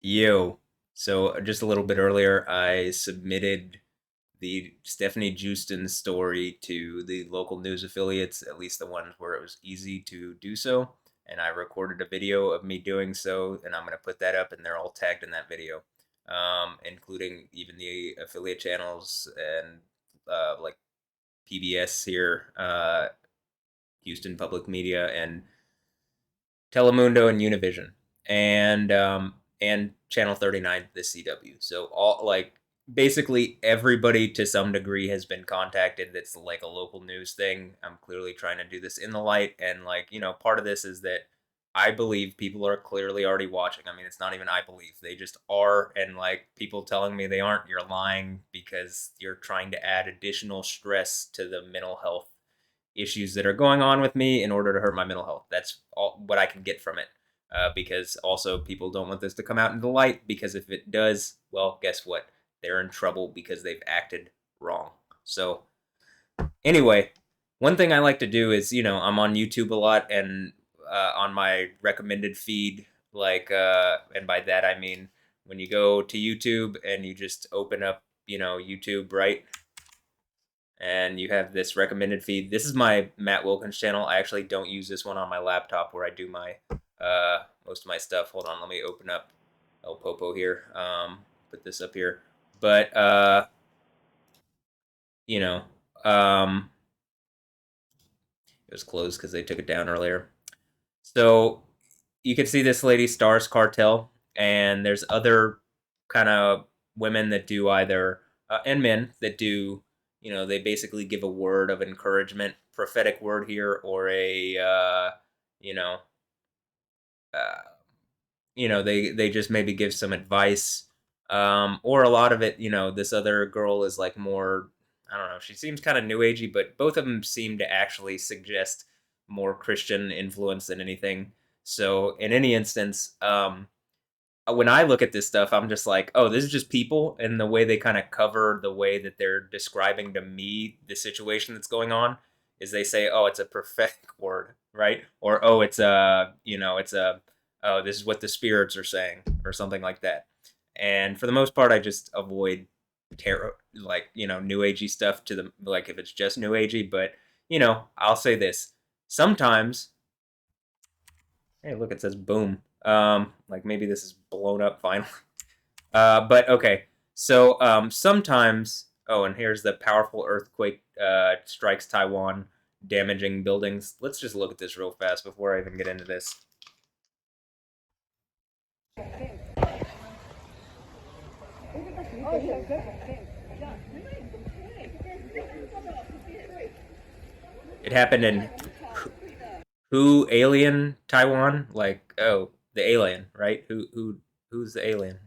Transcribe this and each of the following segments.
Yo, so just a little bit earlier, I submitted the Stephanie Houston story to the local news affiliates, at least the ones where it was easy to do so. And I recorded a video of me doing so, and I'm going to put that up, and they're all tagged in that video, including even the affiliate channels and like PBS here, Houston Public Media, and Telemundo and Univision, and Channel 39, the CW. So all like basically everybody to some degree has been contacted. That's like a local news thing. I'm clearly trying to do this in the light, and part of this is that I believe people are clearly already watching. I mean, it's not even I believe, they just are, and like people telling me they aren't, you're lying because you're trying to add additional stress to the mental health issues that are going on with me in order to hurt my mental health. That's all what I can get from it. Because also people don't want this to come out into the light, because if it does, well, guess what? They're in trouble because they've acted wrong. So anyway, one thing I like to do is, I'm on YouTube a lot, and on my recommended feed, and by that I mean when you go to YouTube and you just open up, YouTube, right? And you have this recommended feed. This is my Matt Wilkins channel. I actually don't use this one on my laptop where I do my most of my stuff. Hold on, let me open up El Popo here. Put this up here. But you know, um, it was closed because they took it down earlier. So you can see this lady StaRsCartel, and there's other kind of women that do either and men that do, they basically give a word of encouragement, prophetic word here, or a you know uh, they just maybe give some advice, or a lot of it, this other girl is like more, I don't know, she seems kind of new agey, but both of them seem to actually suggest more Christian influence than anything. So in any instance, when I look at this stuff, I'm just like, oh, this is just people, and the way they kind of cover the way that they're describing to me the situation that's going on is they say, oh, it's a prophetic word, right? Or oh, it's a, it's a, oh, this is what the spirits are saying, or something like that. And for the most part, I just avoid tarot, like, new agey stuff to the, like, if it's just new agey. But I'll say this: sometimes, hey, look, it says boom. Like maybe this is blown up finally. But okay. So sometimes, oh, and here's the powerful earthquake strikes Taiwan, damaging buildings. Let's just look at this real fast before I even get into this. It happened in who alien Taiwan? Like, oh, the alien, right? Who's the alien?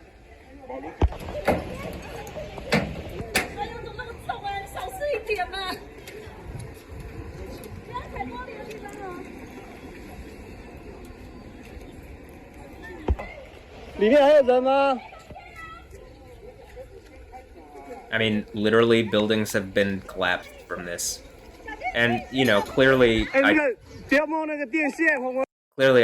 I mean, literally, buildings have been collapsed from this, and clearly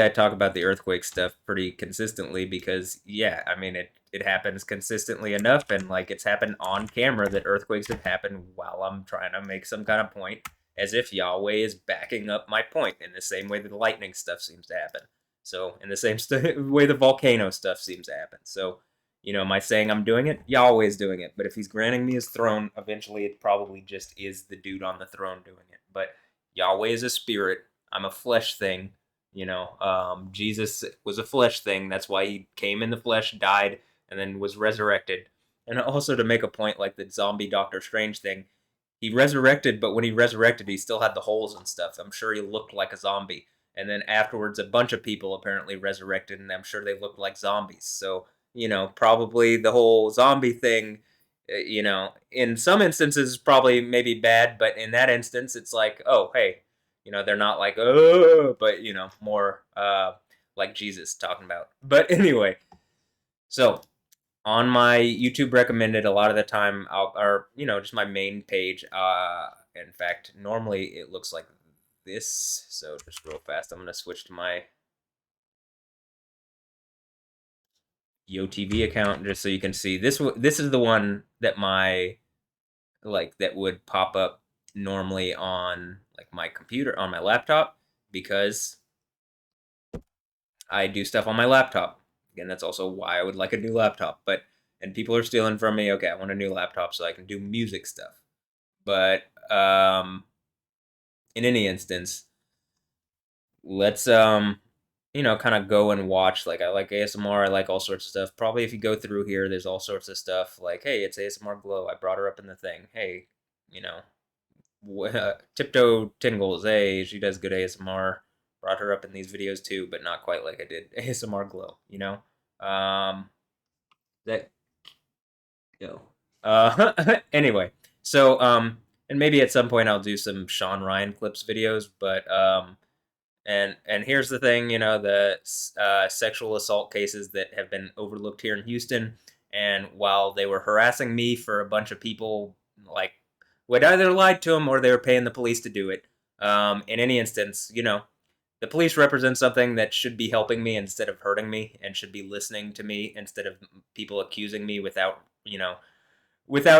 I talk about the earthquake stuff pretty consistently because, yeah, I mean, it happens consistently enough, and like it's happened on camera that earthquakes have happened while I'm trying to make some kind of point, as if Yahweh is backing up my point in the same way that the lightning stuff seems to happen. So in the same way the volcano stuff seems to happen. So, am I saying I'm doing it? Yahweh is doing it. But if he's granting me his throne, eventually it probably just is the dude on the throne doing it. But Yahweh is a spirit. I'm a flesh thing. Jesus was a flesh thing. That's why he came in the flesh, died, and then was resurrected. And also to make a point like the zombie Doctor Strange thing, he resurrected, but when he resurrected, he still had the holes and stuff. I'm sure he looked like a zombie. And then afterwards, a bunch of people apparently resurrected, and I'm sure they looked like zombies. So, probably the whole zombie thing, in some instances, is probably maybe bad, but in that instance, it's like, oh, hey, they're not like, oh, but, more like Jesus talking about. But anyway, so on my YouTube recommended, a lot of the time, or just my main page. In fact, normally it looks like this. So just real fast, I'm gonna switch to my YoTV account, just so you can see this. This is the one that that would pop up normally on like my computer, on my laptop, because I do stuff on my laptop. Again, that's also why I would like a new laptop. But and people are stealing from me. Okay, I want a new laptop so I can do music stuff. But in any instance, let's kind of go and watch. Like I like ASMR. I like all sorts of stuff. Probably if you go through here, there's all sorts of stuff. Like, hey, it's ASMR Glow. I brought her up in the thing. Hey, you know, Tiptoe Tingles. Hey, she does good ASMR. Brought her up in these videos too, but not quite like I did ASMR Glow. That yo. Anyway, so and maybe at some point I'll do some Sean Ryan clips videos, but and here's the thing, the sexual assault cases that have been overlooked here in Houston, and while they were harassing me for a bunch of people, like would either lied to them or they were paying the police to do it. In any instance, the police represent something that should be helping me instead of hurting me, and should be listening to me instead of people accusing me without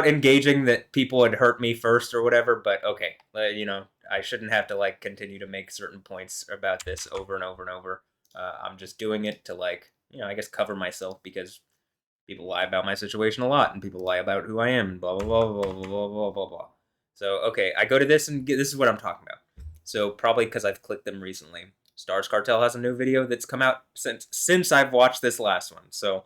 engaging that people had hurt me first or whatever. But okay, I shouldn't have to like continue to make certain points about this over and over and over. I'm just doing it to I guess cover myself, because people lie about my situation a lot, and people lie about who I am, and blah blah blah blah blah blah blah blah blah. So okay, I go to this and this is what I'm talking about. So probably because I've clicked them recently, StaRsCartel has a new video that's come out since I've watched this last one. So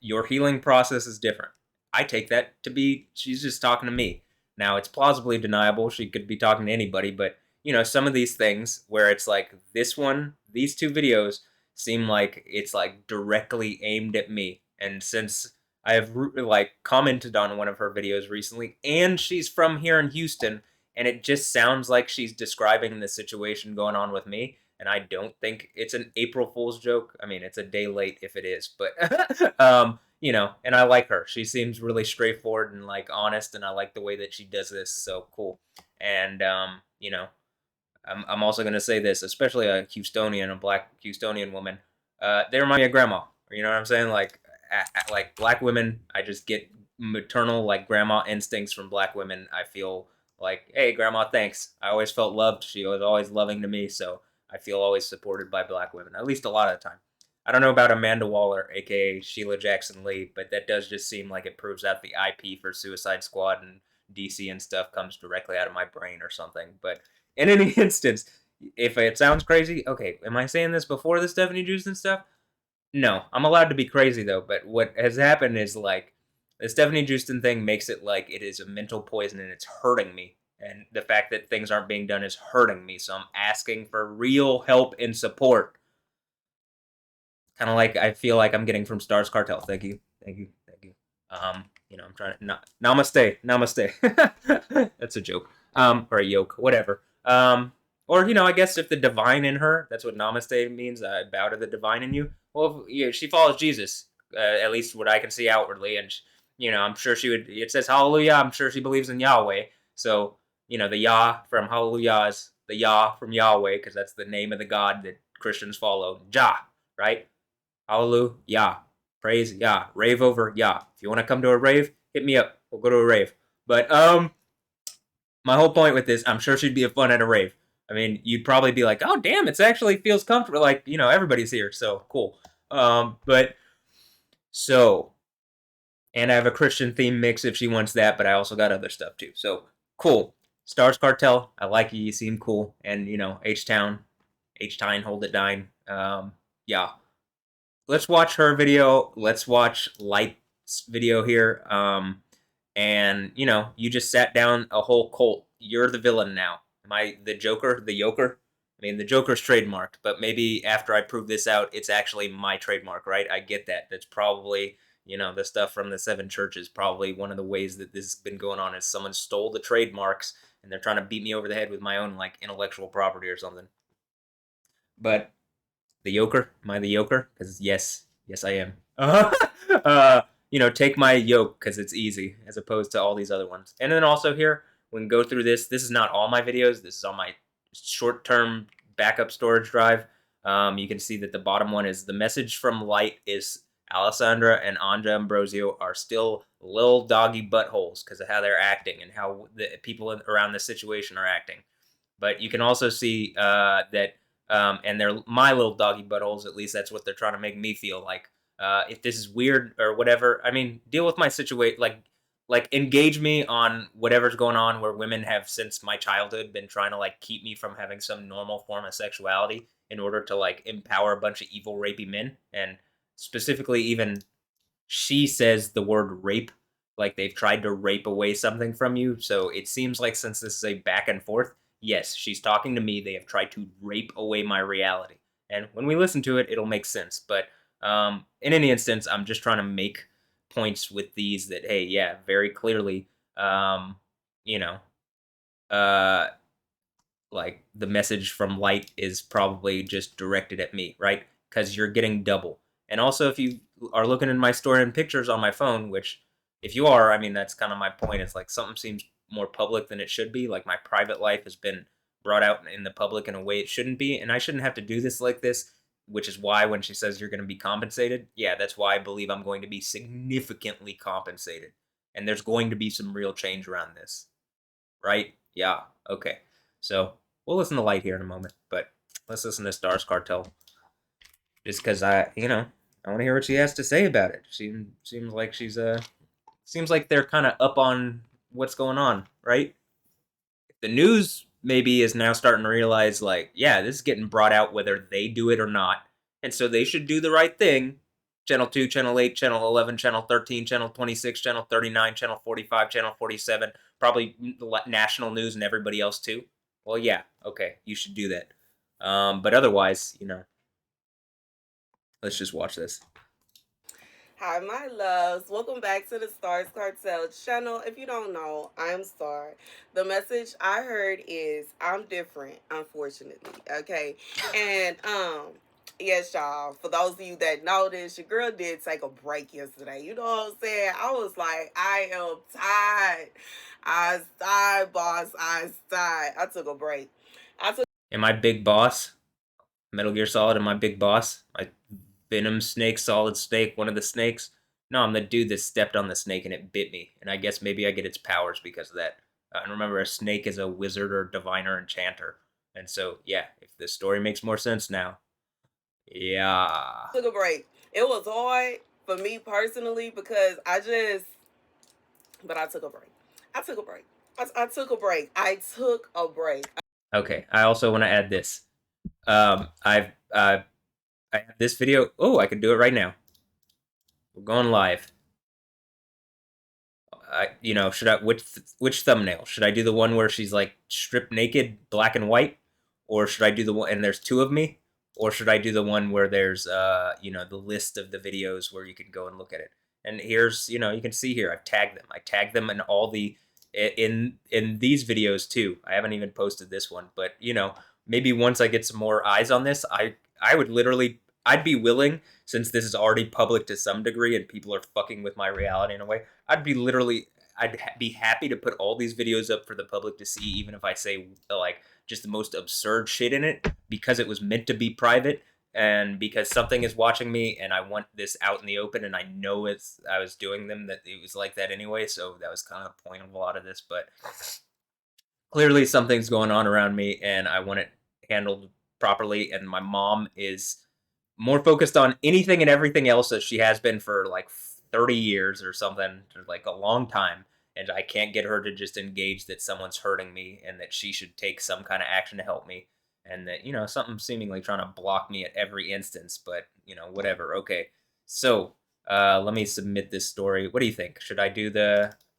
your healing process is different. I take that to be she's just talking to me. Now it's plausibly deniable. She could be talking to anybody, but some of these things where it's like these two videos seem like it's like directly aimed at me. And since I have like commented on one of her videos recently, and she's from here in Houston, and it just sounds like she's describing the situation going on with me. And I don't think it's an April Fool's joke. I mean, it's a day late if it is, but and I like her. She seems really straightforward and like honest, and I like the way that she does this. So cool. And I'm also gonna say this, especially a Houstonian, a black Houstonian woman. They remind me of grandma. You know what I'm saying? Like black women, I just get maternal like grandma instincts from black women. I feel like, hey, grandma, thanks. I always felt loved. She was always loving to me, so I feel always supported by black women, at least a lot of the time. I don't know about Amanda Waller, aka Sheila Jackson Lee, but that does just seem like it proves out the IP for Suicide Squad and DC and stuff comes directly out of my brain or something. But in any instance, if it sounds crazy, okay, am I saying this before the Stephanie Juice and stuff? No, I'm allowed to be crazy though. But what has happened is like the Stephanie Houston thing makes it like it is a mental poison and it's hurting me. And the fact that things aren't being done is hurting me. So I'm asking for real help and support. Kind of like I feel like I'm getting from StaRsCartel. Thank you, thank you, thank you. I'm trying to namaste, namaste. That's a joke. Or a yoke, whatever. Or I guess if the divine in her, that's what namaste means. I bow to the divine in you. Well, she follows Jesus, at least what I can see outwardly, and I'm sure she would. It says Hallelujah. I'm sure she believes in Yahweh. So the Yah from Hallelujah is the Yah from Yahweh, because that's the name of the God that Christians follow. Jah, right? Hallelujah. Praise Yah. Rave over Yah. If you want to come to a rave, hit me up. We'll go to a rave. But my whole point with this, I'm sure she'd be a fun at a rave. I mean, you'd probably be like, oh damn, it actually feels comfortable. Like, everybody's here, so cool. But so and I have a Christian theme mix if she wants that, but I also got other stuff too. So cool. StaRsCartel, I like you. You seem cool. And H Town, hold it dying. Yeah. Let's watch her video. Let's watch Light's video here. And you just sat down a whole cult. You're the villain now. Am I the Joker? The Yoker? I mean, the Joker's trademarked, but maybe after I prove this out, it's actually my trademark, right? I get that. That's probably, the stuff from the seven churches. Probably one of the ways that this has been going on is someone stole the trademarks and they're trying to beat me over the head with my own, like, intellectual property or something. But the yoker? Am I the yoker? Because yes, I am. Take my yoke because it's easy as opposed to all these other ones. And then also here, we can go through this. This is not all my videos. This is on my short-term backup storage drive. You can see that the bottom one is the message from Light is Alessandra and Anja Ambrosio are still little doggy buttholes because of how they're acting and how the people around the situation are acting. But you can also see that, and they're my little doggy buttholes. At least that's what they're trying to make me feel like. If this is weird or whatever, I mean, deal with my situation. Like engage me on whatever's going on. Where women have since my childhood been trying to like keep me from having some normal form of sexuality in order to like empower a bunch of evil rapey men, and specifically even she says the word rape, like they've tried to rape away something from you. So it seems like since this is a back and forth, yes, she's talking to me. They have tried to rape away my reality. And when we listen to it, it'll make sense. But in any instance, I'm just trying to make points with these that, hey, yeah, very clearly, um, you know, uh, like the message from light is probably just directed at me, right? Because you're getting double. And also, if you are looking in my story and pictures on my phone, which if you are, I mean, that's kind of my point. It's like something seems more public than it should be. Like my private life has been brought out in the public in a way it shouldn't be. And I shouldn't have to do this like this, which is why when she says you're going to be compensated, yeah, that's why I believe I'm going to be significantly compensated. And there's going to be some real change around this, right? Yeah. Okay. So we'll listen to Light here in a moment, but let's listen to StaRsCartel just because I want to hear what she has to say about it. Seems like seems like they're kind of up on what's going on, right? The news maybe is now starting to realize like, yeah, this is getting brought out whether they do it or not, and so they should do the right thing. Channel 2, Channel 8, Channel 11, Channel 13, Channel 26, Channel 39, Channel 45, Channel 47, probably national news and everybody else too. Well, yeah, okay, you should do that. But otherwise, let's just watch this. Hi, my loves. Welcome back to the Stars Cartel channel. If you don't know, I'm Star. The message I heard is I'm different, unfortunately. Okay. And yes, y'all. For those of you that know this, your girl did take a break yesterday. You know what I'm saying? I was like, I am tired. I tired, boss. I tired. I took a break. I took Am I Big Boss? Metal Gear Solid, am I Big Boss? I Venom Snake, Solid Snake, one of the snakes. No, I'm the dude that stepped on the snake and it bit me. And I guess maybe I get its powers because of that. And remember, a snake is a wizard or diviner enchanter. And so, yeah, if the story makes more sense now, yeah. took a break. It was hard for me personally because but I took a break. I took a break. I took a break. I took a break. Okay, I also want to add this. I have this video. Oh, I can do it right now. We're going live. Should I which thumbnail should I do? The one where she's like stripped naked, black and white, or should I do the one and there's two of me, or should I do the one where there's the list of the videos where you can go and look at it? And here's you can see here I've tagged them. I tagged them in all the in these videos too. I haven't even posted this one, but maybe once I get some more eyes on this, I would literally I'd be willing, since this is already public to some degree and people are fucking with my reality in a way. I'd be happy to put all these videos up for the public to see, even if I say like just the most absurd shit in it, because it was meant to be private and because something is watching me and I want this out in the open, and I know I was doing them that it was like that anyway. So that was kind of the point of a lot of this, but clearly something's going on around me and I want it handled properly. And my mom is more focused on anything and everything else as she has been for like 30 years or something, or like a long time. And I can't get her to just engage that someone's hurting me and that she should take some kind of action to help me. And that, something seemingly trying to block me at every instance, but, whatever. Okay. So let me submit this story. What do you think? Should I do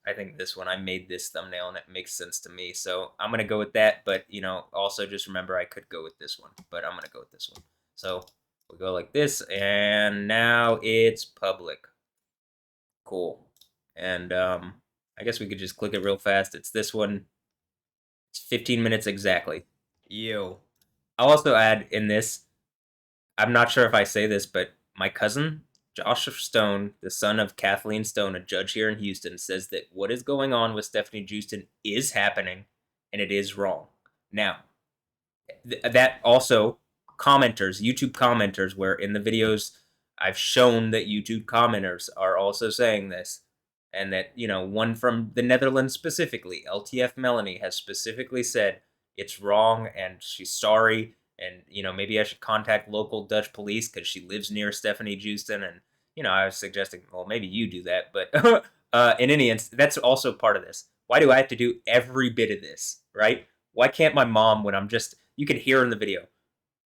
I think this one, I made this thumbnail and it makes sense to me. So I'm going to go with that. But, also just remember I could go with this one, but I'm going to go with this one. So we'll go like this, and now it's public. Cool. And I guess we could just click it real fast. It's this one. It's 15 minutes exactly. Yo. I'll also add in this, I'm not sure if I say this, but my cousin, Josh Stone, the son of Kathleen Stone, a judge here in Houston, says that what is going on with Stephanie Houston is happening, and it is wrong. Now, that also commenters, YouTube commenters, where in the videos I've shown that YouTube commenters are also saying this, and that, one from the Netherlands specifically, LTF Melanie, has specifically said it's wrong and she's sorry. And, maybe I should contact local Dutch police because she lives near Stephanie Houston. And, I was suggesting, well, maybe you do that. But in any instance, that's also part of this. Why do I have to do every bit of this, right? Why can't my mom, when you can hear in the video,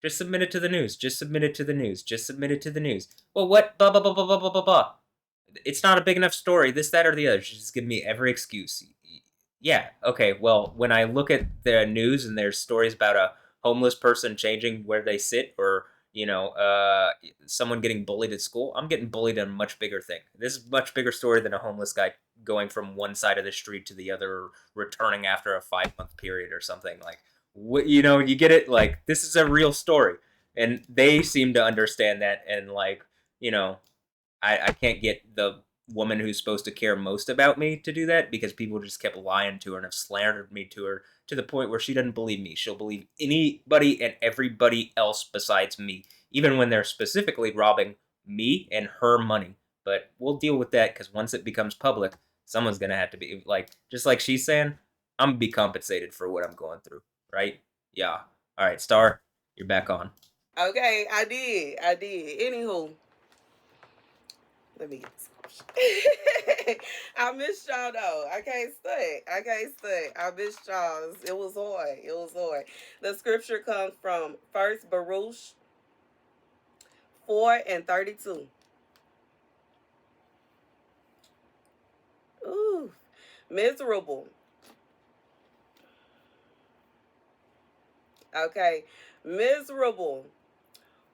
just submit it to the news. Just submit it to the news. Just submit it to the news. Well, what? Blah, blah, blah, blah, blah, blah, blah, blah. It's not a big enough story. This, that, or the other. She's just giving me every excuse. Yeah, okay. Well, when I look at the news and there's stories about a homeless person changing where they sit, or, someone getting bullied at school, I'm getting bullied on a much bigger thing. This is a much bigger story than a homeless guy going from one side of the street to the other, or returning after a 5-month period or something. Like, you get it? Like, this is a real story. And they seem to understand that. And, like, you know, I can't get the woman who's supposed to care most about me to do that, because people just kept lying to her and have slandered me to her to the point where she doesn't believe me. She'll believe anybody and everybody else besides me, even when they're specifically robbing me and her money. But we'll deal with that, because once it becomes public, someone's going to have to be, like, just like she's saying, I'm going to be compensated for what I'm going through, right? Yeah. All right, Star, you're back on. Okay, I did. I did. Anywho, let me get this. I missed y'all though. I can't stay. I can't stay. I missed y'all. It was hard. It was hard. The scripture comes from First Baruch 4:32. Ooh, miserable. Okay, miserable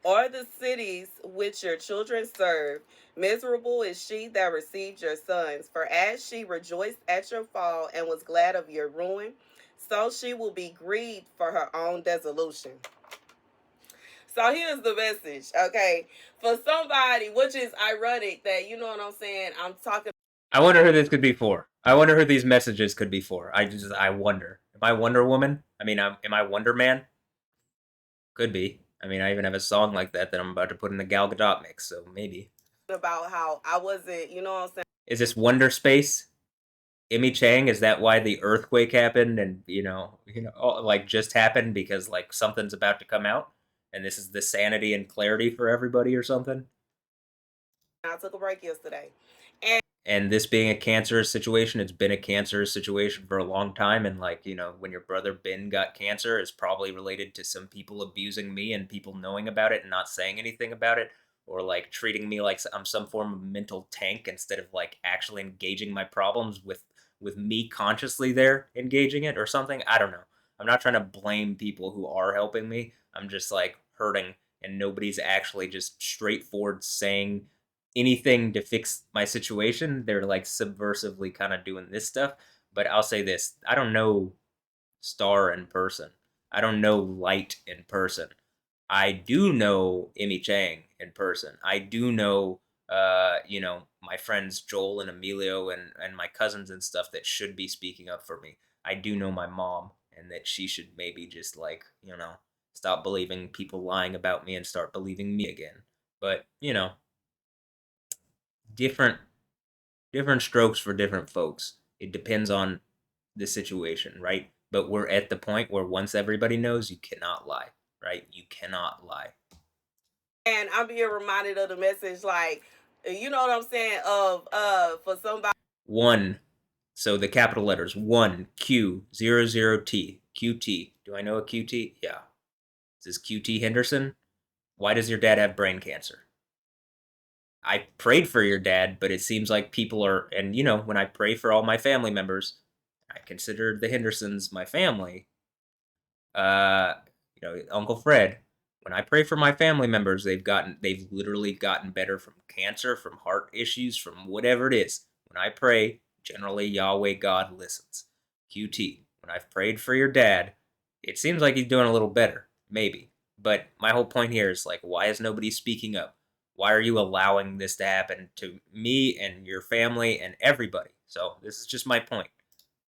are the cities which your children serve. Miserable is she that received your sons. For as she rejoiced at your fall and was glad of your ruin, so she will be grieved for her own dissolution. So here's the message, okay? For somebody, which is ironic that, you know what I'm saying, I'm talking. I wonder who this could be for. I wonder who these messages could be for. I wonder. Am I Wonder Woman? I mean, am I Wonder Man? Could be. I mean, I even have a song like that I'm about to put in the Gal Gadot mix, so maybe. About how I wasn't, you know what I'm saying? Is this Wonder Space? Imi Chang? Is that why the earthquake happened? And like, just happened because, like, something's about to come out, and this is the sanity and clarity for everybody, or something? I took a break yesterday. And this being a cancerous situation, it's been a cancerous situation for a long time. And, like, when your brother Ben got cancer, it's probably related to some people abusing me and people knowing about it and not saying anything about it, or, like, treating me like I'm some form of mental tank, instead of, like, actually engaging my problems with me consciously there engaging it or something. I don't know. I'm not trying to blame people who are helping me. I'm just, like, hurting, and nobody's actually just straightforward saying anything to fix my situation. They're, like, subversively kind of doing this stuff. But I'll say this: I don't know Star in person. I don't know Light in person. I do know Imi Chang in person. I do know, my friends Joel and Emilio, and my cousins and stuff that should be speaking up for me. I do know my mom, and that she should maybe just, like, stop believing people lying about me and start believing me again. But, different different strokes for different folks. It depends on the situation, right? But we're at the point where once everybody knows, you cannot lie, right? You cannot lie. And I'm being reminded of the message, like, you know what I'm saying, of for somebody. One. So the capital letters: 1Q00T QT. Do I know a QT? Yeah. This is QT Henderson. Why does your dad have brain cancer? I prayed for your dad, but it seems like people are, and, when I pray for all my family members, I consider the Hendersons my family. uh, Uncle Fred. When I pray for my family members, they've literally gotten better from cancer, from heart issues, from whatever it is. When I pray, generally Yahweh God listens. QT. When I've prayed for your dad, it seems like he's doing a little better, maybe. But my whole point here is, like, why is nobody speaking up? Why are you allowing this to happen to me and your family and everybody? So this is just my point.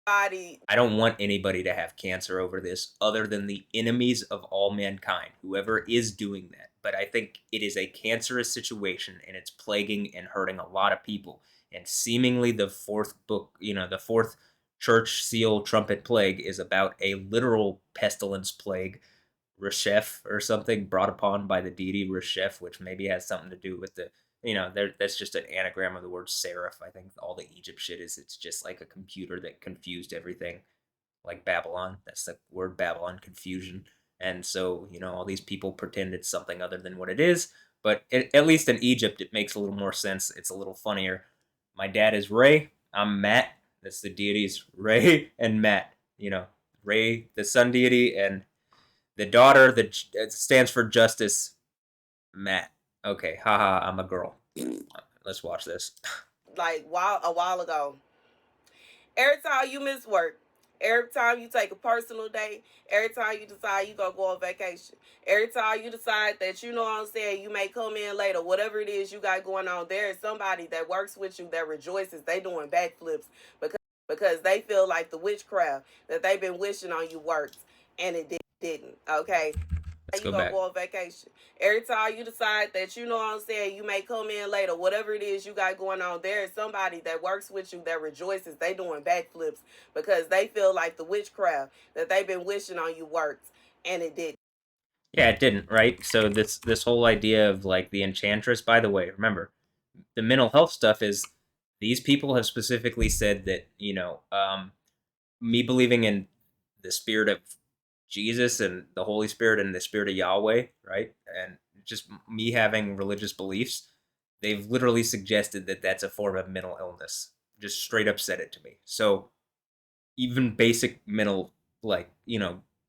Body. I don't want anybody to have cancer over this, other than the enemies of all mankind, whoever is doing that. but I think it is a cancerous situation and it's plaguing and hurting a lot of people. And seemingly the fourth book, the fourth church seal trumpet plague is about a literal pestilence plague, Reshef or something, brought upon by the deity Reshef, which maybe has something to do with that's just an anagram of the word seraph. I think all the Egypt shit is, it's just like a computer that confused everything, like Babylon. That's the word Babylon, confusion. And so, all these people pretend it's something other than what it is. But at least in Egypt, it makes a little more sense. It's a little funnier. My dad is Ray. I'm Matt. That's the deities, Ray and Matt. Ray, the sun deity, and the daughter that stands for justice, Matt. Okay, haha, I'm a girl. Let's watch this. like a while ago. Every time you miss work, every time you take a personal day, every time you decide you gonna go on vacation, every time you decide that you know what I'm saying, you may come in later, whatever it is you got going on, there is somebody that works with you that rejoices. They doing backflips because they feel like the witchcraft that they've been wishing on you works and it didn't. Okay, Let's you go gonna back. go on vacation. Every time you decide that you know what I'm saying, you may come in later, whatever it is you got going on, there is somebody that works with you that rejoices. They doing backflips because they feel like the witchcraft that they've been wishing on you works and it didn't. Yeah, it didn't, right? So this whole idea of like the enchantress, by the way, remember, the mental health stuff is, these people have specifically said that, me believing in the spirit of Jesus and the Holy Spirit and the spirit of Yahweh, right? And just me having religious beliefs, they've literally suggested that that's a form of mental illness. Just straight up said it to me. So even basic mental, like,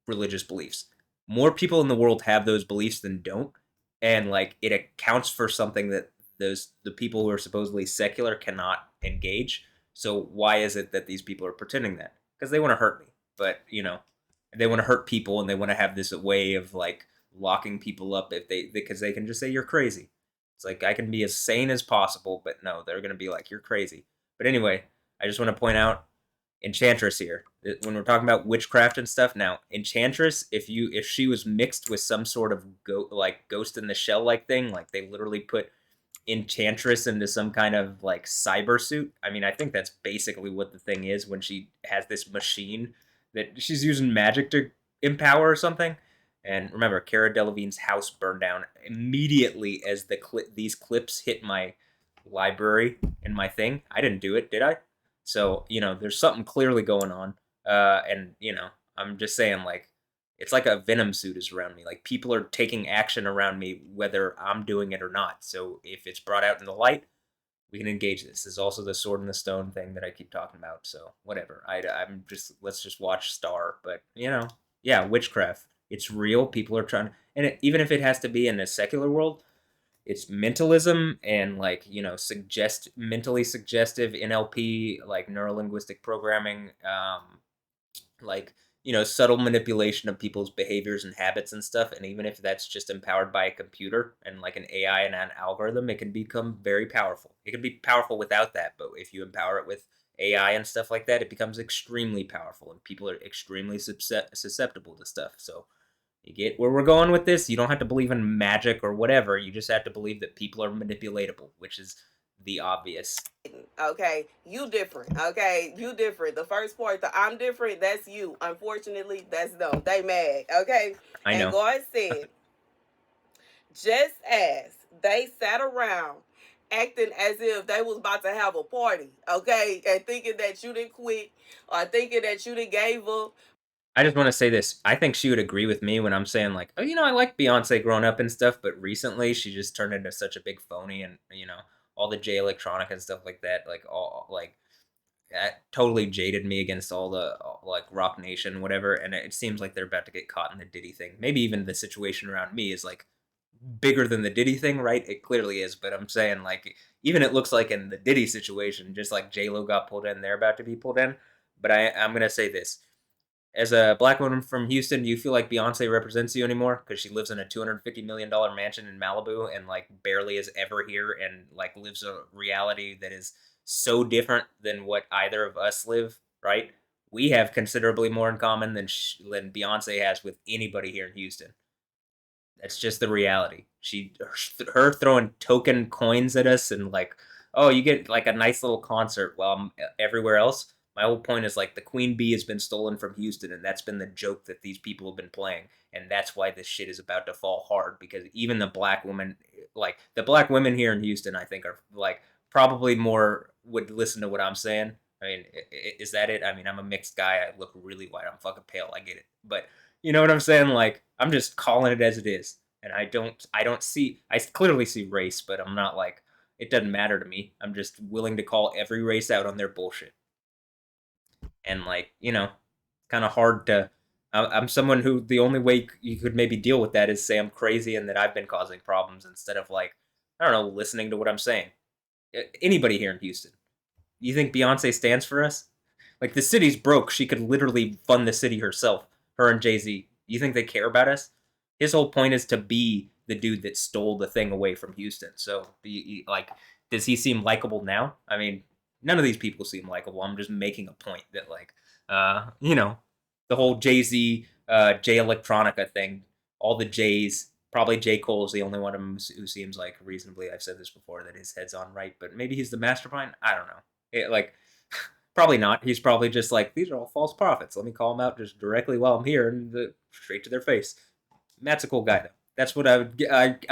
religious beliefs, more people in the world have those beliefs than don't, and like it accounts for something that the people who are supposedly secular cannot engage. So why is it that these people are pretending that? Because they want to hurt me. But they want to hurt people, and they want to have this way of like locking people up, if they because they can just say you're crazy. It's like I can be as sane as possible, but no, they're gonna be like you're crazy. But anyway, I just want to point out Enchantress here. When we're talking about witchcraft and stuff, now Enchantress, if she was mixed with some sort of like Ghost in the Shell like thing, like they literally put Enchantress into some kind of like cyber suit. I mean, I think that's basically what the thing is when she has this machine that she's using magic to empower or something. And remember, Cara Delevingne's house burned down immediately as these clips hit my library and my thing. I didn't do it, did I? So there's something clearly going on. And I'm just saying, like, it's like a venom suit is around me. Like people are taking action around me, whether I'm doing it or not. So if it's brought out in the light, we can engage this. There's also the sword and the stone thing that I keep talking about. So whatever. I'm just let's just watch Star. But yeah, witchcraft. It's real. People are trying, and even if it has to be in a secular world, it's mentalism and like mentally suggestive NLP, like neuro linguistic programming, like subtle manipulation of people's behaviors and habits and stuff. And even if that's just empowered by a computer and like an AI and an algorithm, it can become very powerful. It can be powerful without that, but if you empower it with AI and stuff like that, it becomes extremely powerful, and people are extremely susceptible to stuff. So you get where we're going with this. You don't have to believe in magic or whatever. You just have to believe that people are manipulatable, which is the obvious. Okay, you different. Okay, you different. The first part, the I'm different, that's you. Unfortunately, that's them. They mad. Okay, I and know. God said, just as they sat around acting as if they was about to have a party, okay, and thinking that you didn't quit or thinking that you didn't gave up. I just want to say this. I think she would agree with me when I'm saying like, oh, I like Beyonce growing up and stuff, but recently she just turned into such a big phony, and all the J electronic and stuff like that, like all like that totally jaded me against all the like Rock Nation, whatever. And it seems like they're about to get caught in the Diddy thing. Maybe even the situation around me is like bigger than the Diddy thing, right? It clearly is, but I'm saying like even it looks like in the Diddy situation, just like J Lo got pulled in, they're about to be pulled in. But I'm gonna say this: as a black woman from Houston, do you feel like Beyonce represents you anymore because she lives in a $250 million mansion in Malibu and like barely is ever here, and like lives a reality that is so different than what either of us live? Right? We have considerably more in common than Beyonce has with anybody here in Houston. That's just the reality. She her throwing token coins at us and like, oh, you get like a nice little concert while I'm everywhere else. My whole point is like the queen bee has been stolen from Houston, and that's been the joke that these people have been playing, and that's why this shit is about to fall hard because even the black women, like the black women here in Houston, I think are like probably more would listen to what I'm saying. I mean, is that it? I mean, I'm a mixed guy. I look really white. I'm fucking pale. I get it, but you know what I'm saying? Like, I'm just calling it as it is, and I don't see. I clearly see race, but I'm not like it doesn't matter to me. I'm just willing to call every race out on their bullshit, and like kind of hard to. I'm someone who the only way you could maybe deal with that is say I'm crazy and that I've been causing problems instead of like I don't know listening to what I'm saying. Anybody here in Houston, you think Beyonce stands for us? Like the city's broke. She could literally fund the city herself. Her and Jay Z. You think they care about us? His whole point is to be the dude that stole the thing away from Houston. So, like, does he seem likable now? I mean, none of these people seem likable. I'm just making a point that, like, the whole Jay Z, Jay Electronica thing, all the Jays. Probably J. Cole is the only one of them who seems like reasonably. I've said this before that his head's on right, but maybe he's the mastermind. I don't know. Like probably not. He's probably just like these are all false prophets. Let me call them out just directly while I'm here and straight to their face. Matt's a cool guy though. That's what I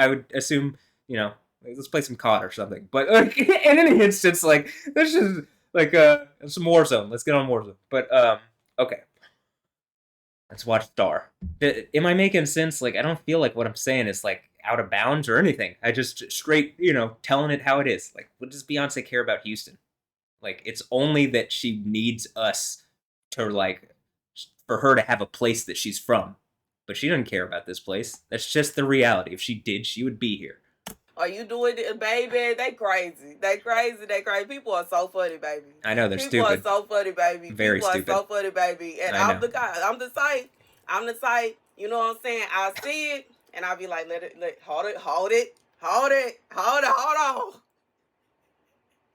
would assume. You know, like, let's play some COD or something. But in any instance, like this is like some Warzone. Let's get on Warzone. But okay, let's watch Star. Am I making sense? Like I don't feel like what I'm saying is like out of bounds or anything. I just straight telling it how it is. Like what does Beyonce care about Houston? Like it's only that she needs us to like for her to have a place that she's from. But she doesn't care about this place. That's just the reality. If she did, she would be here. Are you doing it, baby? They crazy. They crazy. They crazy. People are so funny, baby. I know they're People are stupid. so funny, baby. Very People are stupid. so funny, baby. And I I'm know. the guy. I'm the type. I'm the type. You know what I'm saying? I see it, and I'll be like, hold it, hold it, hold it, hold on.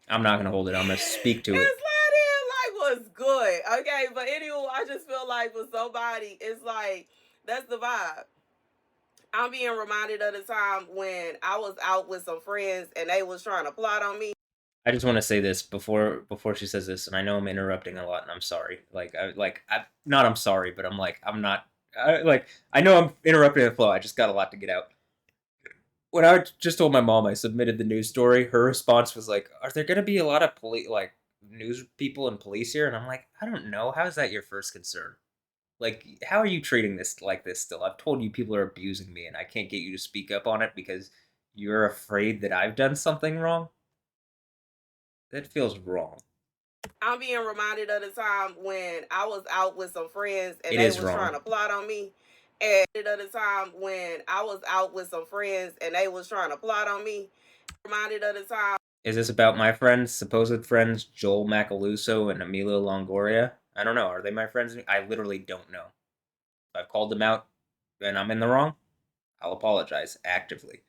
I'm not gonna hold it. I'm gonna speak to it. It's like what's good, okay? But anyway, I just feel like for somebody, it's like that's the vibe. I'm being reminded of the time when I was out with some friends and they was trying to plot on me. I just want to say this before she says this, and I know I'm interrupting a lot, and I'm sorry. I not I'm sorry, but I'm not. I know I'm interrupting the flow. I just got a lot to get out. When I just told my mom I submitted the news story, her response was like, "Are there going to be a lot of news people and police here?" And I'm like, "I don't know. How is that your first concern? Like, how are you treating this like this still? I've told you people are abusing me, and I can't get you to speak up on it because you're afraid that I've done something wrong. That feels wrong. I'm being reminded of the time when I was out with some friends and It they is was wrong. trying to plot on me. And of the time when I was out with some friends and they was trying to plot on me. Reminded of the time. Is this about my friends, supposed friends, Joel Macaluso and Emilio Longoria? I don't know. Are they my friends? I literally don't know. If I've called them out and I'm in the wrong, I'll apologize actively.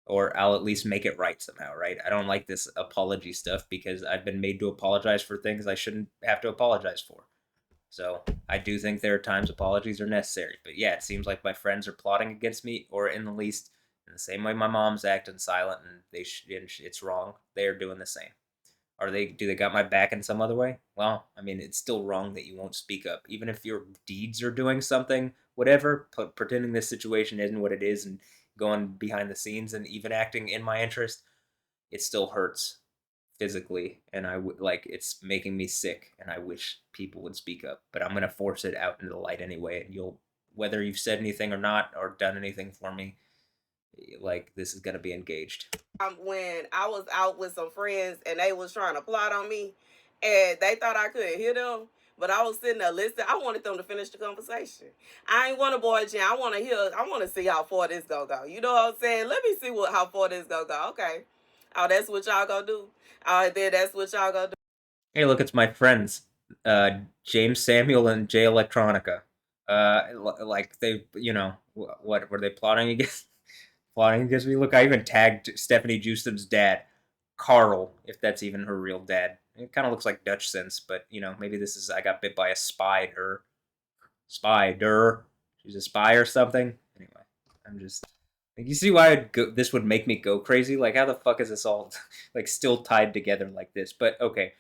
Or I'll at least make it right somehow, right? I don't like this apology stuff because I've been made to apologize for things I shouldn't have to apologize for. So I do think there are times apologies are necessary. But yeah, it seems like my friends are plotting against me, or in the least, in the same way my mom's acting silent and it's wrong. They are doing the same. Are they? Do they got my back in some other way? Well, I mean, it's still wrong that you won't speak up, even if your deeds are doing something, whatever. Pretending this situation isn't what it is and going behind the scenes and even acting in my interest, it still hurts physically, and it's making me sick, and I wish people would speak up. But I'm gonna force it out into the light anyway, and you'll whether you've said anything or not or done anything for me, like this is gonna be engaged. When I was out with some friends and they was trying to plot on me and they thought I couldn't hear them. But I was sitting there listening. I wanted them to finish the conversation. I ain't want to boy Jim. I want to hear. I want to see how far this go. You know what I'm saying? Let me see how far this go. Okay. Oh, that's what y'all gonna do. All right, then that's what y'all gonna do. Hey, look, it's my friends, James Samuel and Jay Electronica. Like they, what were they plotting against? Plotting against me. Look, I even tagged Stephanie Justin's dad, Carl, if that's even her real dad. It kind of looks like Dutch sense, but maybe this is I got bit by a spider. Spider. She's a spy or something. Anyway, I'm just Like, you see why this would make me go crazy? Like, how the fuck is this all like still tied together like this? But okay,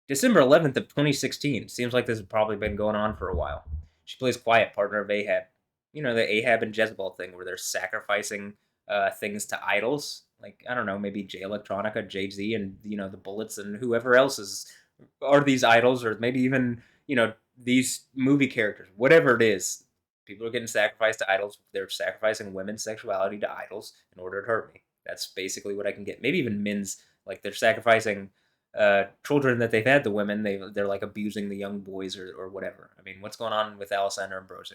December 11th of 2016. Seems like this has probably been going on for a while. She plays quiet partner of Ahab. You know, the Ahab and Jezebel thing where they're sacrificing things to idols. Like, I don't know, maybe Jay Electronica, Jay Z, and, the Bullets and whoever else are these idols, or maybe even, these movie characters, whatever it is. People are getting sacrificed to idols. They're sacrificing women's sexuality to idols in order to hurt me. That's basically what I can get. Maybe even men's, like they're sacrificing children that they've had, the women, they're like abusing the young boys, or whatever. I mean, what's going on with Alessandra and Brozo?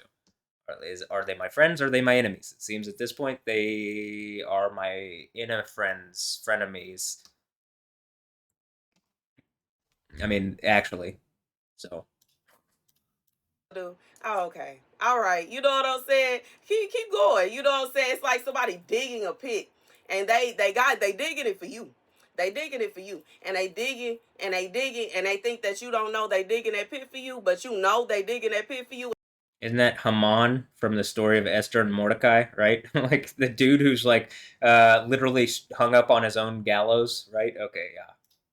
Are they my friends, or are they my enemies? It seems at this point they are my inner friends, frenemies. I mean, actually. So Do. Oh, okay. All right. You know what I'm saying? Keep going. You know what I'm saying? It's like somebody digging a pit, and they digging it for you. They digging it for you, and they digging and they digging, and they think that you don't know they digging that pit for you, but you know they digging that pit for you. isn't that Haman from the story of Esther and Mordecai, right? Like the dude who's like literally hung up on his own gallows, right? Okay, yeah.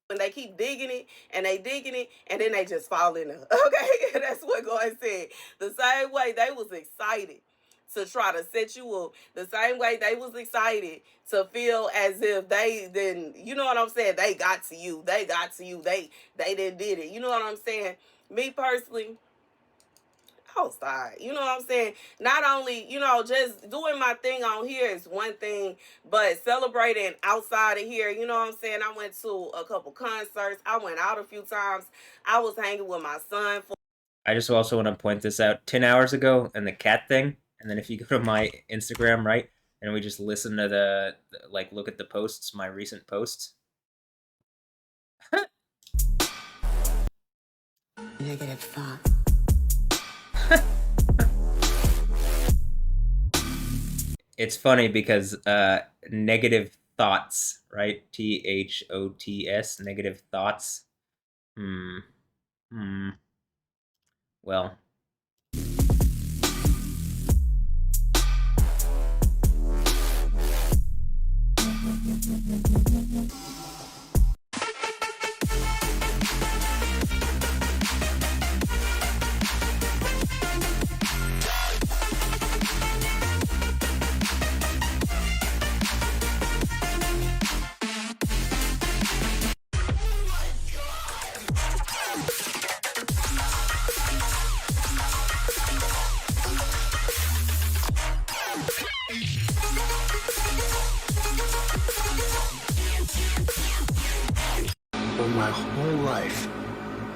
And they keep digging it and they digging it and then they just fall in there. Okay, that's what God said. The same way they was excited to try to set you up, the same way they was excited to feel as if they didn't, you know what I'm saying, they got to you, they didn't did it, you know what I'm saying. Me personally, outside. You know what I'm saying? Not only, just doing my thing on here is one thing, but celebrating outside of here, you know what I'm saying? I went to a couple concerts. I went out a few times. I was hanging with my son for I just also want to point this out. 10 hours ago, and the cat thing, and then if you go to my Instagram, right, and we just listen to like look at the posts, my recent posts. negative thought. It's funny because negative thoughts, right? THOTS, negative thoughts. Hmm. Hmm. Well, For my whole life,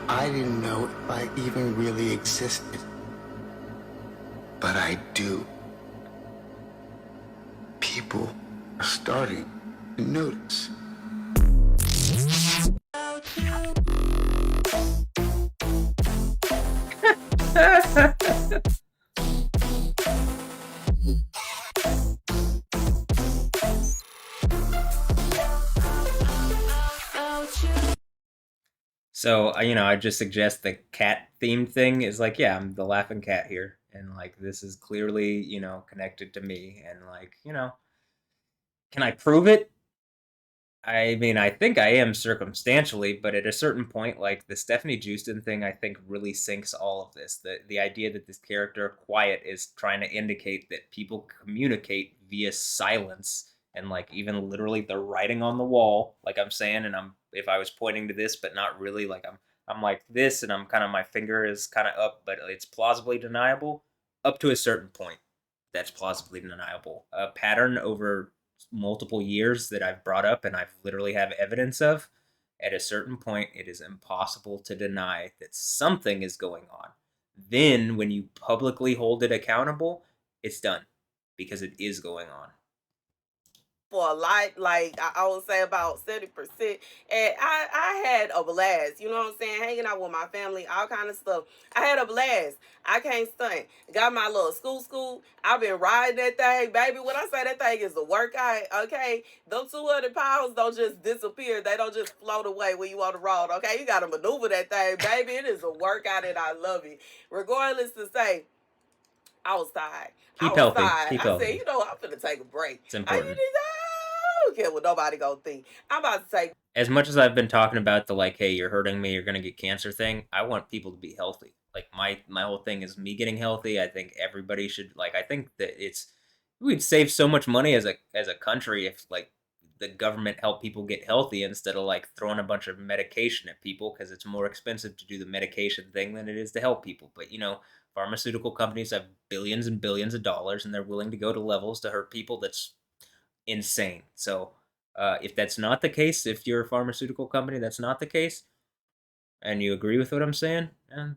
I didn't know if I even really existed. But I do. People are starting to notice. so I just suggest the cat theme thing is like, yeah, I'm the laughing cat here, and like this is clearly connected to me, and like can I prove it? I mean, I think I am circumstantially, but at a certain point, like the Stephanie Houston thing, I think really sinks all of this. The idea that this character, Quiet, is trying to indicate that people communicate via silence, and like even literally the writing on the wall, like I'm saying, and if I was pointing to this, but not really, like I'm like this, and I'm kind of, my finger is kind of up, but it's plausibly deniable up to a certain point. That's plausibly deniable. A pattern over multiple years that I've brought up and I've literally have evidence of, at a certain point, it is impossible to deny that something is going on. Then, when you publicly hold it accountable, it's done because it is going on. for a lot, like I would say about 70%. And I had a blast, you know what I'm saying? Hanging out with my family, all kind of stuff. I had a blast. I can't stunt. Got my little school. I've been riding that thing, baby. When I say that thing is a workout, okay? Those 200 pounds don't just disappear. They don't just float away when you on the road, okay? You got to maneuver that thing, baby. It is a workout and I love it. Regardless to say, I was tired. I Keep was healthy. tired. Keep I said, healthy. I'm finna take a break. It's I, important. I don't care what nobody gonna think. I'm about to take. As much as I've been talking about the like, hey, you're hurting me, you're gonna get cancer thing, I want people to be healthy. Like my whole thing is me getting healthy. I think everybody should like. I think that we'd save so much money as a country if like the government helped people get healthy instead of like throwing a bunch of medication at people because it's more expensive to do the medication thing than it is to help people. But pharmaceutical companies have billions and billions of dollars and they're willing to go to levels to hurt people that's insane. So if that's not the case, if you're a pharmaceutical company, that's not the case, and you agree with what I'm saying,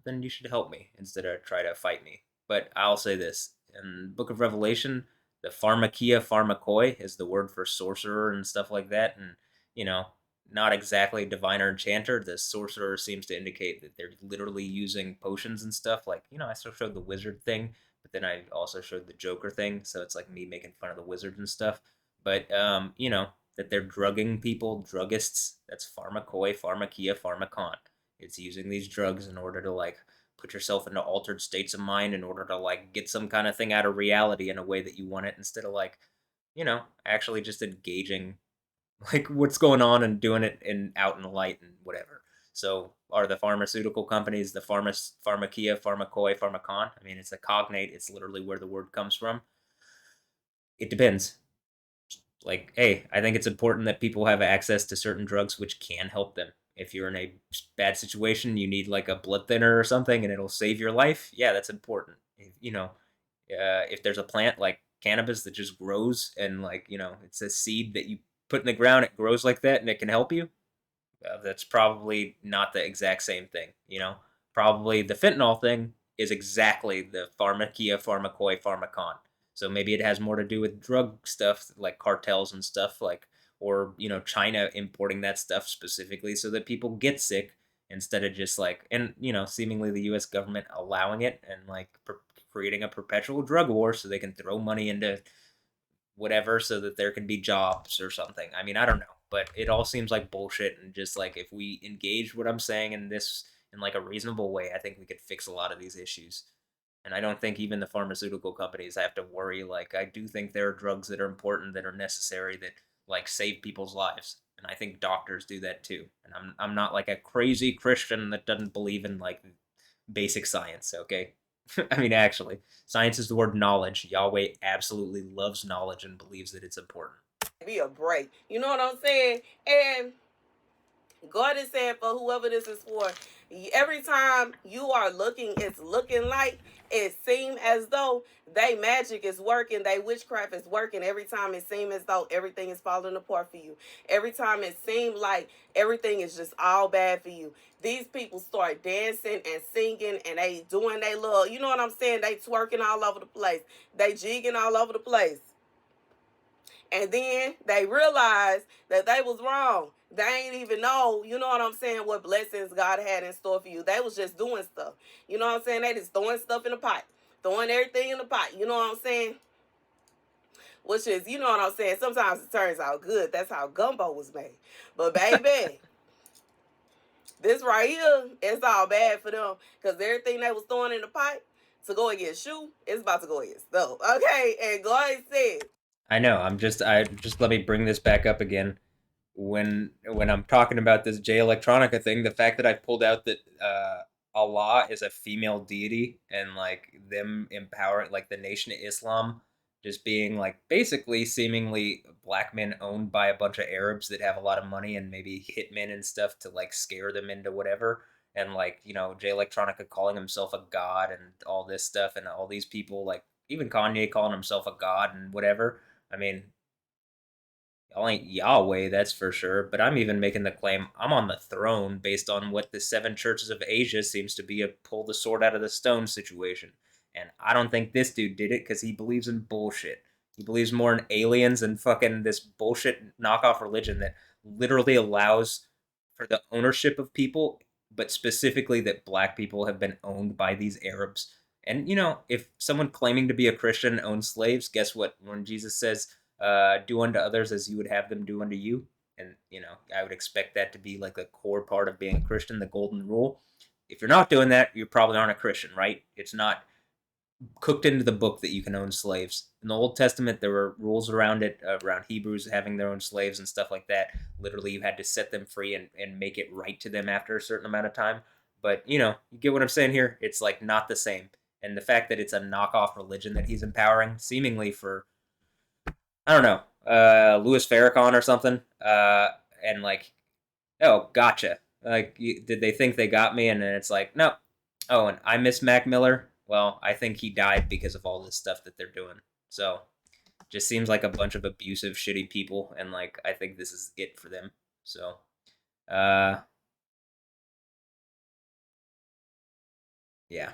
then you should help me instead of try to fight me. But I'll say this: in the Book of Revelation, the pharmakia pharmakoi is the word for sorcerer and stuff like that, and you know, not exactly diviner enchanter. The sorcerer seems to indicate that they're literally using potions and stuff. Like I still showed the wizard thing, but then I also showed the Joker thing, so it's like me making fun of the wizard and stuff. But that they're drugging people, druggists. That's pharmakoi, pharmakia, pharmakon. It's using these drugs in order to like put yourself into altered states of mind in order to like get some kind of thing out of reality in a way that you want it instead of like, actually just engaging like what's going on and doing it in out in the light and whatever. So are the pharmaceutical companies the pharmakia, pharmakoi, pharmacon? I mean, it's a cognate. It's literally where the word comes from. It depends. Like, hey, I think it's important that people have access to certain drugs which can help them. If you're in a bad situation, you need like a blood thinner or something, and it'll save your life. Yeah, that's important. If there's a plant like cannabis that just grows and like it's a seed that you put in the ground, it grows like that, and it can help you. That's probably not the exact same thing. Probably the fentanyl thing is exactly the pharmakia, pharmakoi, pharmacon. So maybe it has more to do with drug stuff like cartels and stuff like, or China importing that stuff specifically so that people get sick instead of just like, and seemingly the U.S. government allowing it and like creating a perpetual drug war so they can throw money into whatever so that there can be jobs or something. I mean, I don't know, but it all seems like bullshit. And just like if we engage what I'm saying in like a reasonable way, I think we could fix a lot of these issues. And I don't think even the pharmaceutical companies have to worry. Like, I do think there are drugs that are important, that are necessary, that like save people's lives. And I think doctors do that too. And I'm not like a crazy Christian that doesn't believe in like basic science, okay? I mean, actually, science is the word knowledge. Yahweh absolutely loves knowledge and believes that it's important. Be a break. You know what I'm saying? And God is saying for whoever this is for, every time you are looking, it's looking like it seems as though they magic is working, they witchcraft is working. Every time it seems as though everything is falling apart for you. Every time it seems like everything is just all bad for you. These people start dancing and singing and they doing they little, you know what I'm saying? They twerking all over the place. They jigging all over the place. And then they realized that they was wrong. They ain't even know, you know what I'm saying, what blessings God had in store for you. They was just doing stuff. You know what I'm saying? They just throwing stuff in the pot. Throwing everything in the pot. You know what I'm saying? Which is, you know what I'm saying? Sometimes it turns out good. That's how gumbo was made. But baby, this right here, it's all bad for them. Because everything they was throwing in the pot to go and get shoe, it's about to go and get stuff. Okay? And God said, I know. I just let me bring this back up again. When I'm talking about this J Electronica thing, the fact that I pulled out that Allah is a female deity and like them empowering like the Nation of Islam just being like basically seemingly black men owned by a bunch of Arabs that have a lot of money and maybe hitmen and stuff to like scare them into whatever. And like, Jay Electronica calling himself a god and all this stuff and all these people like even Kanye calling himself a god and whatever. I mean, y'all ain't Yahweh, that's for sure. But I'm even making the claim I'm on the throne based on what the seven churches of Asia seems to be a pull the sword out of the stone situation. And I don't think this dude did it because he believes in bullshit. He believes more in aliens and fucking this bullshit knockoff religion that literally allows for the ownership of people, but specifically that black people have been owned by these Arabs. And if someone claiming to be a Christian owns slaves, guess what? When Jesus says, do unto others as you would have them do unto you. And, I would expect that to be like a core part of being a Christian, the golden rule. If you're not doing that, you probably aren't a Christian, right? It's not cooked into the book that you can own slaves. In the Old Testament, there were rules around it, around Hebrews having their own slaves and stuff like that. Literally, you had to set them free and make it right to them after a certain amount of time. But, you get what I'm saying here? It's like not the same. And the fact that it's a knockoff religion that he's empowering, seemingly for, I don't know, Louis Farrakhan or something, and like, oh, gotcha. Like, did they think they got me? And then it's like, no. Oh, and I miss Mac Miller. Well, I think he died because of all this stuff that they're doing. So, just seems like a bunch of abusive, shitty people, and like I think this is it for them. So, uh, yeah.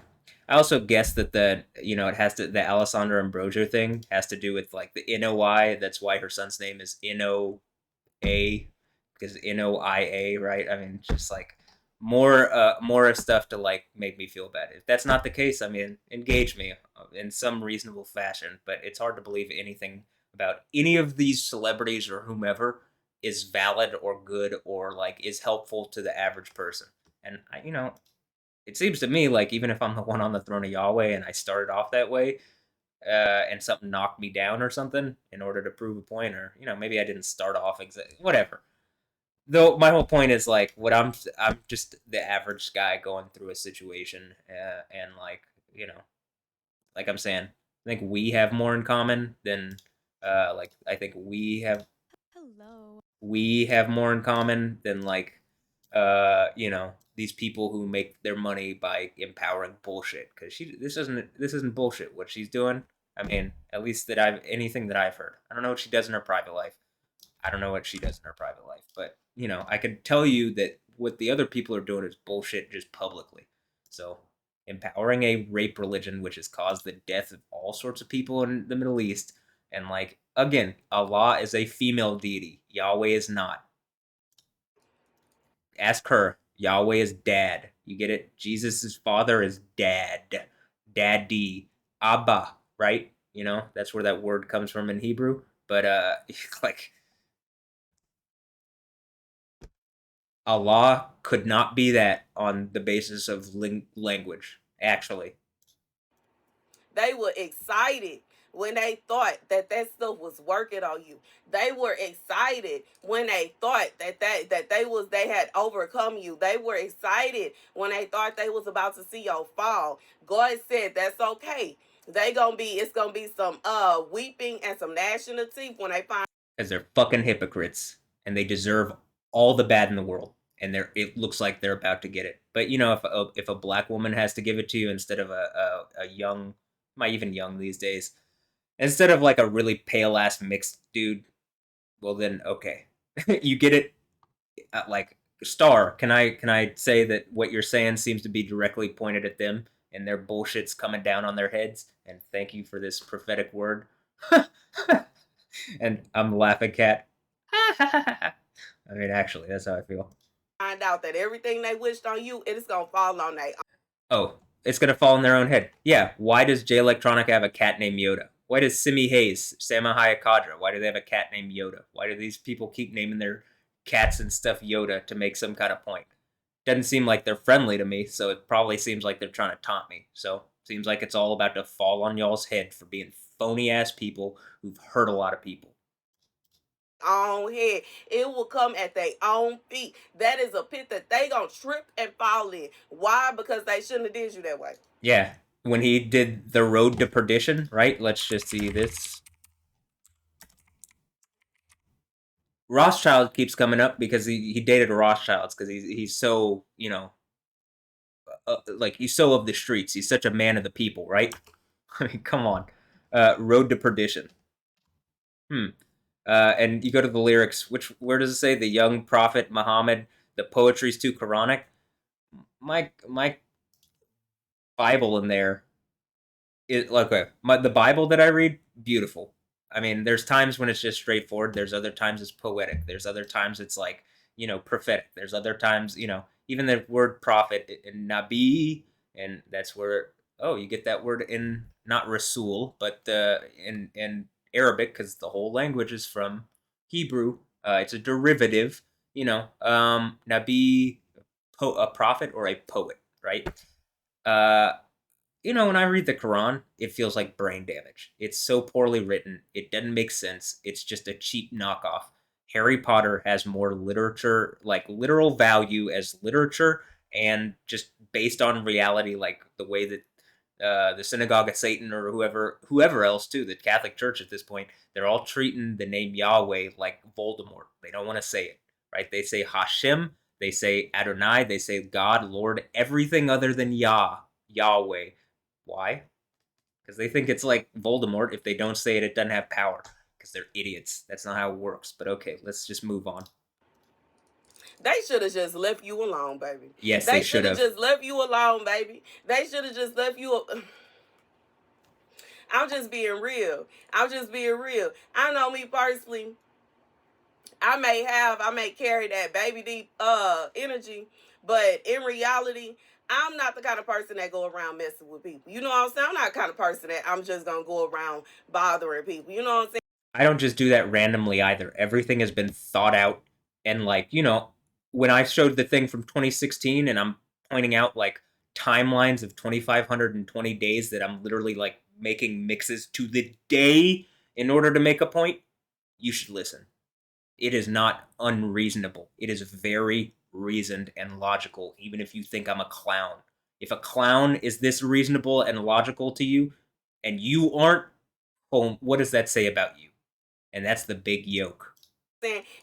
I also guess that it has to the Alessandra Ambrosio thing has to do with like the NOI. That's why her son's name is NOA because NOIA, right? I mean, just like more stuff to like make me feel bad. If that's not the case, I mean, engage me in some reasonable fashion. But it's hard to believe anything about any of these celebrities or whomever is valid or good or like is helpful to the average person. And it seems to me like even if I'm the one on the throne of Yahweh and I started off that way, and something knocked me down or something in order to prove a point, or maybe I didn't start off exactly whatever. Though my whole point is like what I'm just the average guy going through a situation, and like you know, like I'm saying, I think we have more in common than like I think we have more in common than like these people who make their money by empowering bullshit because this isn't bullshit what she's doing. I mean, at least that I've anything that I've heard. I don't know what she does in her private life. I don't know what she does in her private life, but I can tell you that what the other people are doing is bullshit just publicly. So empowering a rape religion which has caused the death of all sorts of people in the Middle East, and like again, Allah is a female deity. Yahweh is not. Ask her. Yahweh is dad. You get it? Jesus' father is dad. Daddy. Abba, right? That's where that word comes from in Hebrew. But like Allah could not be that on the basis of language, actually. They were excited when they thought that that stuff was working on you. They were excited when they thought that they had overcome you. They were excited when they thought they was about to see your fall. God said that's okay. It's gonna be some weeping and some gnashing of teeth when they find Because they're fucking hypocrites and they deserve all the bad in the world. And it looks like they're about to get it. But if a black woman has to give it to you instead of a young, not even young these days, instead of like a really pale ass mixed dude, well then okay, you get it. Like Star, can I say that what you're saying seems to be directly pointed at them and their bullshit's coming down on their heads? And thank you for this prophetic word. And I'm the laughing cat. I mean, actually, that's how I feel. out that everything they wished on you, it is gonna fall on their Oh, it's gonna fall on their own head. Yeah. Why does Jay Electronica have a cat named Yoda? Why does Simi Hayes, Sama Hayakadra, why do they have a cat named Yoda? Why do these people keep naming their cats and stuff Yoda to make some kind of point? Doesn't seem like they're friendly to me, so it probably seems like they're trying to taunt me. So seems like it's all about to fall on y'all's head for being phony ass people who've hurt a lot of people. own head. It will come at their own feet. That is a pit that they gonna trip and fall in. Why? Because they shouldn't have did you that way. Yeah, when he did the Road to Perdition, right? Let's just see this. Rothschild keeps coming up because he dated Rothschilds because he's so like he's so of the streets. He's such a man of the people, right? I mean, come on. Road to Perdition. Hmm. And you go to the lyrics. Where does it say? The young prophet Muhammad. The poetry's too Quranic. My Bible in there it like okay, the Bible that I read, beautiful. I mean, there's times when it's just straightforward. There's other times it's poetic. There's other times it's like prophetic. There's other times even the word prophet in nabi, and that's where you get that word in not rasul, but in Arabic because the whole language is from Hebrew. It's a derivative. Nabi, a prophet or a poet, right? Uh, when I read the Quran, it feels like brain damage. It's so poorly written. It doesn't make sense. It's just a cheap knockoff. Harry Potter has more literature, like literal value as literature, and just based on reality, like the way that the Synagogue of Satan or whoever else too, the Catholic Church at this point, they're all treating the name Yahweh like Voldemort. They don't want to say it, right? They say Hashem, they say Adonai, they say God, Lord, everything other than Yahweh. Why? Because they think it's like Voldemort. If they don't say it, it doesn't have power. Because they're idiots. That's not how it works. But okay, let's just move on. They should have just left you alone, baby. Yes, they They should should have have. just left you alone, baby. They should have just left you. I'm just being real. I'm just being real. I know me personally. I may carry that baby deep energy, but in reality, I'm not the kind of person that go around messing with people. You know what I'm saying? I'm not the kind of person that I'm just gonna go around bothering people. You know what I'm saying? I don't just do that randomly either. Everything has been thought out. And, like, when I showed the thing from 2016 and I'm pointing out, like, timelines of 2,520 days that I'm literally, like, making mixes to the day in order to make a point, you should listen. It is not unreasonable. It is very reasoned and logical, even if you think I'm a clown. If a clown is this reasonable and logical to you, and you aren't, well, what does that say about you? And that's the big yoke.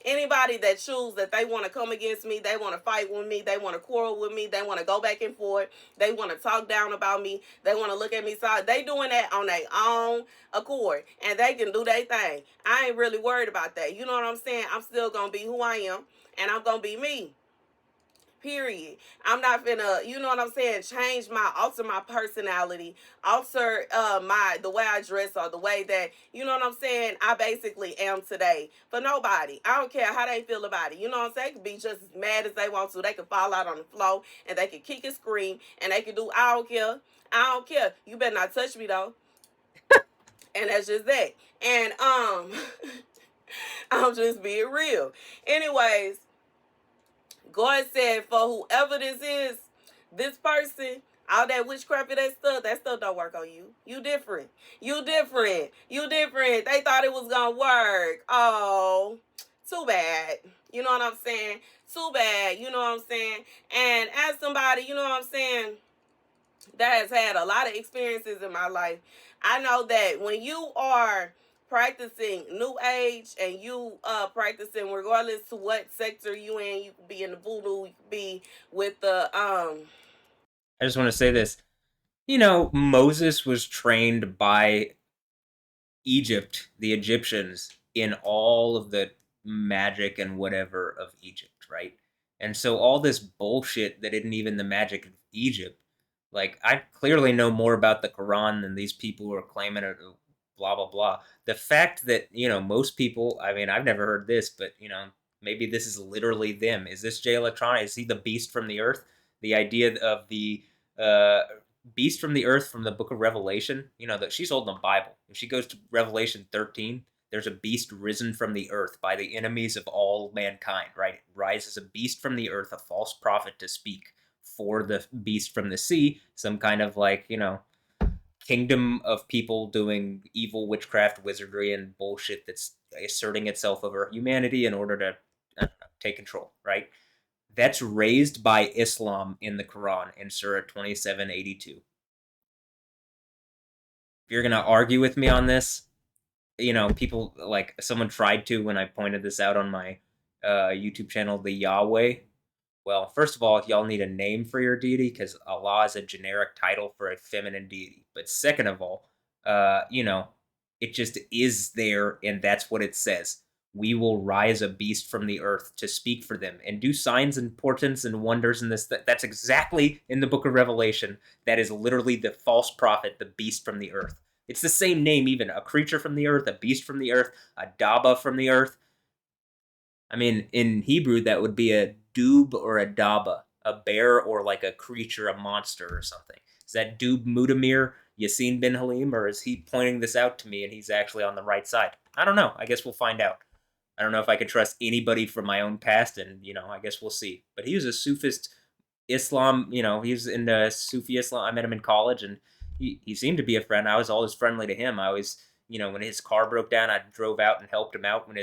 Anybody that choose that they want to come against me, they want to fight with me, they want to quarrel with me, they want to go back and forth, they want to talk down about me, they want to look at me side, they doing that on their own accord, and they can do their thing. I ain't really worried about that. You know what I'm saying? I'm still gonna be who I am, and I'm gonna be me. Period. I'm not finna, you know what I'm saying, alter my personality, alter the way I dress, or the way that, you know what I'm saying, I basically am today. For nobody. I don't care how they feel about it. You know what I'm saying? They can be just as mad as they want to. They can fall out on the floor, and they can kick and scream, and they can do, I don't care. I don't care. You better not touch me though. And that's just that. And I'm just being real. Anyways, God said, for whoever this person, all that witchcraft and that stuff don't work on you. You different. You different. You different. They thought it was gonna work. Oh, too bad. You know what I'm saying? Too bad. You know what I'm saying? And as somebody, you know what I'm saying, that has had a lot of experiences in my life, I know that when you are practicing new age, and you practicing regardless to what sector you in, you could be in the voodoo, you could be with the I just want to say this. Moses was trained by Egypt, the Egyptians, in all of the magic and whatever of Egypt, right? And so all this bullshit that isn't even the magic of Egypt, like, I clearly know more about the Quran than these people who are claiming it, blah blah blah. The fact that, most people, I mean, I've never heard this, but maybe this is literally them. Is this Jay Electronica? Is he the beast from the earth? The idea of the uh beast from the earth from the book of Revelation, that she's holding a Bible. If she goes to Revelation 13, there's a beast risen from the earth by the enemies of all mankind, right? It rises a beast from the earth, a false prophet to speak for the beast from the sea, some kind of, like, kingdom of people doing evil witchcraft, wizardry, and bullshit that's asserting itself over humanity in order to, I don't know, take control, right? That's raised by Islam in the Quran in Surah 2782. If you're going to argue with me on this, people, like, someone tried to when I pointed this out on my YouTube channel, the Yahweh. Well, first of all, y'all need a name for your deity because Allah is a generic title for a feminine deity. But second of all, it just is there, and that's what it says. We will rise a beast from the earth to speak for them and do signs and portents and wonders in this. That's exactly in the book of Revelation. That is literally the false prophet, the beast from the earth. It's the same name, even a creature from the earth, a beast from the earth, a Daba from the earth. I mean, in Hebrew, that would be a doob or a daba, a bear or like a creature, a monster or something. Is that Doob Mudamir Yassin bin Halim, or is he pointing this out to me and he's actually on the right side? I don't know. I guess we'll find out. I don't know if I can trust anybody from my own past, and, I guess we'll see. But he was a Sufist Islam, he was into Sufi Islam. I met him in college, and, he seemed to be a friend. I was always friendly to him. I always, when his car broke down, I drove out and helped him out when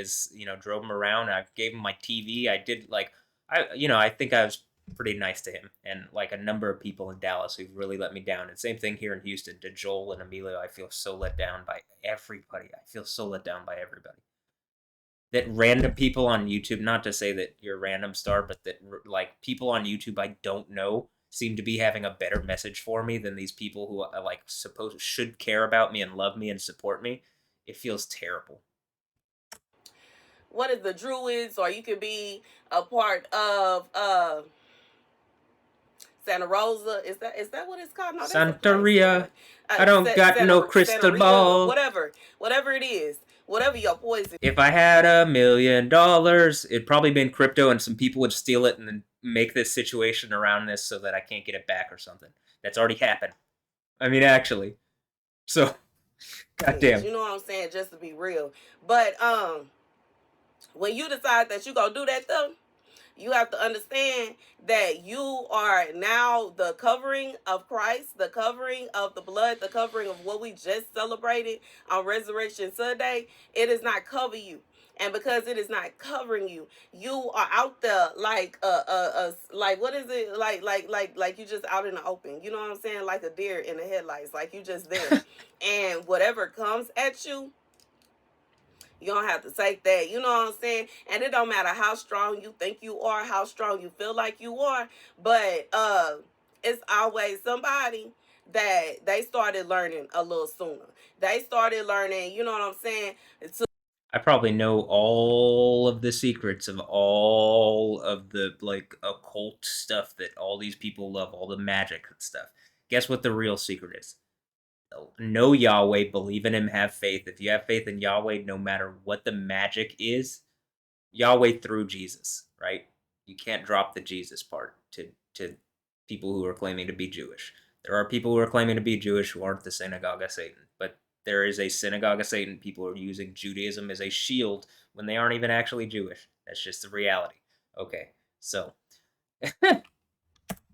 drove him around. I gave him my TV. I did like, I think I was pretty nice to him and like a number of people in Dallas who really let me down. And same thing here in Houston to Joel and Emilio. I feel so let down by everybody. I feel so let down by everybody. That random people on YouTube, not to say that you're a random star, but that like people on YouTube I don't know seem to be having a better message for me than these people who like suppose should care about me and love me and support me. It feels terrible. What is the Druids, or you could be a part of Santa Rosa. Is that what it's called? No, that's a place, Santeria. Lord. I don't got no Santa crystal Rita, ball. whatever it is, whatever your poison. If I had $1 million, it'd probably be in crypto, and some people would steal it and then make this situation around this so that I can't get it back or something. That's already happened. I mean, actually. So, goddamn. You know what I'm saying? Just to be real. But when you decide that you gonna do that though, you have to understand that you are now the covering of Christ, the covering of the blood, the covering of what we just celebrated on Resurrection Sunday. It does not cover you. And because it is not covering you, you are out there like what is it like you just out in the open. You know what I'm saying? Like a deer in the headlights. Like you just there, and whatever comes at you, you don't have to take that. You know what I'm saying? And it don't matter how strong you think you are, how strong you feel like you are, but it's always somebody that they started learning a little sooner. They started learning, you know what I'm saying? I probably know all of the secrets of all of the like occult stuff that all these people love, all the magic and stuff. Guess what the real secret is? Know Yahweh, believe in him, have faith. If you have faith in Yahweh, no matter what the magic is, Yahweh through Jesus, right? You can't drop the Jesus part to people who are claiming to be Jewish. There are people who are claiming to be Jewish who aren't the synagogue of Satan, but there is a synagogue of Satan. People are using Judaism as a shield when they aren't even actually Jewish. That's just the reality. Okay, so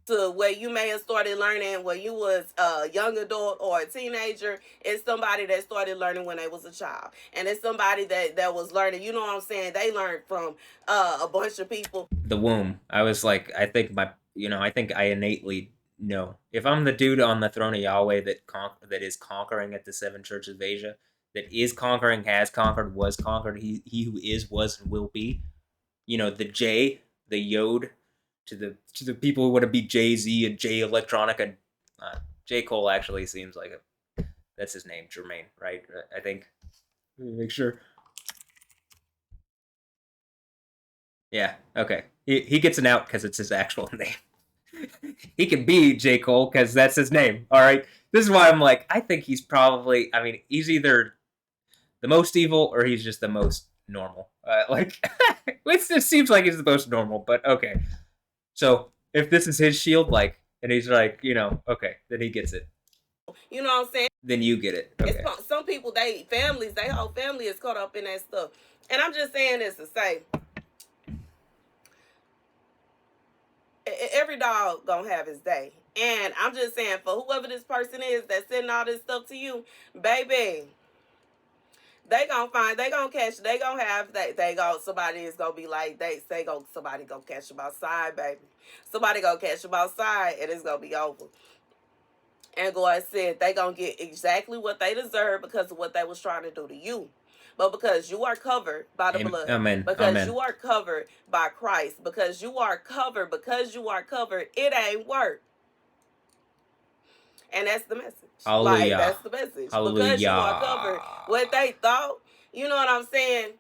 to where you may have started learning when you was a young adult or a teenager. It's somebody that started learning when they was a child, and it's somebody that was learning, you know what I'm saying, they learned from a bunch of people. the womb. I was like, I think I innately know if I'm the dude on the throne of Yahweh that is conquering at the seven churches of Asia, that is conquering, has conquered, was conquered. He who is, was, and will be. The J, the Yod, to the people who want to be Jay Z and Jay Electronica. J Cole actually seems like that's his name, Jermaine, right? I think. Let me make sure. Yeah. Okay. He gets an out because it's his actual name. He can be J. Cole because that's his name. All right. This is why I'm like, I think he's probably, I mean, he's either the most evil or he's just the most normal. It just seems like he's the most normal, but okay. So if this is his shield, like, and he's like, okay, then he gets it. You know what I'm saying? Then you get it. Okay. Some people, they whole family is caught up in that stuff. And I'm just saying this to say, every dog gonna have his day. And I'm just saying, for whoever this person is that's sending all this stuff to you, baby, they gonna catch, they gonna have, somebody is gonna be like, somebody gonna catch them outside, baby. Somebody gonna catch them outside, and it's gonna be over. And God said they gonna get exactly what they deserve because of what they was trying to do to you. But because you are covered by the blood, Amen. because Amen. you are covered by Christ, because you are covered, it ain't work. And that's the message. Hallelujah. Like, that's the message. Hallelujah. Because you are covered, what they thought, you know what I'm saying?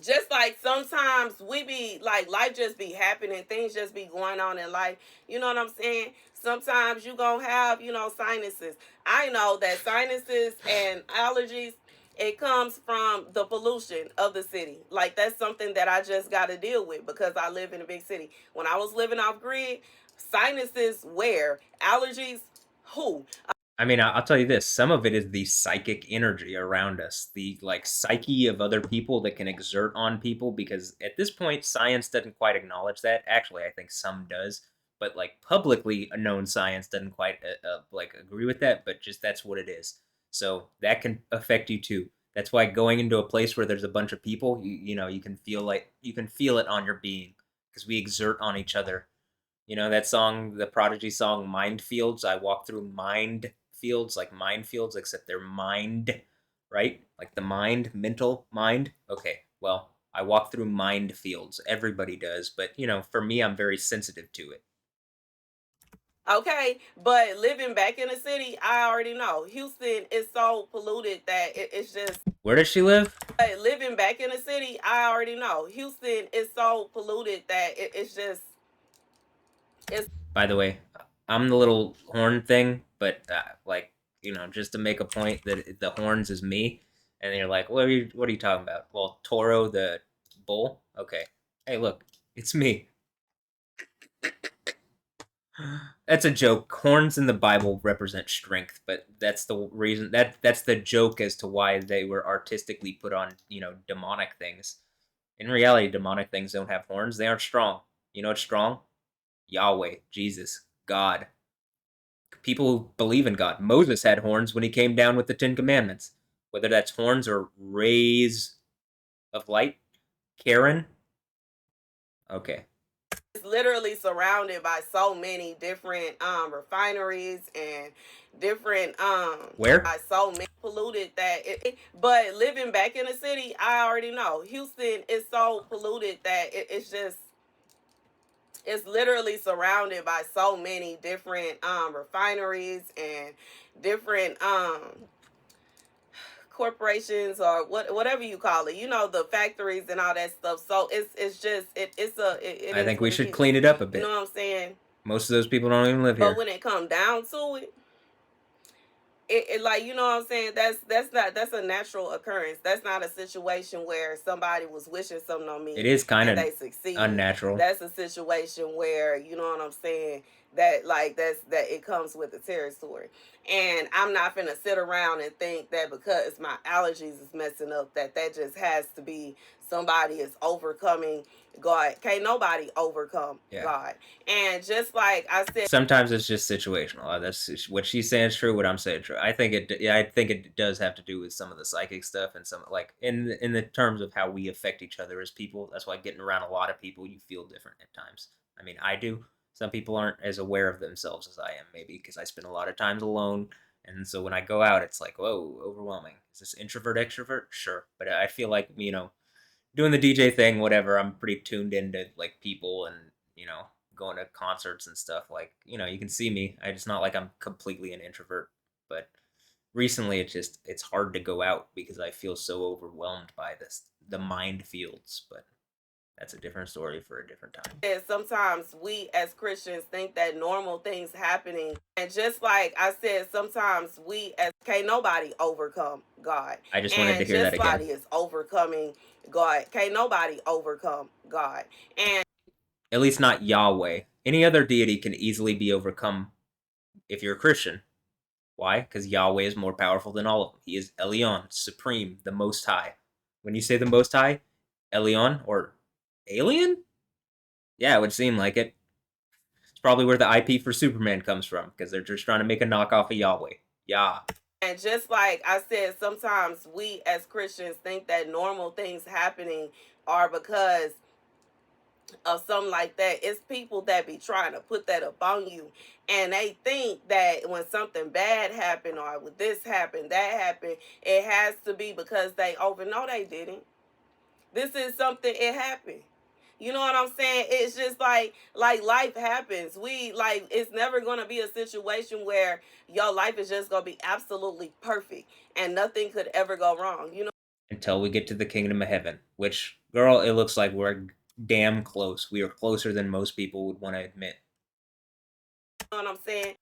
Just like sometimes we be like, life just be happening, things just be going on in life, you know what I'm saying? Sometimes you gonna have, sinuses. I know that sinuses and allergies, it comes from the pollution of the city. Like, that's something that I just got to deal with because I live in a big city. When I was living off grid, sinuses where, allergies who. I mean, I'll tell you this. Some of it is the psychic energy around us, the like psyche of other people that can exert on people. Because at this point, science doesn't quite acknowledge that. Actually, I think some does, but like publicly known science doesn't quite like agree with that, but just that's what it is. So that can affect you too. That's why going into a place where there's a bunch of people, you know, you can feel it on your being because we exert on each other. You know that song, the Prodigy song, Mind Fields? I walk through mind fields like minefields, except they're mind, right? Like the mind, mental mind. Okay, well, I walk through mind fields. Everybody does, but you know, for me, I'm very sensitive to it. Okay, but living back in the city, I already know Houston is so polluted that it's just. Where does she live? But living back in the city, I already know Houston is so polluted that it's just. It's By the way, I'm the little horn thing, but like, you know, just to make a point that the horns is me, and you're like, what are you talking about? Well, Toro the bull. Okay, hey, look, it's me. That's a joke. Horns in the Bible represent strength, but that's the reason that's the joke as to why they were artistically put on, you know, demonic things. In reality, demonic things don't have horns. They aren't strong. You know what's strong? Yahweh, Jesus, God. People who believe in God. Moses had horns when he came down with the 10 Commandments. Whether that's horns or rays of light. Karen? Okay. literally surrounded by so many different refineries and different Where? by so many polluted that but living back in the city, I already know Houston is so polluted that it's just. It's literally surrounded by so many different refineries and different corporations or whatever you call it, the factories and all that stuff. So it's just it I is think we what it should is. clean it up a You know bit. what I'm saying? Most of those people don't even live But here. when it comes down to it, it like, you know what I'm saying, that's a natural occurrence. That's not a situation where somebody was wishing something on It me is kind and of they succeeded. unnatural. That's a situation where, you know what I'm saying, that like that it comes with the territory. And I'm not gonna sit around and think that because my allergies is messing up that just has to be somebody is overcoming God. Can't nobody overcome Yeah. God. And just like I said, Sometimes it's just situational. That's what she's saying is true. What I'm saying is true. I think it. Yeah, I think it does have to do with some of the psychic stuff and some like in the terms of how we affect each other as people. That's why getting around a lot of people, you feel different at times. I mean, I do. Some people aren't as aware of themselves as I am, maybe because I spend a lot of times alone, and so when I go out, it's like, whoa, overwhelming. Is this introvert extrovert? Sure, but I feel like, you know, doing the DJ thing, whatever. I'm pretty tuned into like people and, you know, going to concerts and stuff. Like, you know, you can see me. It's not like I'm completely an introvert, but recently it's hard to go out because I feel so overwhelmed by the mind fields. But that's a different story for a different time. sometimes we as Christians think that normal things happening, and just like I said, sometimes we as can't nobody overcome God, I just wanted to and hear that just like again. is overcoming God, can't nobody overcome God, and At least not Yahweh. Any other deity can easily be overcome if you're a Christian. Why? Because Yahweh is more powerful than all of them. He is Elyon, supreme, the Most High. When you say the Most High, Elyon or Alien? Yeah, it would seem like it. It's probably where the IP for Superman comes from, because they're just trying to make a knockoff of Yahweh. Yeah. and just like I said, sometimes we as Christians think that normal things happening are because of something like that. It's people that be trying to put that upon you, and they think that when something bad happened or with this happened, that happened, it has to be because they over. No, they didn't. This is something, it happened. You know what I'm saying? It's just like life happens. We like it's never gonna be a situation where your life is just gonna be absolutely perfect and nothing could ever go wrong. You know Until we get to the kingdom of heaven, which, girl, it looks like we're damn close. We are closer than most people would want to admit. what I'm saying?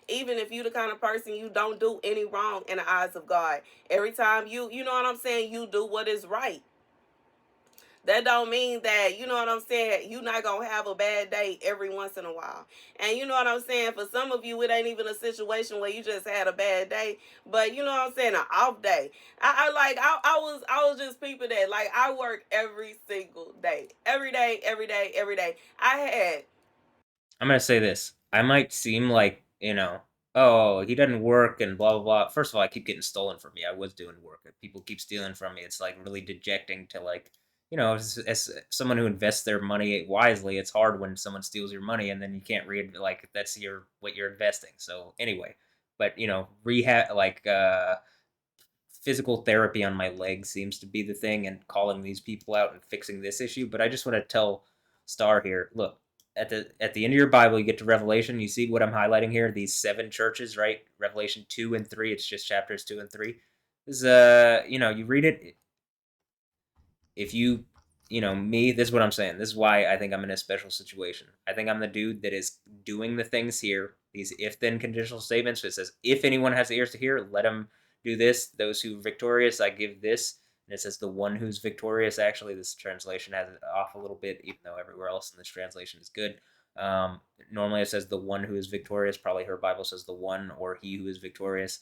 Even if you the kind of person you don't do any wrong in the eyes of God. Every time you know what I'm saying, you do what is right. That don't mean that, you know what I'm saying, you not gonna have a bad day every once in a while. And you know what I'm saying, for some of you it ain't even a situation where you just had a bad day, but you know what I'm saying, an off day. I was just people that like I work every single day. Every day, every day, every day. I had I'm gonna say this. I might seem like, oh, he doesn't work and blah blah blah. First of all, I keep getting stolen from me. I was doing work. If people keep stealing from me, it's like really dejecting to like, as someone who invests their money wisely, it's hard when someone steals your money and then you can't read like that's your what you're investing. So anyway, but rehab like physical therapy on my leg seems to be the thing, and calling these people out and fixing this issue. But I just want to tell Star here, look, at the end of your Bible, you get to Revelation. You see what I'm highlighting here? These seven churches, right? Revelation 2 and 3. It's just chapters 2 and 3. This is you read it, if me, this is what I'm saying. This is why I think I'm in a special situation. I think I'm the dude that is doing the things here, these if then conditional statements. It says, if anyone has ears to hear, let him do this. Those who are victorious, I give this. And it says, the one who's victorious. Actually, this translation has it off a little bit, even though everywhere else in this translation is good. Normally it says, the one who is victorious. Probably her Bible says, the one or he who is victorious.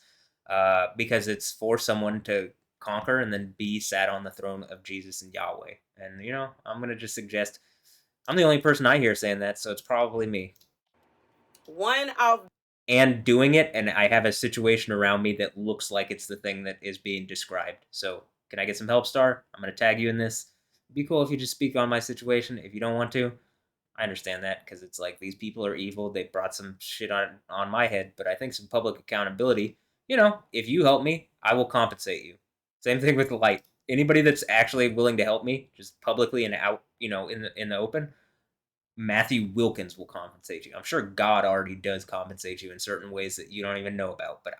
Because it's for someone to conquer and then be sat on the throne of Jesus and Yahweh. And I'm gonna just suggest I'm the only person I hear saying that, so it's probably me. One of And doing it, and I have a situation around me that looks like it's the thing that is being described. So can I get some help, Star? I'm gonna tag you in this. It'd be cool if you just speak on my situation. If you don't want to, I understand that because it's like these people are evil. They brought some shit on my head, but I think some public accountability. If you help me, I will compensate you. Same thing with the light. Anybody that's actually willing to help me, just publicly and out, in the open, Matthew Wilkins will compensate you. I'm sure God already does compensate you in certain ways that you don't even know about. But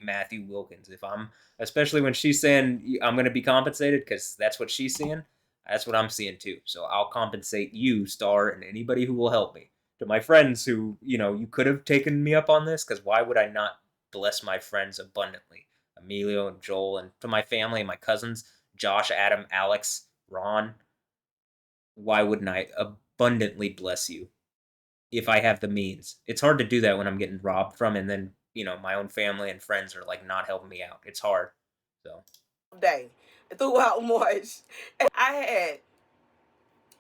Matthew Wilkins, if I'm, especially when she's saying I'm going to be compensated because that's what she's seeing, that's what I'm seeing too. So I'll compensate you, Star, and anybody who will help me. To my friends who, you could have taken me up on this, because why would I not bless my friends abundantly? Emilio and Joel, and to my family and my cousins, Josh, Adam, Alex, Ron, why wouldn't I abundantly bless you if I have the means? It's hard to do that when I'm getting robbed from, and then my own family and friends are like not helping me out. It's hard. So day throughout March. I had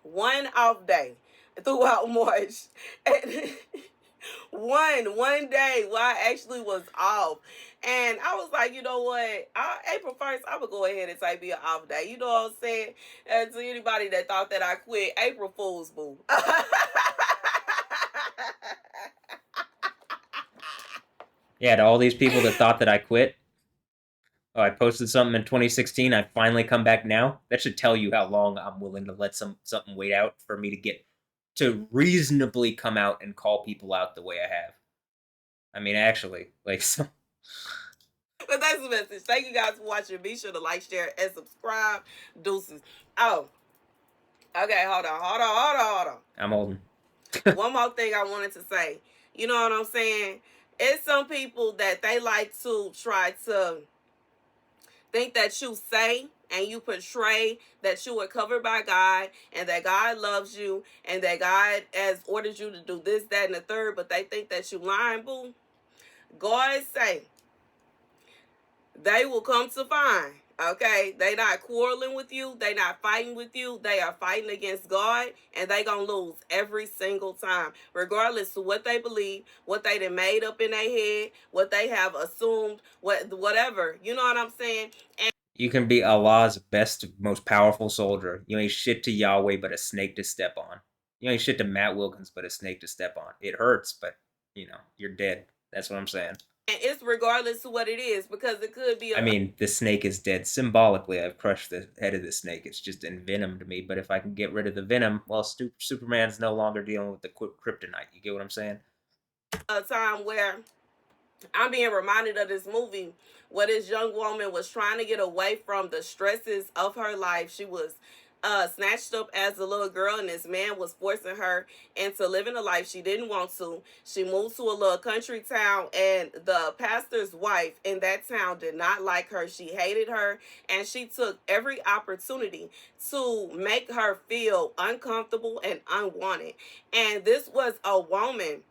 one off day throughout March. And one day where I actually was off. And I was like, you know what? April 1st, I'm going to go ahead and take me an off day. You know what I'm saying? And to anybody that thought that I quit, April Fool's, boo. yeah, to all these people that thought that I quit, oh, I posted something in 2016. I finally come back now. That should tell you how long I'm willing to let something wait out for me to get to reasonably come out and call people out the way I have. I mean, actually, like so. But that's the message. Thank you guys for watching. Be sure to like, share, and subscribe. Deuces. Oh, okay. Hold on. I'm holding. One more thing I wanted to say. You know what I'm saying? It's some people that they like to try to think that you say and you portray that you are covered by God and that God loves you and that God has ordered you to do this, that, and the third, but they think that you lying, boo. God say they will come to find. Okay, they not quarreling with you, they not fighting with you, they are fighting against God, and they gonna lose every single time, regardless of what they believe, what they done made up in their head, what they have assumed, whatever. You know what I'm saying? And You can be Allah's best, most powerful soldier. You ain't shit to Yahweh but a snake to step on. You ain't shit to Matt Wilkins but a snake to step on. It hurts, but you're dead. That's what I'm saying. it's regardless of what it is, because it could be I mean, the snake is dead. Symbolically, I've crushed the head of the snake. It's just envenomed me. But if I can get rid of the venom, well, Superman's no longer dealing with the kryptonite. You get what I'm saying? a time where I'm being reminded of this movie where this young woman was trying to get away from the stresses of her life. She was snatched up as a little girl, and this man was forcing her into living a life she didn't want to. She moved to a little country town, and the pastor's wife in that town did not like her. She hated her, and she took every opportunity to make her feel uncomfortable and unwanted. And this was a woman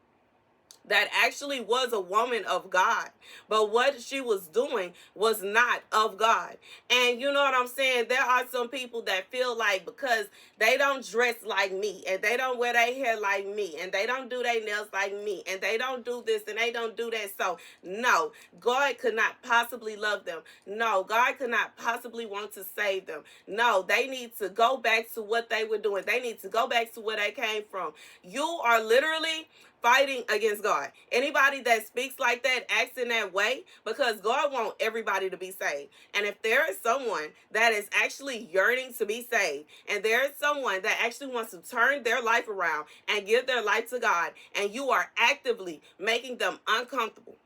that actually was a woman of God, but what she was doing was not of God. And you know what I'm saying? There are some people that feel like because they don't dress like me, and they don't wear their hair like me, and they don't do their nails like me, and they don't do this and they don't do that. So no, God could not possibly love them. No, God could not possibly want to save them. No, they need to go back to what they were doing. They need to go back to where they came from. You are literally fighting against God. Anybody that speaks like that, acts in that way, because God wants everybody to be saved. And if there is someone that is actually yearning to be saved, and there is someone that actually wants to turn their life around and give their life to God, and you are actively making them uncomfortable,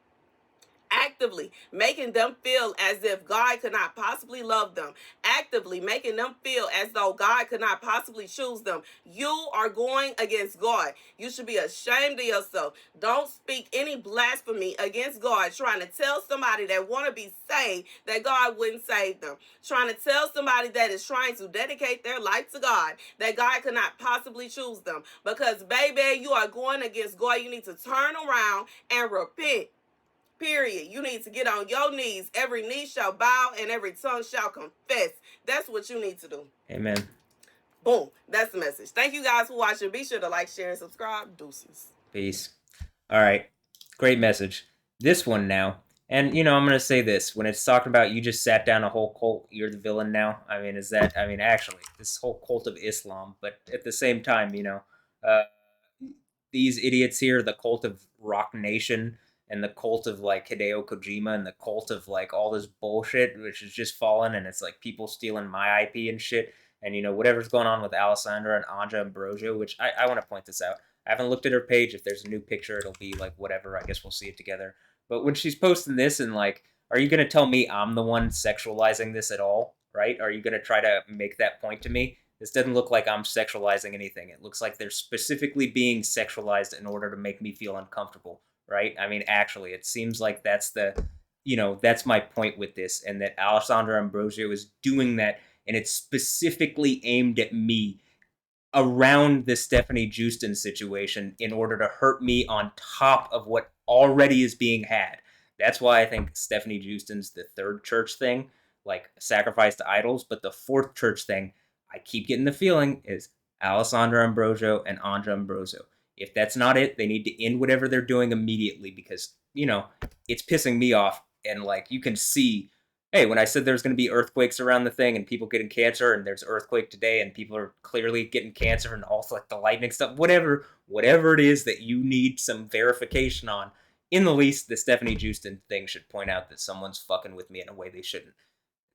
actively making them feel as if God could not possibly love them, actively making them feel as though God could not possibly choose them, you are going against God. You should be ashamed of yourself. Don't speak any blasphemy against God, trying to tell somebody that want to be saved that God wouldn't save them, trying to tell somebody that is trying to dedicate their life to God that God could not possibly choose them. Because baby, you are going against God. You need to turn around and repent. Period. You need to get on your knees. Every knee shall bow and every tongue shall confess. That's what you need to do. Amen. Boom. That's the message. Thank you guys for watching. Be sure to like, share, and subscribe. Deuces. Peace. All right. Great message. This one now. And, I'm going to say this. When it's talking about you just sat down a whole cult, you're the villain now. Actually, this whole cult of Islam. But at the same time, uh, these idiots here, the cult of Rock Nation and the cult of like Hideo Kojima and the cult of like all this bullshit, which is just fallen, and it's like people stealing my IP and shit. And whatever's going on with Alessandra and Anja Ambrosio, which I want to point this out. I haven't looked at her page. If there's a new picture, it'll be like whatever. I guess we'll see it together. But when she's posting this and like, are you gonna tell me I'm the one sexualizing this at all? Right? Are you gonna try to make that point to me? This doesn't look like I'm sexualizing anything. It looks like they're specifically being sexualized in order to make me feel uncomfortable, right? Actually, it seems like that's my point with this, and that Alessandra Ambrosio is doing that, and it's specifically aimed at me around the Stephanie Justin situation in order to hurt me on top of what already is being had. That's why I think Stephanie Justin's the third church thing, like sacrifice to idols, but the fourth church thing, I keep getting the feeling is Alessandra Ambrosio and Andra Ambrosio. If that's not it, they need to end whatever they're doing immediately because, it's pissing me off. And like you can see, hey, when I said there's going to be earthquakes around the thing and people getting cancer, and there's earthquake today and people are clearly getting cancer, and also like the lightning stuff, whatever it is that you need some verification on, in the least, the Stephanie Justin thing should point out that someone's fucking with me in a way they shouldn't.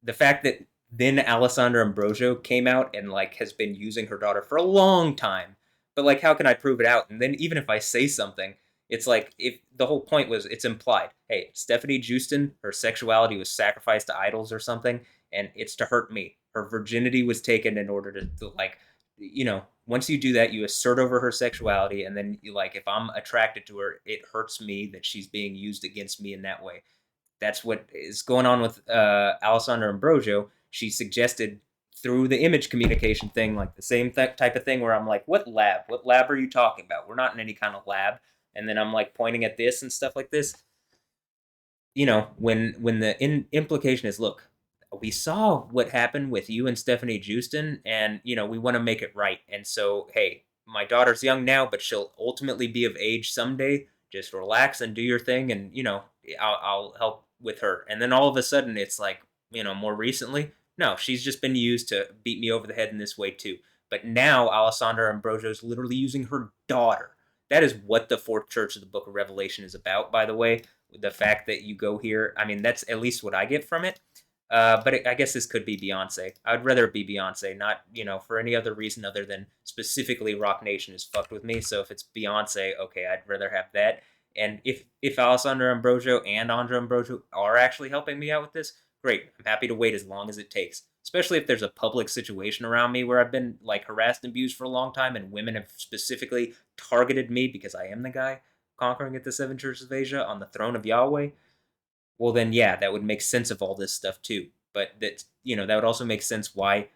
The fact that then Alessandra Ambrosio came out and like has been using her daughter for a long time, but like how can I prove it out? And then even if I say something, it's like if the whole point was it's implied. Hey, Stephanie Justin, her sexuality was sacrificed to idols or something, and it's to hurt me. Her virginity was taken in order to like, once you do that, you assert over her sexuality, and then you like, if I'm attracted to her, it hurts me that she's being used against me in that way. That's what is going on with Alessandra Ambrosio. She suggested through the image communication thing, like the same type of thing where I'm like, what lab? What lab are you talking about? We're not in any kind of lab. And then I'm like pointing at this and stuff like this. When the implication is, look, we saw what happened with you and Stephanie Justin, and we want to make it right. And so, hey, my daughter's young now, but she'll ultimately be of age someday. Just relax and do your thing, and I'll help with her. And then all of a sudden, it's like, more recently, no, she's just been used to beat me over the head in this way too. But now Alessandra Ambrosio is literally using her daughter. That is what the fourth church of the Book of Revelation is about, by the way. The fact that you go here, that's at least what I get from it. But I guess this could be Beyonce. I'd rather it be Beyonce, not, for any other reason other than specifically Rock Nation is fucked with me. So if it's Beyonce, okay, I'd rather have that. And if Alessandra Ambrosio and Andra Ambrosio are actually helping me out with this, great. I'm happy to wait as long as it takes. Especially if there's a public situation around me where I've been like harassed and abused for a long time, and women have specifically targeted me because I am the guy conquering at the seven churches of Asia on the throne of Yahweh. Well, then, yeah, that would make sense of all this stuff too. But that would also make sense why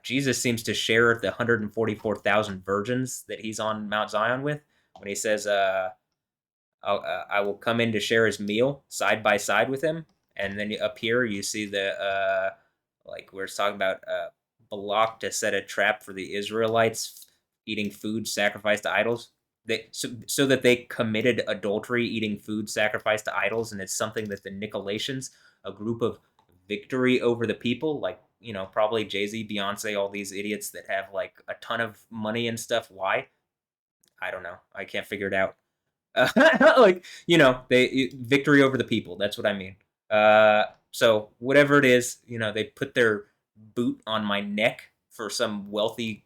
Jesus seems to share the 144,000 virgins that he's on Mount Zion with. when he says, I will come in to share his meal side by side with him. And then up here, you see like we're talking about, Balak to set a trap for the Israelites eating food sacrificed to idols. So that they committed adultery eating food sacrificed to idols. And it's something that the Nicolaitans, a group of victory over the people, like, probably Jay-Z, Beyonce, all these idiots that have like a ton of money and stuff. Why? I don't know. I can't figure it out. Like, they victory over the people. That's what I mean. So whatever it is, they put their boot on my neck for some wealthy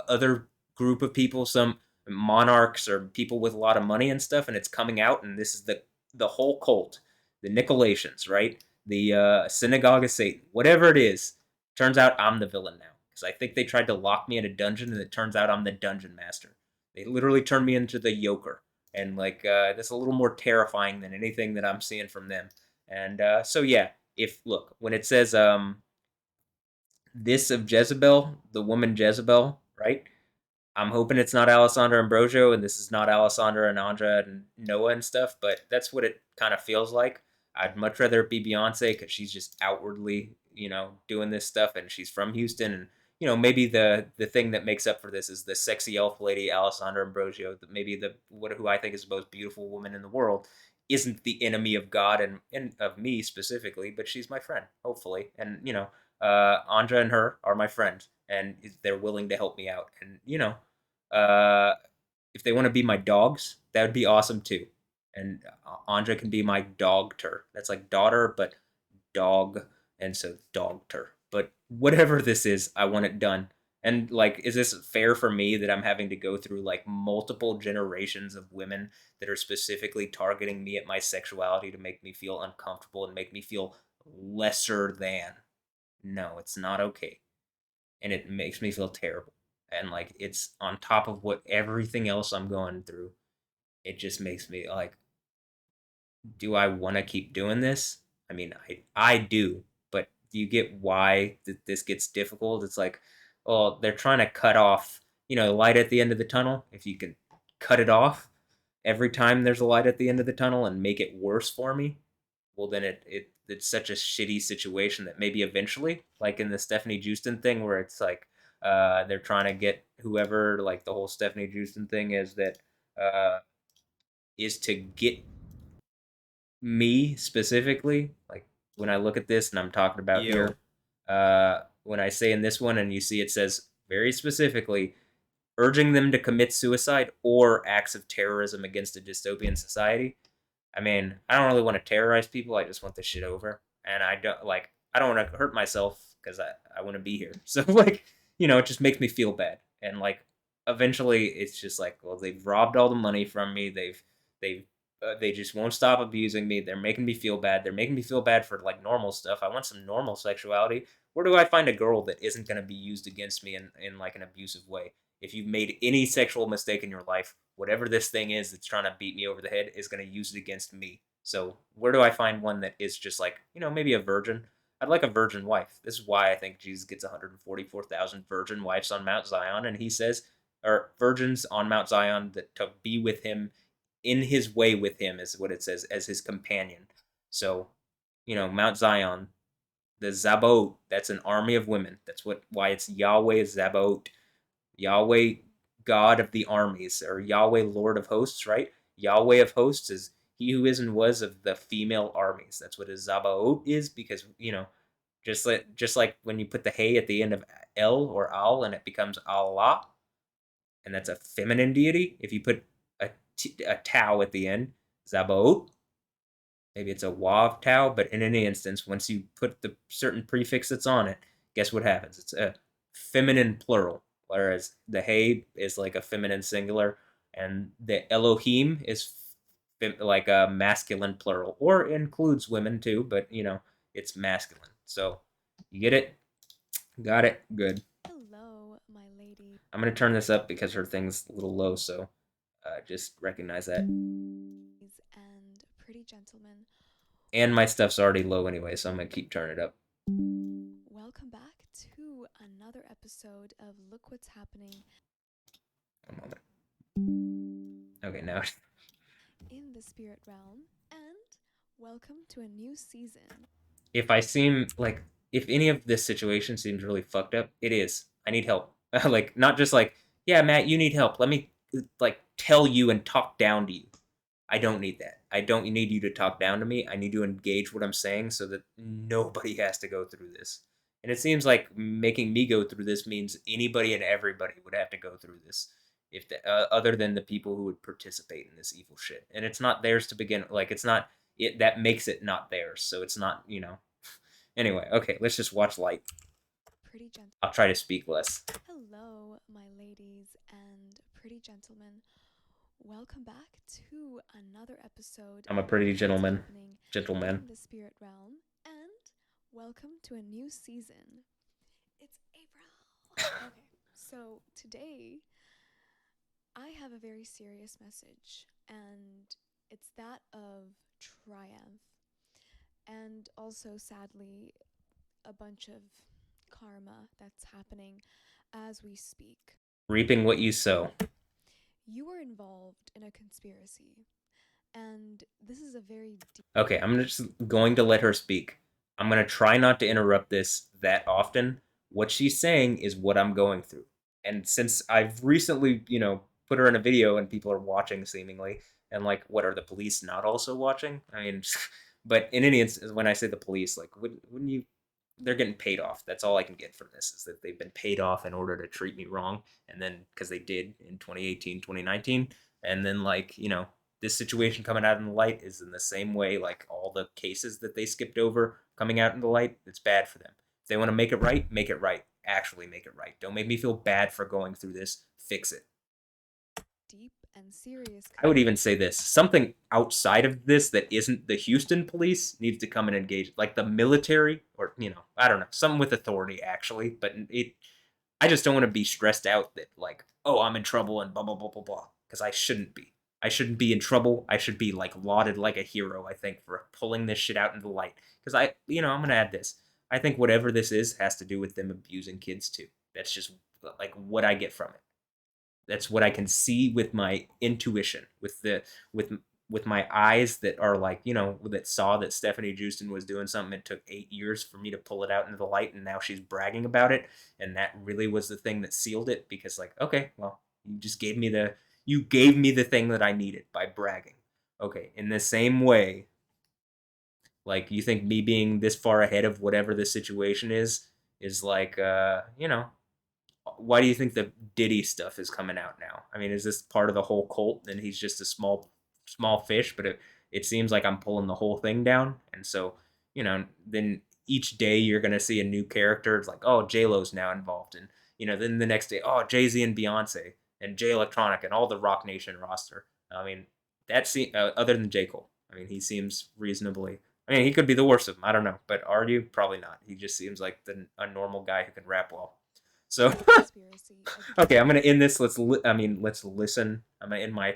other group of people, some monarchs or people with a lot of money and stuff, and it's coming out, and this is the whole cult, the Nicolaitans, right? The synagogue of Satan, whatever it is. Turns out I'm the villain now because I think they tried to lock me in a dungeon, and it turns out I'm the dungeon master. They literally turned me into the yoker, and like that's a little more terrifying than anything that I'm seeing from them. And so yeah, if look when it says this of Jezebel, the woman Jezebel, right? I'm hoping it's not Alessandra Ambrosio and this is not Alessandra and Andra and Noah and stuff, but that's what it kind of feels like. I'd much rather it be Beyonce because she's just outwardly, doing this stuff and she's from Houston. And, maybe the thing that makes up for this is the sexy elf lady, Alessandra Ambrosio, that maybe who I think is the most beautiful woman in the world, isn't the enemy of God and of me specifically, but she's my friend, hopefully. And, Andra and her are my friends and they're willing to help me out. And, uh, if they want to be my dogs, that would be awesome too. And Andra can be my dogter. That's like daughter, but dog, and so dogter. But whatever this is, I want it done. And like, is this fair for me that I'm having to go through like multiple generations of women that are specifically targeting me at my sexuality to make me feel uncomfortable and make me feel lesser than? No, it's not okay, and it makes me feel terrible. And like it's on top of what everything else I'm going through. It just makes me like, do I want to keep doing this? I mean, I do, but do you get why this gets difficult? It's like, well, they're trying to cut off, the light at the end of the tunnel. If you can cut it off every time there's a light at the end of the tunnel and make it worse for me, well then it's such a shitty situation that maybe eventually, like in the Stephanie Houston thing, where it's like they're trying to get whoever, like the whole Stephanie Houston thing is that uh, is to get me specifically. Like when I look at this and I'm talking about Yo, here, when I say in this one and you see it says very specifically urging them to commit suicide or acts of terrorism against a dystopian society. I mean, I don't really want to terrorize people. I just want this shit over, and I don't want to hurt myself because I want to be here. So like, it just makes me feel bad, and like, eventually, it's just like, well, they've robbed all the money from me. They just won't stop abusing me. They're making me feel bad. They're making me feel bad for like normal stuff. I want some normal sexuality. Where do I find a girl that isn't going to be used against me in like an abusive way? If you've made any sexual mistake in your life, whatever this thing is that's trying to beat me over the head is going to use it against me. So where do I find one that is just like, maybe a virgin? I'd like a virgin wife. This is why I think Jesus gets 144,000 virgin wives on Mount Zion, and he says, or virgins on Mount Zion, that to be with him, in his way with him, is what it says, as his companion. So, Mount Zion, the Zabot, that's an army of women. That's why it's Yahweh Zabot. Yahweh, God of the armies, or Yahweh, Lord of hosts, right? Yahweh of hosts is he who is and was of the female armies. That's what a Zabaot is, because just like when you put the hey at the end of El or Al and it becomes Allah, and that's a feminine deity. If you put a Tau at the end, Zabaot, maybe it's a Wav Tau, but in any instance, once you put the certain prefix that's on it, guess what happens? It's a feminine plural, whereas the Hey is like a feminine singular, and the Elohim is like a masculine plural, or includes women too, but it's masculine. So you get it? Got it? Good. hello, my ladies I'm going to turn this up because her thing's a little low, so just recognize that. and pretty gentlemen. And my stuff's already low anyway, so I'm going to keep turning it up. Welcome back to another episode of Look What's Happening. A moment. Okay, now in the spirit realm, and welcome to a new season. if I seem like if any of this situation seems really fucked up, it is. I need help. Like not just like, yeah, Matt, you need help. Let me like tell you and talk down to you. I don't need that. I don't need you to talk down to me. I need to engage what I'm saying so that nobody has to go through this. And it seems like making me go through this means anybody and everybody would have to go through this, if other than the people who would participate in this evil shit. And it's not theirs to begin. Like it's not it that makes it not theirs. So it's not Anyway, okay, let's just watch light. Pretty gentle. I'll try to speak less. Hello, my ladies and pretty gentlemen. Welcome back to another episode. I'm a pretty of What's gentleman. Happening Gentleman. in the spirit realm, and welcome to a new season. It's April. Okay, so today I have a very serious message, and it's that of triumph, and also, sadly, a bunch of karma that's happening as we speak. Reaping what you sow. You were involved in a conspiracy, and this is a very deep. Okay, I'm just going to let her speak. I'm going to try not to interrupt this that often. What she's saying is what I'm going through. And since I've recently, put her in a video and people are watching seemingly, and like, what are the police not also watching? I mean, but in any instance, when I say the police, like, wouldn't you? They're getting paid off. That's all I can get from this is that they've been paid off in order to treat me wrong. And then because they did in 2018, 2019. And then, like, this situation coming out in the light is in the same way, like all the cases that they skipped over coming out in the light, it's bad for them. If they want to make it right, make it right. Actually make it right. Don't make me feel bad for going through this. Fix it. Deep and serious. I would even say this. Something outside of this that isn't the Houston police needs to come and engage, like the military or, I don't know, something with authority actually, but I just don't want to be stressed out that like, oh, I'm in trouble and blah blah blah blah blah, because I shouldn't be. I shouldn't be in trouble. I should be like lauded like a hero, I think, for pulling this shit out into the light. Because I'm going to add this. I think whatever this is has to do with them abusing kids too. That's just like what I get from it. That's what I can see with my intuition, with my eyes that are like, that saw that Stephanie Houston was doing something. It took 8 years for me to pull it out into the light, and now she's bragging about it. And that really was the thing that sealed it, because like, okay, well, you gave me the thing that I needed by bragging. Okay, in the same way, like, you think me being this far ahead of whatever the situation is like, why do you think the Diddy stuff is coming out now? I mean, is this part of the whole cult and he's just a small fish? But it seems like I'm pulling the whole thing down. And so, then each day you're going to see a new character. It's like, oh, J-Lo's now involved. And, then the next day, oh, Jay-Z and Beyonce and Jay Electronica and all the Rock Nation roster. I mean, other than J. Cole. I mean, he seems reasonably. I mean, he could be the worst of them. I don't know. But are you? Probably not. He just seems like a normal guy who can rap well. So, okay, I'm gonna end this. Let's listen. I'm gonna end my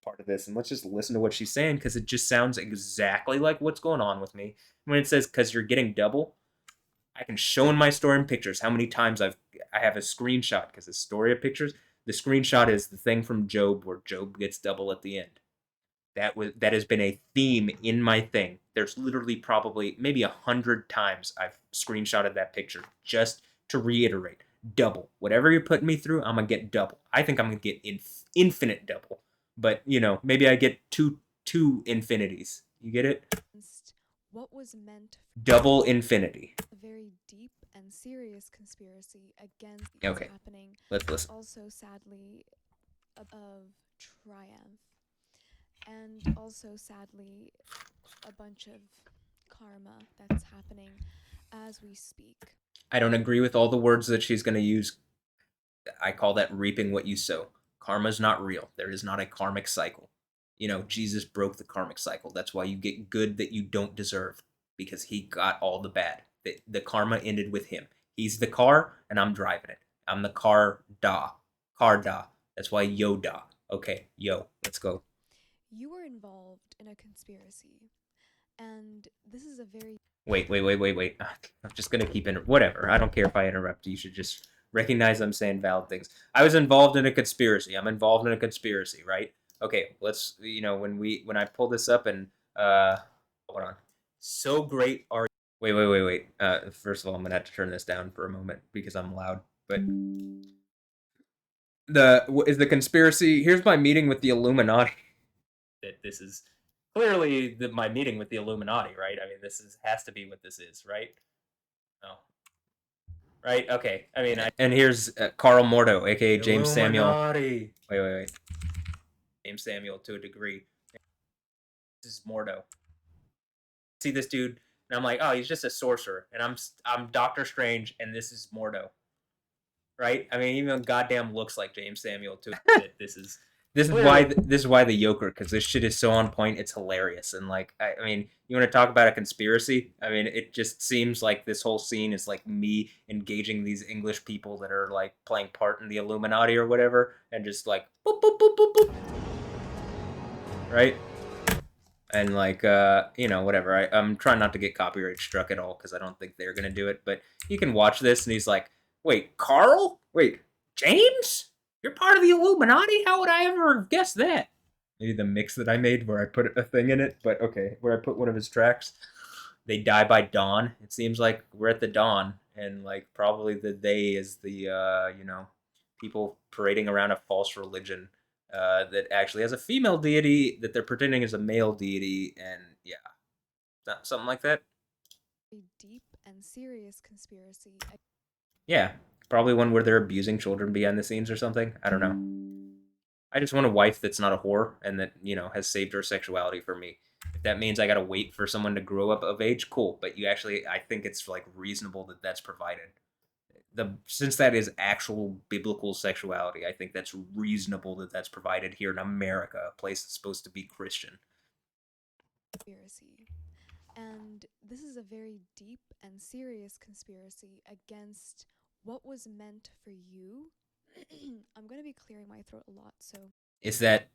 part of this, and let's just listen to what she's saying, because it just sounds exactly like what's going on with me. When it says, "Because you're getting double," I can show in my story and pictures how many times I have a screenshot, because the story of pictures. The screenshot is the thing from Job where Job gets double at the end. That has been a theme in my thing. There's literally probably maybe 100 times I've screenshotted that picture just to reiterate. Double. Whatever you're putting me through, I'm gonna get double. I think I'm gonna get infinite double. But maybe I get two infinities. You get it? What was meant double infinity. A very deep and serious conspiracy against okay. Happening. Let's listen. Also, sadly, of triumph, and also sadly, a bunch of karma that's happening as we speak. I don't agree with all the words that she's going to use. I call that reaping what you sow. Karma's not real. There is not a karmic cycle. Jesus broke the karmic cycle. That's why you get good that you don't deserve, because he got all the bad. The karma ended with him. He's the car, and I'm driving it. I'm the car da. Car da. That's why yo da. Okay, yo, let's go. You were involved in a conspiracy, and this is a very... Wait. I'm just going to keep whatever. I don't care if I interrupt. You should just recognize I'm saying valid things. I was involved in a conspiracy. I'm involved in a conspiracy, right? Okay, let's when I pull this up and hold on. So great are wait. First of all, I'm gonna have to turn this down for a moment because I'm loud. But is the conspiracy? Here's my meeting with the Illuminati. That this is clearly my meeting with the Illuminati, right? I mean, has to be what this is, right? Oh, right. Okay. I mean, and here's Carl Mordo, aka James Samuel. Wait. James Samuel to a degree. This is Mordo. See this dude, and I'm like, oh, he's just a sorcerer, and I'm Doctor Strange, and this is Mordo, right? I mean, even goddamn looks like James Samuel too. This is why the Joker, because this shit is so on point. It's hilarious, and like I mean, you want to talk about a conspiracy? I mean, it just seems like this whole scene is like me engaging these English people that are like playing part in the Illuminati or whatever, and just like boop boop boop boop boop, right? And like whatever. I'm trying not to get copyright struck at all because I don't think they're gonna do it. But you can watch this, and he's like, "Wait, Carl? Wait, James? You're part of the Illuminati? How would I ever have guessed that?" Maybe the mix that I made where I put a thing in it, but okay, where I put one of his tracks. They die by dawn. It seems like we're at the dawn, and like probably the they is the people parading around a false religion that actually has a female deity that they're pretending is a male deity, and yeah, something like that. A deep and serious conspiracy. Yeah, probably one where they're abusing children behind the scenes or something. I don't know. I just want a wife that's not a whore and that has saved her sexuality for me. If that means I gotta wait for someone to grow up of age, cool. But I think it's like reasonable that that's provided. Since that is actual biblical sexuality, I think that's reasonable that that's provided here in America, a place that's supposed to be Christian. Conspiracy. And this is a very deep and serious conspiracy against what was meant for you. I'm going to be clearing my throat a lot, so. Is that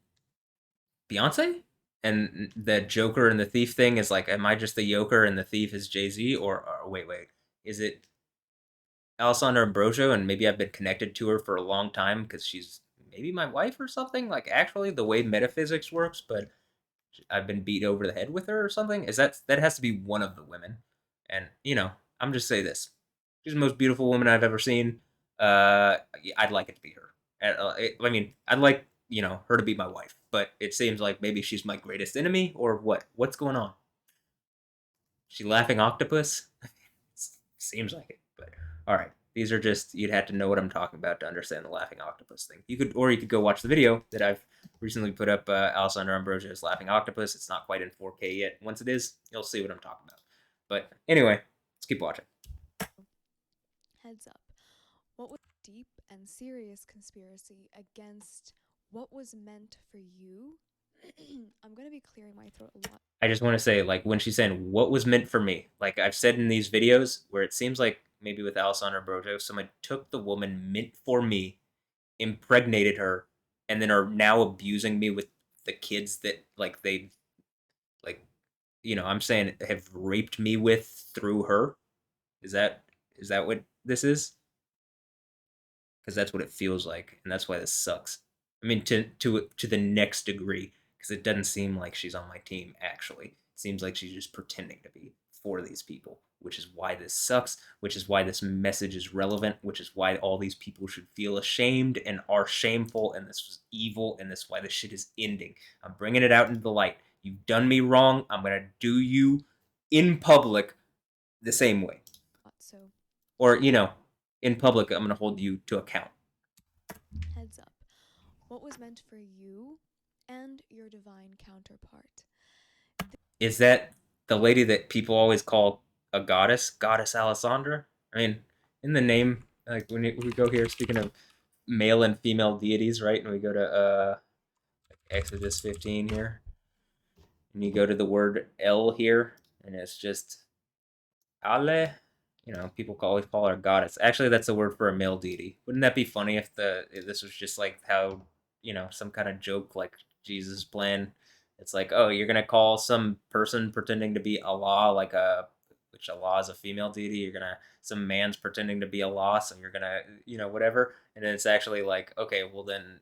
Beyonce? And the Joker and the thief thing is like, am I just the Joker and the thief is Jay-Z? Or wait, is it Alessandra Ambrosio? And maybe I've been connected to her for a long time because she's maybe my wife or something. Like actually, the way metaphysics works, but I've been beat over the head with her or something. Is that has to be one of the women? And I'm just say this: she's the most beautiful woman I've ever seen. I'd like it to be her. I mean, I'd like her to be my wife, but it seems like maybe she's my greatest enemy or what? What's going on? She laughing octopus? Seems like it, but all right. These are just you'd have to know what I'm talking about to understand the laughing octopus thing. You could go watch the video that I've recently put up. Alessandro Ambrosio's laughing octopus. It's not quite in 4K yet. Once it is, you'll see what I'm talking about. But anyway, let's keep watching. Heads up. What was a deep and serious conspiracy against what was meant for you? I'm going to be clearing my throat a lot. I just want to say, like, when she's saying what was meant for me, like I've said in these videos, where it seems like maybe with Alessandra Brojo, someone took the woman meant for me, impregnated her, and then are now abusing me with the kids that like they like I'm saying have raped me with through her. Is that what this is? Because that's what it feels like, and that's why this sucks. I mean, to the next degree, because it doesn't seem like she's on my team. Actually, it seems like she's just pretending to be for these people, which is why this sucks. Which is why this message is relevant. Which is why all these people should feel ashamed and are shameful, and this was evil, and this is why this shit is ending. I'm bringing it out into the light. You've done me wrong. I'm gonna do you in public the same way. So, Or in public, I'm gonna hold you to account. heads up. What was meant for you and your divine counterpart. Is that the lady that people always call a goddess, Goddess Alessandra? I mean, in the name, like when we go here, speaking of male and female deities, right? And we go to Exodus 15 here, and you go to the word El here, and it's just Ale. People always call her goddess. Actually, that's a word for a male deity. Wouldn't that be funny if this was just like how some kind of joke like Jesus' plan? It's like, oh, you're gonna call some person pretending to be Allah, which Allah is a female deity. You're gonna some man's pretending to be Allah, so you're gonna whatever, and then it's actually like, okay, well then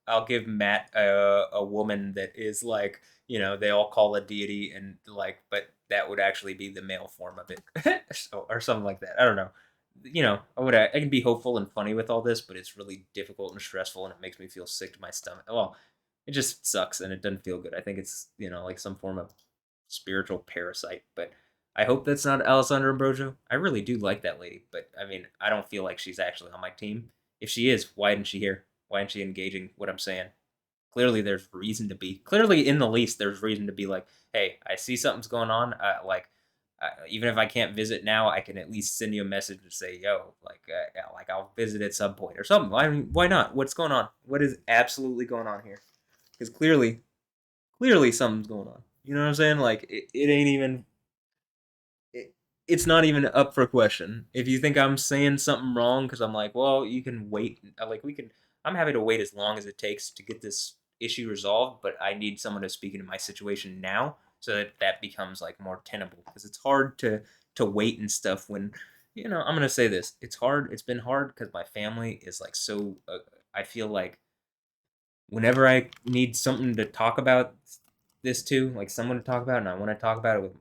I'll give Matt a woman that is like, they all call a deity, and like, but that would actually be the male form of it, so, or something like that. I don't know. I can be hopeful and funny with all this, but it's really difficult and stressful, and it makes me feel sick to my stomach. Well, it just sucks and it doesn't feel good. I think it's like some form of spiritual parasite, but I hope that's not Alessandra Ambrosio. I really do like that lady, but I mean, I don't feel like she's actually on my team. If she is, why isn't she here? Why isn't she engaging what I'm saying? Clearly, there's reason to be. Clearly, in the least, there's reason to be like, hey, I see something's going on. Even if I can't visit now, I can at least send you a message and say, yo, yeah, like I'll visit at some point or something. I mean, why not? What's going on? What is absolutely going on here? Because clearly something's going on. You know what I'm saying? Like it ain't even it, it's not even up for question. If you think I'm saying something wrong because I'm like, well, you can wait. Like we can. I'm happy to wait as long as it takes to get this issue resolved. But I need someone to speak into my situation now so that that becomes like more tenable. Because it's hard to wait and stuff when I'm gonna say this. It's hard. It's been hard because my family is like so. I feel like whenever I need something to talk about this to, like someone to talk about, and I want to talk about it with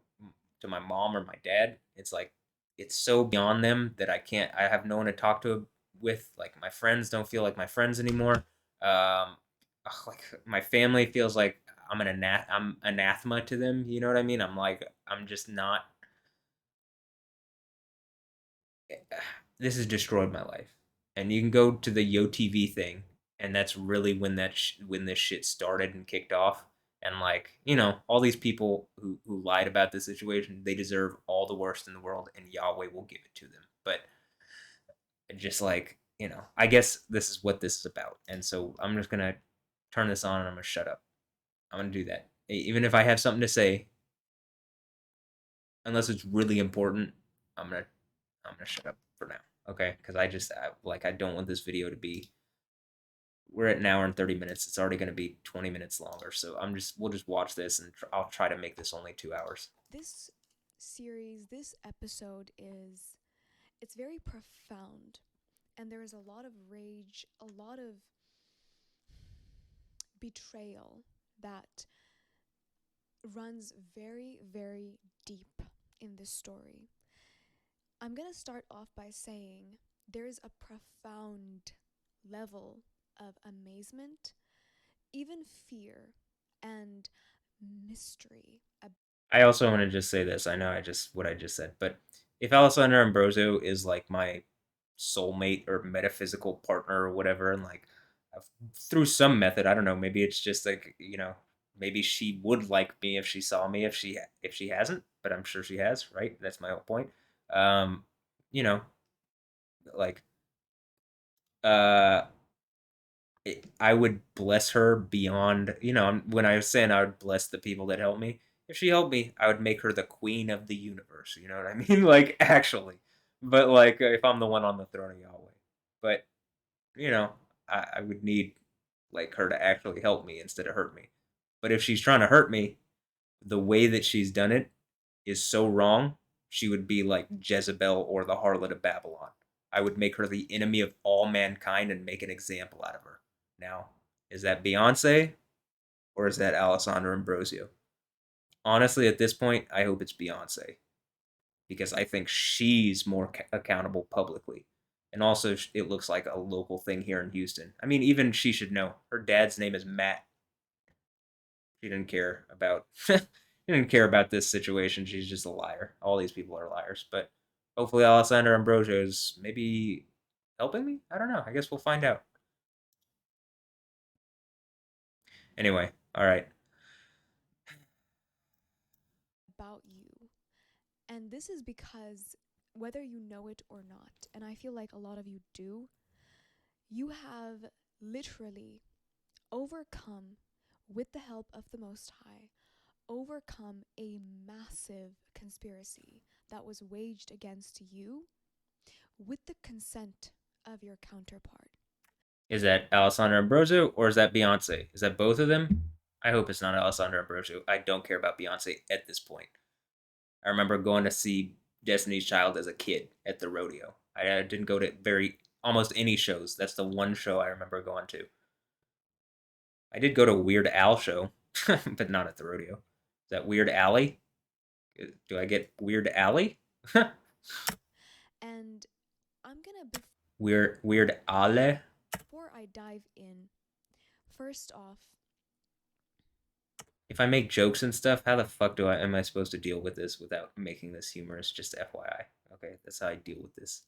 to my mom or my dad, it's like it's so beyond them that I can't. I have no one to talk to with. Like my friends don't feel like my friends anymore. Like my family feels like I'm anathema to them. You know what I mean? I'm just not this has destroyed my life. And you can go to the Yo TV thing, and that's really when when this shit started and kicked off. And like all these people who lied about this situation, they deserve all the worst in the world, and Yahweh will give it to them. But just like I guess this is what this is about, and so I'm just gonna turn this on and I'm gonna shut up. I'm gonna do that, even if I have something to say, unless it's really important. I'm gonna I'm gonna shut up for now, okay? Because I don't want this video to be. We're at an hour and 30 minutes. It's already gonna be 20 minutes longer, so we'll just watch this and I'll try to make this only 2 hours. This series, this episode it's very profound, and there is a lot of rage, a lot of betrayal that runs very, very deep in this story. I'm going to start off by saying there is a profound level of amazement, even fear, and mystery. I also want to just say this. I know I just what I just said, but if Alessandro Ambrosio is like my soulmate or metaphysical partner or whatever, and like through some method, I don't know, maybe it's just like maybe she would like me if she saw me if she hasn't, but I'm sure she has, right? That's my whole point. Um, you know, like uh I would bless her beyond, when I was saying I would bless the people that help me. If she helped me, I would make her the queen of the universe. You know what I mean? Like, actually. But, like, if I'm the one on the throne of Yahweh. But, you know, I would need, like, her to actually help me instead of hurt me. But if she's trying to hurt me, the way that she's done it is so wrong, she would be like Jezebel or the harlot of Babylon. I would make her the enemy of all mankind and make an example out of her. Now, is that Beyonce or is that Alessandra Ambrosio? Honestly, at this point, I hope it's Beyonce because I think she's more accountable publicly. And also, it looks like a local thing here in Houston. I mean, even she should know. Her dad's name is Matt. She didn't care about she didn't care about this situation. She's just a liar. All these people are liars. But hopefully Alessandra Ambrosio is maybe helping me. I don't know. I guess we'll find out. Anyway, all right. About you. And this is because whether you know it or not, and I feel like a lot of you do, you have literally overcome, with the help of the Most High, overcome a massive conspiracy that was waged against you with the consent of your counterpart. Is that Alessandra Ambrosio or is that Beyonce? Is that both of them? I hope it's not Alessandra Ambrosio. I don't care about Beyonce at this point. I remember going to see Destiny's Child as a kid at the rodeo. I didn't go to very almost any shows. That's the one show I remember going to. I did go to a Weird Al show, but not at the rodeo. Is that Weird Alley? Do I get Weird Alley? And I'm gonna, Weird Ale? before I dive in, first off, If I make jokes and stuff, how the fuck am I supposed to deal with this without making this humorous? Just FYI. Okay, that's how I deal with this.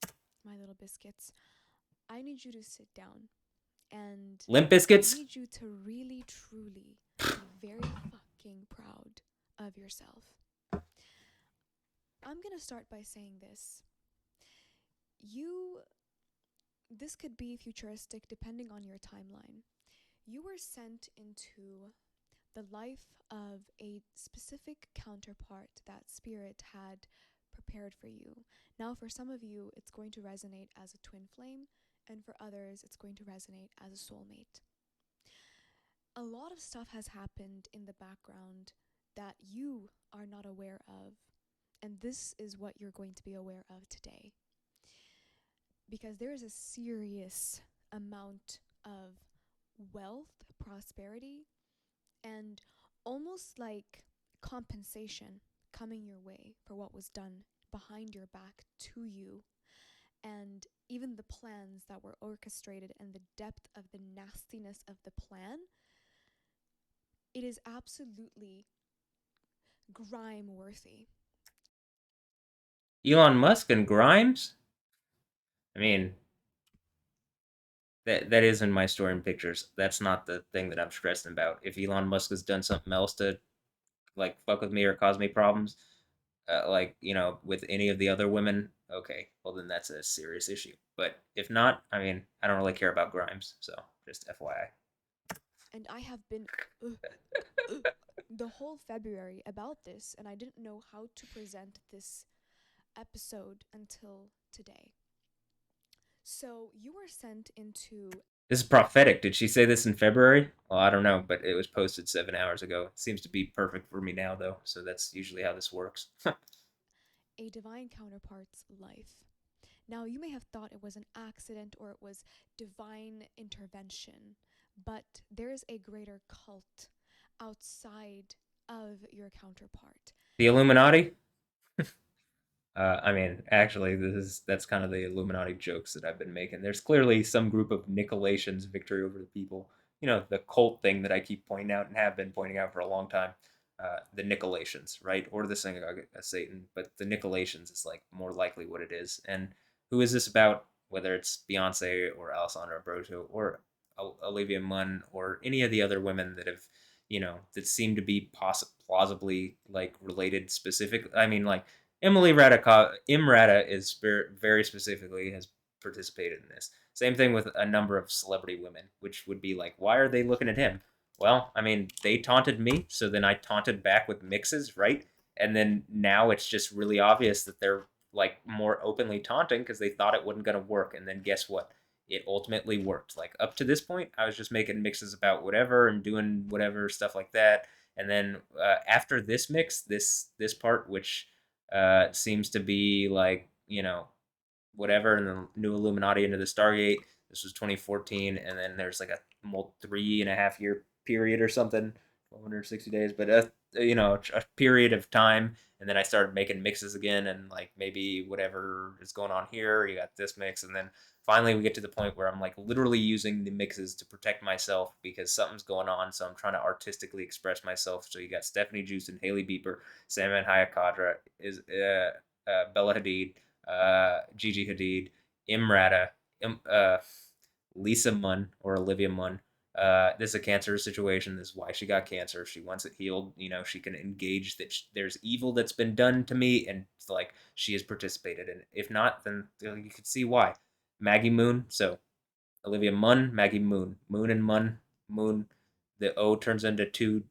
my little biscuits, I need you to sit down and Limp I Biscuits? need you to really, truly be very fucking proud of yourself. I'm gonna start by saying this. You, this could be futuristic depending on your timeline. You were sent into the life of a specific counterpart that spirit had prepared for you. Now, for some of you, it's going to resonate as a twin flame, and for others, it's going to resonate as a soulmate. A lot of stuff has happened in the background that you are not aware of, and this is what you're going to be aware of today. Because there is a serious amount of wealth, prosperity, and almost like compensation coming your way for what was done behind your back to you, and even the plans that were orchestrated and the depth of the nastiness of the plan. It is absolutely grime worthy. Elon Musk and Grimes? I mean, that is in my story and pictures. That's not the thing that I'm stressing about. If Elon Musk has done something else to like fuck with me or cause me problems, like with any of the other women, okay, well then that's a serious issue. But if not, I mean, I don't really care about Grimes, so just FYI. And I have been uh, uh, the whole February about this, and I didn't know how to present this episode until today. So you were sent into. This is prophetic. Did she say this in February? Well, I don't know, but it was posted 7 hours ago. It seems to be perfect for me now, though, so that's usually how this works. A divine counterpart's life. Now, you may have thought it was an accident or it was divine intervention, but there is a greater cult outside of your counterpart. The Illuminati? I mean, actually, that's kind of the Illuminati jokes that I've been making. There's clearly some group of Nicolations, victory over the people. The cult thing that I keep pointing out and have been pointing out for a long time. The Nicolations, right, or the synagogue of Satan, but the Nicolations is like more likely what it is. And who is this about? Whether it's Beyonce or Alessandra Ambrosio or Olivia Munn or any of the other women that have, that seem to be plausibly like related specific. I mean, like Imrata is very specifically has participated in this. Same thing with a number of celebrity women, which would be like, why are they looking at him? Well, I mean, they taunted me, so then I taunted back with mixes, right? And then now it's just really obvious that they're like more openly taunting because they thought it wasn't going to work. And then guess what? It ultimately worked. Like up to this point, I was just making mixes about whatever and doing whatever stuff like that. And then after this mix, this part, which seems to be like whatever, and the new Illuminati into the Stargate. This was 2014, and then there's like a 3.5 year period or something, 160 days, but a period of time. And then I started making mixes again, and like maybe whatever is going on here, you got this mix, and then finally we get to the point where I'm like literally using the mixes to protect myself because something's going on. So I'm trying to artistically express myself. So you got Stephanie Juice and Haley Bieber, Salman Hayek is Bella Hadid, Gigi Hadid, Imrata, Lisa Munn or Olivia Munn. This is a cancer situation. This is why she got cancer. She wants it healed. She can engage that there's evil that's been done to me, and like she has participated in it. If not, then you can see why. Maggie Moon. So Olivia Munn, Maggie Moon, Moon and Munn, Moon. The O turns into two.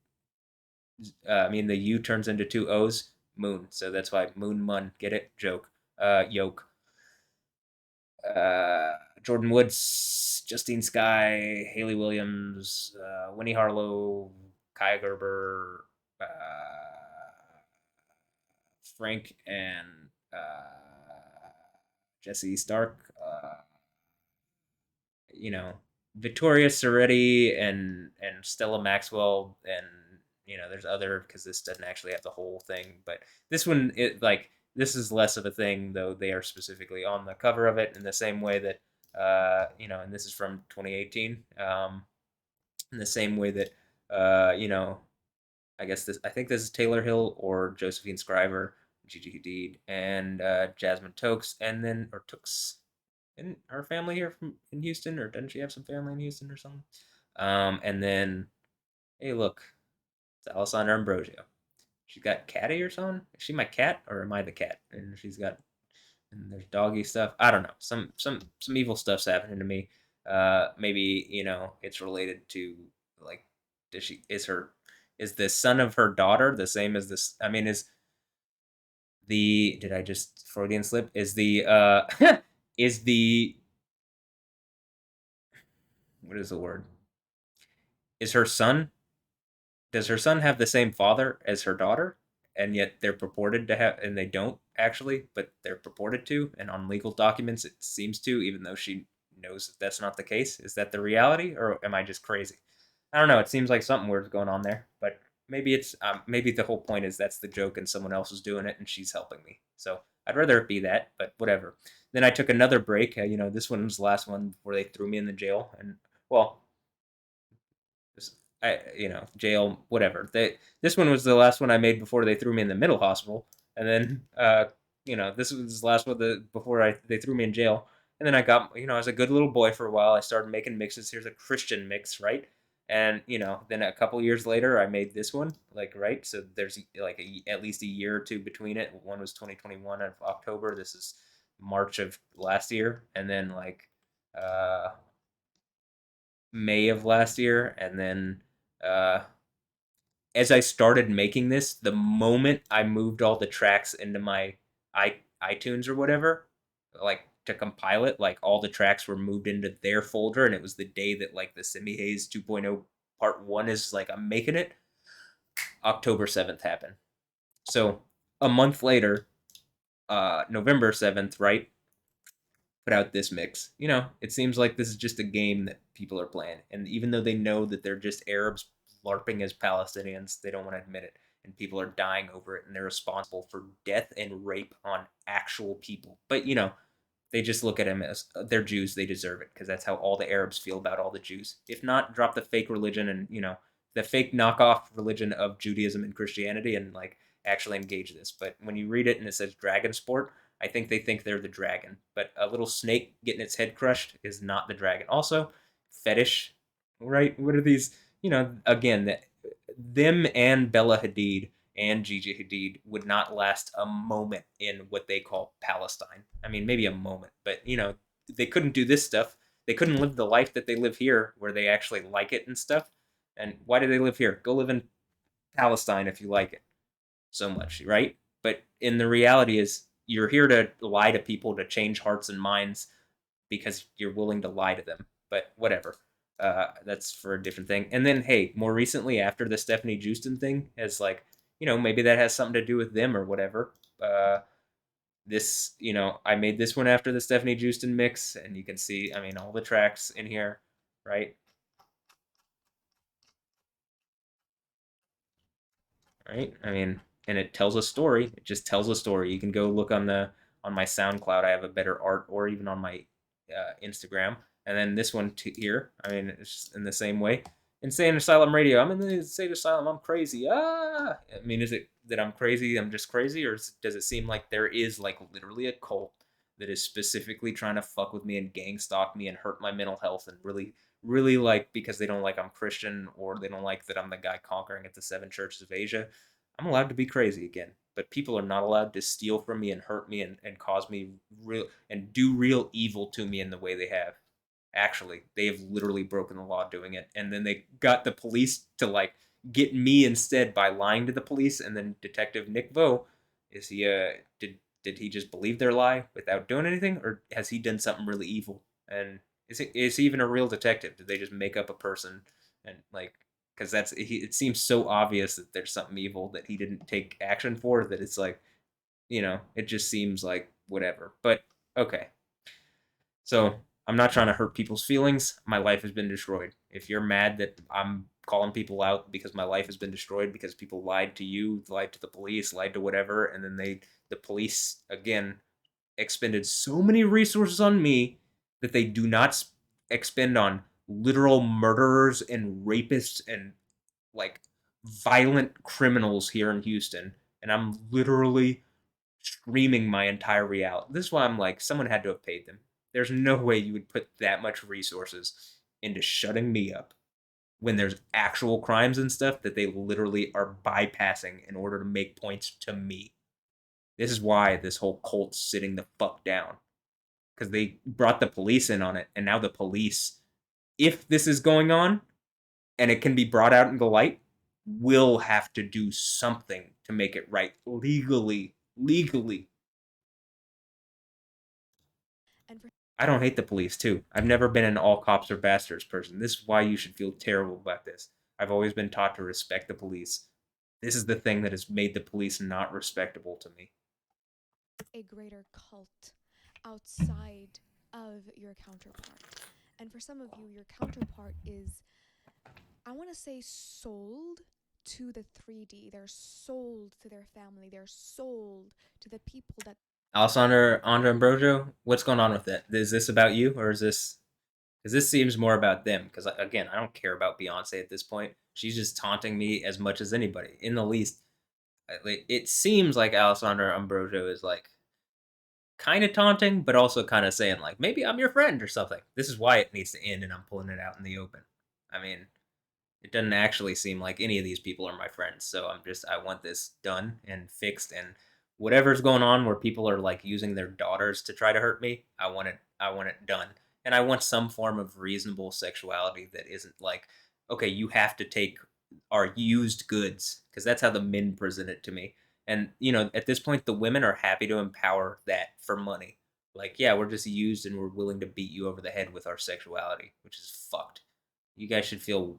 The U turns into two O's. Moon. So that's why Moon Munn. Get it? Joke. Yoke. Jordan Woods, Justine Skye, Haley Williams, Winnie Harlow, Kaya Gerber, Frank and Jesse Stark. You know, Victoria Soretti and Stella Maxwell, and there's other, because this doesn't actually have the whole thing, but this one, this is less of a thing, though they are specifically on the cover of it in the same way that and this is from 2018, in the same way that I think this is Taylor Hill or Josephine Scriver, Gigi Hadid, and Jasmine Tokes, and then or Tooks, and her family here from in Houston, or doesn't she have some family in Houston or something? And then, hey, look, it's Alessandra Ambrosio. She's got Catty or something. Is she my cat, or am I the cat? And she's got, and there's doggy stuff. I don't know. Some evil stuff's happening to me. Maybe it's related to, like, does she is the son of her daughter the same as this? I mean, is the did I just Freudian slip? Is the is the what is the word? Is her son Does her son have the same father as her daughter? And yet they're purported to have, and they don't actually, but they're purported to, and on legal documents it seems to, even though she knows that that's not the case. Is that the reality, or am I just crazy? I don't know. It seems like something weird's going on there, but maybe the whole point is that's the joke, and someone else is doing it, and she's helping me. So I'd rather it be that, but whatever. Then I took another break. This one was the last one before they threw me in the jail, and well, jail, whatever. This one was the last one I made before they threw me in the middle hospital, and then this was the last one before they threw me in jail. And then I was a good little boy for a while. I started making mixes. Here's a Christian mix, right? And then a couple years later, I made this one, like, right. So there's like at least a year or two between it. One was 2021 of October. This is March of last year, and then like uh, May of last year, and then uh, as I started making this, the moment I moved all the tracks into my iTunes or whatever, like to compile it, like all the tracks were moved into their folder, and it was the day that like the Simi Haze 2.0 part 1 is like I'm making it. October 7th happened. So a month later, November 7th, right? Put out this mix. It seems like this is just a game that people are playing. And even though they know that they're just Arabs LARPing as Palestinians, they don't want to admit it. And people are dying over it, and they're responsible for death and rape on actual people. But, they just look at them as they're Jews, they deserve it, because that's how all the Arabs feel about all the Jews. If not, drop the fake religion and, the fake knockoff religion of Judaism and Christianity, and like actually engage this. But when you read it and it says dragon sport, I think they're the dragon. But a little snake getting its head crushed is not the dragon. Also, fetish, right? What are these? Again, them and Bella Hadid and Gigi Hadid would not last a moment in what they call Palestine. I mean, maybe a moment, but they couldn't do this stuff. They couldn't live the life that they live here, where they actually like it and stuff. And why do they live here? Go live in Palestine if you like it so much, right? But in the reality is, you're here to lie to people to change hearts and minds because you're willing to lie to them. But whatever. That's for a different thing. And then, hey, more recently, after the Stephanie Houston thing, has like, maybe that has something to do with them or whatever. I made this one after the Stephanie Houston mix, and you can see, I mean, all the tracks in here, right? Right? I mean, and it tells a story. It just tells a story. You can go look on my SoundCloud. I have a better art, or even on my Instagram. And then this one here. I mean, it's in the same way. Insane Asylum Radio. I'm in the Insane Asylum. I'm crazy. Ah. I mean, is it that I'm crazy? I'm just crazy, or does it seem like there is like literally a cult that is specifically trying to fuck with me and gang stalk me and hurt my mental health, and really, really, like, because they don't like I'm Christian, or they don't like that I'm the guy conquering at the seven churches of Asia. I'm allowed to be crazy again, but people are not allowed to steal from me and hurt me and cause me real and do real evil to me in the way they have. Actually, they have literally broken the law doing it, and then they got the police to like get me instead by lying to the police. And then Detective Nick Vo, is he did he just believe their lie without doing anything, or has he done something really evil? And is he even a real detective? Did they just make up a person, and like, because it seems so obvious that there's something evil that he didn't take action for, that it's like, it just seems like whatever. But okay, so I'm not trying to hurt people's feelings. My life has been destroyed. If you're mad that I'm calling people out because my life has been destroyed because people lied to you, lied to the police, lied to whatever, and then the police again expended so many resources on me that they do not expend on literal murderers and rapists and like violent criminals here in Houston, and I'm literally streaming my entire reality. This is why I'm like, someone had to have paid them. There's no way you would put that much resources into shutting me up when there's actual crimes and stuff that they literally are bypassing in order to make points to me. This is why this whole cult's sitting the fuck down. Because they brought the police in on it, and now the police, if this is going on and it can be brought out into light, will have to do something to make it right legally. Legally. And for I don't hate the police too. I've never been an all cops are bastards person. This is why you should feel terrible about this. I've always been taught to respect the police. This is the thing that has made the police not respectable to me. a greater cult outside of your counterpart. And for some of you, your counterpart is, I want to say, sold to the 3D. They're sold to their family. They're sold to the people that Alessandra Andre Ambrosio, what's going on with that? Is this about you or is this because this seems more about them? Because again, I don't care about Beyonce at this point. She's just taunting me as much as anybody. In the least, it seems like Alessandra Ambrosio is like kind of taunting, but also kind of saying like maybe I'm your friend or something. This is why it needs to end, and I'm pulling it out in the open. I mean, it doesn't actually seem like any of these people are my friends. So I want this done and fixed, and whatever's going on where people are like using their daughters to try to hurt me, I want it done. And I want some form of reasonable sexuality that isn't like, okay, you have to take our used goods because that's how the men present it to me. And at this point the women are happy to empower that for money. Like, yeah, we're just used and we're willing to beat you over the head with our sexuality, which is fucked. You guys should feel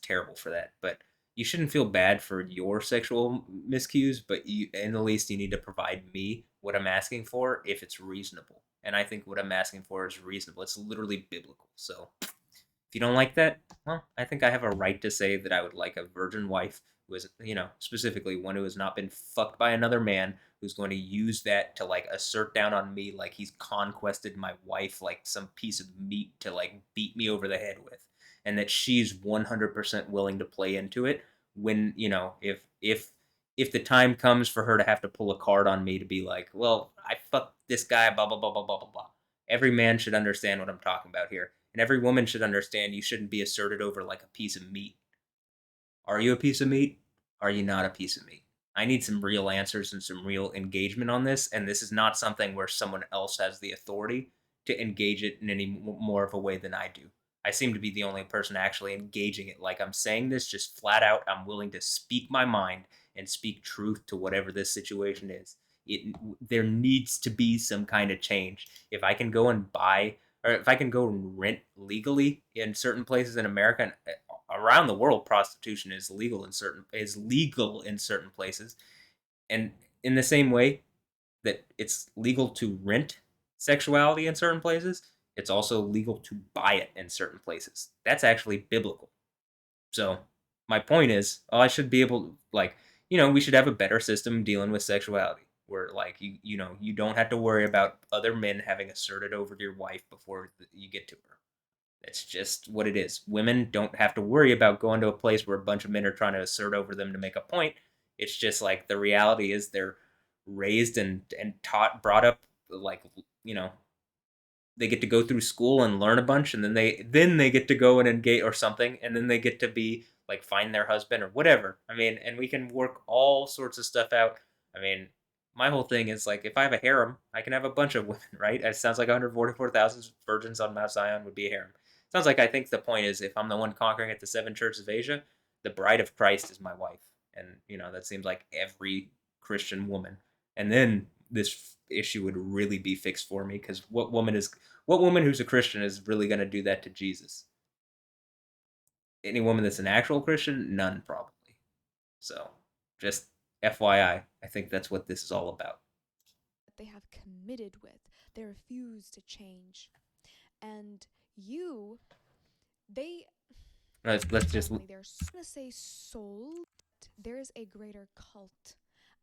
terrible for that, but you shouldn't feel bad for your sexual miscues. But in the least, you need to provide me what I'm asking for if it's reasonable. And I think what I'm asking for is reasonable. It's literally biblical. So if you don't like that, well, I think I have a right to say that I would like a virgin wife who is, specifically one who has not been fucked by another man, who's going to use that to like assert down on me like he's conquested my wife like some piece of meat to like beat me over the head with. And that she's 100% willing to play into it when, if the time comes for her to have to pull a card on me to be like, well, I fucked this guy, blah blah blah blah blah blah blah. Every man should understand what I'm talking about here, and every woman should understand you shouldn't be asserted over like a piece of meat. Are you a piece of meat? Are you not a piece of meat? I need some real answers and some real engagement on this. And this is not something where someone else has the authority to engage it in any more of a way than I do. I seem to be the only person actually engaging it. Like I'm saying this just flat out. I'm willing to speak my mind and speak truth to whatever this situation is. There needs to be some kind of change. If I can go and buy, or if I can go and rent legally in certain places in America, and around the world, prostitution is legal in certain places, and in the same way that it's legal to rent sexuality in certain places, it's also legal to buy it in certain places. That's actually biblical. So my point is, I should be able to like, we should have a better system dealing with sexuality where like you don't have to worry about other men having asserted over your wife before you get to her. It's just what it is. Women don't have to worry about going to a place where a bunch of men are trying to assert over them to make a point. It's just like the reality is they're raised and taught, brought up like, you know, they get to go through school and learn a bunch, and then they get to go and engage or something, and then they get to be like find their husband or whatever. I mean, and we can work all sorts of stuff out. I mean, my whole thing is like if I have a harem, I can have a bunch of women, right? It sounds like 144,000 virgins on Mount Zion would be a harem. Sounds like I think the point is if I'm the one conquering at the seven churches of Asia, the bride of Christ is my wife, and that seems like every Christian woman. And then this issue would really be fixed for me because what woman who's a Christian is really going to do that to Jesus? Any woman that's an actual Christian? None, probably. So, just FYI, I think that's what this is all about. they have committed with, they refuse to change. And you, they, Let's just family, they're gonna say soul. There is a greater cult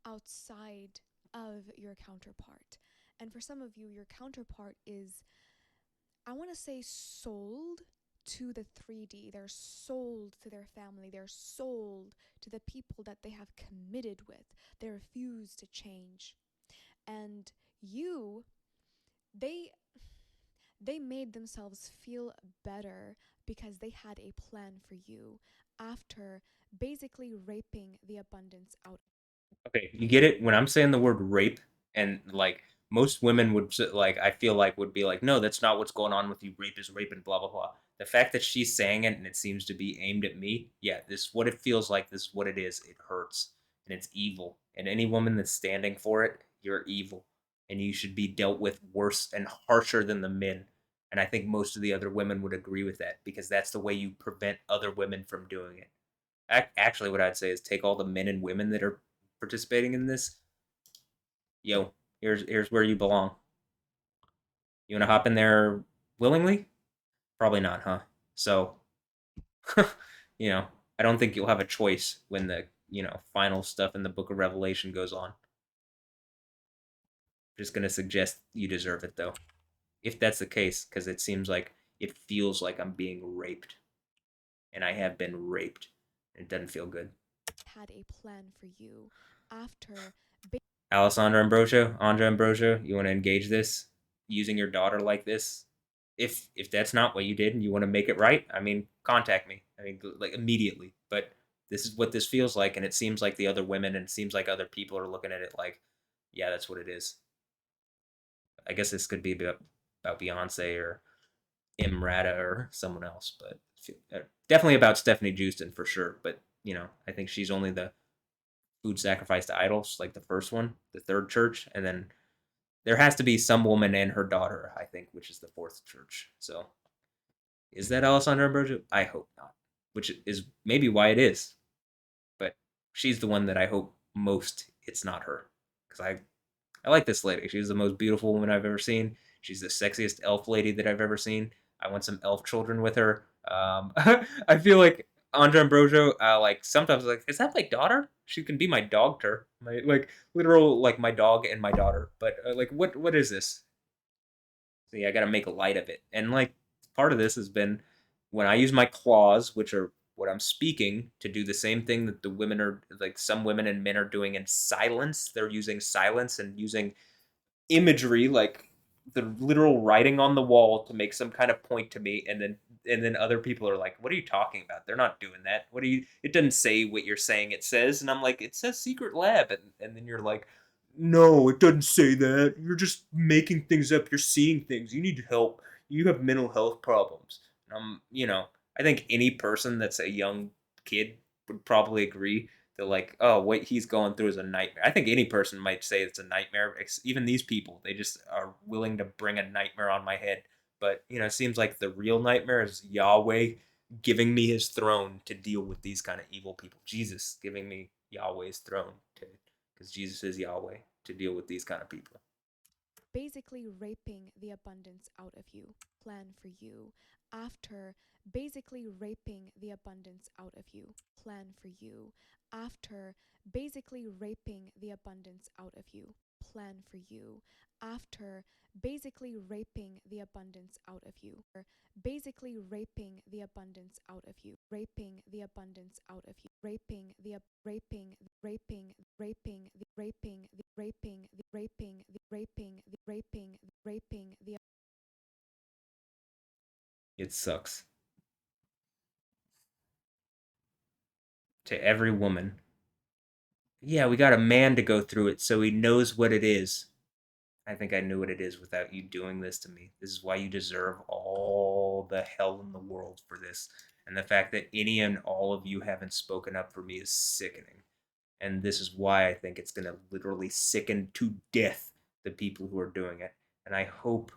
outside of your counterpart. And for some of you, your counterpart is, I want to say, sold to the 3D. They're sold to their family. They're sold to the people that they have committed with. They refuse to change. And you, they they made themselves feel better because they had a plan for you after basically raping the abundance out. okay, you get it when I'm saying the word rape, and like most women would like, I feel like would be like, no, that's not what's going on with you. Rape is rape and blah blah blah. The fact that she's saying it and it seems to be aimed at me, yeah, this is what it feels like. This is what it is. It hurts and it's evil. And any woman that's standing for it, you're evil, and you should be dealt with worse and harsher than the men. And I think most of the other women would agree with that because that's the way you prevent other women from doing it. Actually, what I'd say is take all the men and women that are participating in this. Yo, here's where you belong. You want to hop in there willingly? Probably not, huh? So, you know, I don't think you'll have a choice when the final stuff in the Book of Revelation goes on. Just gonna suggest you deserve it though, if that's the case, because it seems like it feels like I'm being raped, and I have been raped. And it doesn't feel good. Had a plan for you after. Alessandra Ambrosio, Andra Ambrosio, you want to engage this using your daughter like this? If that's not what you did and you want to make it right, I mean, contact me. I mean, like immediately. But this is what this feels like, and it seems like the other women and it seems like other people are looking at it like, yeah, that's what it is. I guess this could be about Beyonce or Imrata or someone else, but definitely about Stephanie Houston for sure. But I think she's only the food sacrificed to idols, like the first one, the third church, and then there has to be some woman and her daughter, I think, which is the fourth church. So is that Alessandra Ambrosio? I hope not, which is maybe why it is. But she's the one that I hope most it's not her, because I like this lady. She's the most beautiful woman I've ever seen. She's the sexiest elf lady that I've ever seen. I want some elf children with her. I feel like Andra Ambrosio, like sometimes like, is that my daughter? She can be my dogter, my like literal like my dog and my daughter. But like, what is this? See, I got to make light of it, and like part of this has been when I use my claws, which are what I'm speaking, to do the same thing that the women are like some women and men are doing in silence. They're using silence and using imagery like the literal writing on the wall to make some kind of point to me, and then other people are like, what are you talking about? They're not doing that. What do you It doesn't say what you're saying it says. And I'm like, it says secret lab. And then you're like, no, it doesn't say that. You're just making things up. You're seeing things. You need help. You have mental health problems. I think any person that's a young kid would probably agree that like, oh, what he's going through is a nightmare. I think any person might say it's a nightmare. Even these people, they just are willing to bring a nightmare on my head. But it seems like the real nightmare is Yahweh giving me his throne to deal with these kind of evil people. Jesus giving me Yahweh's throne to, because Jesus is Yahweh, to deal with these kind of people. Basically raping the abundance out of you. Plan for you after basically raping the abundance out of you. Plan for you after basically raping the abundance out of you. Plan for you after basically raping the abundance out of you. Basically raping the abundance out of you. Raping the abundance out of you. Raping the raping raping raping the raping the raping the raping the raping the raping the raping the It sucks. To every woman, yeah, we got a man to go through it so he knows what it is. I think I knew what it is without you doing this to me. This is why you deserve all the hell in the world for this. And the fact that any and all of you haven't spoken up for me is sickening. And this is why I think it's going to literally sicken to death the people who are doing it. And I hope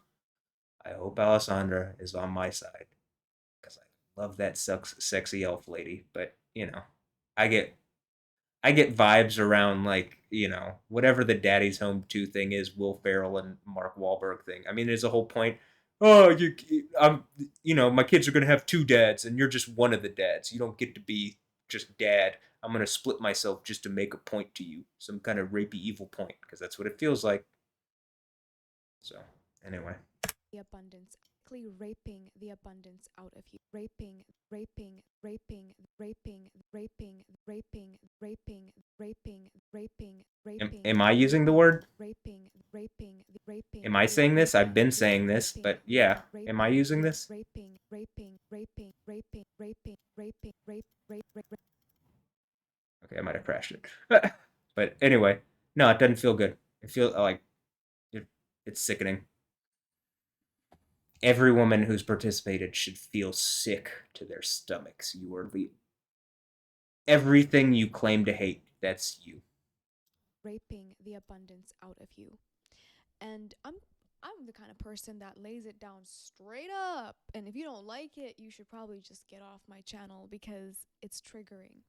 Alessandra is on my side because I love that sexy elf lady. But I get I get vibes around like whatever the Daddy's Home 2 thing is, Will Ferrell and Mark Wahlberg thing. I mean, there's a whole point oh, my kids are gonna have two dads, and you're just one of the dads. You don't get to be just dad. I'm gonna split myself just to make a point to you, some kind of rapey evil point, because that's what it feels like. So, anyway. The abundance, raping the abundance out of you. Raping, raping, raping, raping, raping, raping, raping, raping, raping, raping, Am I using the word? raping, raping, raping, Am I saying this? I've been saying this, but yeah. Am I using this? raping, raping, raping, raping, raping, raping, rape. Okay, I might have crashed it. But anyway, no, it doesn't feel good. It feels like it's sickening. Every woman who's participated should feel sick to their stomachs. You are everything you claim to hate. That's you. Raping the abundance out of you. And I'm the kind of person that lays it down straight up. And if you don't like it, you should probably just get off my channel because it's triggering.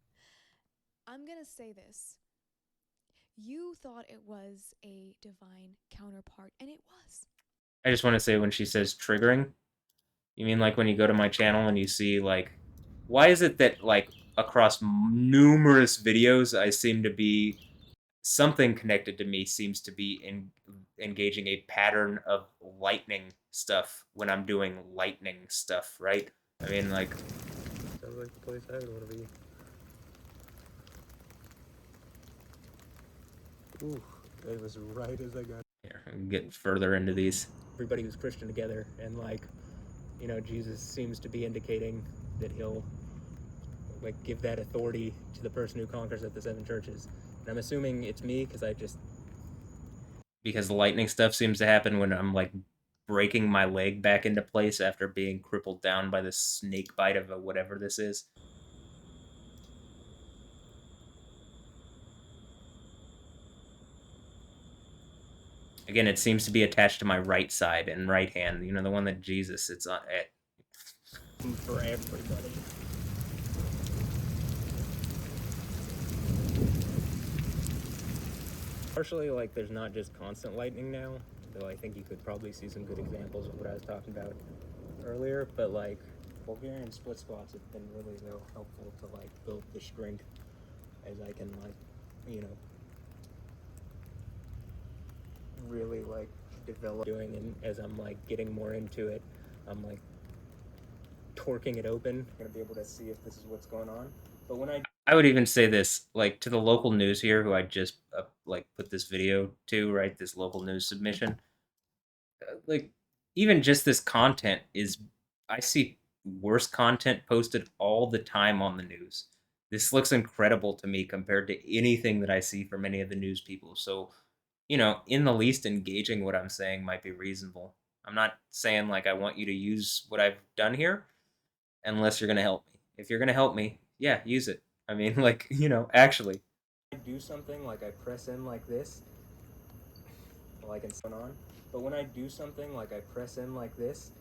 I'm going to say this. You thought it was a divine counterpart, and it was. I just want to say when she says triggering, you mean like when you go to my channel and you see like, why is it that like across numerous videos I seem to be something connected to me seems to be engaging a pattern of lightning stuff when I'm doing lightning stuff, right? I mean, like, sounds like the place I would want to be. Ooh, it was right as I got. Here, I'm getting further into these. Everybody was Christian together, and like, Jesus seems to be indicating that he'll like give that authority to the person who conquers at the seven churches. And I'm assuming it's me because the lightning stuff seems to happen when I'm like breaking my leg back into place after being crippled down by the snake bite of whatever this is. Again, it seems to be attached to my right side and right hand. The one that Jesus, it's on it. For everybody. Partially, like, there's not just constant lightning now, though I think you could probably see some good examples of what I was talking about earlier, but, like, Bulgarian split squats have been really, helpful to, like, build the strength as I can, like, really, like, develop doing, and as I'm, like, getting more into it, I'm, like, torquing it open. I'm gonna be able to see if this is what's going on. But when I would even say this, like, to the local news here, who I just like put this video to, right? This local news submission. Like, even just this content is, I see worse content posted all the time on the news. This looks incredible to me compared to anything that I see from any of the news people. So, in the least, engaging what I'm saying might be reasonable. I'm not saying like I want you to use what I've done here unless you're going to help me. If you're going to help me, yeah, use it. I mean, like, actually. I do something like I press in like this, like it's going on. But when I do something like I press in like this,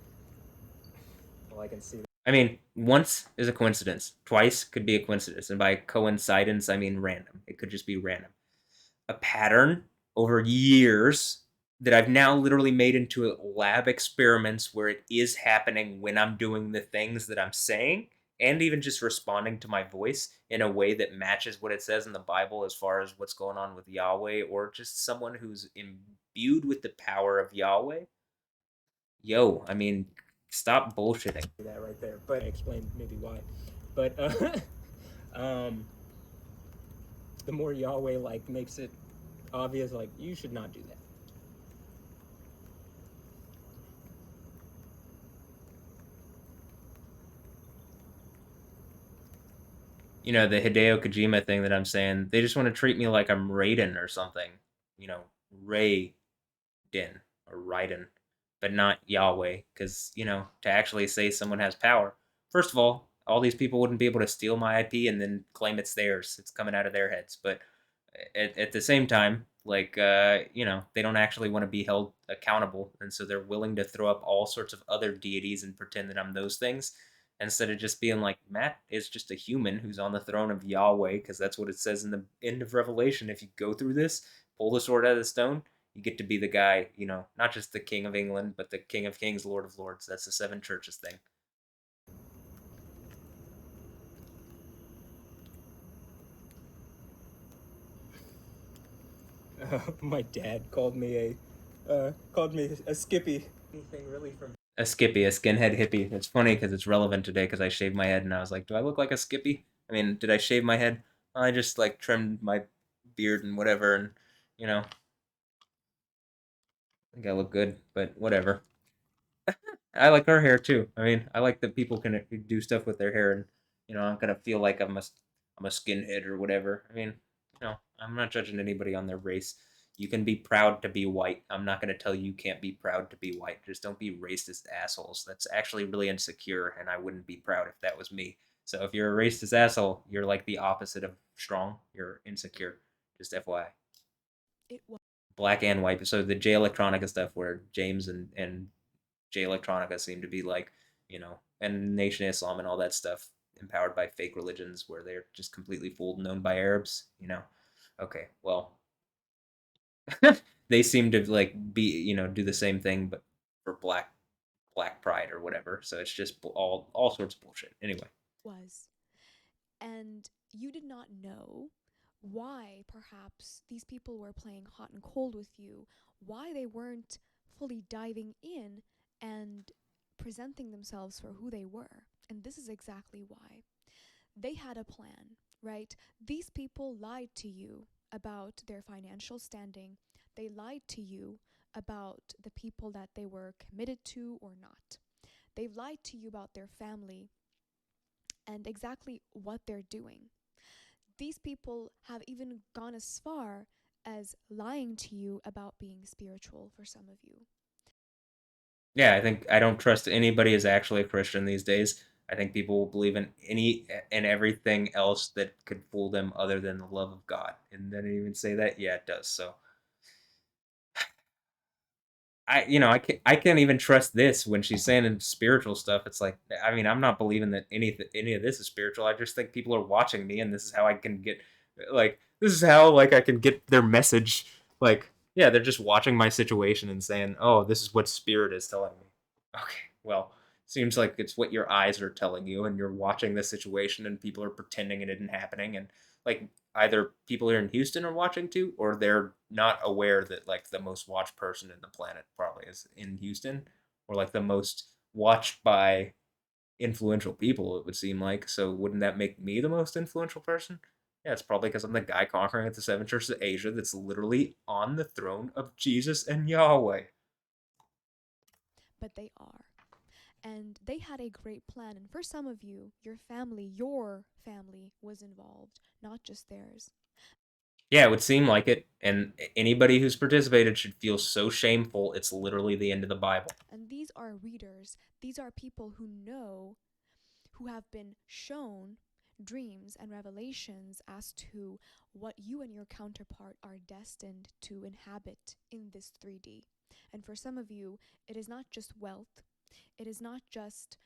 well, I can see. I mean, once is a coincidence. Twice could be a coincidence. And by coincidence, I mean random. It could just be random. A pattern over years that I've now literally made into lab experiments where it is happening when I'm doing the things that I'm saying, and even just responding to my voice in a way that matches what it says in the Bible as far as what's going on with Yahweh, or just someone who's imbued with the power of Yahweh. Yo, I mean, stop bullshitting. That right there, but I explained maybe why. But the more Yahweh like makes it obvious, like, you should not do that. The Hideo Kojima thing that I'm saying, they just want to treat me like I'm Raiden or something. Raiden or Raiden, but not Yahweh. Because, to actually say someone has power, first of all these people wouldn't be able to steal my IP and then claim it's theirs. It's coming out of their heads. But at the same time, like, they don't actually want to be held accountable. And so they're willing to throw up all sorts of other deities and pretend that I'm those things, instead of just being like, Matt is just a human who's on the throne of Yahweh, because that's what it says in the end of Revelation. If you go through this, pull the sword out of the stone, You get to be the guy, not just the King of England, but the King of Kings, Lord of Lords. That's the seven churches thing. My dad called me a skippy. Anything really from a skippy, a skinhead hippie. It's funny because it's relevant today because I shaved my head and I was like, do I look like a skippy? I mean, did I shave my head? I just like trimmed my beard and whatever, and you know, I think I look good, but whatever. I like our hair too. I mean, I like that people can do stuff with their hair, and I'm gonna feel like I'm a skinhead or whatever. I mean, I'm not judging anybody on their race. You can be proud to be white. I'm not gonna tell you you can't be proud to be white. Just don't be racist assholes. That's actually really insecure, and I wouldn't be proud if that was me. So if you're a racist asshole, you're like the opposite of strong. You're insecure. Just FYI. It was. Black and white. So the J Electronica stuff where James and J Electronica seem to be like, and Nation of Islam and all that stuff empowered by fake religions where they're just completely fooled and owned by Arabs. Okay, well, they seem to like be, do the same thing, but for black pride or whatever. So it's just all sorts of bullshit. Anyway. Was. And you did not know why perhaps these people were playing hot and cold with you, why they weren't fully diving in and presenting themselves for who they were. And this is exactly why. They had a plan, right? These people lied to you about their financial standing. They lied to you about the people that they were committed to or not. They've lied to you about their family and exactly what they're doing. These people have even gone as far as lying to you about being spiritual for some of you. Yeah, I think I don't trust anybody is actually a Christian these days. I think people will believe in any and everything else that could fool them other than the love of God. And then even say that, yeah, it does. So I can't even trust this when she's saying in spiritual stuff. It's like, I mean, I'm not believing that any of this is spiritual. I just think people are watching me, and this is how I can get, like, this is how like I can get their message. Like, yeah, they're just watching my situation and saying, oh, this is what spirit is telling me. Okay, well, seems like it's what your eyes are telling you, and you're watching the situation, and people are pretending it isn't happening, and like either people here in Houston are watching too, or they're not aware that like the most watched person in the planet probably is in Houston, or like the most watched by influential people. It would seem like. So wouldn't that make me the most influential person? Yeah, it's probably because I'm the guy conquering at the seven churches of Asia that's literally on the throne of Jesus and Yahweh. But they are. And they had a great plan. And for some of you, your family was involved, not just theirs. Yeah, it would seem like it. And anybody who's participated should feel so shameful. It's literally the end of the Bible. And these are readers, these are people who know, who have been shown dreams and revelations as to what you and your counterpart are destined to inhabit in this 3D. And for some of you, it is not just wealth, it is not just,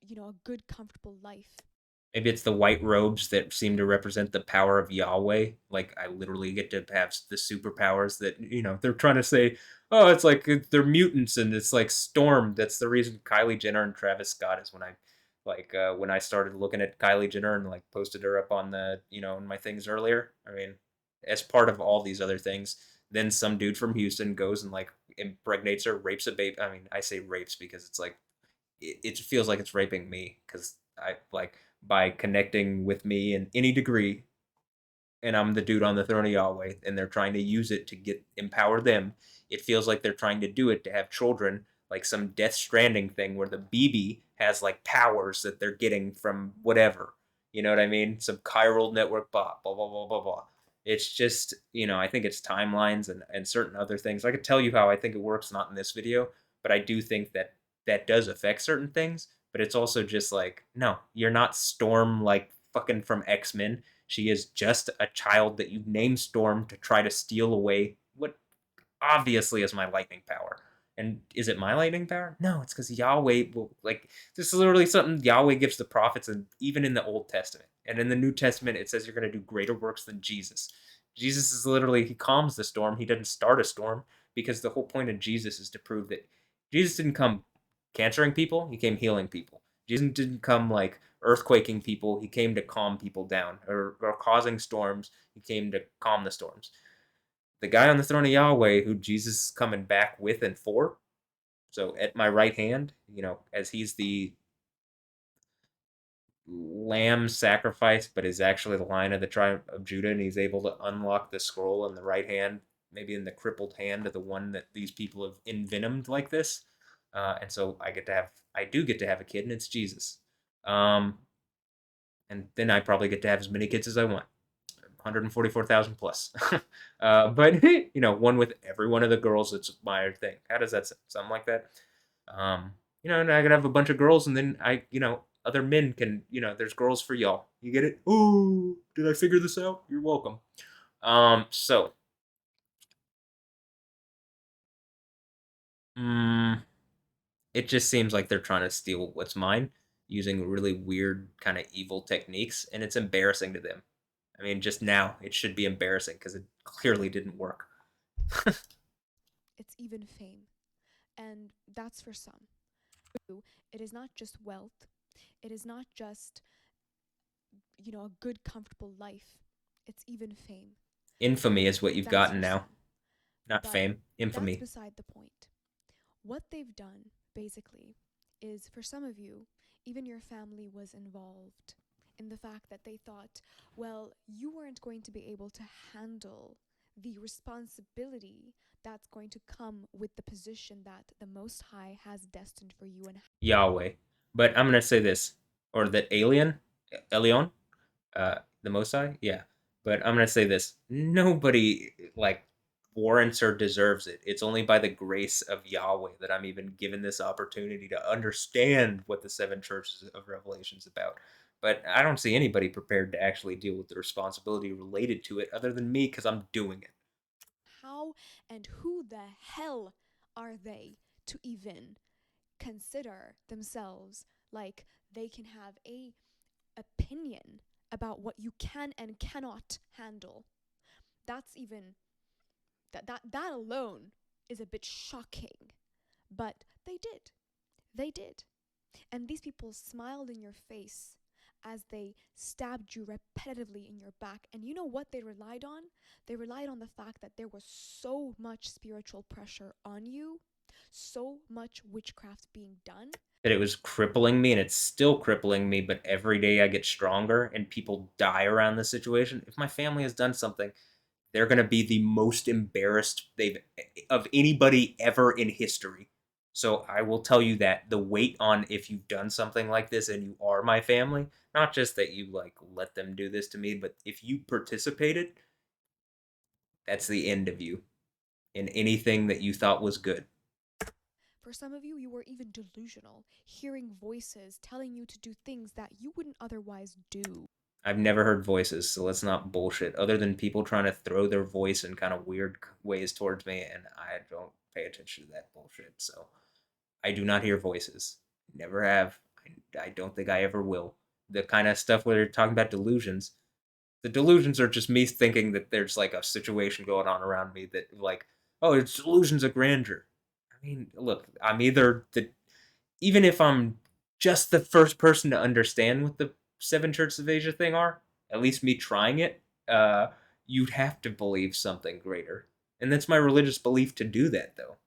a good, comfortable life. Maybe it's the white robes that seem to represent the power of Yahweh. Like I literally get to have the superpowers that they're trying to say. Oh, it's like they're mutants and it's like Storm. That's the reason Kylie Jenner and Travis Scott is when I started looking at Kylie Jenner and like posted her up on the in my things earlier. I mean, as part of all these other things, then some dude from Houston goes and like impregnates her, rapes a baby. I mean, I say rapes because it's like it feels like it's raping me because I like by connecting with me in any degree, and I'm the dude on the throne of Yahweh, and they're trying to use it to get empower them. It feels like they're trying to do it to have children, like some Death Stranding thing where the BB has like powers that they're getting from whatever. You know what I mean? Some chiral network blah blah blah blah blah. It's just I think it's timelines and certain other things. I could tell you how I think it works, not in this video, but I do think that that does affect certain things. But it's also just like, no, you're not Storm like fucking from X-Men. She is just a child that you name Storm to try to steal away what obviously is my lightning power. And is it my lightning power? No, it's because Yahweh will like this is literally something Yahweh gives the prophets, and even in the Old Testament and in the New Testament, it says you're going to do greater works than Jesus. Jesus is literally, he calms the storm. He doesn't start a storm because the whole point of Jesus is to prove that Jesus didn't come cancering people, he came healing people. Jesus didn't come like earthquaking people, he came to calm people down, or causing storms, he came to calm the storms. The guy on the throne of Yahweh, who Jesus is coming back with and for, so at my right hand, as he's the lamb sacrifice, but is actually the Lion of the tribe of Judah, and he's able to unlock the scroll in the right hand, maybe in the crippled hand of the one that these people have envenomed like this. And so I do get to have a kid, and it's Jesus. And then I probably get to have as many kids as I want, 144,000 plus. But one with every one of the girls. It's my thing. How does that sound? Something like that. And I could have a bunch of girls, and then other men can, there's girls for y'all. You get it? Ooh, did I figure this out? You're welcome. So, mm, it just seems like they're trying to steal what's mine using really weird, kind of evil techniques, and it's embarrassing to them. I mean, just now, it should be embarrassing because it clearly didn't work. It's even fame. And that's for some. It is not just wealth, it is not just, a good, comfortable life. It's even fame. Infamy And is what you've that's gotten for now, some. not But fame. that's Infamy. beside the point. What they've done, basically, is for some of you, even your family was involved in the fact that they thought, well, you weren't going to be able to handle the responsibility that's going to come with the position that the Most High has destined for you. And Yahweh. But I'm gonna say this, or that Elion, the Mosai, yeah. But I'm gonna say this: nobody like warrants or deserves it. It's only by the grace of Yahweh that I'm even given this opportunity to understand what the seven churches of Revelation is about. But I don't see anybody prepared to actually deal with the responsibility related to it, other than me, because I'm doing it. how and who the hell are they to even consider themselves like they can have a opinion about what you can and cannot handle? That's even that alone is a bit shocking. But they did. They did. And these people smiled in your face as they stabbed you repetitively in your back. And you know what they relied on? They relied on the fact that there was so much spiritual pressure on you, so much witchcraft being done. That it was crippling me, and it's still crippling me, but every day I get stronger and people die around the situation. If my family has done something, they're going to be the most embarrassed they've of anybody ever in history. So I will tell you that the weight on, if you've done something like this and you are my family, not just that you like let them do this to me, but if you participated, that's the end of you in anything that you thought was good. For some of you, you were even delusional, hearing voices telling you to do things that you wouldn't otherwise do. I've never heard voices, so let's not bullshit. Other than people trying to throw their voice in kind of weird ways towards me, and I don't pay attention to that bullshit. So I do not hear voices. Never have. I don't think I ever will. The kind of stuff where they're talking about delusions. The delusions are just me thinking that there's like a situation going on around me that like, oh, it's delusions of grandeur. I mean, look, I'm either the even if I'm just the first person to understand what the seven churches of Asia thing are, at least me trying it, uh, you'd have to believe something greater. And that's my religious belief to do that, though.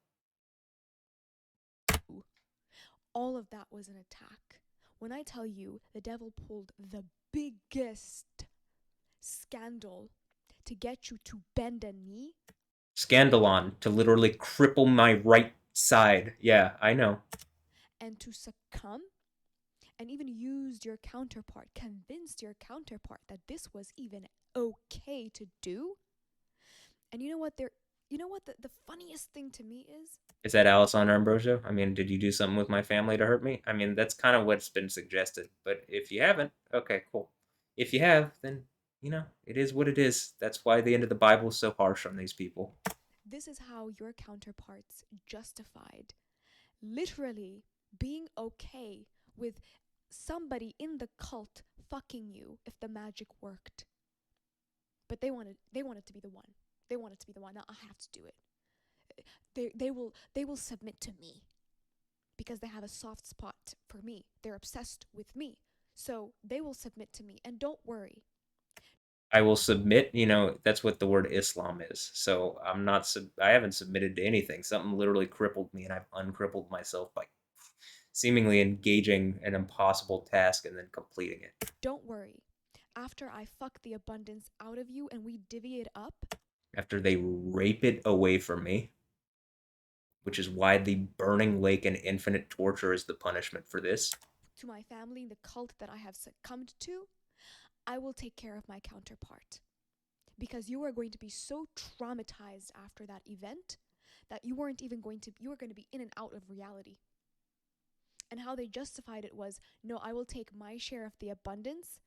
All of that was an attack. When I tell you the devil pulled the biggest scandal to get you to bend a knee Scandalon to literally cripple my right side. Yeah, I know. and to succumb, and even used your counterpart, convinced your counterpart that this was even okay to do. And the funniest thing to me is Is that Alessandro Ambrosio? I mean, did you do something with my family to hurt me? I mean, that's kind of what's been suggested. But if you haven't, okay, cool. If you have, then, it is what it is. That's why the end of the Bible is so harsh on these people. this is how your counterparts justified literally being okay with somebody in the cult fucking you if the magic worked. But they want it to be the one. They want it to be the one. Now I have to do it. They will submit to me because they have a soft spot for me. They're obsessed with me. So they will submit to me. And don't worry. I will submit. That's what the word Islam is. So I'm not. I haven't submitted to anything. Something literally crippled me, and I've uncrippled myself by seemingly engaging an impossible task and then completing it. Don't worry. After I fuck the abundance out of you and we divvy it up, After they rape it away from me, which is why the burning lake and infinite torture is the punishment for this. to my family, the cult that I have succumbed to, I will take care of my counterpart. Because you are going to be so traumatized after that event that you were going to be in and out of reality. And how they justified it was, no, I will take my share of the abundance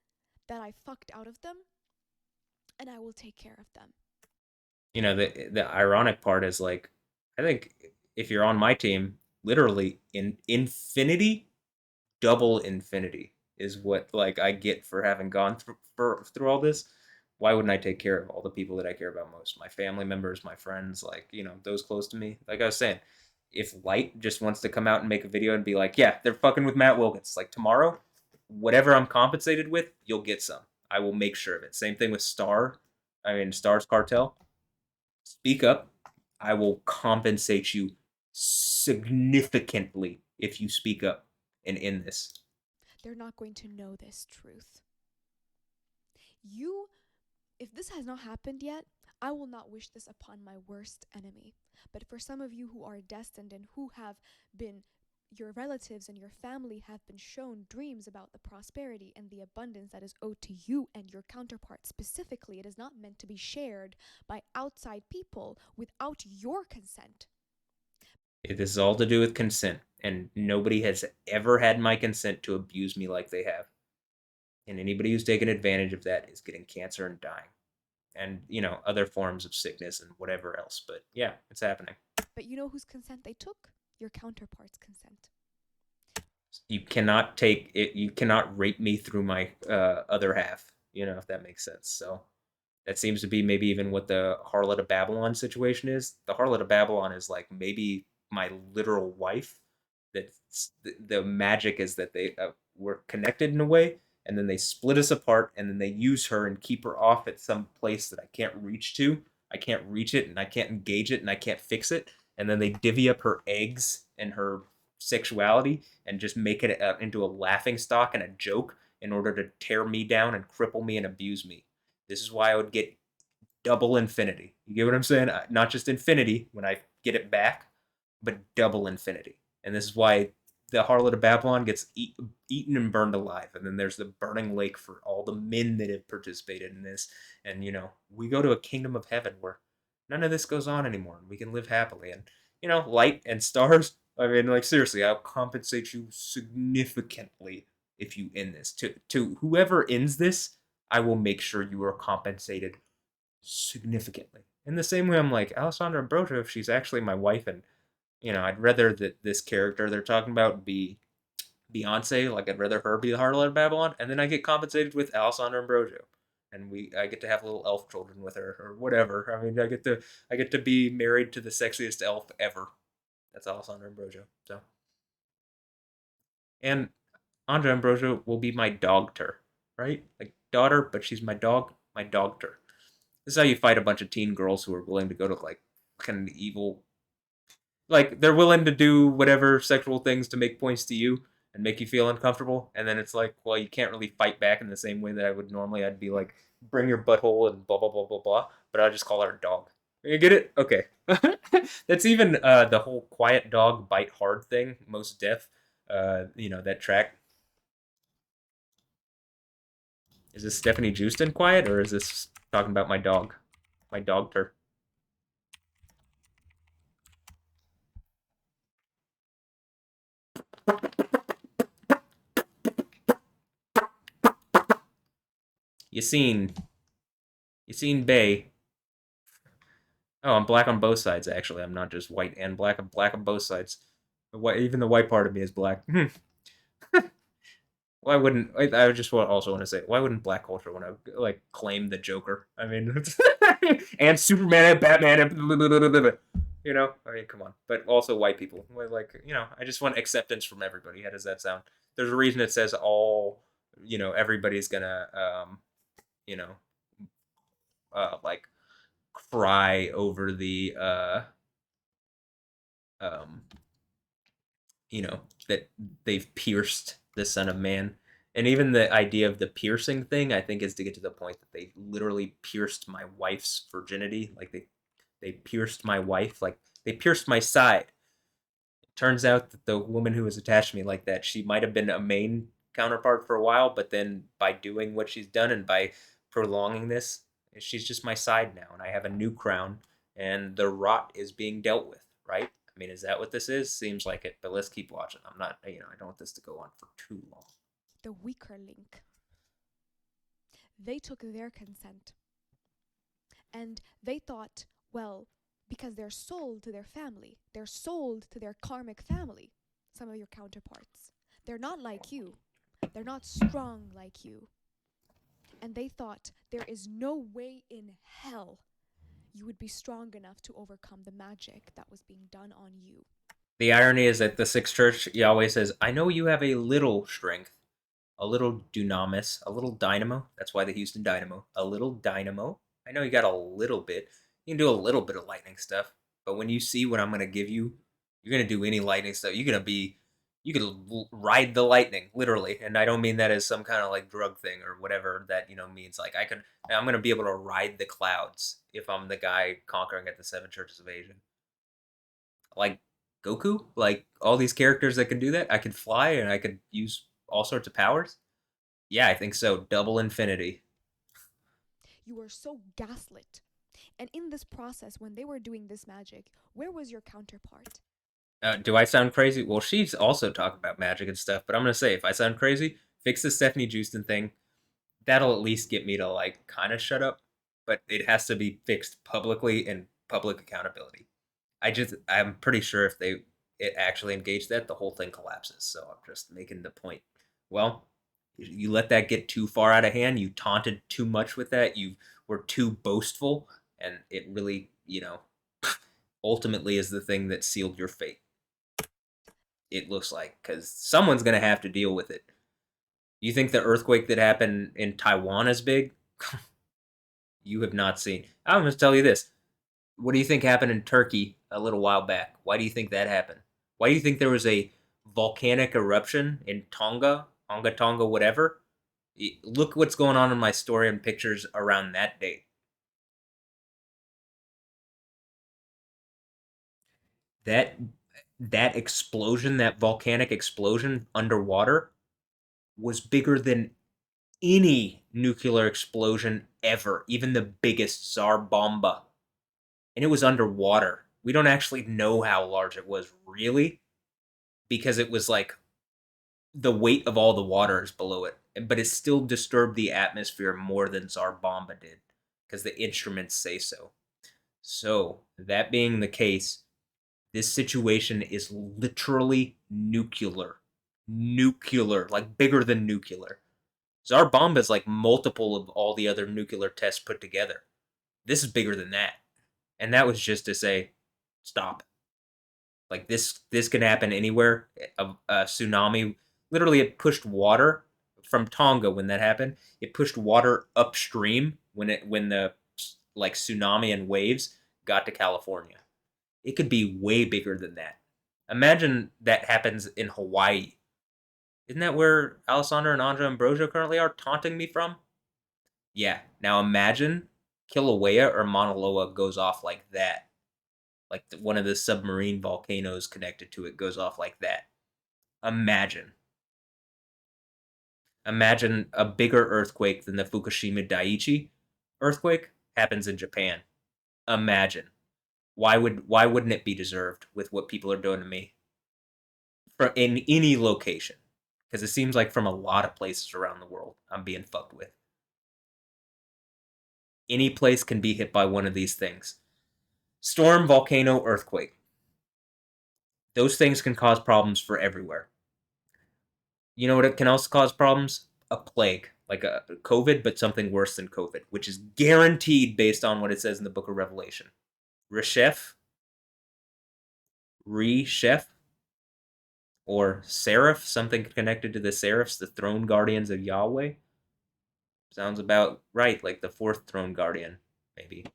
that I fucked out of them, and I will take care of them. The ironic part is like, I think if you're on my team, literally in infinity, double infinity is what like I get for having gone through all this. Why wouldn't I take care of all the people that I care about most? My family members, my friends, like, those close to me. Like I was saying, if Light just wants to come out and make a video and be like, yeah, they're fucking with Matt Wilkins, like tomorrow, whatever I'm compensated with, you'll get some. I will make sure of it. Same thing with StaRsCartel. Speak up. I will compensate you significantly if you speak up and end this. They're not going to know this truth. You, if this has not happened yet, I will not wish this upon my worst enemy. But for some of you who are destined and who have been, your relatives and your family have been shown dreams about the prosperity and the abundance that is owed to you and your counterpart specifically, it is not meant to be shared by outside people without your consent. This is all to do with consent, and nobody has ever had my consent to abuse me like they have. And anybody who's taken advantage of that is getting cancer and dying. And, other forms of sickness and whatever else. But yeah, it's happening. But you know whose consent they took? Your counterpart's consent. You cannot take it, you cannot rape me through my other half, if that makes sense. So that seems to be maybe even what the Harlot of Babylon situation is. The Harlot of Babylon is like maybe my literal wife. That the magic is that they were connected in a way, and then they split us apart, and then they use her and keep her off at some place that I can't reach to. I can't reach it, and I can't engage it, and I can't fix it. And then they divvy up her eggs and her sexuality and just make it into a laughing stock and a joke in order to tear me down and cripple me and abuse me. This is why I would get double infinity. You get what I'm saying? Not just infinity when I get it back, but double infinity. And this is why the Harlot of Babylon gets eaten and burned alive. And then there's the burning lake for all the men that have participated in this. And, we go to a kingdom of heaven where none of this goes on anymore. And we can live happily. And, light and stars. I mean, like, seriously, I'll compensate you significantly if you end this. To whoever ends this, I will make sure you are compensated significantly. In the same way, I'm like, Alessandra Ambrosio, if she's actually my wife, and I'd rather that this character they're talking about be Beyonce. Like, I'd rather her be the Harlot of Babylon, and then I get compensated with Alessandra Ambrosio, and I get to have little elf children with her or whatever. I mean, I get to be married to the sexiest elf ever. That's Alessandra Ambrosio. So, and Andra Ambrosio will be my dogter, right? Like daughter, but she's my dog, my dogter. This is how you fight a bunch of teen girls who are willing to go to like kind of evil, like they're willing to do whatever sexual things to make points to you and make you feel uncomfortable. And then it's like, well, you can't really fight back in the same way that I would normally. I'd be like, bring your butthole and blah blah blah blah blah. But I just call her a dog. You get it? Okay. That's even the whole quiet dog bite hard thing. Most deaf. That track. Is this Stephanie Justin quiet, or is this talking about my dog? My dogter. You seen Bay. Oh, I'm black on both sides, actually. I'm not just white and black. I'm black on both sides. Even the white part of me is black. Why wouldn't I just also want to say why wouldn't black culture want to like claim the Joker? I mean, and Superman and Batman and I mean, come on. But also white people, like I just want acceptance from everybody. How does that sound? There's a reason it says all. Everybody's gonna you know like cry over the um that they've pierced the Son of Man. And even the idea of the piercing thing, I think, is to get to the point that they literally pierced my wife's virginity. Like they pierced my wife, like they pierced my side. It turns out that the woman who was attached to me like that, she might have been a main counterpart for a while, but then by doing what she's done and by prolonging this, she's just my side now, and I have a new crown, and the rot is being dealt with, right? I mean, is that what this is? Seems like it, but let's keep watching. I'm not, I don't want this to go on for too long. The weaker link. They took their consent. And they thought, well, because they're sold to their family, they're sold to their karmic family, some of your counterparts. They're not like you. They're not strong like you. And they thought there is no way in hell you would be strong enough to overcome the magic that was being done on you. The irony is that the Sixth Church, Yahweh says, I know you have a little strength, a little dunamis, a little dynamo. That's why the Houston Dynamo. A little dynamo. I know you got a little bit. You can do a little bit of lightning stuff, but when you see what I'm going to give you, you're going to do any lightning stuff. You could ride the lightning, literally. And I don't mean that as some kind of like drug thing or whatever that, means. Like I'm going to be able to ride the clouds if I'm the guy conquering at the seven churches of Asia. Like Goku, like all these characters that can do that. I could fly and I could use all sorts of powers. Yeah, I think so. Double infinity. You were so gaslit. And in this process, when they were doing this magic, where was your counterpart? Do I sound crazy? Well, she's also talking about magic and stuff, but I'm gonna say if I sound crazy, fix the Stephanie Houston thing. That'll at least get me to like kind of shut up. But it has to be fixed publicly and public accountability. I'm pretty sure if it actually engaged that, the whole thing collapses. So I'm just making the point. Well, you let that get too far out of hand. You taunted too much with that. You were too boastful, and it really, ultimately is the thing that sealed your fate. It looks like because someone's gonna have to deal with it. You think the earthquake that happened in Taiwan is big? You have not seen. I'm gonna tell you this. What do you think happened in Turkey a little while back? Why do you think that happened? Why do you think there was a volcanic eruption in Tonga, Onga Tonga, whatever? Look what's going on in my story and pictures around that date. That that explosion, that volcanic explosion underwater, was bigger than any nuclear explosion ever, even the biggest Tsar Bomba. And it was underwater. We don't actually know how large it was, really, because it was like the weight of all the waters below it. But it still disturbed the atmosphere more than Tsar Bomba did, because the instruments say so. So, that being the case, this situation is literally nuclear. Nuclear, like bigger than nuclear. Tsar Bomba is like multiple of all the other nuclear tests put together. This is bigger than that. And that was just to say, stop. Like this can happen anywhere. A tsunami, literally, it pushed water from Tonga when that happened. It pushed water upstream when the like tsunami and waves got to California. It could be way bigger than that. Imagine that happens in Hawaii. Isn't that where Alessandra and Anja Ambrosia currently are taunting me from? Yeah. Now imagine Kilauea or Mauna Loa goes off like that. Like one of the submarine volcanoes connected to it goes off like that. Imagine. Imagine a bigger earthquake than the Fukushima Daiichi earthquake happens in Japan. Imagine. Why wouldn't it be deserved with what people are doing to me? In any location. Because it seems like from a lot of places around the world I'm being fucked with. Any place can be hit by one of these things. Storm, volcano, earthquake. Those things can cause problems for everywhere. You know what it can also cause problems? A plague, like a COVID, but something worse than COVID, which is guaranteed based on what it says in the book of Revelation. Reshef, Reshef, or Seraph, something connected to the Seraphs, the throne guardians of Yahweh. Sounds about right, like the fourth throne guardian, maybe.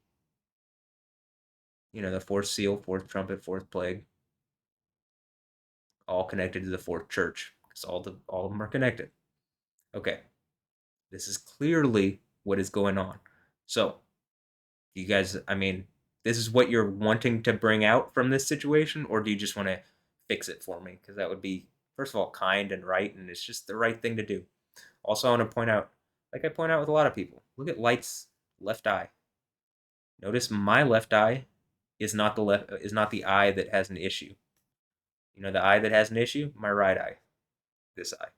You know, the fourth seal, fourth trumpet, fourth plague, all connected to the fourth church, because all of them are connected. Okay, this is clearly what is going on. So, you guys, I mean, this is what you're wanting to bring out from this situation, or do you just want to fix it for me? Because that would be, first of all, kind and right, and it's just the right thing to do. Also, I want to point out, like I point out with a lot of people, look at Light's left eye. Notice my left eye is not the eye that has an issue. You know the eye that has an issue? My right eye. This eye.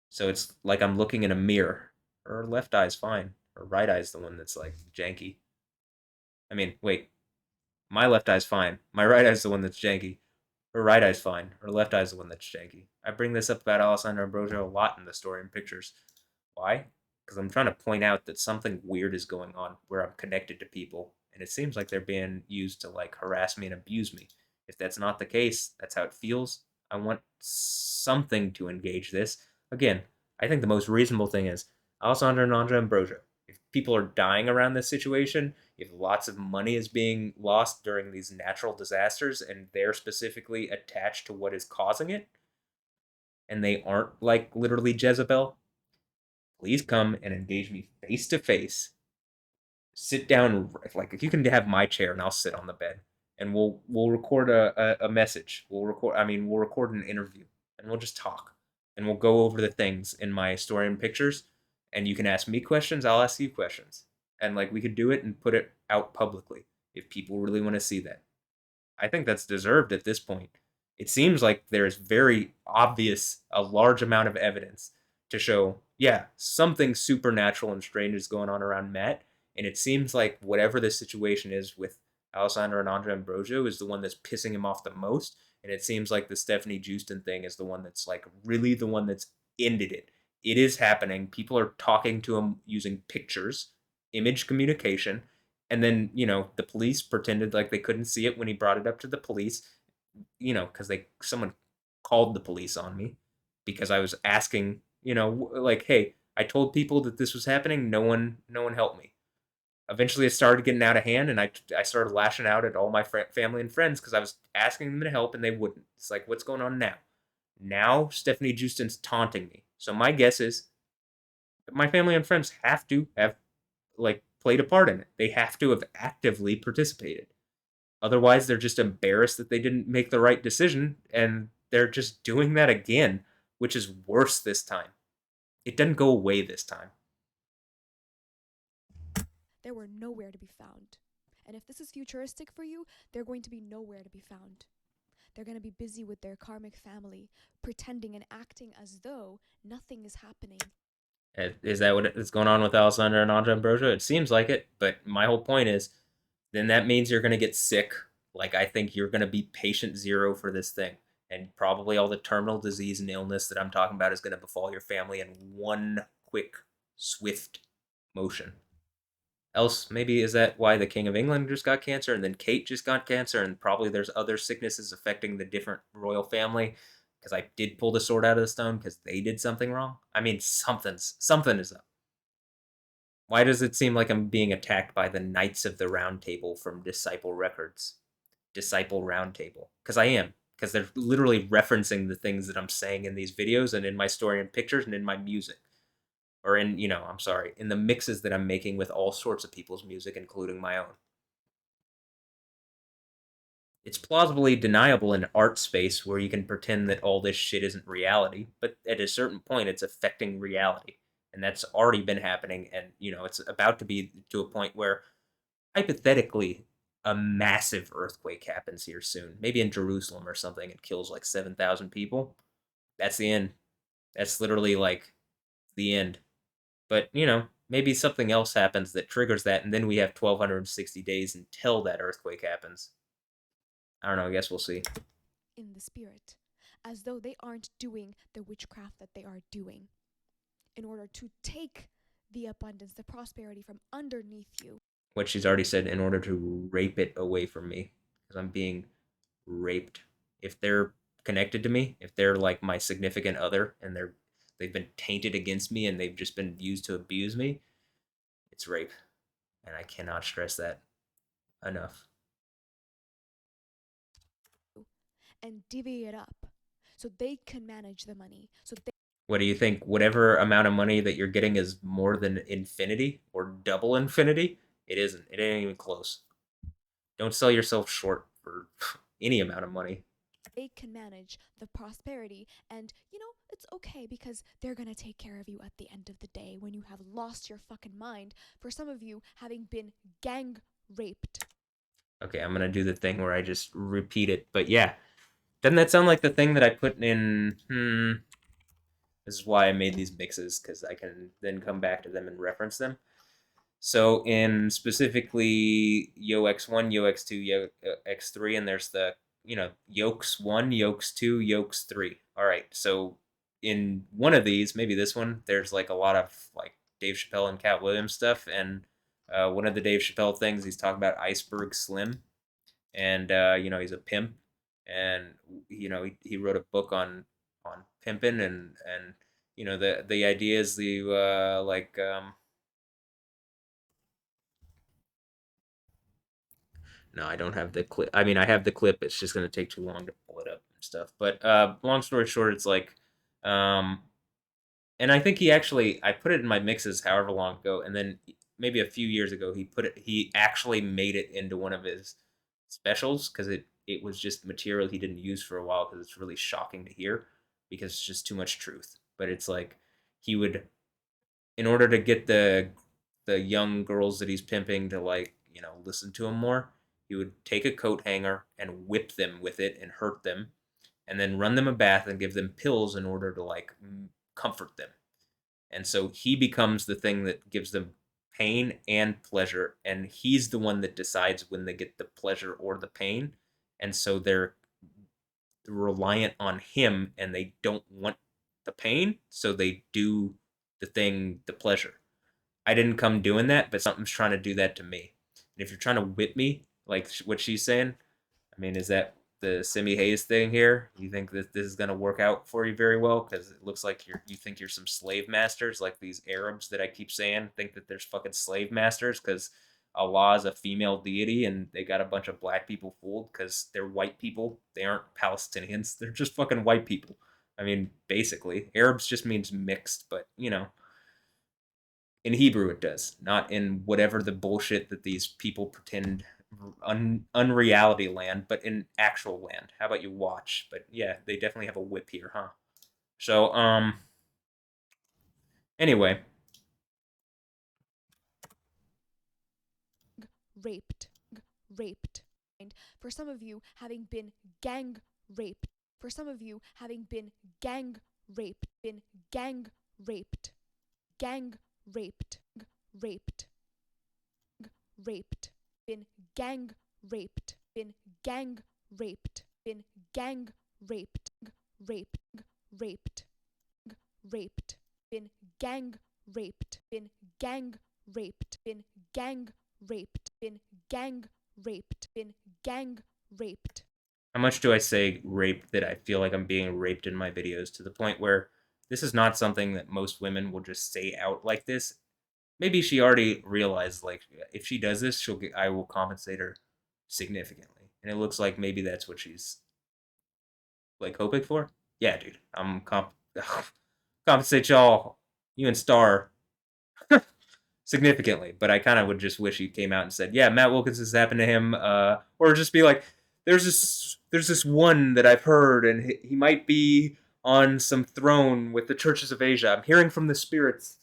So it's like I'm looking in a mirror. Her left eye's fine. Her right eye's the one that's like janky. I mean, wait. My left eye's fine. My right eye's the one that's janky. Her right eye's fine. Her left eye's the one that's janky. I bring this up about Alessandro Ambrosio a lot in the story and pictures. Why? Because I'm trying to point out that something weird is going on where I'm connected to people, and it seems like they're being used to like harass me and abuse me. If that's not the case, that's how it feels. I want something to engage this. Again, I think the most reasonable thing is Alessandro and Andrea Ambrosio. If people are dying around this situation, if lots of money is being lost during these natural disasters and they're specifically attached to what is causing it, and they aren't like literally Jezebel, please come and engage me face to face. Sit down, like if you can have my chair and I'll sit on the bed, and we'll record a message. We'll record an interview, and we'll just talk, and we'll go over the things in my story and pictures, and you can ask me questions, I'll ask you questions, and like we could do it and put it out publicly if people really want to see that. I think that's deserved at this point. It seems like there is very obvious, a large amount of evidence to show, yeah, something supernatural and strange is going on around Matt. And it seems like whatever the situation is with Alessandro and Andre Ambrosio is the one that's pissing him off the most. And it seems like the Stephanie Justin thing is the one that's like really the one that's ended it. It is happening. People are talking to him using pictures, image communication, and then the police pretended like they couldn't see it when he brought it up to the police, because someone called the police on me because I was asking, like, hey, I told people that this was happening, no one helped me. Eventually it started getting out of hand, and I started lashing out at all my family and friends because I was asking them to help and they wouldn't. It's like, what's going on now? Stephanie Justin's taunting me. So my guess is that my family and friends have to have like played a part in it. They have to have actively participated. Otherwise, they're just embarrassed that they didn't make the right decision and they're just doing that again, which is worse this time. It doesn't go away this time. They were nowhere to be found. And if this is futuristic for you, they're going to be nowhere to be found. They're going to be busy with their karmic family, pretending and acting as though nothing is happening. Is that what is going on with Alessandra and Andre Ambrosio? It seems like it, but my whole point is then that means you're going to get sick. Like, I think you're going to be patient zero for this thing. And probably all the terminal disease and illness that I'm talking about is going to befall your family in one quick, swift motion. Else, maybe is that why the King of England just got cancer and then Kate just got cancer, and probably there's other sicknesses affecting the different royal family because I did pull the sword out of the stone because they did something wrong. I mean, something is up. Why does it seem like I'm being attacked by the Knights of the Round Table from Disciple Records? Disciple Round Table. Because I am. Because they're literally referencing the things that I'm saying in these videos and in my story and pictures and in my music. Or I'm sorry, in the mixes that I'm making with all sorts of people's music, including my own. It's plausibly deniable in art space where you can pretend that all this shit isn't reality, but at a certain point, it's affecting reality. And that's already been happening, and it's about to be to a point where hypothetically a massive earthquake happens here soon. Maybe in Jerusalem or something, it kills like 7,000 people. That's the end. That's literally like the end. But, maybe something else happens that triggers that, and then we have 1,260 days until that earthquake happens. I don't know. I guess we'll see. In the spirit. as though they aren't doing the witchcraft that they are doing in order to take the abundance, the prosperity from underneath you. What she's already said, in order to rape it away from me, because I'm being raped. If they're connected to me, if they're like my significant other and they've been tainted against me and they've just been used to abuse me, it's rape. And I cannot stress that enough. And divvy it up so they can manage the money. So they What do you think? Whatever amount of money that you're getting is more than infinity or double infinity? It isn't. It ain't even close. Don't sell yourself short for any amount of money. they can manage the prosperity. And it's okay because they're gonna take care of you at the end of the day when you have lost your fucking mind. For some of you, having been gang raped. Okay, I'm gonna do the thing where I just repeat it. But yeah, doesn't that sound like the thing that I put in? This is why I made these mixes, because I can then come back to them and reference them. So in specifically Yo X1, Yo X2, Yo X3, and there's the yokes 1, yokes 2, yokes 3. All right. So in one of these, maybe this one, there's like a lot of like Dave Chappelle and Cat Williams stuff, and one of the Dave Chappelle things, he's talking about Iceberg Slim, and he's a pimp, and he wrote a book on pimping, and the idea is the no, I don't have the clip. I mean, I have the clip. It's just going to take too long to pull it up and stuff. But long story short, it's like, um, and I think I put it in my mixes however long ago, and then maybe a few years ago, he actually made it into one of his specials, because it was just material he didn't use for a while, because it's really shocking to hear, because it's just too much truth. But it's like he would, in order to get the young girls that he's pimping to listen to him more, he would take a coat hanger and whip them with it and hurt them, and then run them a bath and give them pills in order to comfort them. And so he becomes the thing that gives them pain and pleasure, and he's the one that decides when they get the pleasure or the pain. And so they're reliant on him, and they don't want the pain, so they do the pleasure. I didn't come doing that, but something's trying to do that to me. And if you're trying to whip me, like what she's saying, I mean, is that the Simi Hayes thing here? You think that this is going to work out for you very well? Because it looks like you think you're some slave masters, like these Arabs that I keep saying think that there's fucking slave masters because Allah is a female deity and they got a bunch of black people fooled because they're white people. They aren't Palestinians. They're just fucking white people. I mean, basically, Arabs just means mixed, but in Hebrew it does, not in whatever the bullshit that these people pretend unreality land, but in actual land. How about you watch? But yeah, they definitely have a whip here, huh? So anyway, Raped. Raped. And for some of you, having been gang raped. For some of you, having been gang raped. Been gang raped. Gang raped. Raped. Raped. Been gang raped. Been gang raped. Been gang raped. Raped. Raped. Raped. Been gang raped. Been gang raped. Been gang raped. Been gang raped. Been gang raped. how much do I say rape that I feel like I'm being raped in my videos, to the point where this is not something that most women will just say out like this? Maybe she already realized, like, if she does this, I will compensate her significantly, and it looks like maybe that's what she's like hoping for. Yeah, dude, compensate y'all, you and Star, significantly. But I kind of would just wish he came out and said, "Yeah, Matt Wilkins has happened to him," or just be like, "There's this one that I've heard, and he might be on some throne with the churches of Asia. I'm hearing from the spirits.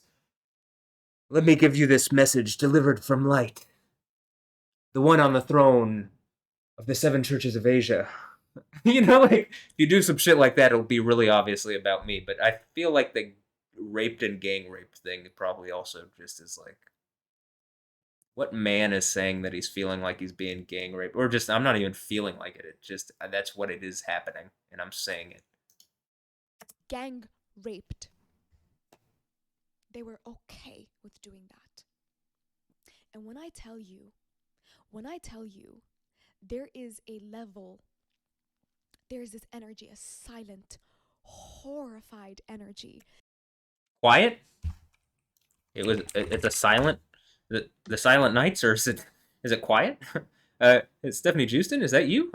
Let me give you this message delivered from light. The one on the throne of the seven churches of Asia." Like if you do some shit like that, it'll be really obviously about me. But I feel like the raped and gang raped thing probably also just is like, what man is saying that he's feeling like he's being gang raped, or just I'm not even feeling like it. It just that's what it is happening, and I'm saying it. gang raped. They were okay with doing that. And when I tell you, there is a level, there is this energy, a silent, horrified energy. Quiet. It's a silent. The Silent Nights, or is it quiet? It's Stephanie Houston. Is that you?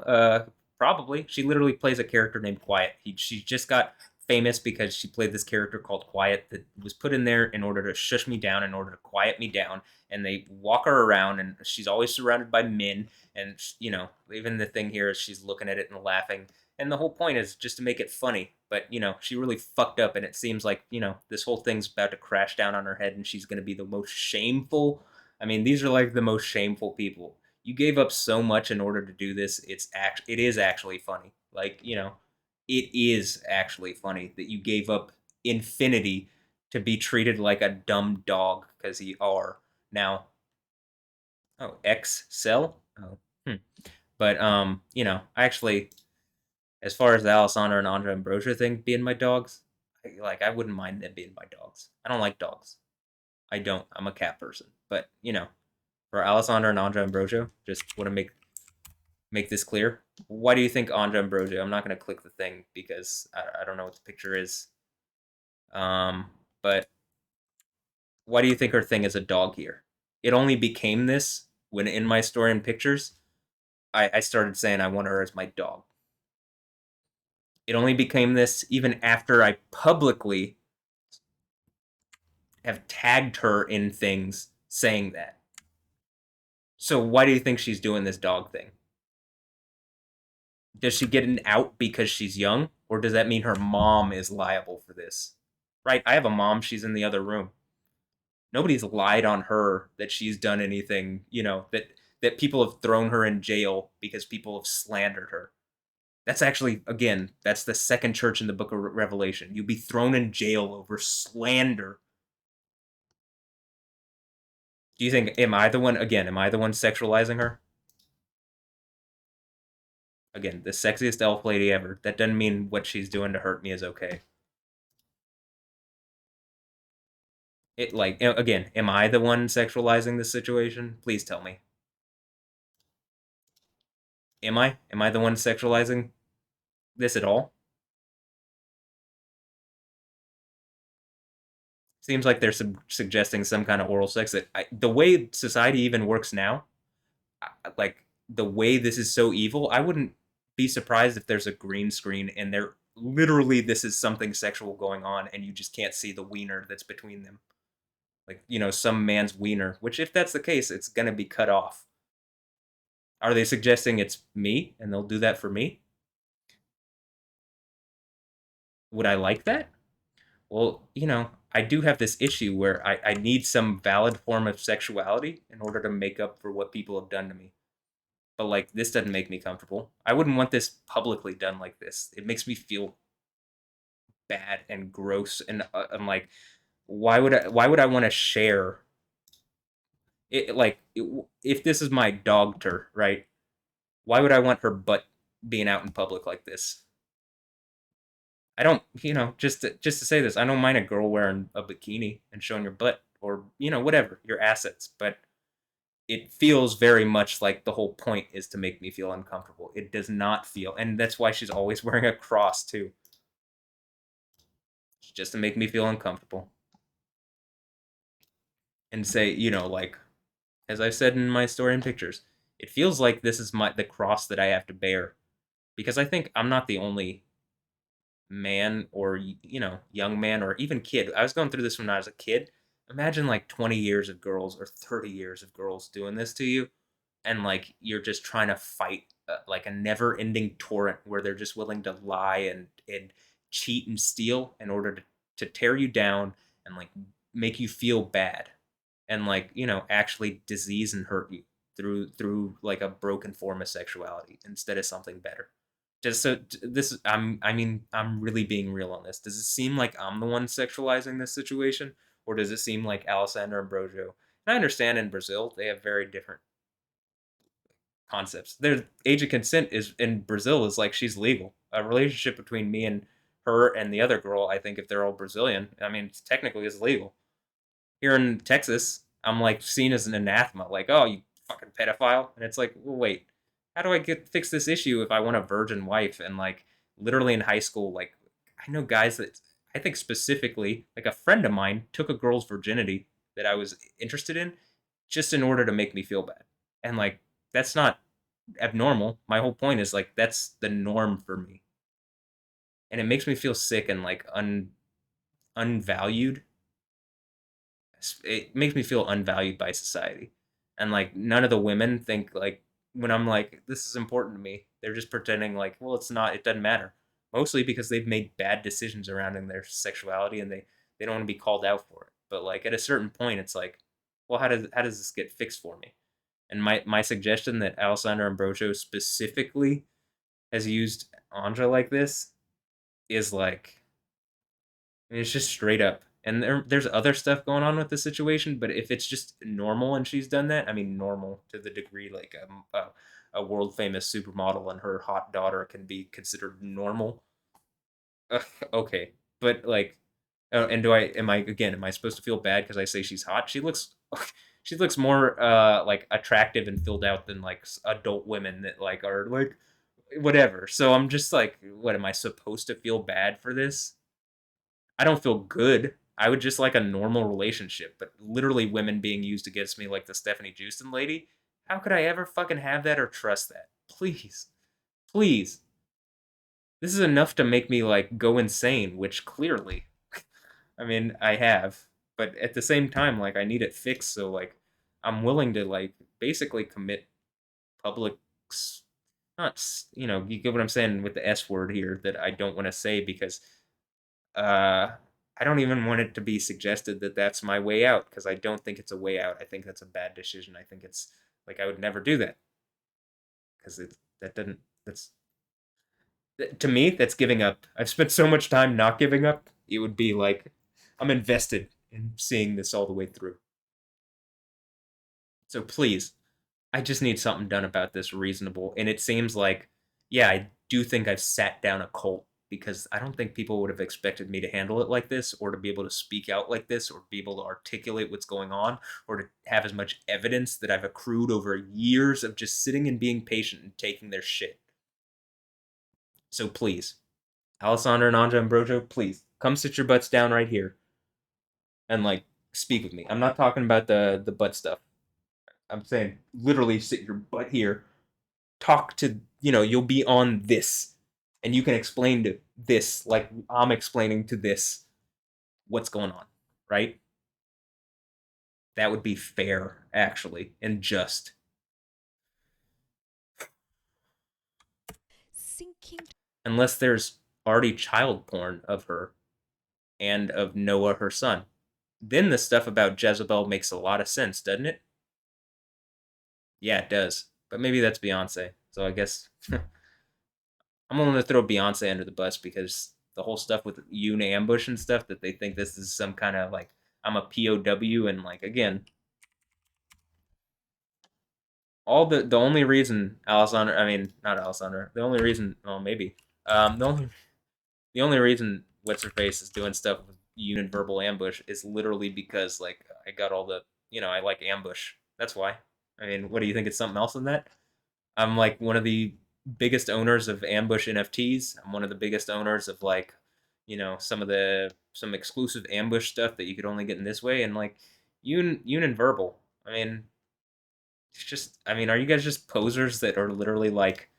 Probably. She literally plays a character named Quiet. She just got famous because she played this character called Quiet that was put in there in order to shush me down, in order to quiet me down. And they walk her around, and she's always surrounded by men. And even the thing here is she's looking at it and laughing. And the whole point is just to make it funny. But she really fucked up, and it seems like this whole thing's about to crash down on her head, and she's going to be the most shameful. I mean, these are like the most shameful people. You gave up so much in order to do this. It is actually funny. Like it is actually funny that you gave up infinity to be treated like a dumb dog because you are now. Oh, X cell. Oh, hmm. But actually, as far as the Alessandra and Andra Ambrosia thing being my dogs, I wouldn't mind them being my dogs. I don't like dogs. I don't. I'm a cat person. But for Alessandra and Andra Ambrosio, just want to make this clear. Why do you think Andra Ambrosio? I'm not going to click the thing because I don't know what the picture is. But why do you think her thing is a dog here? It only became this when in my story and pictures, I started saying I want her as my dog. It only became this even after I publicly have tagged her in things saying that. So why do you think she's doing this dog thing? Does she get an out because she's young? Or does that mean her mom is liable for this? Right, I have a mom, she's in the other room. Nobody's lied on her that she's done anything, that people have thrown her in jail because people have slandered her. That's actually, again, that's the second church in the book of Revelation. You'll be thrown in jail over slander. Do you think, am I the one sexualizing her? Again, the sexiest elf lady ever. That doesn't mean what she's doing to hurt me is okay. Again, am I the one sexualizing this situation? Please tell me. Am I? Am I the one sexualizing this at all? Seems like they're suggesting some kind of oral sex that the way society even works now, like the way this is so evil, I wouldn't be surprised if there's a green screen and there literally this is something sexual going on and you just can't see the wiener that's between them. Like, some man's wiener, which if that's the case, it's going to be cut off. Are they suggesting it's me and they'll do that for me? Would I like that? Well, I do have this issue where I need some valid form of sexuality in order to make up for what people have done to me. But this doesn't make me comfortable. I wouldn't want this publicly done like this. It makes me feel bad and gross, and I'm like, why would I want to share it? If this is my dogter, right? Why would I want her butt being out in public like this? I don't, just to say this, I don't mind a girl wearing a bikini and showing your butt or whatever your assets, but it feels very much like the whole point is to make me feel uncomfortable. It does not feel, and that's why she's always wearing a cross too. It's just to make me feel uncomfortable and say, as I've said in my story and pictures, it feels like this is the cross that I have to bear because I think I'm not the only man or young man or even kid. I was going through this when I was a kid. Imagine 20 years of girls or 30 years of girls doing this to you, and you're just trying to fight a never-ending torrent where they're just willing to lie and cheat and steal in order to tear you down and make you feel bad and actually disease and hurt you through a broken form of sexuality instead of something better. Just so this, I'm really being real on this. Does it seem like I'm the one sexualizing this situation, or does it seem like Alessandra Ambrosio? And I understand in Brazil they have very different concepts. Their age of consent is in Brazil is like she's legal. A relationship between me and her and the other girl, I think if they're all Brazilian, I mean, technically it's legal. Here in Texas, I'm like seen as an anathema, like, oh, you fucking pedophile. And it's like, well, wait, how do I get fix this issue if I want a virgin wife? And like literally in high school, like I know guys that I think specifically, like a friend of mine took a girl's virginity that I was interested in just in order to make me feel bad. And like that's not abnormal. My whole point is like that's the norm for me. And it makes me feel sick and like unvalued. It makes me feel unvalued by society. And like none of the women think like when I'm like this is important to me, they're just pretending like, well, it's not, it doesn't matter. Mostly because they've made bad decisions around in their sexuality and they don't want to be called out for it. But like at a certain point it's like, well, how does this get fixed for me? And my suggestion that Alessandro Ambrosio specifically has used Anja like this is like, it's just straight up. And there's other stuff going on with the situation, but if it's just normal and she's done that, I mean, normal to the degree like a world famous supermodel and her hot daughter can be considered normal. Okay, but like, and am I supposed to feel bad because I say she's hot? She looks more like attractive and filled out than like adult women that like are like whatever. So I'm just like, what am I supposed to feel bad for this? I don't feel good. I would just like a normal relationship, but literally women being used against me like the Stephanie Houston lady. How could I ever fucking have that or trust that? Please. Please. This is enough to make me like go insane, which clearly, I mean, I have. But at the same time, like I need it fixed, so like I'm willing to like basically commit public not you get what I'm saying with the S word here that I don't want to say because uh, I don't even want it to be suggested that that's my way out because I don't think it's a way out. I think that's a bad decision. I think it's like I would never do that because that doesn't that's to me that's giving up. I've spent so much time not giving up. It would be like I'm invested in seeing this all the way through. So please, I just need something done about this reasonable. And it seems like, yeah, I do think I've sat down a cult because I don't think people would have expected me to handle it like this or to be able to speak out like this or be able to articulate what's going on or to have as much evidence that I've accrued over years of just sitting and being patient and taking their shit. So please, Alessandra and Anja Ambrosio, please come sit your butts down right here and like speak with me. I'm not talking about the butt stuff. I'm saying literally sit your butt here, talk to, you'll be on this and you can explain to this like I'm explaining to this what's going on, right? That would be fair actually and just. Sinking. Unless there's already child porn of her and of Noah her son, then the stuff about Jezebel makes a lot of sense, doesn't it? Yeah, it does, but maybe that's Beyonce, so I guess I'm willing to throw Beyonce under the bus because the whole stuff with Yoon ambush and stuff that they think this is some kind of like I'm a POW and like again, all the only reason Alessandra, I mean not Alessandra, the only reason, well maybe, the only reason what's her face is doing stuff with Yoon and verbal ambush is literally because like I got all the, I like ambush. That's why. I mean, what do you think? It's something else than that? I'm like one of the biggest owners of ambush NFTs. I'm one of the biggest owners of like, some exclusive ambush stuff that you could only get in this way. And like Yoon and verbal. I mean, it's just. I mean, are you guys just posers that are literally like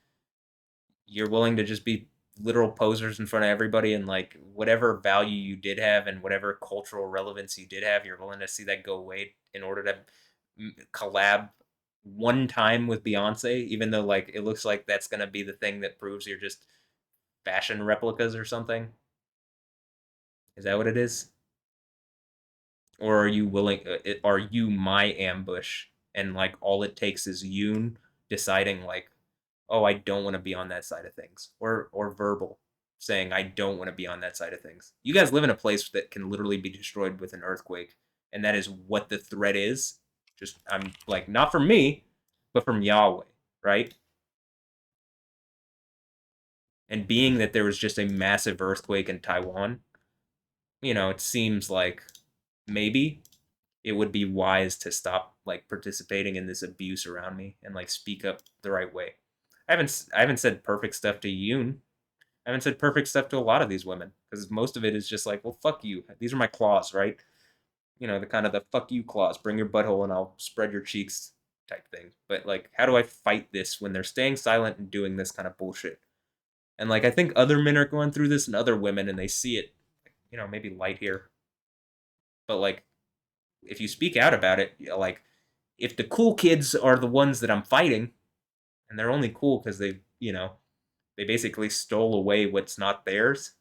you're willing to just be literal posers in front of everybody and like whatever value you did have and whatever cultural relevance you did have, you're willing to see that go away in order to collab one time with Beyonce, even though like it looks like that's gonna be the thing that proves you're just fashion replicas or something. Is that what it is? Or are you willing? Are you my ambush? And like all it takes is Yoon deciding like, oh, I don't want to be on that side of things, or verbal saying I don't want to be on that side of things. You guys live in a place that can literally be destroyed with an earthquake, and that is what the threat is. Just I'm like not from me, but from Yahweh, right? And being that there was just a massive earthquake in Taiwan, it seems like maybe it would be wise to stop like participating in this abuse around me and like speak up the right way. I haven't said perfect stuff to Yoon. I haven't said perfect stuff to a lot of these women because most of it is just like, well, fuck you. These are my claws, right? The kind of the fuck you claws. Bring your butthole and I'll spread your cheeks type thing. But like, how do I fight this when they're staying silent and doing this kind of bullshit? And like, I think other men are going through this and other women, and they see it. Maybe light here, but like, if you speak out about it, like, if the cool kids are the ones that I'm fighting, and they're only cool because they basically stole away what's not theirs,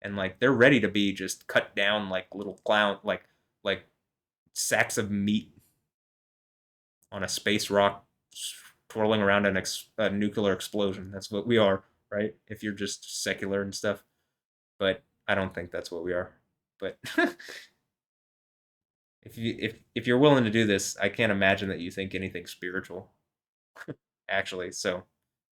and like they're ready to be just cut down like little clown, like sacks of meat on a space rock twirling around a nuclear explosion. That's what we are, right? If you're just secular and stuff. But I don't think that's what we are. But if you're willing to do this, I can't imagine that you think anything spiritual, actually. So,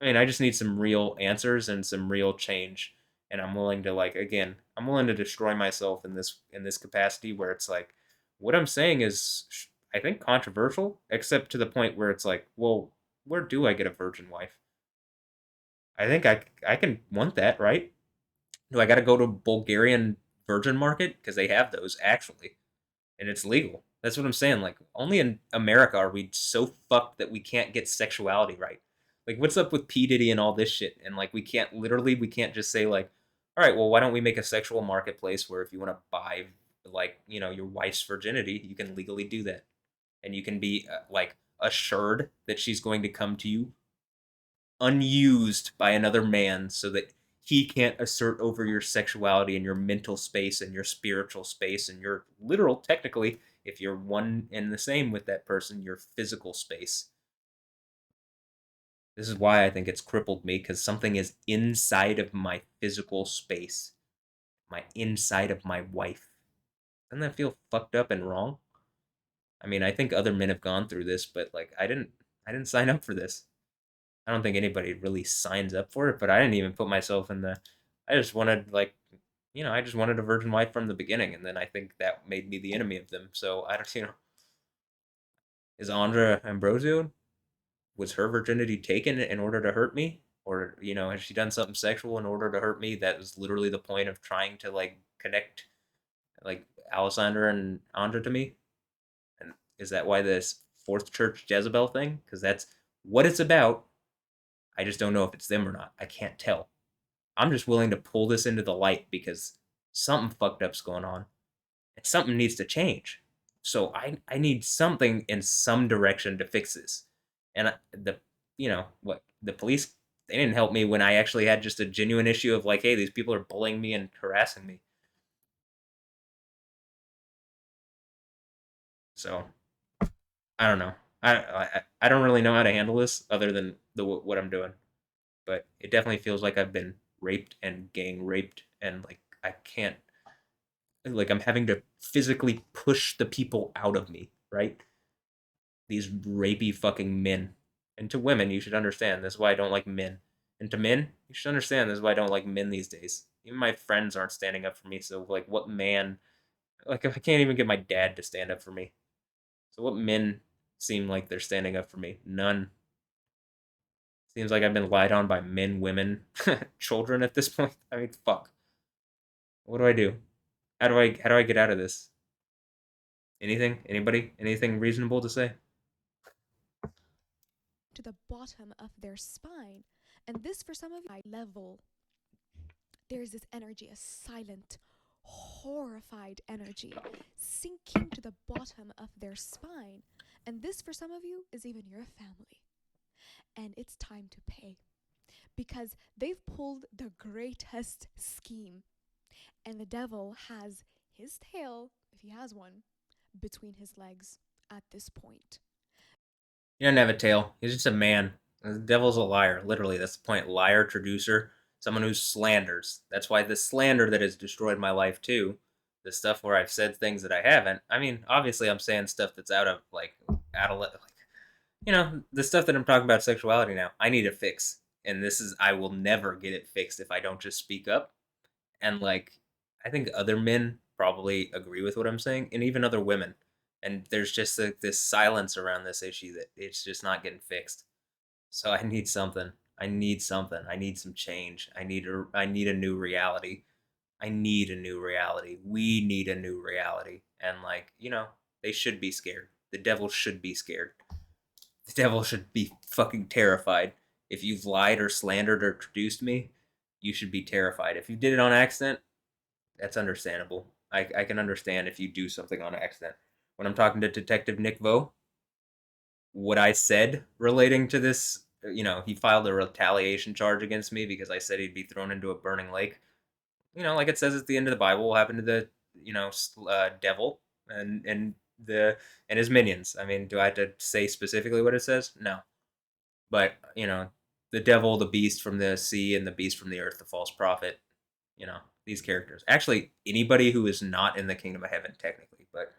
I mean, I just need some real answers and some real change, and I'm willing to like again, I'm willing to destroy myself in this capacity where it's like what I'm saying is I think controversial, except to the point where it's like, well, where do I get a virgin wife? I think I can want that, right? Do I got to go to Bulgarian virgin market because they have those actually, and it's legal. That's what I'm saying. Like, only in America are we so fucked that we can't get sexuality right. Like, what's up with P Diddy and all this shit? And like, we can't just say like, all right, well, why don't we make a sexual marketplace where if you want to buy like your wife's virginity, you can legally do that, and you can be like assured that she's going to come to you unused by another man so that he can't assert over your sexuality and your mental space and your spiritual space and your literal, technically, if you're one and the same with that person, your physical space. This is why I think it's crippled me, because something is inside of my physical space, my inside of my wife. Doesn't that feel fucked up and wrong? I mean, I think other men have gone through this, but like I didn't sign up for this. I don't think anybody really signs up for it, but I didn't even put myself in the. I just wanted like, I just wanted a virgin wife from the beginning, and then I think that made me the enemy of them. So I don't, is Andra Ambrosio, was her virginity taken in order to hurt me, or has she done something sexual in order to hurt me? That was literally the point of trying to like connect like Alessandra and Andra to me. And is that why this fourth church Jezebel thing? Because that's what it's about. I just don't know if it's them or not. I can't tell. I'm just willing to pull this into the light because something fucked up's going on and something needs to change. So I need something in some direction to fix this. And what the police, they didn't help me when I actually had just a genuine issue of like, hey, these people are bullying me and harassing me. So I don't know. I don't really know how to handle this other than what I'm doing. But it definitely feels like I've been raped and gang raped, and like I can't, like I'm having to physically push the people out of me, right? These rapey fucking men. And to women, you should understand this is why I don't like men. And to men, you should understand this is why I don't like men these days. Even my friends aren't standing up for me. So like, what man? Like, if I can't even get my dad to stand up for me, so what men seem like they're standing up for me? None. Seems like I've been lied on by men, women, children at this point. I mean, fuck. What do I do? How do I get out of this? Anything? Anybody? Anything reasonable to say? To the bottom of their spine. And this, for some of you, level, there's this energy, a silent, horrified energy sinking to the bottom of their spine. And this, for some of you, is even your family. And it's time to pay because they've pulled the greatest scheme. And the devil has his tail, if he has one, between his legs at this point. He doesn't have a tail. He's just a man. The devil's a liar. Literally, that's the point. Liar, traducer, someone who slanders. That's why the slander that has destroyed my life too. The stuff where I've said things that I haven't. I mean, obviously, I'm saying stuff that's out of the stuff that I'm talking about sexuality now. I need a fix, and this is I will never get it fixed if I don't just speak up. And like I think other men probably agree with what I'm saying, and even other women. And there's just like this silence around this issue that it's just not getting fixed. So I need something. I need something. I need some change. I need a new reality. I need a new reality. We need a new reality. And like, they should be scared. The devil should be scared. The devil should be fucking terrified. If you've lied or slandered or traduced me, you should be terrified. If you did it on accident, that's understandable. I can understand if you do something on accident. When I'm talking to Detective Nick Vo, what I said relating to this, he filed a retaliation charge against me because I said he'd be thrown into a burning lake. Like it says at the end of the Bible, will happen to the, devil and the and his minions. I mean, do I have to say specifically what it says? No, but the devil, the beast from the sea, and the beast from the earth, the false prophet. These characters. Actually, anybody who is not in the kingdom of heaven, technically, but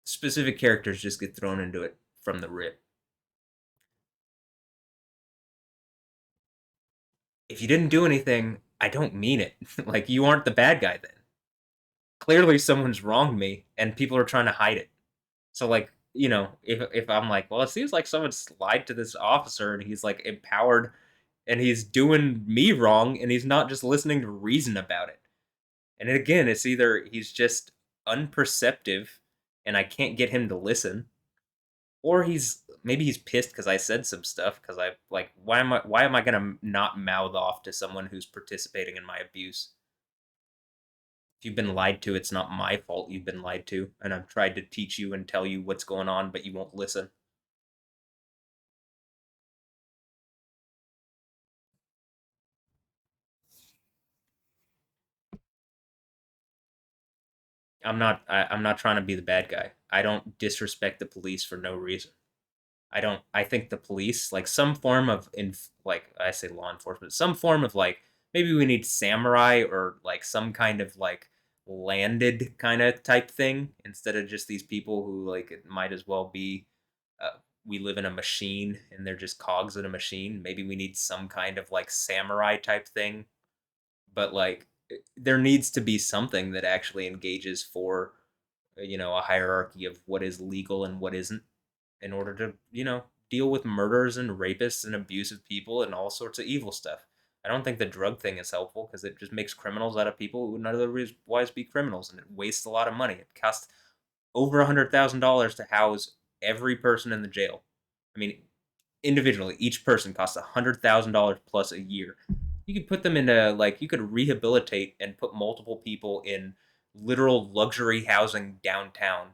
specific characters just get thrown into it from the rip. If you didn't do anything, I don't mean it. Like, you aren't the bad guy then. Clearly, someone's wronged me, and people are trying to hide it. So, like, if I'm like, well, it seems like someone's lied to this officer, and he's like empowered, and he's doing me wrong, and he's not just listening to reason about it. And again, it's either he's just unperceptive, and I can't get him to listen, or he's pissed because I said some stuff because I like why am I gonna not mouth off to someone who's participating in my abuse? If you've been lied to, it's not my fault you've been lied to, and I've tried to teach you and tell you what's going on, but you won't listen. I'm not trying to be the bad guy. I don't disrespect the police for no reason. I don't. I think the police, like some form of like I say law enforcement, some form of like maybe we need samurai or like some kind of like landed kind of type thing instead of just these people who like it might as well be. We live in a machine and they're just cogs in a machine. Maybe we need some kind of like samurai type thing, but like there needs to be something that actually engages for a hierarchy of what is legal and what isn't in order to, deal with murders and rapists and abusive people and all sorts of evil stuff. I don't think the drug thing is helpful because it just makes criminals out of people who would otherwise be criminals, and it wastes a lot of money. It costs over $100,000 to house every person in the jail. I mean, individually, each person costs $100,000 plus a year. You could put them into like you could rehabilitate and put multiple people in literal luxury housing downtown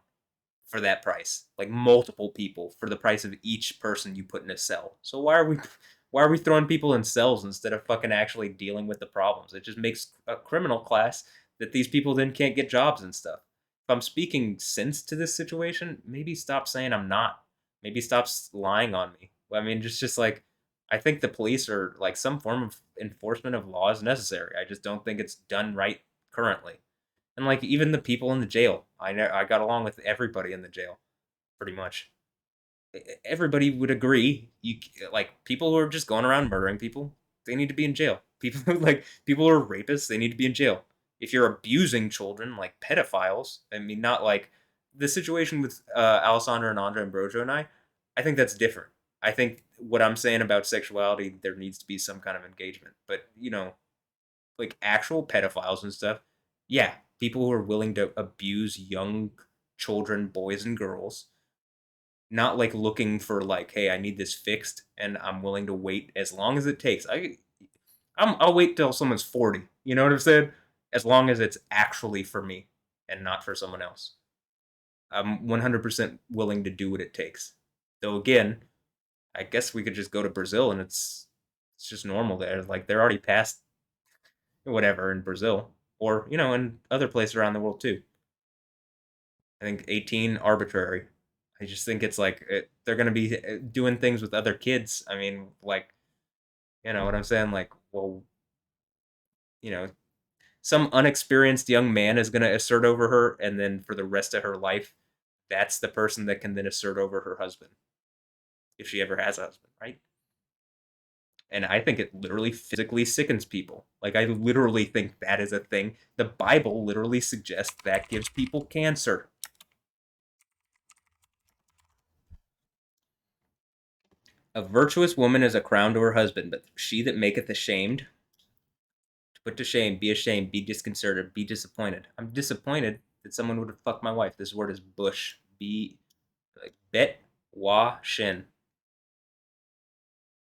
for that price, like multiple people for the price of each person you put in a cell. So why are we throwing people in cells instead of fucking actually dealing with the problems? It just makes a criminal class that these people then can't get jobs and stuff. If I'm speaking sense to this situation, maybe stop saying I'm not. Maybe stop lying on me. I mean, just like I think the police are like some form of enforcement of law is necessary. I just don't think it's done right currently. And like even the people in the jail, I got along with everybody in the jail, pretty much. Everybody would agree. You like people who are just going around murdering people, they need to be in jail. People people who are rapists, they need to be in jail. If you're abusing children, like pedophiles, I mean, not like the situation with Alessandra and Andre Ambrosio and I think that's different. I think what I'm saying about sexuality, there needs to be some kind of engagement. But like actual pedophiles and stuff, yeah, people who are willing to abuse young children, boys and girls, not like looking for like, hey, I need this fixed, and I'm willing to wait as long as it takes. I'll wait till someone's 40. You know what I'm saying? As long as it's actually for me and not for someone else. I'm 100% willing to do what it takes. Though again, I guess we could just go to Brazil and it's just normal there. Like they're already past whatever in Brazil or in other places around the world too. I think 18 arbitrary. I just think it's like they're going to be doing things with other kids. I mean, like what I'm saying? Like, well, you know, some unexperienced young man is going to assert over her, and then for the rest of her life, that's the person that can then assert over her husband if she ever has a husband, right? And I think it literally physically sickens people. Like, I literally think that is a thing. The Bible literally suggests that gives people cancer. A virtuous woman is a crown to her husband, but she that maketh ashamed, to put to shame, be ashamed, be disconcerted, be disappointed. I'm disappointed that someone would have fucked my wife. This word is bush. Be like bet wa shin.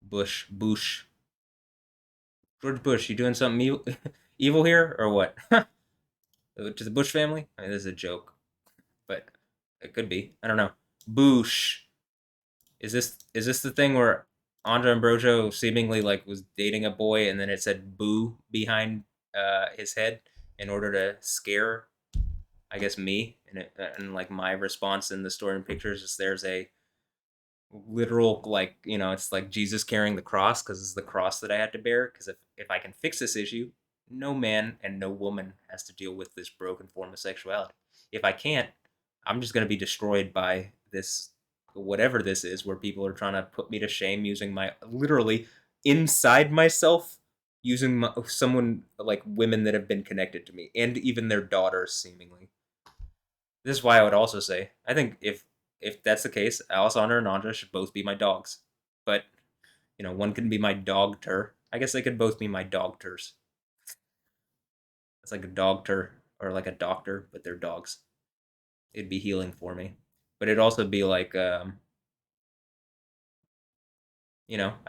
Bush. Bush. George Bush, you doing something evil, evil here or what? To the Bush family? I mean, this is a joke, but it could be. I don't know. Bush. Is this the thing where Andre Ambrosio seemingly like was dating a boy and then it said "boo" behind his head in order to scare, I guess, me, and like my response in the story and pictures is there's a literal, like, it's like Jesus carrying the cross because it's the cross that I had to bear, because if I can fix this issue, no man and no woman has to deal with this broken form of sexuality. If I can't, I'm just going to be destroyed by this, whatever this is, where people are trying to put me to shame using my, literally, inside myself, using someone, like women that have been connected to me and even their daughters seemingly. This is why I would also say I think if that's the case, Alessandra and Andra should both be my dogs. But one can be my dog tur. I guess they could both be my dog turs. It's like a dog tur or like a doctor, but they're dogs. It'd be healing for me. But it'd also be like I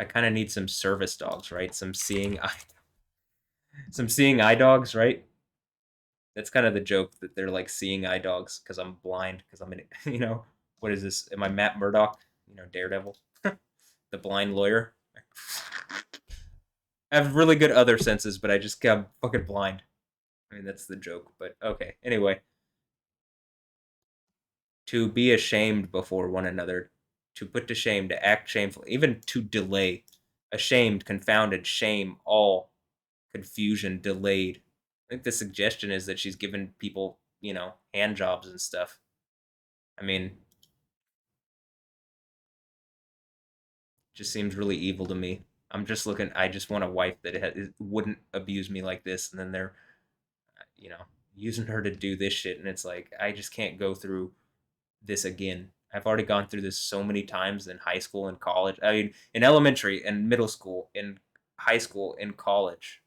kind of need some service dogs, right? Some seeing eye dogs, right? That's kind of the joke, that they're like seeing eye dogs because I'm blind, because I'm in what is this? Am I Matt Murdock? Daredevil, the blind lawyer. I have really good other senses, but I just got fucking blind. I mean, that's the joke, but okay. Anyway, to be ashamed before one another, to put to shame, to act shameful, even to delay, ashamed, confounded, shame, all, confusion, delayed. I think the suggestion is that she's given people, hand jobs and stuff. I mean, just seems really evil to me. I'm just looking. I just want a wife that wouldn't abuse me like this, and then they're, you know, using her to do this shit, and it's like I just can't go through this again. I've already gone through this so many times in high school and college. I mean, in elementary and middle school, in high school, in college,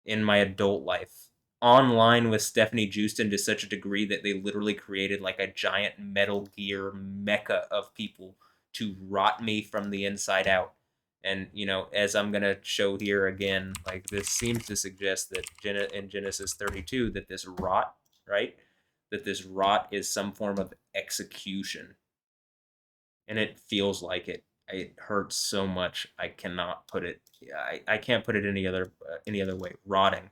in my adult life, online with Stephanie Justin to such a degree that they literally created like a giant Metal Gear mecha of people to rot me from the inside out. And as I'm gonna show here again, like this seems to suggest that in Genesis 32 that this rot, right? That this rot is some form of execution, and it feels like it. It hurts so much. I cannot put it. I can't put it any other way. Rotting.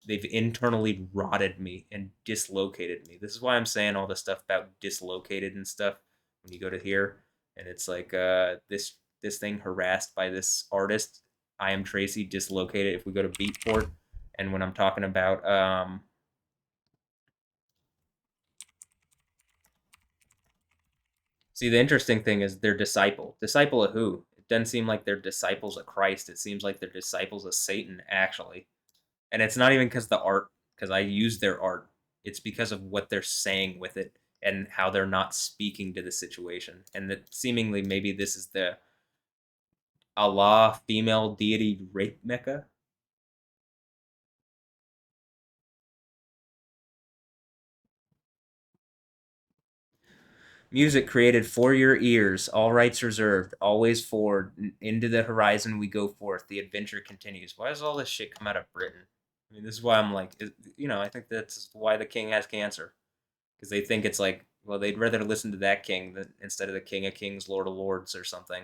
They've internally rotted me and dislocated me. This is why I'm saying all the stuff about dislocated and stuff. When you go to here, and it's like this thing harassed by this artist, I am Tracy, dislocated. If we go to Beatport, and when I'm talking about see, the interesting thing is they're disciple. Disciple of who? It doesn't seem like they're disciples of Christ. It seems like they're disciples of Satan, actually. And it's not even because the art, because I use their art. It's because of what they're saying with it and how they're not speaking to the situation. And that seemingly maybe this is the Allah female deity rape mecca. Music created for your ears, all rights reserved, always forward, into the horizon we go forth. The adventure continues. Why does all this shit come out of Britain? I mean, this is why I'm like, I think that's why the king has cancer, because they think it's like, well, they'd rather listen to that king than instead of the King of Kings, Lord of Lords, or something.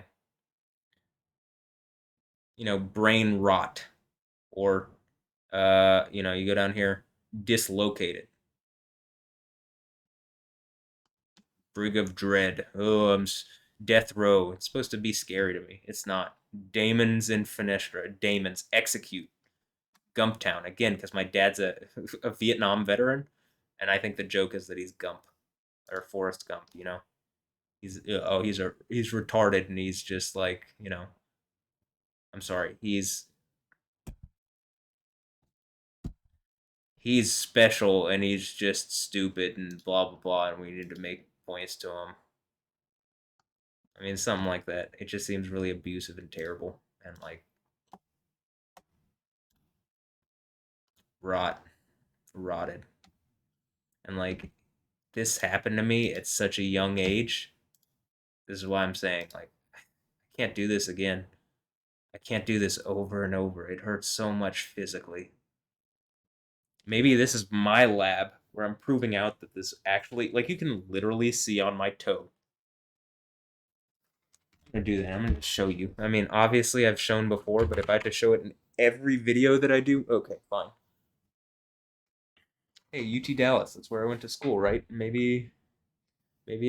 Brain rot, or you go down here, dislocated, Brig of Dread. Oh, Death Row. It's supposed to be scary to me. It's not. Damon's in Finestra. Damon's execute. Gumptown again, because my dad's a a Vietnam veteran, and I think the joke is that he's Gump or Forrest Gump. He's retarded, and he's just like I'm sorry. He's special and he's just stupid and blah blah blah, and we need to make points to him. I mean, something like that. It just seems really abusive and terrible and like rotted. And like this happened to me at such a young age. This is why I'm saying like I can't do this again. I can't do this over and over. It hurts so much physically. Maybe this is my lab where I'm proving out that this actually, like, you can literally see on my toe. I'm gonna do that. I'm gonna show you. I mean, obviously I've shown before, but if I had to show it in every video that I do, okay, fine. Hey, UT Dallas. That's where I went to school, right? Maybe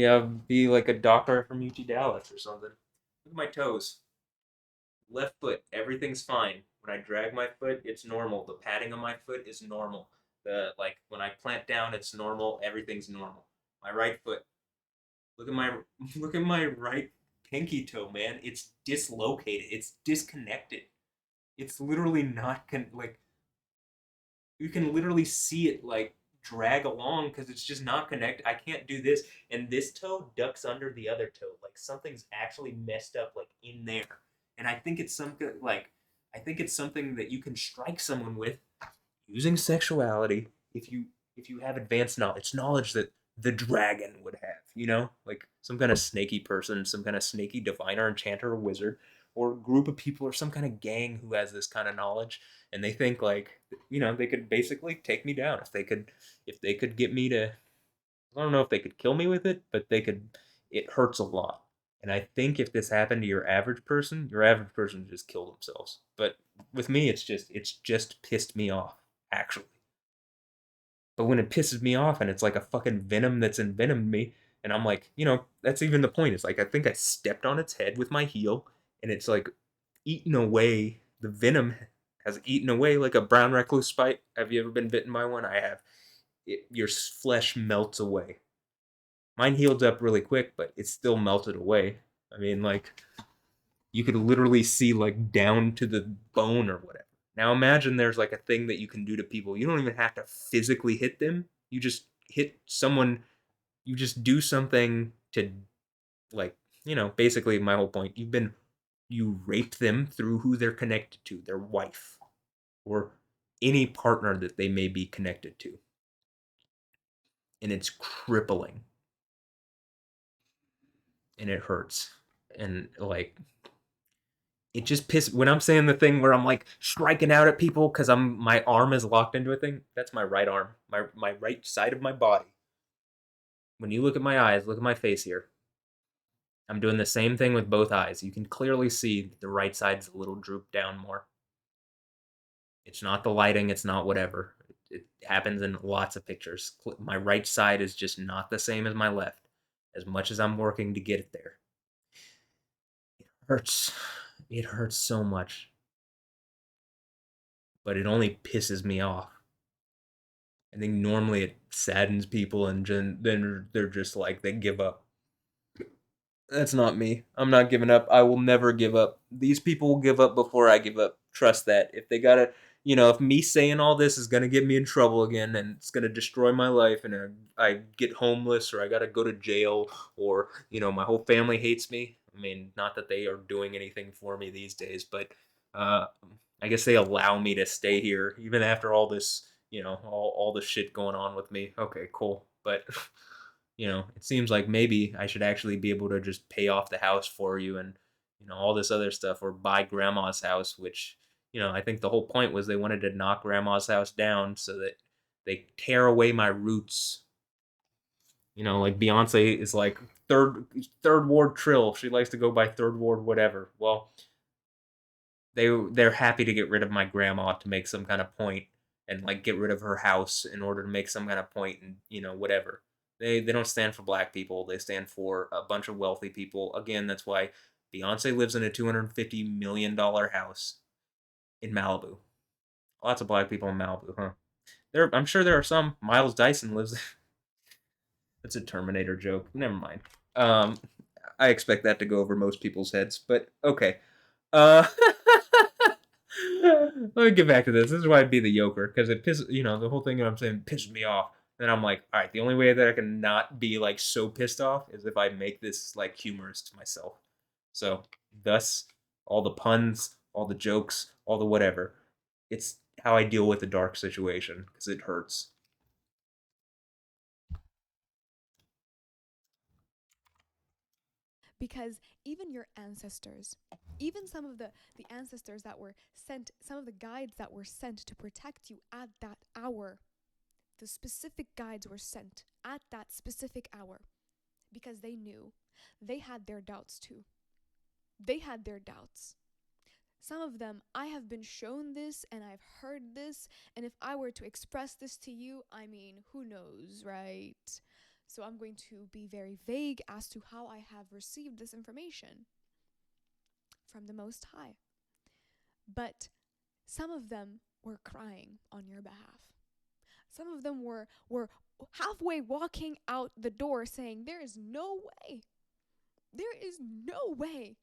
I'll be like a doctor from UT Dallas or something. Look at my toes. Left foot, everything's fine. When I drag my foot, it's normal. The padding on my foot is normal. The like when I plant down, it's normal. Everything's normal. My right foot. Look at my look at my right pinky toe, man. It's dislocated. It's disconnected. It's literally not like you can literally see it like drag along because it's just not connected. I can't do this, and this toe ducks under the other toe. Like something's actually messed up, like in there. And I think it's something like I think it's something that you can strike someone with using sexuality if you have advanced knowledge. It's knowledge that the dragon would have, you know, like some kind of snaky person, some kind of snaky diviner, enchanter, or wizard, or group of people, or some kind of gang who has this kind of knowledge, and they think like, you know, they could basically take me down if they could get me to. I don't know if they could kill me with it, but they could. It hurts a lot. And I think if this happened to your average person would just kill themselves. But with me, it's just pissed me off, actually. But when it pisses me off and it's like a fucking venom that's envenomed me, and I'm like, you know, that's even the point. It's like I think I stepped on its head with my heel, and it's like eaten away. The venom has eaten away like a brown recluse spite. Have you ever been bitten by one? I have. Your flesh melts away. Mine healed up really quick, but it still melted away. I mean, like you could literally see like down to the bone or whatever. Now imagine there's like a thing that you can do to people. You don't even have to physically hit them. You just hit someone. You just do something to like, you know, basically my whole point. You rape them through who they're connected to, their wife or any partner that they may be connected to. And it's crippling and it hurts. And like it just pisses when I'm saying the thing where I'm like striking out at people because my arm is locked into a thing. That's my right arm, my right side of my body. When you look at my eyes, look at my face here. I'm doing the same thing with both eyes. You can clearly see the right side's a little drooped down more. It's not the lighting. It's not whatever. It happens in lots of pictures. My right side is just not the same as my left. As much as I'm working to get it there, it hurts. It hurts so much, but it only pisses me off. I think normally it saddens people, and then they're just like they give up. That's not me. I'm not giving up. I will never give up. These people will give up before I give up. Trust that. If they gotta, you know, if me saying all this is gonna get me in trouble again and it's gonna destroy my life and I get homeless or I gotta go to jail or, you know, my whole family hates me. I mean, not that they are doing anything for me these days, but uh, I guess they allow me to stay here even after all this, you know, all the shit going on with me. Okay, cool. But you know, it seems like maybe I should actually be able to just pay off the house for you and, you know, all this other stuff or buy grandma's house, which, you know, I think the whole point was they wanted to knock grandma's house down so that they tear away my roots. You know, like Beyonce is like third ward trill. She likes to go by third ward whatever. Well, they're happy to get rid of my grandma to make some kind of point and like get rid of her house in order to make some kind of point and you know whatever. They don't stand for black people. They stand for a bunch of wealthy people. Again, that's why Beyonce lives in a $250 million house in Malibu. Lots of black people in Malibu, huh? I'm sure there are some. Miles Dyson lives. That's a Terminator joke. Never mind. Um, I expect that to go over most people's heads, but okay. Uh, Let me get back to this. This is why I'd be the Joker, because it pisses, the whole thing that I'm saying pisses me off. And I'm like, all right, the only way that I can not be like so pissed off is if I make this like humorous to myself. So, thus, all the puns, all the jokes, all the whatever. It's how I deal with a dark situation because it hurts. Because even your ancestors, even some of the ancestors that were sent, some of the guides that were sent to protect you at that hour, the specific guides were sent at that specific hour because they knew they had their doubts too. They had their doubts. Some of them, I have been shown this and I've heard this, and if I were to express this to you, I mean, who knows, right? So I'm going to be very vague as to how I have received this information from the Most High. But some of them were crying on your behalf. Some of them were halfway walking out the door saying, there is no way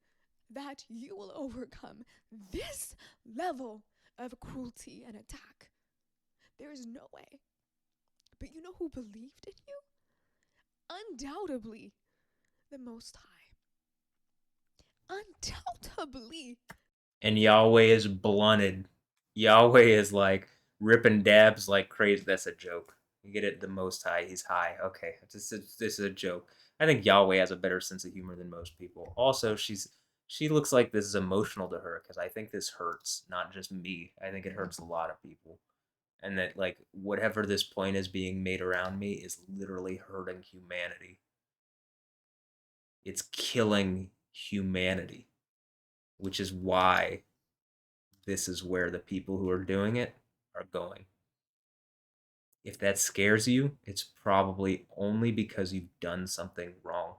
that you will overcome this level of cruelty and attack. There is no way. But you know who believed in you? Undoubtedly, the Most High. Undoubtedly. And Yahweh is blunted. Yahweh is like ripping dabs like crazy. That's a joke. You get it? The Most High. He's high. Okay, this is a joke. I think Yahweh has a better sense of humor than most people. Also, she looks like this is emotional to her because I think this hurts not just me. I think it hurts a lot of people, and that like whatever this point is being made around me is literally hurting humanity. It's killing humanity, which is why this is where the people who are doing it are going. If that scares you, it's probably only because you've done something wrong,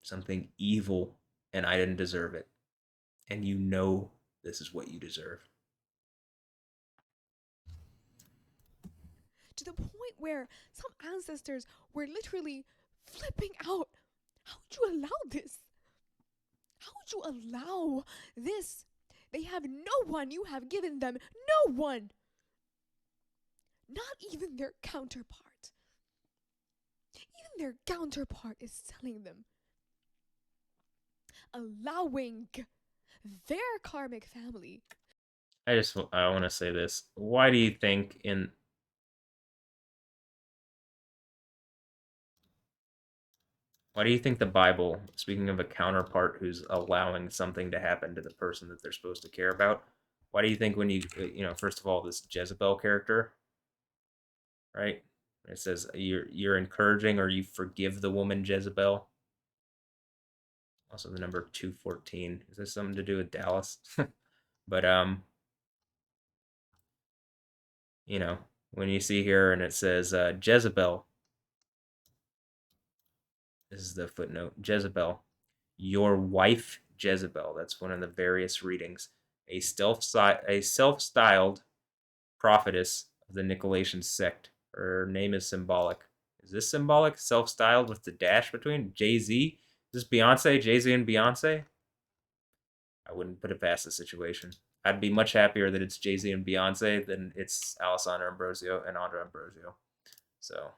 something evil, and I didn't deserve it. And you know this is what you deserve. To the point where some ancestors were literally flipping out. How would you allow this? How would you allow this? They have no one. You have given them no one. Not even their counterpart. Even their counterpart is telling them, allowing their karmic family. I want to say this. Why do you think in Why do you think the Bible, speaking of a counterpart who's allowing something to happen to the person that they're supposed to care about, why do you think when first of all, this Jezebel character, right? It says you're encouraging or you forgive the woman Jezebel. Also, the number 214. Is this something to do with Dallas? But when you see here and it says Jezebel, this is the footnote. Jezebel, your wife Jezebel. That's one of the various readings. A self-styled prophetess of the Nicolaitans sect. Her name is symbolic. Is this symbolic? Self-styled with the dash between Jay-Z? Is this Beyonce? Jay-Z and Beyonce? I wouldn't put it past the situation. I'd be much happier that it's Jay-Z and Beyonce than it's Alessandro Ambrosio and Andre Ambrosio. So,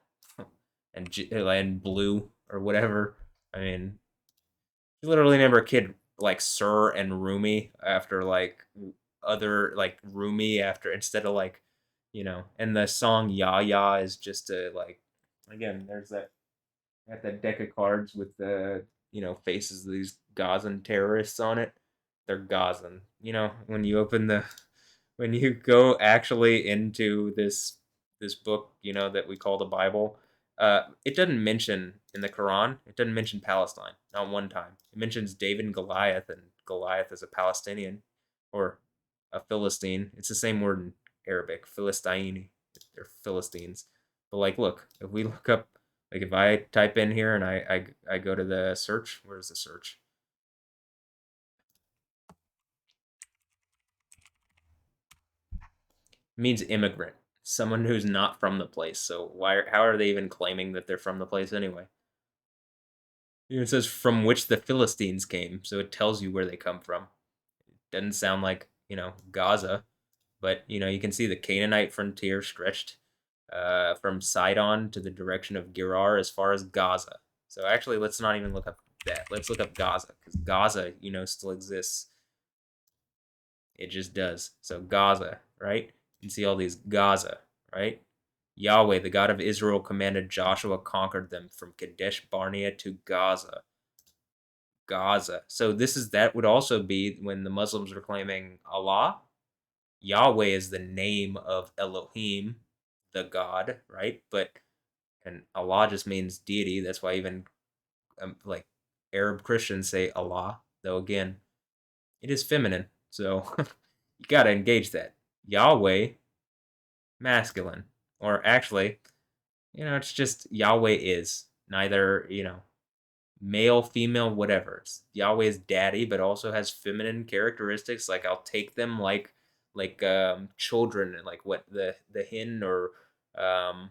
and Blue or whatever. I mean, you literally name her kid like Sir and Rumi after like other like Rumi after instead of like and the song Ya Ya is just a like again there's that got that deck of cards with the faces of these Gazan terrorists on it. They're Gazan. When you open the when you go actually into this book, that we call the Bible, it doesn't mention in the Quran. It doesn't mention Palestine, not one time. It mentions David and Goliath, and Goliath is a Palestinian or a Philistine. It's the same word in Arabic, Philistine. They're Philistines. But like, look, if we look up, like, if I type in here and I go to the search, where's the search? Means immigrant, someone who's not from the place. So how are they even claiming that they're from the place anyway? It says from which the Philistines came, so it tells you where they come from. It Doesn't sound like, Gaza, but, you can see the Canaanite frontier stretched from Sidon to the direction of Gerar as far as Gaza. So actually, let's not even look up that. Let's look up Gaza, because Gaza, still exists. It just does. So Gaza, right? You can see all these Gaza, right? Yahweh, the God of Israel, commanded Joshua conquered them from Kadesh Barnea to Gaza. Gaza. So that would also be when the Muslims are claiming Allah. Yahweh is the name of Elohim, the God, right? And Allah just means deity. That's why even like Arab Christians say Allah, though again, it is feminine. So you gotta engage that. Yahweh, masculine. Or actually, it's just Yahweh is. Neither, male, female, whatever. It's Yahweh's daddy, but also has feminine characteristics. Like I'll take them like children, and like what the hymn or how,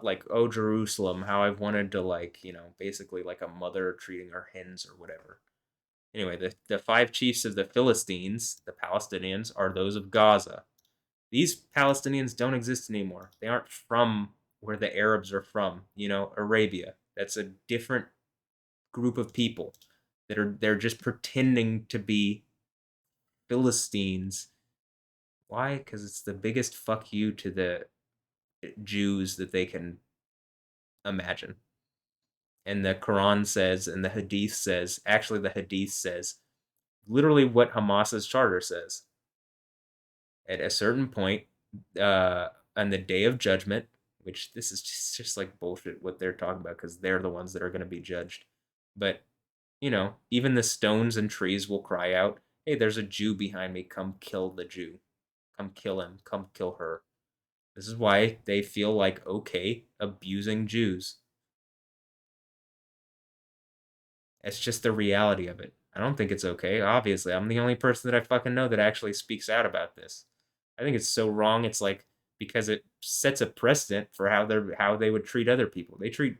like oh Jerusalem, how I've wanted to like basically like a mother treating her hens or whatever. Anyway, the five chiefs of the Philistines, the Palestinians, are those of Gaza. These Palestinians don't exist anymore. They aren't from where the Arabs are from, Arabia. That's a different group of people they're just pretending to be Philistines. Why? Because it's the biggest fuck you to the Jews that they can imagine. And the Quran says, and the Hadith says, actually, the Hadith says literally what Hamas's charter says. At a certain point, on the day of judgment, which this is just like bullshit what they're talking about because they're the ones that are going to be judged. But, even the stones and trees will cry out, hey, there's a Jew behind me. Come kill the Jew. Come kill him. Come kill her. This is why they feel like okay abusing Jews. It's just the reality of it. I don't think it's okay. Obviously, I'm the only person that I fucking know that actually speaks out about this. I think it's so wrong. It's like because it sets a precedent for how they would treat other people. They treat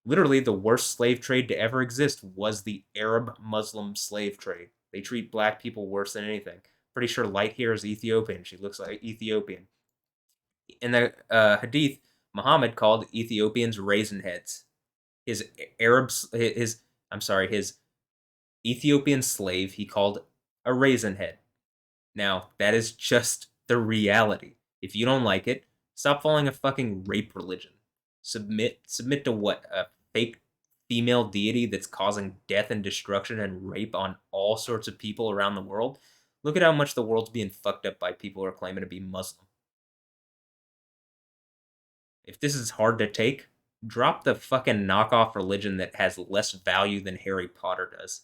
literally the worst slave trade to ever exist was the Arab Muslim slave trade. They treat black people worse than anything. Pretty sure light hair is Ethiopian. She looks like Ethiopian. In the Hadith, Muhammad called Ethiopians raisin heads. His Arabs, his I'm sorry, his Ethiopian slave, he called a raisin head. Now, that is just the reality. If you don't like it, stop following a fucking rape religion. Submit to what? A fake female deity that's causing death and destruction and rape on all sorts of people around the world? Look at how much the world's being fucked up by people who are claiming to be Muslim. If this is hard to take, drop the fucking knockoff religion that has less value than Harry Potter does.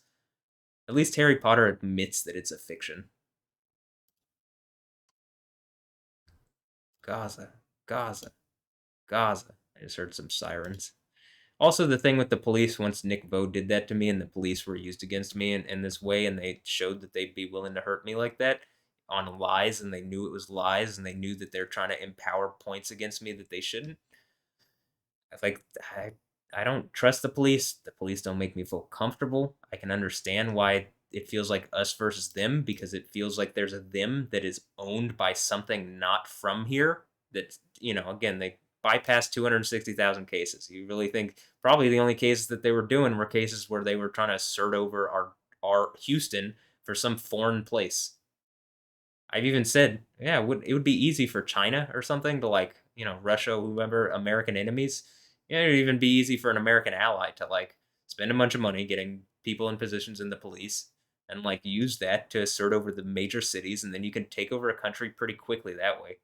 At least Harry Potter admits that it's a fiction. Gaza, Gaza, Gaza. I just heard some sirens. Also, the thing with the police, once Nick Vo did that to me and the police were used against me in this way, and they showed that they'd be willing to hurt me like that on lies, and they knew it was lies, and they knew that they're trying to empower points against me that they shouldn't. Like, I don't trust the police. The police don't make me feel comfortable. I can understand why it feels like us versus them because it feels like there's a them that is owned by something not from here. That, again, they bypassed 260,000 cases. You really think probably the only cases that they were doing were cases where they were trying to assert over our Houston for some foreign place. I've even said, yeah, it would be easy for China or something to like, Russia, whoever, American enemies. Yeah, it would even be easy for an American ally to like spend a bunch of money getting people in positions in the police and like use that to assert over the major cities, and then you can take over a country pretty quickly that way.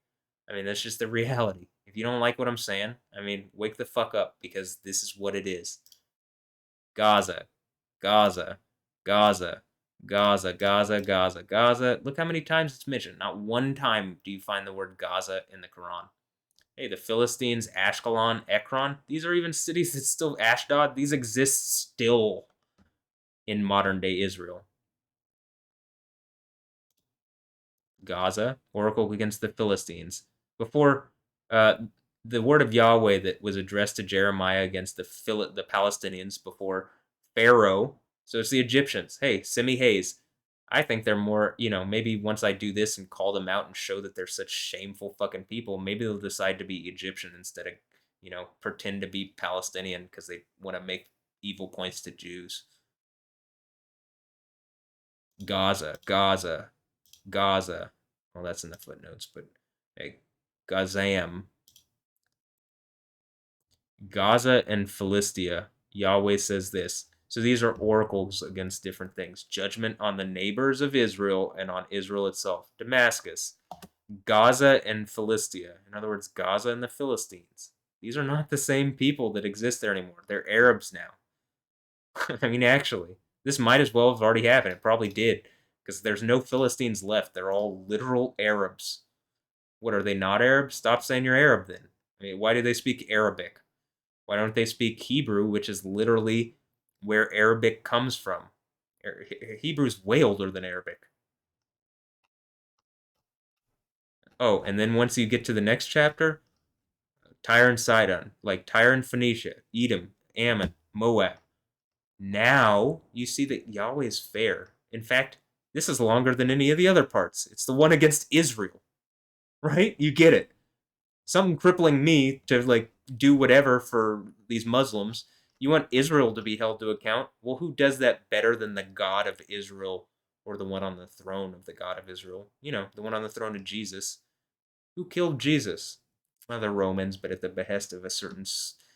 I mean, that's just the reality. If you don't like what I'm saying, I mean, wake the fuck up because this is what it is. Gaza, Gaza, Gaza, Gaza, Gaza, Gaza, Gaza. Look how many times it's mentioned. Not one time do you find the word Gaza in the Quran. Hey, the Philistines, Ashkelon, Ekron, these are even cities that still, Ashdod, these exist still in modern day Israel. Gaza, oracle against the Philistines. Before the word of Yahweh that was addressed to Jeremiah against the Palestinians before Pharaoh. So it's the Egyptians. Hey, Simi Hayes, I think they're more, maybe once I do this and call them out and show that they're such shameful fucking people, maybe they'll decide to be Egyptian instead of, pretend to be Palestinian because they want to make evil points to Jews. Gaza, Gaza, Gaza. Well, that's in the footnotes, but hey, Gazam, Gaza and Philistia. Yahweh says this. So these are oracles against different things. Judgment on the neighbors of Israel and on Israel itself. Damascus, Gaza and Philistia. In other words, Gaza and the Philistines. These are not the same people that exist there anymore. They're Arabs now. I mean, actually, this might as well have already happened. It probably did, because there's no Philistines left. They're all literal Arabs. What, are they not Arab? Stop saying you're Arab then. I mean, why do they speak Arabic? Why don't they speak Hebrew, which is literally where Arabic comes from? Hebrew's way older than Arabic. Oh, and then once you get to the next chapter, Tyre and Sidon, like Tyre and Phoenicia, Edom, Ammon, Moab. Now you see that Yahweh is fair. In fact, this is longer than any of the other parts. It's the one against Israel, right? You get it. Something crippling me to like do whatever for these Muslims. You want Israel to be held to account? Well, who does that better than the God of Israel or the one on the throne of the God of Israel? The one on the throne of Jesus. Who killed Jesus? Well, the Romans, but at the behest of a certain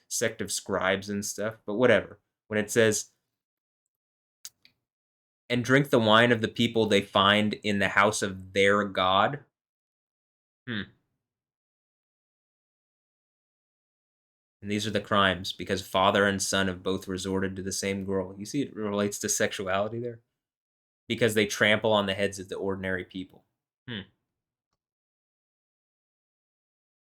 sect of scribes and stuff. But whatever. When it says, and drink the wine of the people they find in the house of their God. And these are the crimes, because father and son have both resorted to the same girl. You see, it relates to sexuality there. Because they trample on the heads of the ordinary people.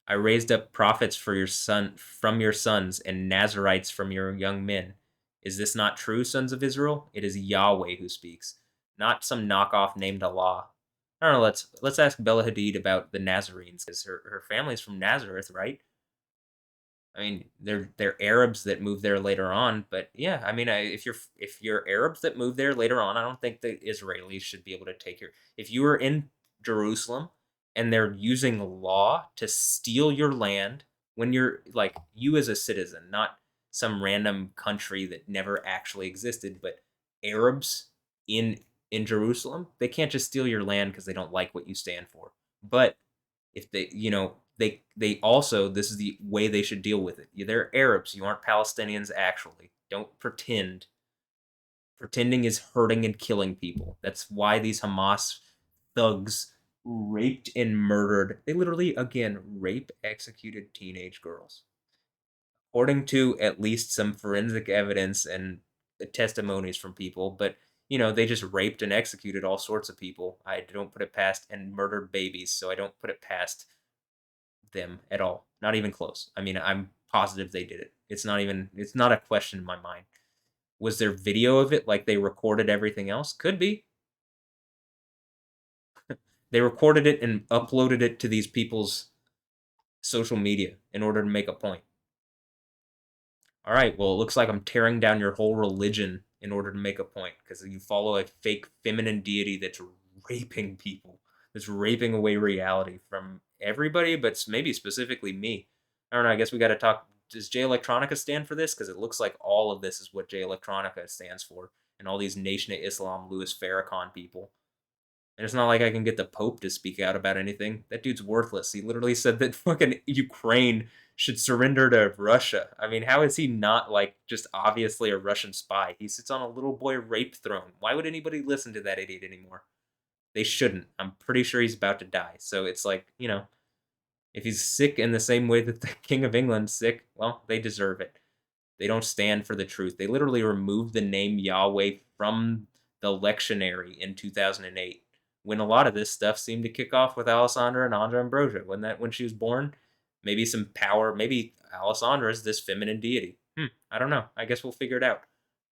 I raised up prophets for your son from your sons and Nazarites from your young men. Is this not true, sons of Israel? It is Yahweh who speaks, not some knockoff named Allah. I don't know. Let's ask Bella Hadid about the Nazarenes, because her family's from Nazareth, right? I mean, they're Arabs that moved there later on, but yeah, I mean, if you're Arabs that moved there later on, I don't think the Israelis should be able to take your. If you were in Jerusalem and they're using law to steal your land when you're like you as a citizen, not some random country that never actually existed, but Arabs in in Jerusalem, they can't just steal your land because they don't like what you stand for. But if they also, this is the way they should deal with it. They're Arabs. You aren't Palestinians. Actually, don't pretend. Pretending is hurting and killing people. That's why these Hamas thugs raped and murdered. They literally, again, rape executed teenage girls. According to at least some forensic evidence and testimonies from people, but they just raped and executed all sorts of people. I don't put it past, and murdered babies, so I don't put it past them at all. Not even close. I mean, I'm positive they did it. It's not a question in my mind. Was there video of it, like they recorded everything else? Could be. They recorded it and uploaded it to these people's social media in order to make a point. All right, well, it looks like I'm tearing down your whole religion in order to make a point, because you follow a fake feminine deity that's raping people, that's raping away reality from everybody, but maybe specifically me. I don't know. I guess we got to talk. Does J Electronica stand for this? Because it looks like all of this is what J Electronica stands for, and all these Nation of Islam, Louis Farrakhan people. And it's not like I can get the Pope to speak out about anything. That dude's worthless. He literally said that fucking Ukraine should surrender to Russia. I mean, how is he not like just obviously a Russian spy? He sits on a little boy rape throne. Why would anybody listen to that idiot anymore? They shouldn't. I'm pretty sure he's about to die. So it's like, if he's sick in the same way that the King of England's sick, well, they deserve it. They don't stand for the truth. They literally removed the name Yahweh from the lectionary in 2008, when a lot of this stuff seemed to kick off with Alessandra and Andra Ambrosia. When she was born? Maybe some power. Maybe Alessandra is this feminine deity. I don't know. I guess we'll figure it out.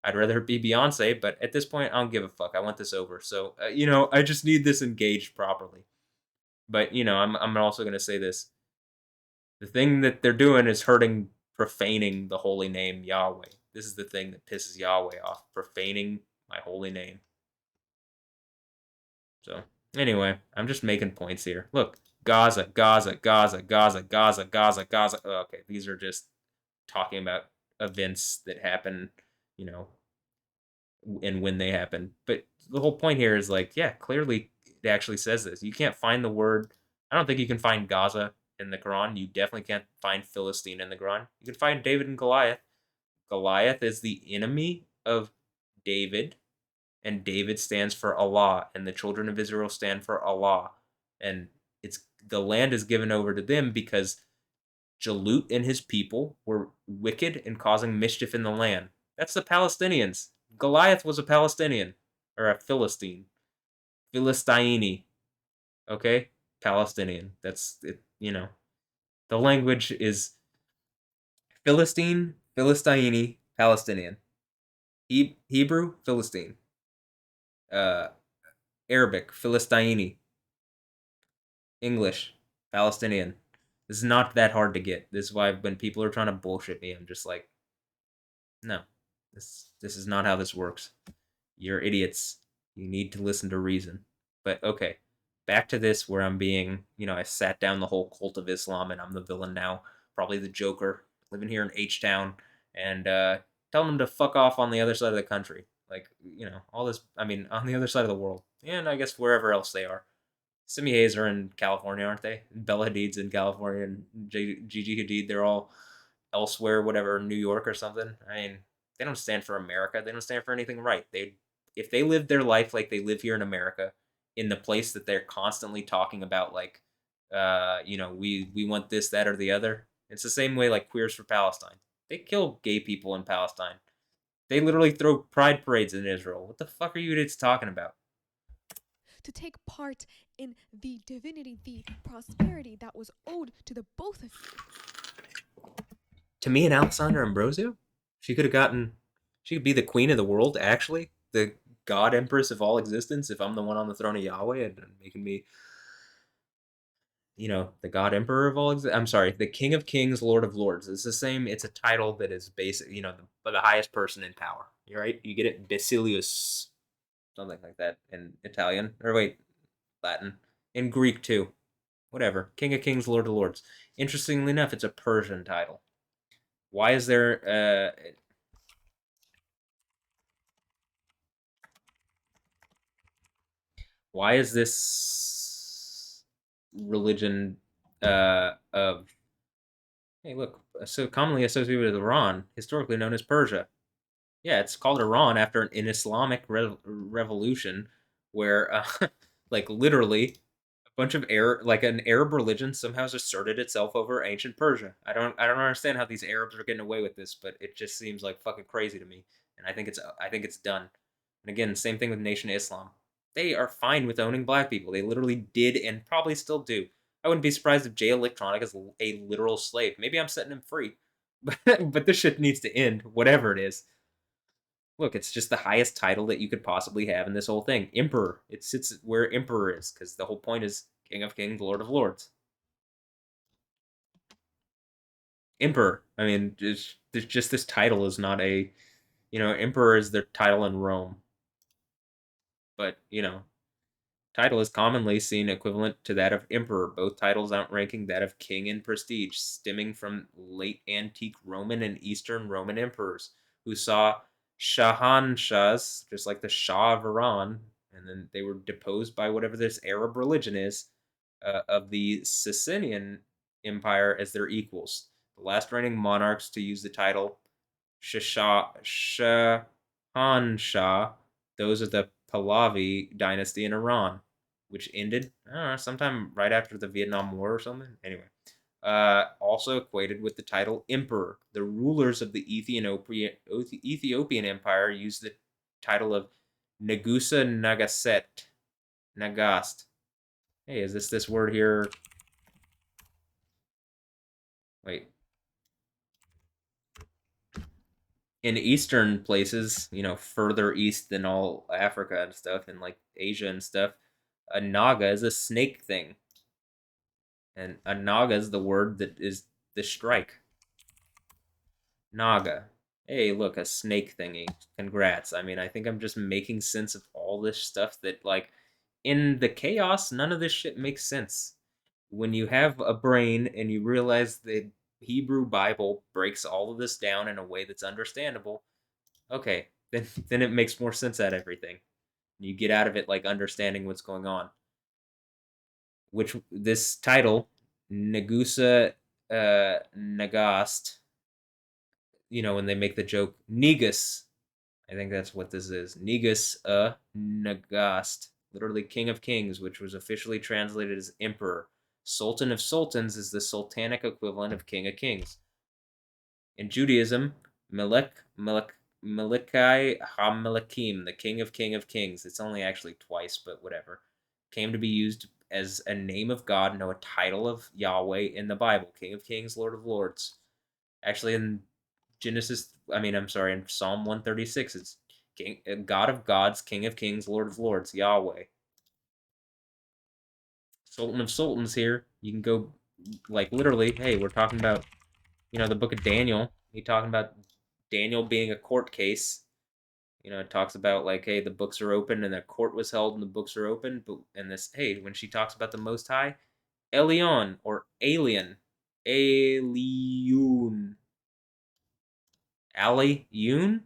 I'd rather it be Beyonce, but at this point, I don't give a fuck. I want this over. So, I just need this engaged properly. But, I'm also going to say this. The thing that they're doing is profaning the holy name Yahweh. This is the thing that pisses Yahweh off, profaning my holy name. So anyway, I'm just making points here. Look, Gaza, Gaza, Gaza, Gaza, Gaza, Gaza, Gaza. Oh, okay, these are just talking about events that happen, you know, and when they happen. But the whole point here is like, yeah, clearly it actually says this. You can't find the word. I don't think you can find Gaza in the Quran. You definitely can't find Philistine in the Quran. You can find David and Goliath. Goliath is the enemy of David, and David stands for Allah, and the children of Israel stand for Allah. And it's the land is given over to them because Jalut and his people were wicked and causing mischief in the land. That's the Palestinians. Goliath was a Palestinian or a Philistine. Philistine. Okay? Palestinian. That's it, The language is Philistine, Philistine, Palestinian. Hebrew, Philistine. Uh, Arabic, Philistine. English, Palestinian. This is not that hard to get. This is why when people are trying to bullshit me, I'm just like, no, this is not how this works. You're idiots. You need to listen to reason. But okay, back to this where I'm being, I sat down the whole cult of Islam and I'm the villain now, probably the Joker, living here in H Town, and telling them to fuck off on the other side of the country. Like, all this. I mean, on the other side of the world, and I guess wherever else they are. Simi Hayes are in California, aren't they? Bella Hadid's in California, and Gigi Hadid, they're all elsewhere, whatever, New York or something. I mean, they don't stand for America. They don't stand for anything right. If they lived their life like they live here in America, in the place that they're constantly talking about, like, we want this, that, or the other. It's the same way like Queers for Palestine. They kill gay people in Palestine. They literally throw pride parades in Israel. What the fuck are you idiots talking about? To take part in the divinity, the prosperity that was owed to the both of you. To me and Alessandra Ambrosio, she could have gotten, she could be the queen of the world, actually, the god empress of all existence. If I'm the one on the throne of Yahweh and making me, the god emperor of all I'm sorry, the king of kings, lord of lords. It's the same. It's a title that is basic, the highest person in power. You're right. You get it, Basilius, something like that in Italian, or wait, Latin, in Greek too. Whatever, king of kings, lord of lords. Interestingly enough, it's a Persian title. Why is there why is this religion of, hey, look, so commonly associated with Iran, historically known as Persia? Yeah, it's called Iran after an Islamic revolution where like literally a bunch of Arab, like an Arab religion somehow has asserted itself over ancient Persia. I don't understand how these Arabs are getting away with this, but it just seems like fucking crazy to me. And I think it's done. And again, same thing with Nation of Islam. They are fine with owning black people. They literally did and probably still do. I wouldn't be surprised if Jay Electronic is a literal slave. Maybe I'm setting him free. But this shit needs to end, whatever it is. Look, it's just the highest title that you could possibly have in this whole thing. Emperor. It sits where Emperor is, because the whole point is King of Kings, Lord of Lords. Emperor. I mean, just this title is not a, Emperor is their title in Rome. But, title is commonly seen equivalent to that of emperor, both titles outranking that of king in prestige, stemming from late antique Roman and Eastern Roman emperors who saw Shahanshahs, just like the Shah of Iran, and then they were deposed by whatever this Arab religion is, of the Sassanian Empire as their equals. The last reigning monarchs to use the title Shahanshah, those of the Pahlavi dynasty in Iran, which ended, I don't know, sometime right after the Vietnam War or something. Anyway, also equated with the title emperor. The rulers of the Ethiopian Empire used the title of Nagusa Nagaset. Nagast. Hey, is this word here? Wait. In eastern places, further east than all Africa and stuff, and like Asia and stuff, a naga is a snake thing. And a naga is the word that is the strike. Naga. Hey, look, a snake thingy. Congrats. I mean, I think I'm just making sense of all this stuff that, like, in the chaos, none of this shit makes sense. When you have a brain and you realize the Hebrew Bible breaks all of this down in a way that's understandable, okay, then it makes more sense out of everything. You get out of it like understanding what's going on. Which this title, Negusa Nagast, when they make the joke Negus, I think that's what this is. Negus Nagast, literally King of Kings, which was officially translated as Emperor. Sultan of Sultans is the sultanic equivalent of King of Kings. In Judaism, Melekai HaMelekim, the King of Kings. It's only actually twice, but whatever. Came to be used as a name of God, no, a title of Yahweh in the Bible. King of Kings, Lord of Lords. Actually, in in Psalm 136, it's King, God of Gods, King of Kings, Lord of Lords, Yahweh. Sultan of Sultans here. You can go, like, literally, hey, we're talking about, the book of Daniel. We talking about Daniel being a court case. It talks about, like, hey, the books are open and the court was held and the books are open. But and this, hey, when she talks about the Most High, Elion or Alien, Aliun, Ali Yoon,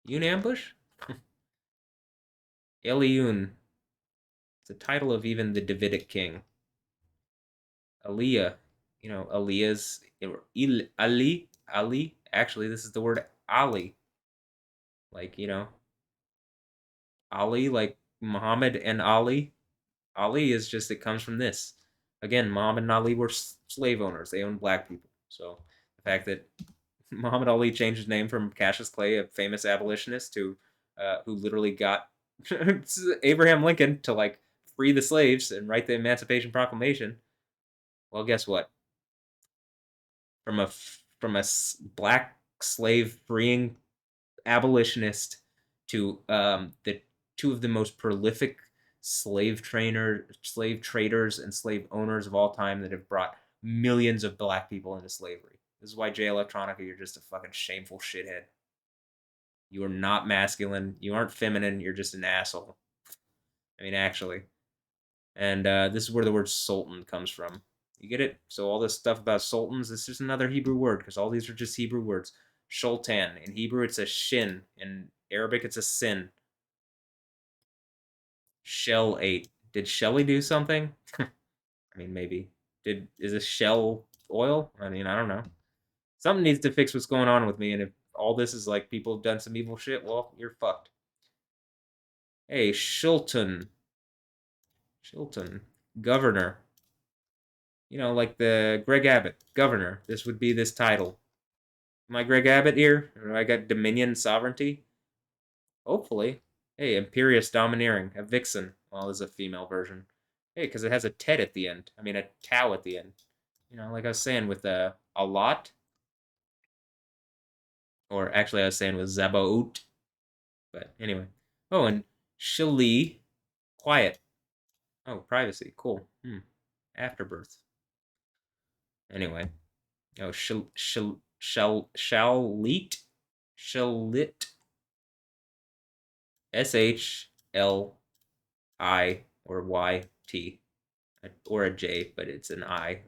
Yoon ambush, Eliun. It's the title of even the Davidic king. Aliyah, Aliyah's Ali. Actually, this is the word Ali, like Ali, like Muhammad and Ali. Ali is just, it comes from this. Again, Muhammad and Ali were slave owners. They owned black people. So the fact that Muhammad Ali changed his name from Cassius Clay, a famous abolitionist, to who literally got Abraham Lincoln to, like, free the slaves and write the Emancipation Proclamation. Well, guess what? From a black slave freeing abolitionist to the two of the most prolific slave traders, and slave owners of all time that have brought millions of black people into slavery. This is why Jay Electronica, you're just a fucking shameful shithead. You are not masculine. You aren't feminine. You're just an asshole. I mean, actually. And this is where the word sultan comes from. You get it? So all this stuff about sultans, this is another Hebrew word, because all these are just Hebrew words. Sultan. In Hebrew, it's a shin. In Arabic, it's a sin. Shell 8. Did Shelly do something? I mean, maybe. Is this Shell oil? I mean, I don't know. Something needs to fix what's going on with me, and if all this is like people have done some evil shit, well, you're fucked. Hey, Shilton. Shilton. Governor. Like the Greg Abbott. Governor. This would be this title. Am I Greg Abbott here? Or I got Dominion Sovereignty? Hopefully. Hey, Imperious Domineering. A Vixen. Well, this is a female version. Hey, because it has a Ted at the end. I mean, a Tau at the end. Like I was saying with a lot. Or actually, I was saying with Zabaout. But anyway. Oh, and Shali. Quiet. Oh, privacy. Cool. Afterbirth. Anyway. Oh, Shalit. Shalit. SHLI or YT or a J, but it's an I.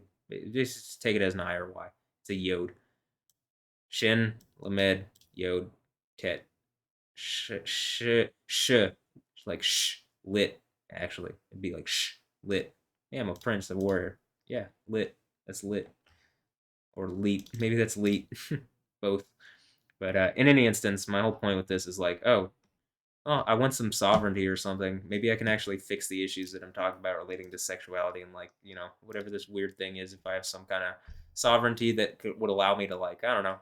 Just take it as an I or Y. It's a Yod. Shin, Lamed, Yod, Tet. Sh. Like sh, lit, actually. It'd be like sh, lit. Yeah, I'm a prince, a warrior. Yeah, lit. That's lit. Or leet. Maybe that's leet. Both. But in any instance, my whole point with this is like, oh, I want some sovereignty or something. Maybe I can actually fix the issues that I'm talking about relating to sexuality and, like, whatever this weird thing is. If I have some kind of sovereignty that would allow me to, like, I don't know,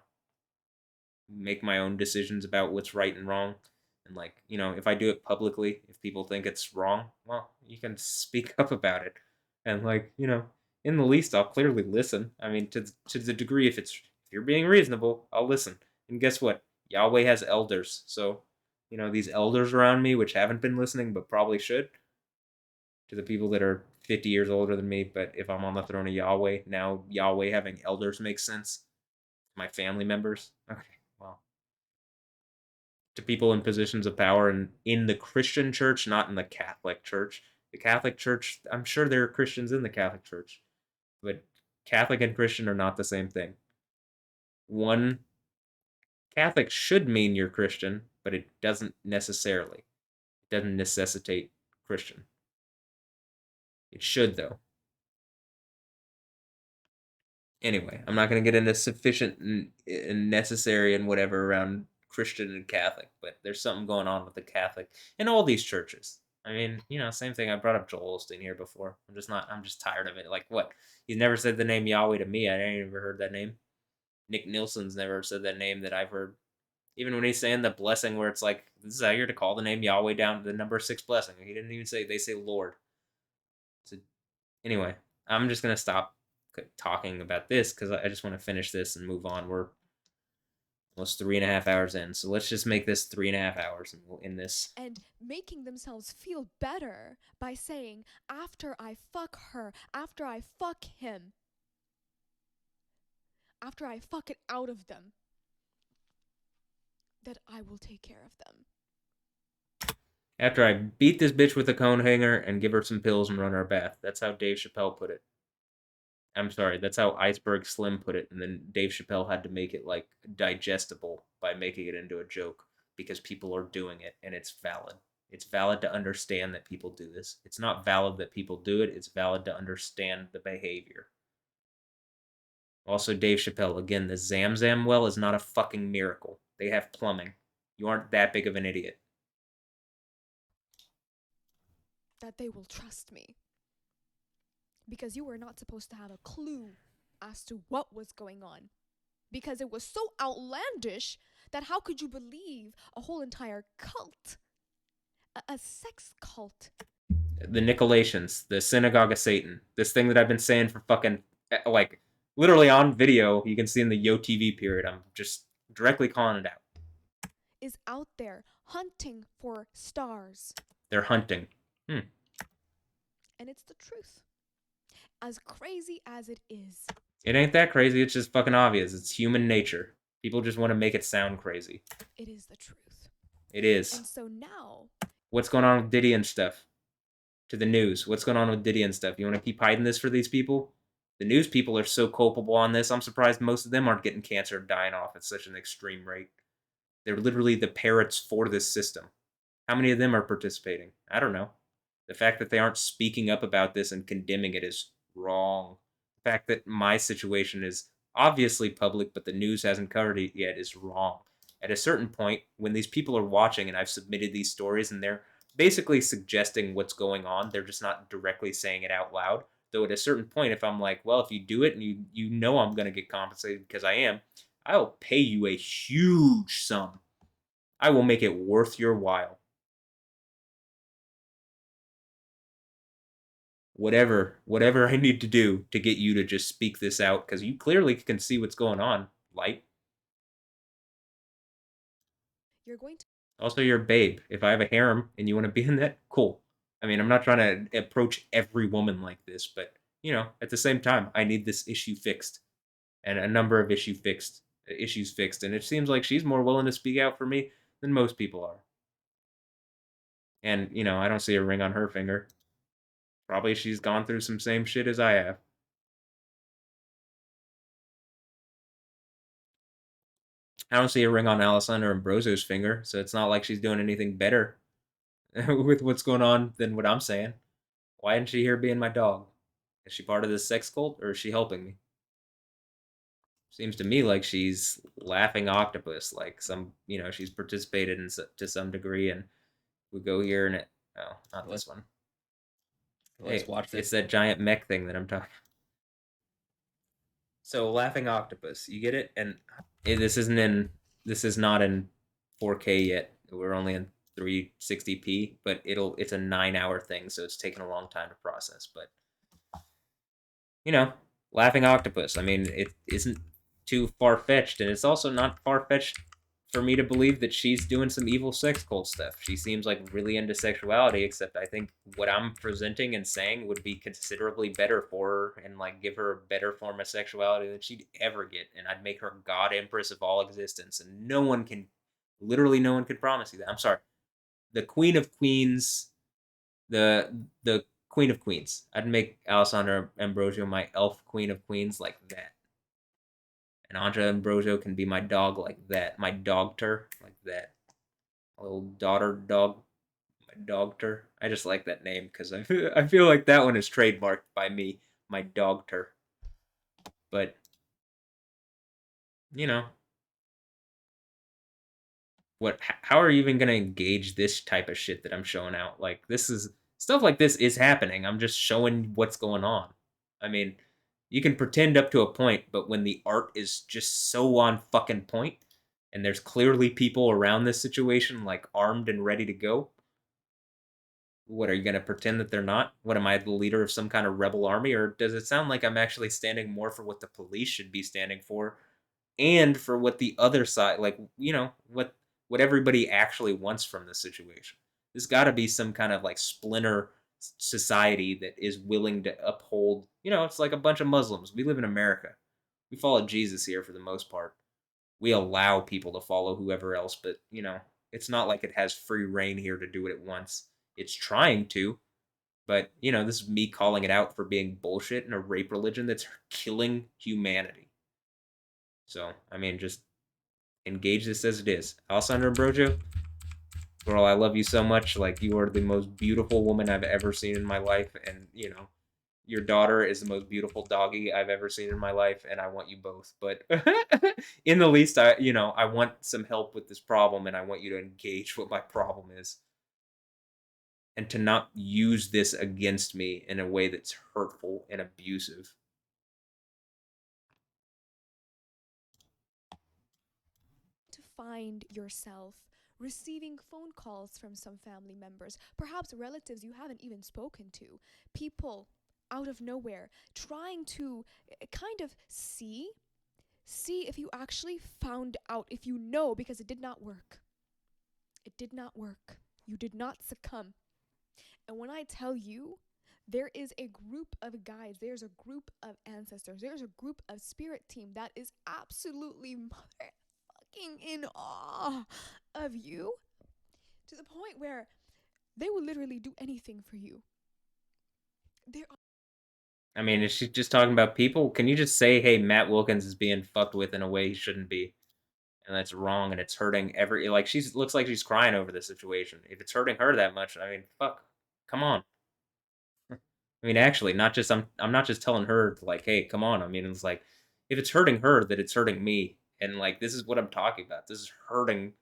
make my own decisions about what's right and wrong. And, like, if I do it publicly, if people think it's wrong, well, you can speak up about it. And, like, in the least, I'll clearly listen. I mean, to the degree if you're being reasonable, I'll listen. And guess what? Yahweh has elders. So, these elders around me, which haven't been listening but probably should, to the people that are 50 years older than me. But if I'm on the throne of Yahweh, now Yahweh having elders makes sense. My family members. Okay, well, to people in positions of power and in the Christian church, not in the Catholic church. The Catholic church, I'm sure there are Christians in the Catholic church, but Catholic and Christian are not the same thing. One, Catholic should mean you're Christian, but it doesn't necessarily. It doesn't necessitate Christian. It should, though. Anyway, I'm not going to get into sufficient and necessary and whatever around Christian and Catholic, but there's something going on with the Catholic in all these churches. I mean, same thing. I brought up Joel Osteen here before. I'm just tired of it. Like, what? He's never said the name Yahweh to me. I ain't ever heard that name. Nick Nielsen's never said that name that I've heard. Even when he's saying the blessing where it's like, this is how you're to call the name Yahweh down to the number 6 blessing. He didn't even say, they say Lord. So, anyway, I'm just going to stop talking about this because I just want to finish this and move on. We're almost 3.5 hours in, so let's just make this 3.5 hours and we'll end this. And making themselves feel better by saying, after I fuck her, after I fuck him, after I fuck it out of them, that I will take care of them. After I beat this bitch with a cone hanger and give her some pills and run her a bath. That's how Dave Chappelle put it. I'm sorry, that's how Iceberg Slim put it, and then Dave Chappelle had to make it like digestible by making it into a joke because people are doing it and it's valid. It's valid to understand that people do this. It's not valid that people do it, it's valid to understand the behavior. Also, Dave Chappelle, again, the Zamzam well is not a fucking miracle. They have plumbing. You aren't that big of an idiot. That they will trust me. Because you were not supposed to have a clue as to what was going on. Because it was so outlandish that how could you believe a whole entire cult? A sex cult. The Nicolaitans, the Synagogue of Satan. This thing that I've been saying for fucking, like, literally on video, you can see in the Yo TV period. I'm just directly calling it out. Is out there hunting for stars. They're hunting. And it's the truth. As crazy as it is. It ain't that crazy. It's just fucking obvious. It's human nature. People just want to make it sound crazy. It is the truth. It is. And so now... What's going on with Diddy and stuff? To the news. What's going on with Diddy and stuff? You want to keep hiding this for these people? The news people are so culpable on this. I'm surprised most of them aren't getting cancer and dying off at such an extreme rate. They're literally the parrots for this system. How many of them are participating? I don't know. The fact that they aren't speaking up about this and condemning it is wrong. The fact that my situation is obviously public, but the news hasn't covered it yet is wrong. At a certain point, when these people are watching and I've submitted these stories and they're basically suggesting what's going on, they're just not directly saying it out loud. Though at a certain point, if I'm like, well, if you do it and you know I'm going to get compensated because I am, I will pay you a huge sum. I will make it worth your while. Whatever I need to do to get you to just speak this out, because you clearly can see what's going on, Light. You're going to... Also, you're a babe. If I have a harem and you want to be in that, cool. I mean, I'm not trying to approach every woman like this, but, at the same time, I need this issue fixed. And a number of issues fixed. And it seems like she's more willing to speak out for me than most people are. And, I don't see a ring on her finger. Probably she's gone through some same shit as I have. I don't see a ring on Alessandra Ambrosio's finger, so it's not like she's doing anything better with what's going on than what I'm saying. Why isn't she here being my dog? Is she part of this sex cult, or is she helping me? Seems to me like she's laughing octopus, like she's participated in to some degree, and we go here and not this one. Let's watch this. It's that giant mech thing that I'm talking. So laughing octopus, you get it, and this is not in 4K yet. We're only in 360p, but it's a 9-hour thing, so it's taken a long time to process. But laughing octopus. I mean, it isn't too far-fetched, and it's also not far-fetched for me to believe that she's doing some evil sex cult stuff. She seems like really into sexuality, except I think what I'm presenting and saying would be considerably better for her and like give her a better form of sexuality than she'd ever get. And I'd make her God Empress of all existence. And no one can Literally, no one could promise you that. I'm sorry. The Queen of Queens, the Queen of Queens. I'd make Alessandra Ambrosio my elf Queen of Queens like that. And Andrea Ambrosio can be my dog like that. My dogter like that. A little daughter dog. My dogter. I just like that name because I feel like that one is trademarked by me. My dogter. But, you know, how are you even going to engage this type of shit that I'm showing out? Like, this is stuff like this is happening. I'm just showing what's going on. I mean, you can pretend up to a point, but when the art is just so on fucking point and there's clearly people around this situation like armed and ready to go, what are you going to pretend that they're not? What, am I the leader of some kind of rebel army, or does it sound like I'm actually standing more for what the police should be standing for and for what the other side, like, what everybody actually wants from this situation? There's got to be some kind of like splinter society that is willing to uphold, it's like a bunch of Muslims. We live in America. We follow Jesus here for the most part. We allow people to follow whoever else, but it's not like it has free reign here to do what it wants. It's trying to, but this is me calling it out for being bullshit in a rape religion that's killing humanity. So, I mean, just engage this as it is. Alessandra Ambrogio, girl, I love you so much. Like, you are the most beautiful woman I've ever seen in my life. And, your daughter is the most beautiful doggy I've ever seen in my life. And I want you both. But in the least, I want some help with this problem. And I want you to engage what my problem is. And to not use this against me in a way that's hurtful and abusive. To find yourself receiving phone calls from some family members, perhaps relatives you haven't even spoken to, people out of nowhere trying to kind of see if you actually found out, if you know, because it did not work. It did not work. You did not succumb. And when I tell you, there is a group of guides, there's a group of ancestors, there's a group of spirit team that is absolutely motherfucking in awe of you, to the point where they will literally do anything for you. I mean, is she just talking about people? Can you just say, hey, Matt Wilkins is being fucked with in a way he shouldn't be? And that's wrong, and it's hurting like, looks like she's crying over the situation. If it's hurting her that much, I mean, fuck. Come on. I mean, actually, I'm not just telling her like, hey, come on. I mean, it's like, if it's hurting her, that it's hurting me. And like, this is what I'm talking about. This is hurting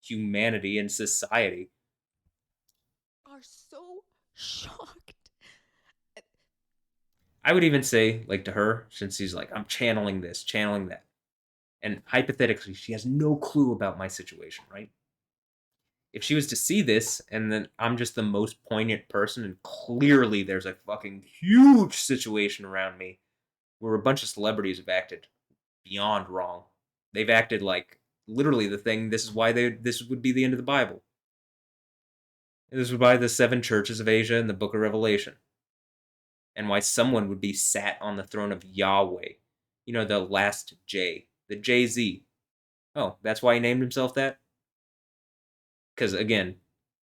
humanity and society. Are so shocked. I would even say, like, to her, since she's like, I'm channeling this, channeling that. And hypothetically, she has no clue about my situation, right? If she was to see this, and then I'm just the most poignant person, and clearly there's a fucking huge situation around me where a bunch of celebrities have acted beyond wrong. They've acted like literally the thing. This is why this would be the end of the Bible. This would be the 7 churches of Asia in the Book of Revelation, and why someone would be sat on the throne of Yahweh. The last J, the Jay-Z. Oh, that's why he named himself that? Because, again,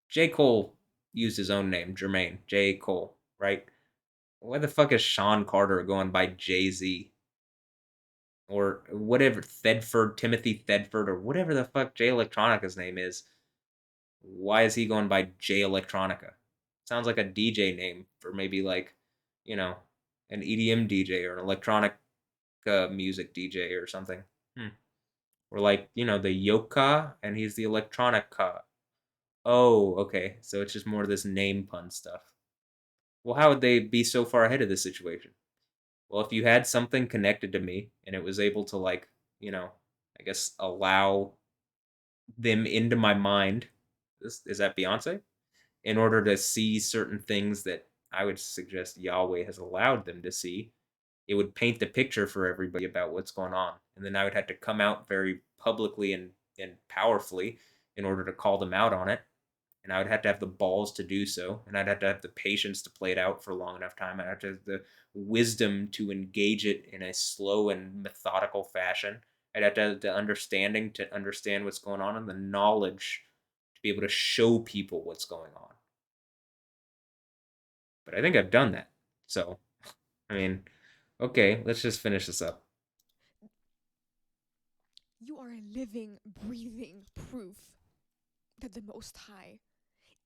J. Cole used his own name, Jermaine. J. Cole, right? Why the fuck is Sean Carter going by Jay-Z? Or whatever, Timothy Thedford, or whatever the fuck Jay Electronica's name is. Why is he going by Jay Electronica? Sounds like a DJ name for maybe like, an EDM DJ or an electronic music DJ or something. Or like, the Yoka, and he's the Electronica. Oh, okay. So it's just more of this name pun stuff. Well, how would they be so far ahead of this situation? Well, if you had something connected to me and it was able to, like, I guess allow them into my mind, is that Beyonce? In order to see certain things that I would suggest Yahweh has allowed them to see, it would paint the picture for everybody about what's going on. And then I would have to come out very publicly and powerfully in order to call them out on it. And I would have to have the balls to do so. And I'd have to have the patience to play it out for a long enough time. I'd have to have the wisdom to engage it in a slow and methodical fashion I'd have to have the understanding to understand what's going on and the knowledge to be able to show people what's going on. But I think I've done that. So, I mean, okay, let's just finish this up. You are a living, breathing proof that the Most High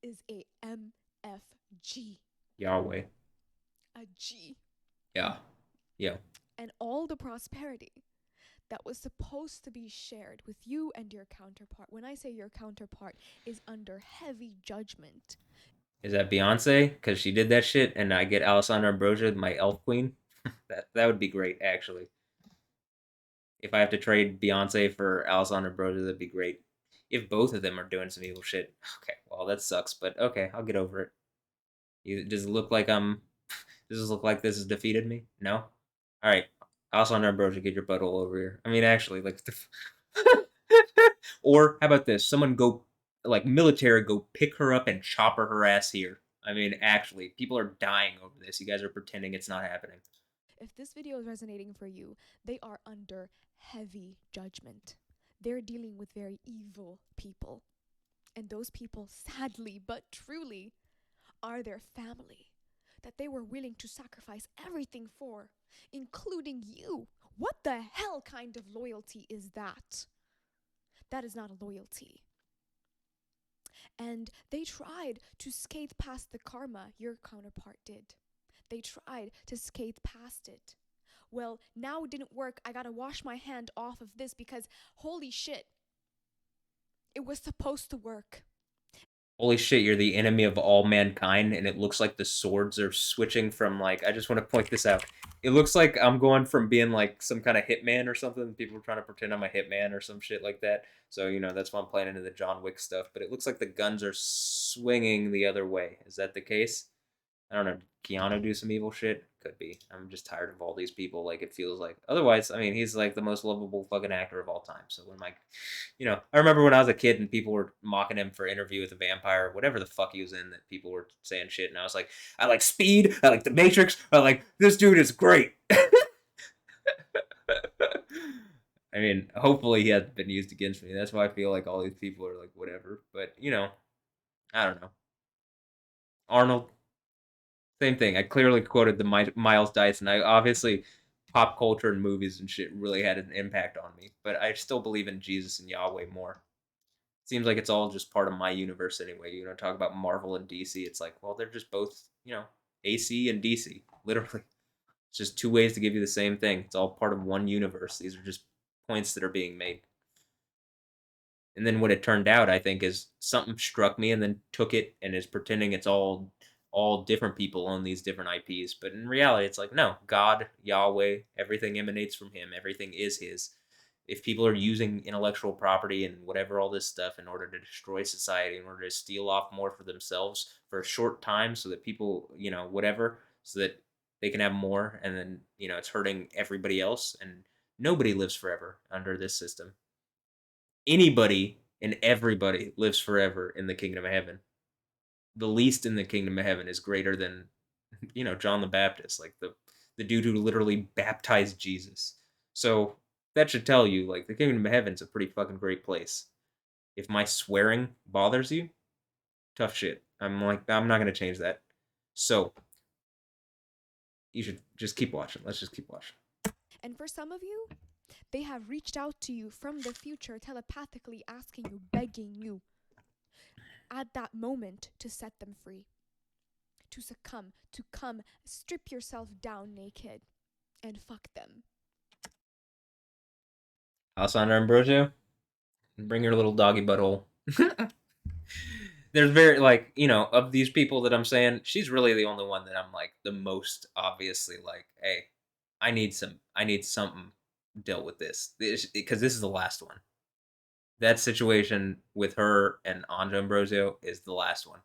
is a MFG, Yahweh. a G, Yeah. Yeah. and all the prosperity that was supposed to be shared with you and your counterpart. When I say your counterpart is under heavy judgment. Is that Beyonce? Because she did that shit, and I get Alessandra Ambrosia, my elf queen. That would be great, actually. If I have to trade Beyonce for Alessandra Ambrosia, that'd be great. If both of them are doing some evil shit, okay, well that sucks, but okay, I'll get over it. Does it look like I'm? Does this look like this has defeated me? No. All right, Alessandra Ambrosia, get your butthole over here. I mean, actually, like, or how about this? Someone go, like, military, go pick her up and chop her ass here. I mean, actually, people are dying over this. You guys are pretending it's not happening. If this video is resonating for you, they are under heavy judgment. They're dealing with very evil people. And those people, sadly but truly, are their family that they were willing to sacrifice everything for, including you. What the hell kind of loyalty is that? That is not a loyalty. And they tried to skate past the karma your counterpart did. They tried to skate past it. Well, now it didn't work. I gotta wash my hand off of this because holy shit, it was supposed to work. Holy shit, you're the enemy of all mankind, and it looks like the swords are switching from, like, I just want to point this out. It looks like I'm going from being like some kind of hitman or something. People are trying to pretend I'm a hitman or some shit like that. So, that's why I'm playing into the John Wick stuff. But it looks like the guns are swinging the other way. Is that the case? I don't know. Did Keanu do some evil shit? Could be. I'm just tired of all these people. Like, it feels like. Otherwise, I mean, he's like the most lovable fucking actor of all time. So when I remember when I was a kid and people were mocking him for Interview with a Vampire, whatever the fuck he was in, that people were saying shit, and I was like, I like Speed, I like The Matrix, I like this dude is great. I mean, hopefully he hasn't been used against me. That's why I feel like all these people are like whatever. But I don't know. Arnold, same thing. I clearly quoted the Miles Dyson. I obviously pop culture and movies and shit really had an impact on me, but I still believe in Jesus and Yahweh more. Seems like it's all just part of my universe anyway. Talk about Marvel and DC. It's like, well, they're just both, AC and DC. Literally, it's just two ways to give you the same thing. It's all part of one universe. These are just points that are being made. And then what it turned out, I think, is something struck me and then took it and is pretending it's all different people own these different IPs. But in reality, it's like, no, God, Yahweh, everything emanates from him. Everything is his. If people are using intellectual property and whatever all this stuff in order to destroy society, in order to steal off more for themselves for a short time so that people, whatever, so that they can have more, and then, it's hurting everybody else, and nobody lives forever under this system. Anybody and everybody lives forever in the kingdom of heaven. The least in the kingdom of heaven is greater than, John the Baptist, like the dude who literally baptized Jesus. So that should tell you, like, the kingdom of heaven's a pretty fucking great place. If my swearing bothers you, tough shit. I'm not gonna change that. So you should just keep watching. Let's just keep watching. And for some of you, they have reached out to you from the future, telepathically asking you, begging you at that moment to set them free, to succumb, to come, strip yourself down naked, and fuck them. Alessandra Ambrosio, bring your little doggy butthole. There's very, like, of these people that I'm saying, she's really the only one that I'm like the most obviously like, hey, I need something dealt with this because this is the last one. That situation with her and Anja Ambrosio is the last one.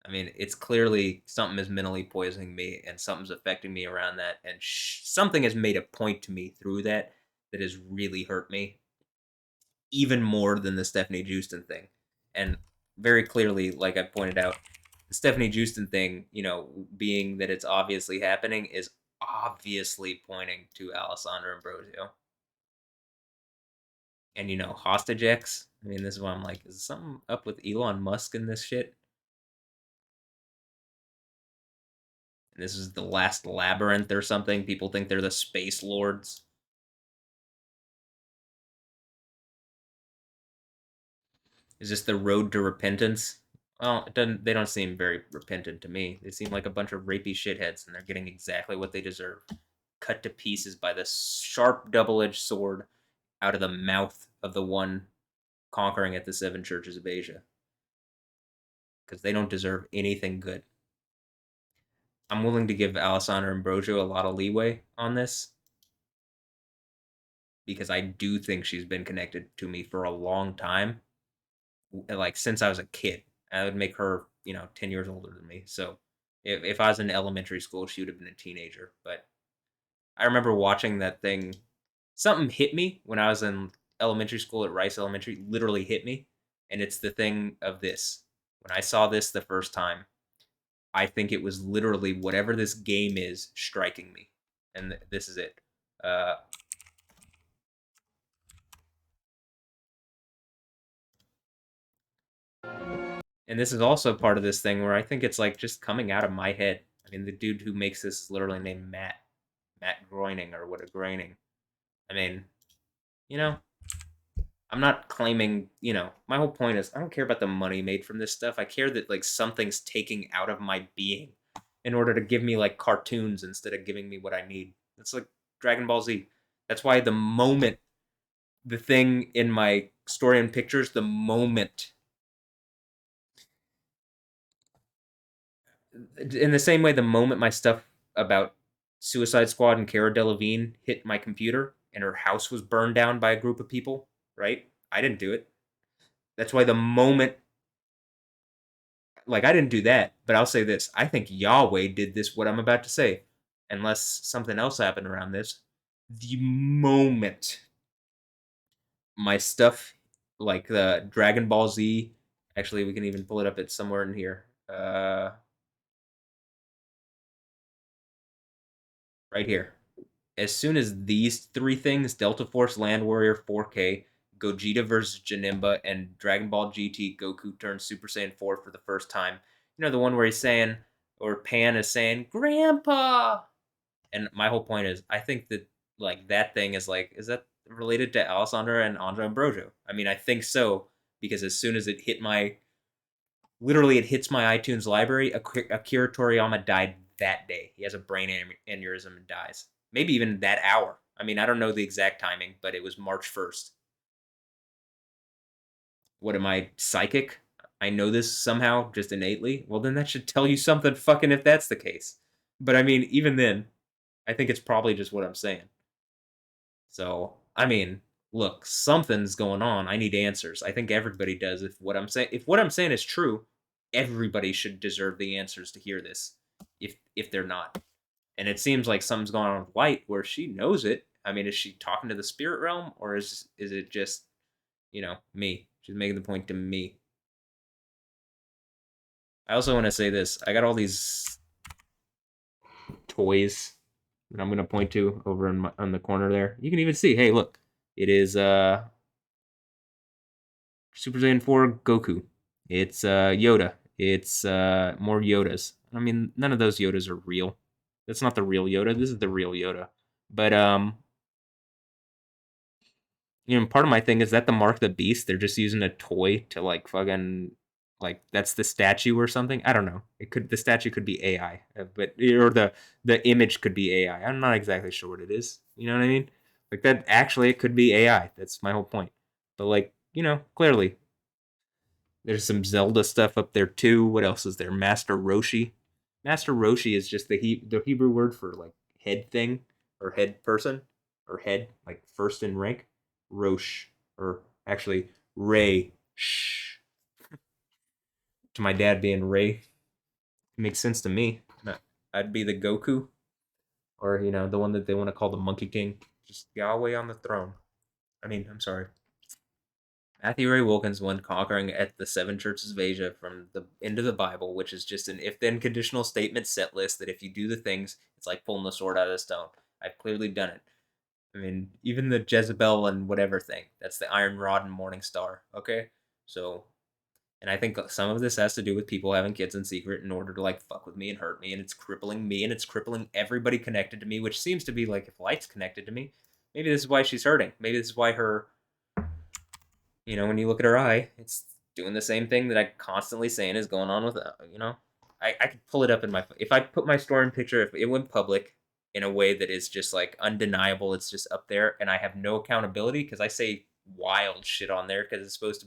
I mean, it's clearly something is mentally poisoning me and something's affecting me around that, and something has made a point to me through that that has really hurt me even more than the Stephanie Houston thing. And very clearly, like I pointed out, the Stephanie Houston thing, being that it's obviously happening, is obviously pointing to Alessandra Ambrosio. And hostage X. I mean, this is why I'm like, is something up with Elon Musk in this shit? And this is the last labyrinth or something. People think they're the space lords. Is this the road to repentance? Well, it doesn't. They don't seem very repentant to me. They seem like a bunch of rapey shitheads, and they're getting exactly what they deserve. Cut to pieces by the sharp double-edged sword out of the mouth of the one conquering at the seven churches of Asia. Because they don't deserve anything good. I'm willing to give Alessandra Ambrosio a lot of leeway on this because I do think she's been connected to me for a long time, like since I was a kid. I would make her, 10 years older than me. So if I was in elementary school, she would have been a teenager. But I remember watching that thing. Something hit me when I was in elementary school at Rice Elementary, literally hit me. And it's the thing of this. When I saw this the first time, I think it was literally whatever this game is striking me. And this is it. Uh, and this is also part of this thing where I think it's like just coming out of my head. I mean, the dude who makes this is literally named Matt Groening or what a Groening. I mean, you know, I'm not claiming, my whole point is I don't care about the money made from this stuff. I care that like something's taking out of my being in order to give me like cartoons instead of giving me what I need. It's like Dragon Ball Z. That's why the moment the thing in my story and pictures, the moment in the same way, the moment my stuff about Suicide Squad and Cara Delevingne hit my computer and her house was burned down by a group of people, right? I didn't do it. That's why the moment, like, I didn't do that, but I'll say this. I think Yahweh did this, what I'm about to say, unless something else happened around this. The moment my stuff, like the Dragon Ball Z, actually, we can even pull it up. It's somewhere in here. Right here. As soon as these three things, Delta Force Land Warrior 4K, Gogeta versus Janemba, and Dragon Ball GT Goku turns Super Saiyan 4 for the first time. The one where he's saying, or Pan is saying, Grandpa! And my whole point is, I think that, like, that thing is like, is that related to Alessandra and Andra Ambrosio? I mean, I think so, because as soon as it hit my, literally, it hits my iTunes library, Akira Toriyama died that day. He has a brain aneurysm and dies. Maybe even that hour. I mean, I don't know the exact timing, but it was March 1st. What am I, psychic? I know this somehow, just innately? Well, then that should tell you something fucking if that's the case. But I mean, even then, I think it's probably just what I'm saying. So, I mean, look, something's going on. I need answers. I think everybody does. If what I'm saying is true, everybody should deserve the answers to hear this. If they're not. And it seems like something's going on with Light where she knows it. I mean, is she talking to the spirit realm or is it just, me? She's making the point to me. I also want to say this. I got all these toys that I'm going to point to over on the corner there. You can even see, hey, look. It is Super Saiyan 4 Goku. It's Yoda. It's more Yodas. I mean, none of those Yodas are real. That's not the real Yoda. This is the real Yoda. But part of my thing is that the Mark of the Beast. They're just using a toy to like fucking like that's the statue or something. I don't know. The statue could be AI, but or the image could be AI. I'm not exactly sure what it is. You know what I mean? Like that actually it could be AI. That's my whole point. But like clearly there's some Zelda stuff up there too. What else is there? Master Roshi. Master Roshi is just the Hebrew word for like head thing or head person or head like first in rank. Rosh or actually Ray. Shh. To my dad being Ray, it makes sense to me. I'd be the Goku or the one that they want to call the Monkey King. Just Yahweh on the throne. I mean, I'm sorry. Matthew Ray Wilkins won conquering at the seven churches of Asia from the end of the Bible, which is just an if-then conditional statement set list that if you do the things, it's like pulling the sword out of the stone. I've clearly done it. I mean, even the Jezebel and whatever thing, that's the Iron Rod and Morning Star, okay? So, and I think some of this has to do with people having kids in secret in order to like fuck with me and hurt me, and it's crippling me and it's crippling everybody connected to me, which seems to be like if Light's connected to me, maybe this is why she's hurting. Maybe this is why her, when you look at her eye, it's doing the same thing that I constantly saying is going on with, I could pull it up in my, if I put my store in picture, if it went public in a way that is just like undeniable, it's just up there, and I have no accountability because I say wild shit on there because it is supposed to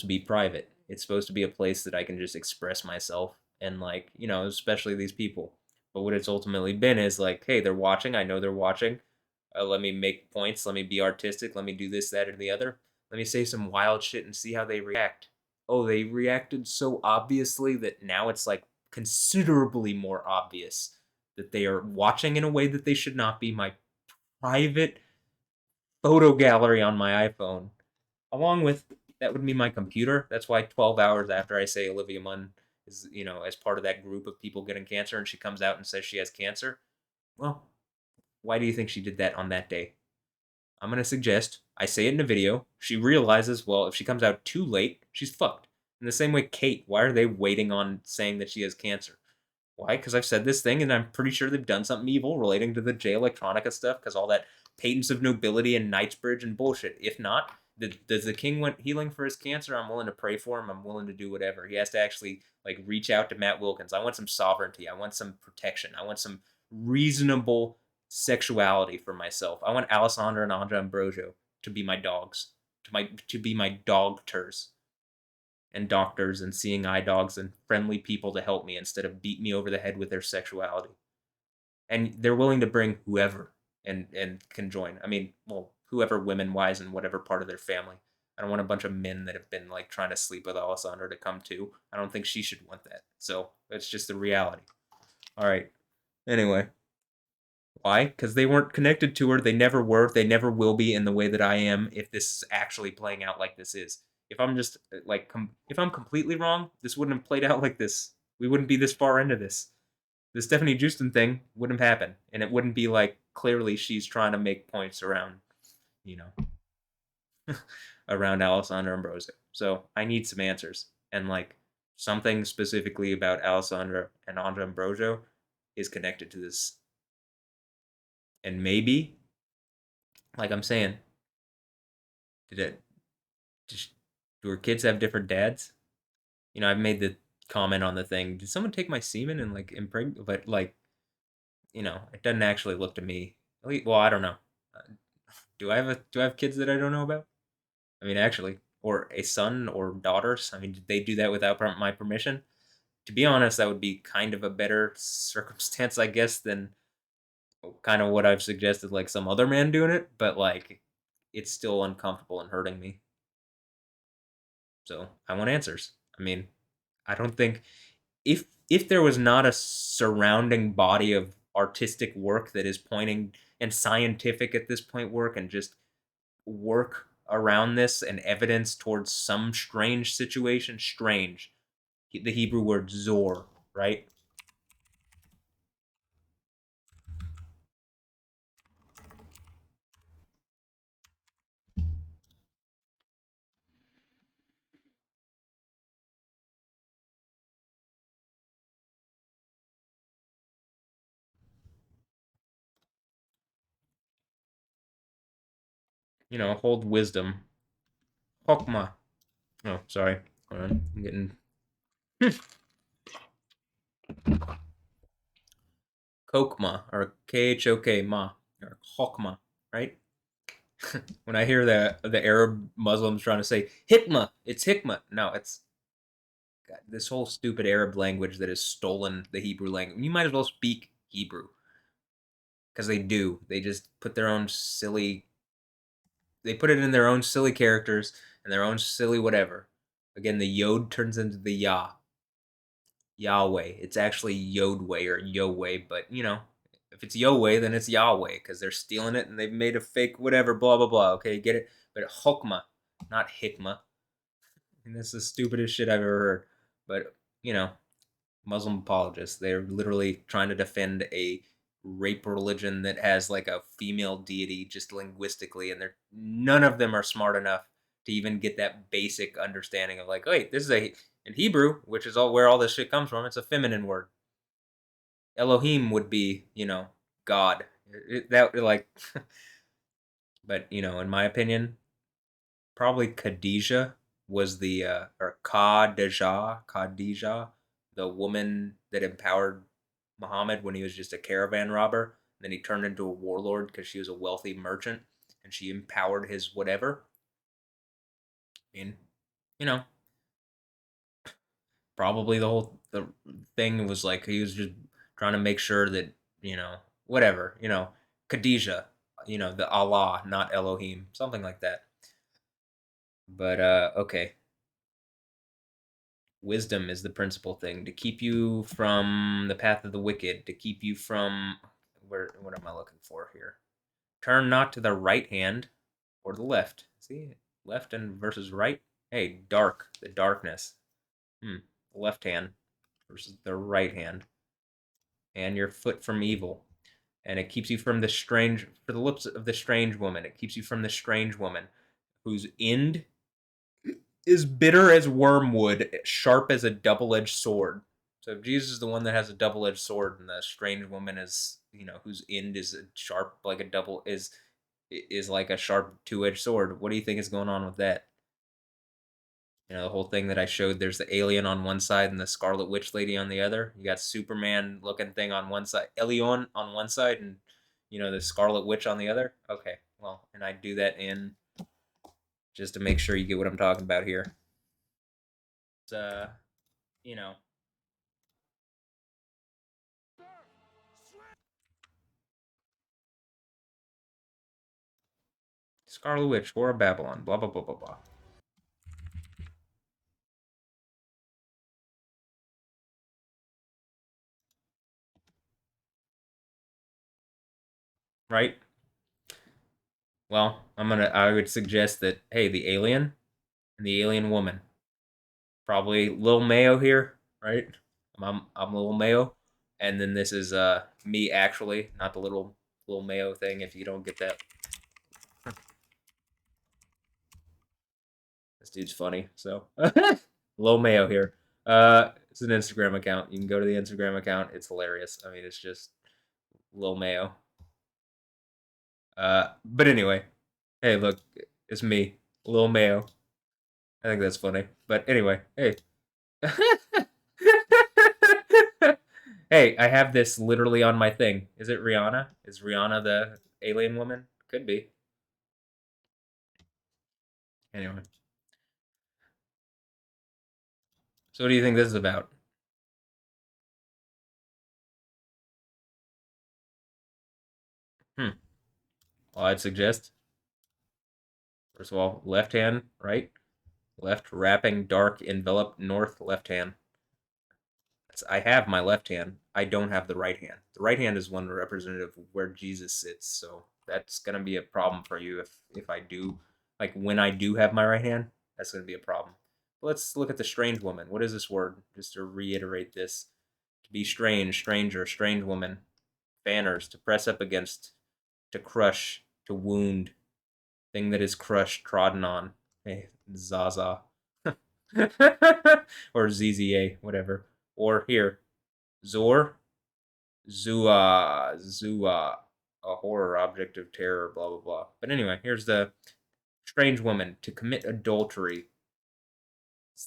be private. It's supposed to be a place that I can just express myself and like, especially these people. But what it's ultimately been is like, hey, they're watching. I know they're watching. Let me make points. Let me be artistic. Let me do this, that, or the other. Let me say some wild shit and see how they react. Oh, they reacted so obviously that now it's like considerably more obvious that they are watching in a way that they should not be. My private photo gallery on my iPhone, along with that would be my computer. That's why 12 hours after I say Olivia Munn is, as part of that group of people getting cancer, and she comes out and says she has cancer. Well, why do you think she did that on that day? I'm going to suggest I say it in a video. She realizes, well, if she comes out too late, she's fucked. In the same way, Kate, why are they waiting on saying that she has cancer? Why? Because I've said this thing, and I'm pretty sure they've done something evil relating to the J Electronica stuff, because all that patents of nobility and Knightsbridge and bullshit. If not, does the king want healing for his cancer? I'm willing to pray for him. I'm willing to do whatever. He has to actually like reach out to Matt Wilkins. I want some sovereignty. I want some protection. I want some reasonable sexuality for myself. I want Alessandra and Andra Ambrosio to be my dogs, to be my dogters and doctors and seeing eye dogs and friendly people to help me instead of beat me over the head with their sexuality. And they're willing to bring whoever and can join. I mean, well, whoever women wise in whatever part of their family. I don't want a bunch of men that have been like trying to sleep with Alessandra to come too. I don't think she should want that. So it's just the reality. All right. Anyway, why? Because they weren't connected to her. They never were. They never will be in the way that I am if this is actually playing out like this is. If I'm just like, if I'm completely wrong, this wouldn't have played out like this. We wouldn't be this far into this. The Stephanie Justin thing wouldn't have happened. And it wouldn't be like clearly she's trying to make points around, you know, around Alessandra Ambrosio. So I need some answers. And like something specifically about Alessandra and Andra Ambrosio is connected to this. And maybe, like I'm saying, did it? Do her kids have different dads? I've made the comment on the thing. Did someone take my semen and like impregnate? But like, it doesn't actually look to me. Well, I don't know. Do I have kids that I don't know about? I mean, actually, or a son or daughters. I mean, did they do that without my permission? To be honest, that would be kind of a better circumstance, I guess, than kind of what I've suggested, like some other man doing it. But like, it's still uncomfortable and hurting me. So I want answers. I mean, I don't think if there was not a surrounding body of artistic work that is pointing and scientific at this point work and just work around this and evidence towards some strange situation, strange, the Hebrew word zor, right? Hold wisdom. Chokmah. Oh, sorry. Hold on. I'm getting Kokma or Khok ma or Chokmah, right? When I hear the Arab Muslims trying to say hikmah, it's hikmah. No, it's God, this whole stupid Arab language that has stolen the Hebrew language. You might as well speak Hebrew because they do. They just put their own silly. They put it in their own silly characters and their own silly whatever. Again, the Yod turns into the Yah. Yahweh. It's actually Yodway or Yoway, but if it's Yahweh, then it's Yahweh because they're stealing it and they've made a fake whatever, blah blah blah. Okay, get it? But Chokmah, not Hikmah. And this is the stupidest shit I've ever heard. But Muslim apologists. They're literally trying to defend a rape religion that has like a female deity just linguistically, and they're none of them are smart enough to even get that basic understanding of like, wait, this is a in Hebrew, which is all where all this shit comes from. It's a feminine word. Elohim would be, God. That like, but in my opinion, probably Khadijah was the or Khadijah, the woman that empowered Muhammad when he was just a caravan robber. Then he turned into a warlord because she was a wealthy merchant and she empowered his whatever. I mean, you know, probably the thing was like he was just trying to make sure that whatever Khadijah, the Allah, not Elohim, something like that. But okay, wisdom is the principal thing to keep you from the path of the wicked, to keep you from what am I looking for here? Turn not to the right hand or the left. See, left and versus right. Hey, the darkness. The left hand versus the right hand, and your foot from evil. And it keeps you from for the lips of the strange woman. It keeps you from the strange woman whose end is bitter as wormwood, sharp as a double-edged sword. So if Jesus is the one that has a double-edged sword, and the strange woman is, whose end is sharp like a double is like a sharp two-edged sword, what do you think is going on with that? The whole thing that I showed, there's the alien on one side and the Scarlet Witch lady on the other. You got Superman looking thing on one side, Elion on one side, and the Scarlet Witch on the other. Okay, well, and I do that in just to make sure you get what I'm talking about here. It's you know, Scarlet Witch, War of Babylon, blah blah blah blah blah. Right? Well, I would suggest that hey, the alien and the alien woman, probably Lil Mayo here, right? I'm Lil Mayo, and then this is me actually, not the little Mayo thing. If you don't get that, this dude's funny. So Lil Mayo here. It's an Instagram account. You can go to the Instagram account. It's hilarious. I mean, it's just Lil Mayo. But anyway, hey, look, it's me, Lil Mayo. I think that's funny. But anyway, hey. Hey, I have this literally on my thing. Is it Rihanna? Is Rihanna the alien woman? Could be. Anyway. So what do you think this is about? Well, I'd suggest, first of all, left hand, right? Left, wrapping, dark, enveloped, north, left hand. I have my left hand. I don't have the right hand. The right hand is one representative of where Jesus sits, so that's gonna be a problem for you if I do, like when I do have my right hand, that's gonna be a problem. But let's look at the strange woman. What is this word? Just to reiterate this: to be strange, stranger, strange woman. Banners, to press up against, to crush, to wound. Thing that is crushed, trodden on. Hey, Zaza. Or ZZA, whatever. Or here, Zor, Zua, a horror object of terror, blah, blah, blah. But anyway, here's the strange woman, to commit adultery.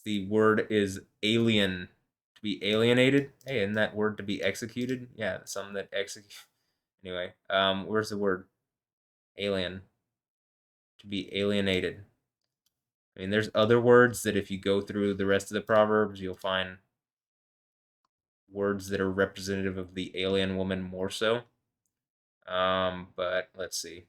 The word is alien, to be alienated. Hey, isn't that word to be executed? Yeah, some that execute. Anyway, where's the word? Alien, to be alienated. I mean, there's other words that if you go through the rest of the Proverbs, you'll find words that are representative of the alien woman more so. But let's see.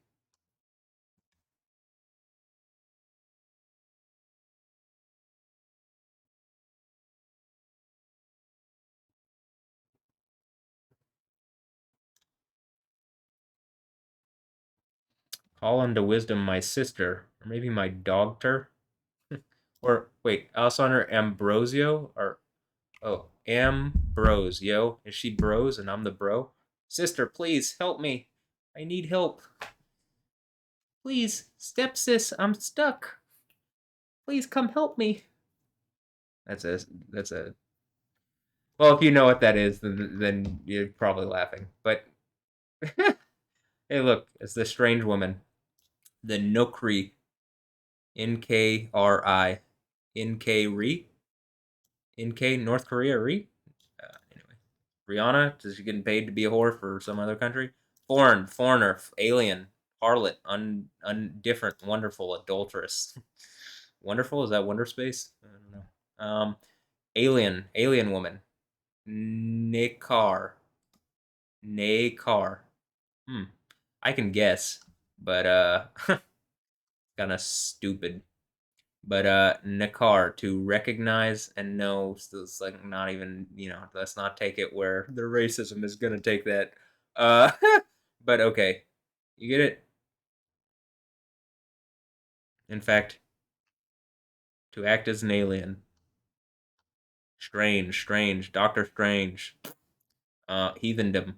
Call unto wisdom my sister, or maybe my dogter. Or wait, Alessandro Ambrosio, or oh, Ambrose, yo. Is she bros and I'm the bro? Sister, please help me. I need help. Please, stepsis, I'm stuck. Please come help me. That's a. Well, if you know what that is, then you're probably laughing. But hey, look, it's the strange woman, the Nokri, Nkri, Nkri, Nk North Korea Re. Anyway, Rihanna, is she getting paid to be a whore for some other country? Foreigner, alien, harlot, undifferent, wonderful, adulteress. Wonderful, is that Wonder Space? I don't know. Alien woman, Nakar, Nakar. I can guess, but kind of stupid. But Nakar, to recognize and know, so it's like not even, let's not take it where the racism is gonna take that. Uh, but okay, you get it. In fact, to act as an alien, strange, Doctor Strange, heathendom,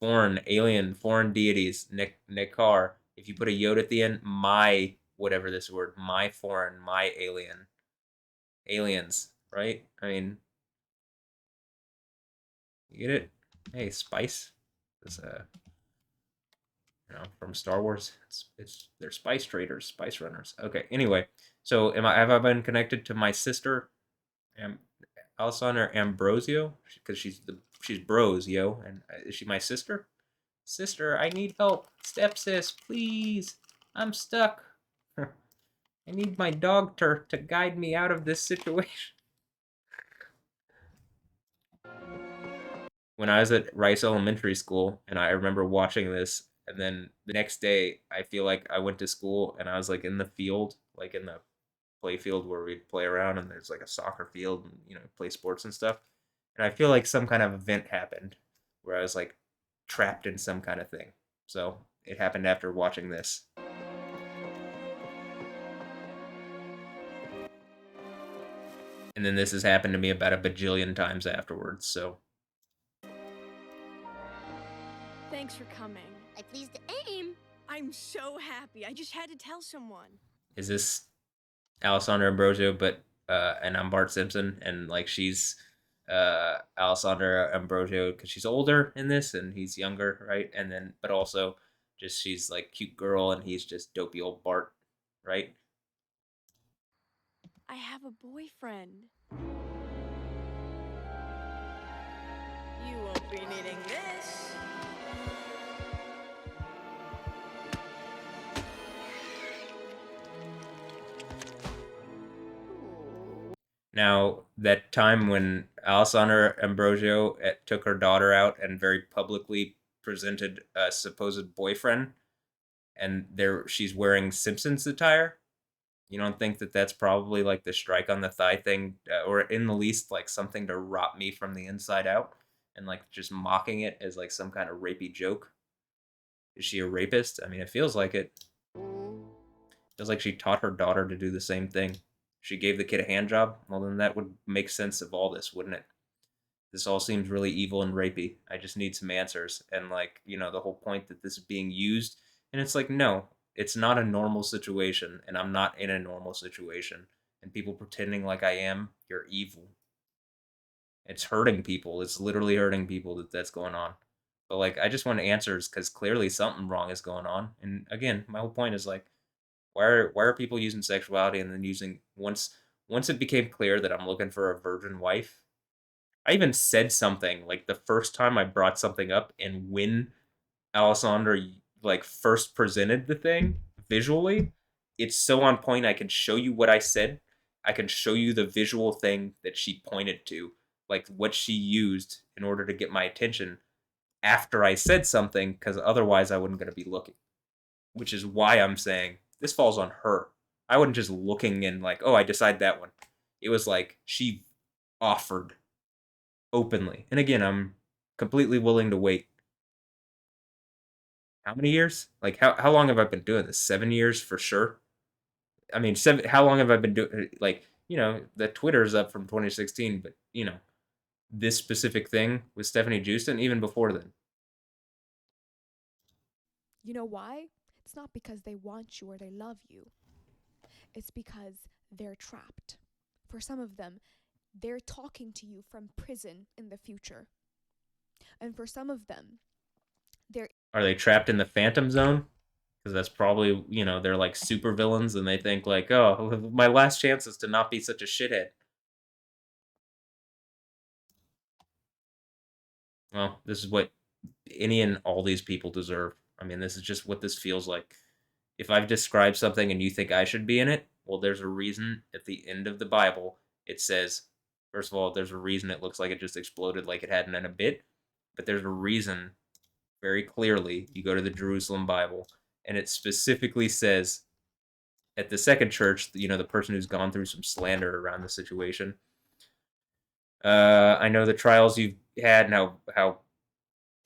foreign, alien, foreign deities, Nekar. If you put a yod at the end, my whatever this word, my foreign, my alien, aliens, right? I mean, you get it? Hey, spice. This from Star Wars. It's they're spice traders, spice runners. Okay. Anyway, so have I been connected to my sister, Alessandra Ambrosio? Because she's bros, yo. And is she my sister? Sister, I need help. Stepsis, please. I'm stuck. I need my dog to guide me out of this situation. When I was at Rice Elementary School, and I remember watching this, and then the next day, I feel like I went to school and I was like in the field, like in the play field where we'd play around, and there's like a soccer field, and play sports and stuff. And I feel like some kind of event happened where I was like trapped in some kind of thing. So it happened after watching this. And then this has happened to me about a bajillion times afterwards, so. Thanks for coming. I pleased to aim. I'm so happy. I just had to tell someone. Is this Alessandra Ambrosio, but and I'm Bart Simpson, and like she's Alessandra Ambrosio because she's older in this and he's younger, right? And then but also just she's like cute girl and he's just dopey old Bart, right? I have a boyfriend. You won't be needing this. Now, that time when Alessandra Ambrosio took her daughter out and very publicly presented a supposed boyfriend, and she's wearing Simpsons attire. You don't think that that's probably like the strike on the thigh thing, or in the least like something to rot me from the inside out, and like just mocking it as like some kind of rapey joke? Is she a rapist? I mean, it feels like it. Feels like she taught her daughter to do the same thing. She gave the kid a hand job. Well, then that would make sense of all this, wouldn't it? This all seems really evil and rapey. I just need some answers. And like, the whole point that this is being used, and it's like, no, it's not a normal situation, and I'm not in a normal situation. And people pretending like I am, you're evil. It's hurting people. It's literally hurting people that's going on. But like, I just want answers because clearly something wrong is going on. And again, my whole point is like, why are people using sexuality and then using once it became clear that I'm looking for a virgin wife? I even said something like the first time I brought something up, and when Alessandra like first presented the thing visually, it's so on point. I can show you what I said. I can show you the visual thing that she pointed to, like what she used in order to get my attention after I said something, because otherwise I wasn't going to be looking. Which is why I'm saying this falls on her. I wasn't just looking and like, oh, I decide that one. It was like she offered openly. And again, I'm completely willing to wait. How many years? Like how long have I been doing this? 7 years for sure. I mean, how long have I been doing? Like the Twitter's up from 2016, but this specific thing with Stephanie Jewston even before then. You know why? It's not because they want you or they love you. It's because they're trapped. For some of them, they're talking to you from prison in the future. And for some of them, Are they trapped in the Phantom Zone? Because that's probably, they're like super villains and they think like, oh, my last chance is to not be such a shithead. Well, this is what any and all these people deserve. I mean, this is just what this feels like. If I've described something and you think I should be in it, well, there's a reason at the end of the Bible it says, first of all, there's a reason it looks like it just exploded like it hadn't in a bit, but there's a reason very clearly. You go to the Jerusalem Bible, and it specifically says at the second church, the person who's gone through some slander around the situation. I know the trials you've had and how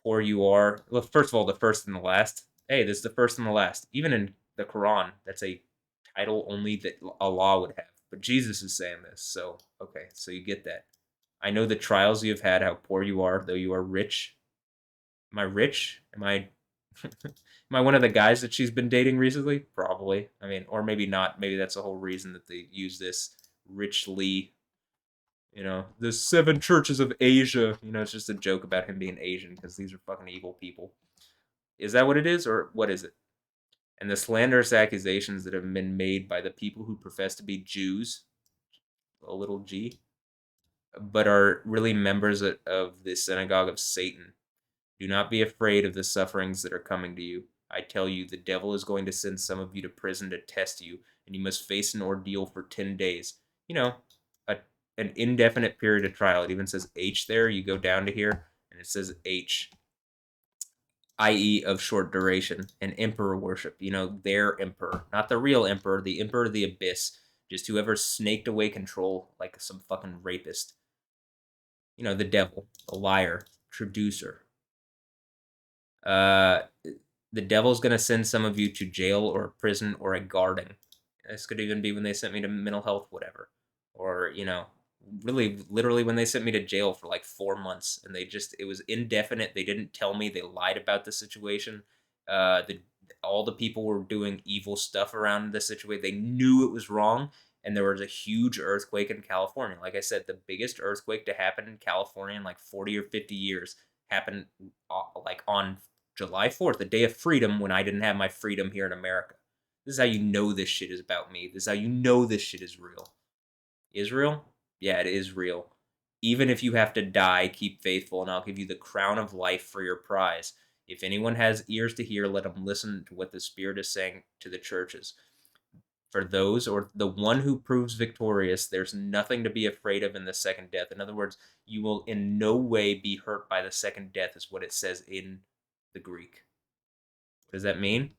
poor you are. Well, first of all, the first and the last. Hey, this is the first and the last. Even in the Quran, that's a title only that Allah would have. But Jesus is saying this, so okay, so you get that. I know the trials you've had, how poor you are, though you are rich. Am I rich? Am I am I one of the guys that she's been dating recently? Probably. I mean, or maybe not. Maybe that's the whole reason that they use this richly. The seven churches of Asia. It's just a joke about him being Asian because these are fucking evil people. Is that what it is, or what is it? And the slanderous accusations that have been made by the people who profess to be Jews, a little g, but are really members of the synagogue of Satan. Do not be afraid of the sufferings that are coming to you. I tell you, the devil is going to send some of you to prison to test you, and you must face an ordeal for 10 days. A, an indefinite period of trial. It even says H there. You go down to here, and it says H, i.e., of short duration, and emperor worship. Their emperor, not the real emperor, the emperor of the abyss. Just whoever snaked away control like some fucking rapist. The devil, the liar, traducer. Uh, the devil's gonna send some of you to jail or a prison or a guarding. This could even be when they sent me to mental health, whatever, or really, literally when they sent me to jail for like 4 months, and it was indefinite. They didn't tell me. They lied about the situation. The all the people were doing evil stuff around the situation. They knew it was wrong, and there was a huge earthquake in California. Like I said, the biggest earthquake to happen in California in like 40 or 50 years happened like on July 4th, the day of freedom, when I didn't have my freedom here in America. This is how you know this shit is about me. This is how you know this shit is real. Israel? Yeah, it is real. Even if you have to die, keep faithful, and I'll give you the crown of life for your prize. If anyone has ears to hear, let him listen to what the Spirit is saying to the churches. For those, or the one who proves victorious, there's nothing to be afraid of in the second death. In other words, you will in no way be hurt by the second death, is what it says in the Greek. What does that mean?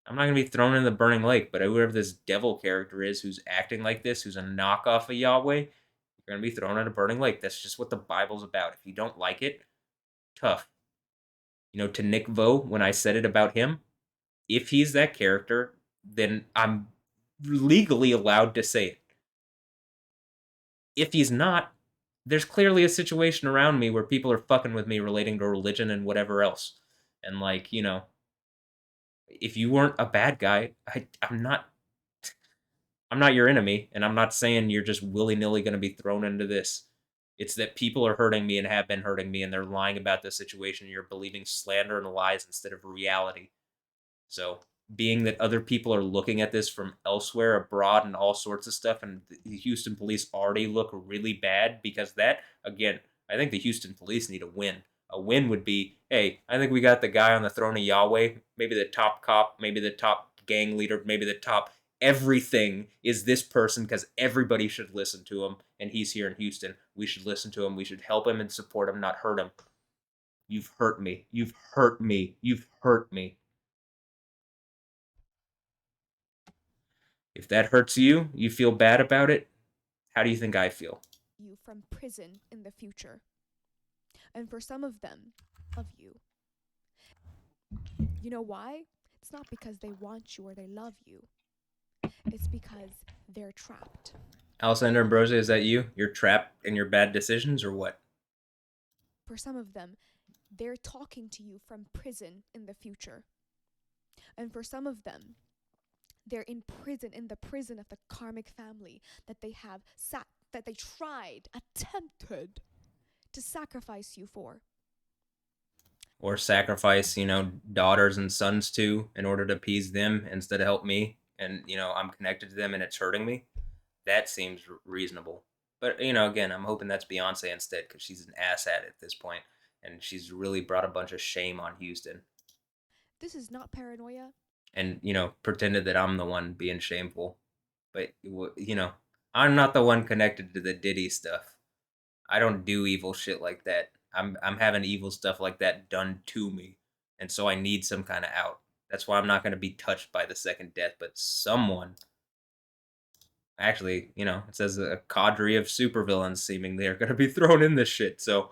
I'm not going to be thrown in the burning lake, but whoever this devil character is who's acting like this, who's a knockoff of Yahweh, you're going to be thrown in a burning lake. That's just what the Bible's about. If you don't like it, tough. To Nick Vo, when I said it about him, if he's that character, then I'm legally allowed to say it. If he's not, there's clearly a situation around me where people are fucking with me relating to religion and whatever else. And if you weren't a bad guy, I'm not your enemy, and I'm not saying you're just willy-nilly going to be thrown into this. It's that people are hurting me and have been hurting me, and they're lying about the situation. You're believing slander and lies instead of reality. So, being that other people are looking at this from elsewhere, abroad, and all sorts of stuff, and the Houston police already look really bad because that, again, I think the Houston police need a win. A win would be, hey, I think we got the guy on the throne of Yahweh, maybe the top cop, maybe the top gang leader, maybe the top everything is this person because everybody should listen to him, and he's here in Houston. We should listen to him. We should help him and support him, not hurt him. You've hurt me. You've hurt me. You've hurt me. If that hurts you, you feel bad about it, how do you think I feel? you from prison in the future. And for some of them, love you. You know why? It's not because they want you or they love you. It's because they're trapped. Alessandro Ambrosio, is that you? You're trapped in your bad decisions or what? For some of them, they're talking to you from prison in the future. And for some of them, they're in prison, in the prison of the karmic family that they have that they attempted to sacrifice you for. Or sacrifice, daughters and sons to in order to appease them instead of help me. And, I'm connected to them and it's hurting me. That seems reasonable. But, again, I'm hoping that's Beyonce instead because she's an asshat at this point. And she's really brought a bunch of shame on Houston. This is not paranoia. And, pretended that I'm the one being shameful. But, I'm not the one connected to the Diddy stuff. I don't do evil shit like that. I'm having evil stuff like that done to me. And so I need some kind of out. That's why I'm not going to be touched by the second death, but someone actually, it says a cadre of supervillains seemingly are going to be thrown in this shit. So,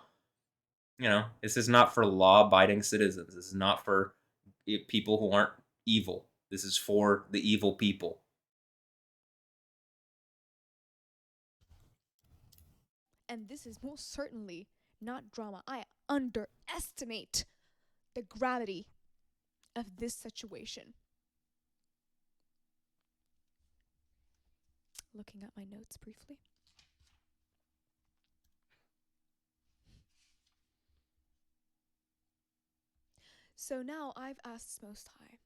this is not for law-abiding citizens. This is not for people who aren't evil. This is for the evil people. And this is most certainly not drama. I underestimate the gravity of this situation. Looking at my notes briefly. So now I've asked Most High,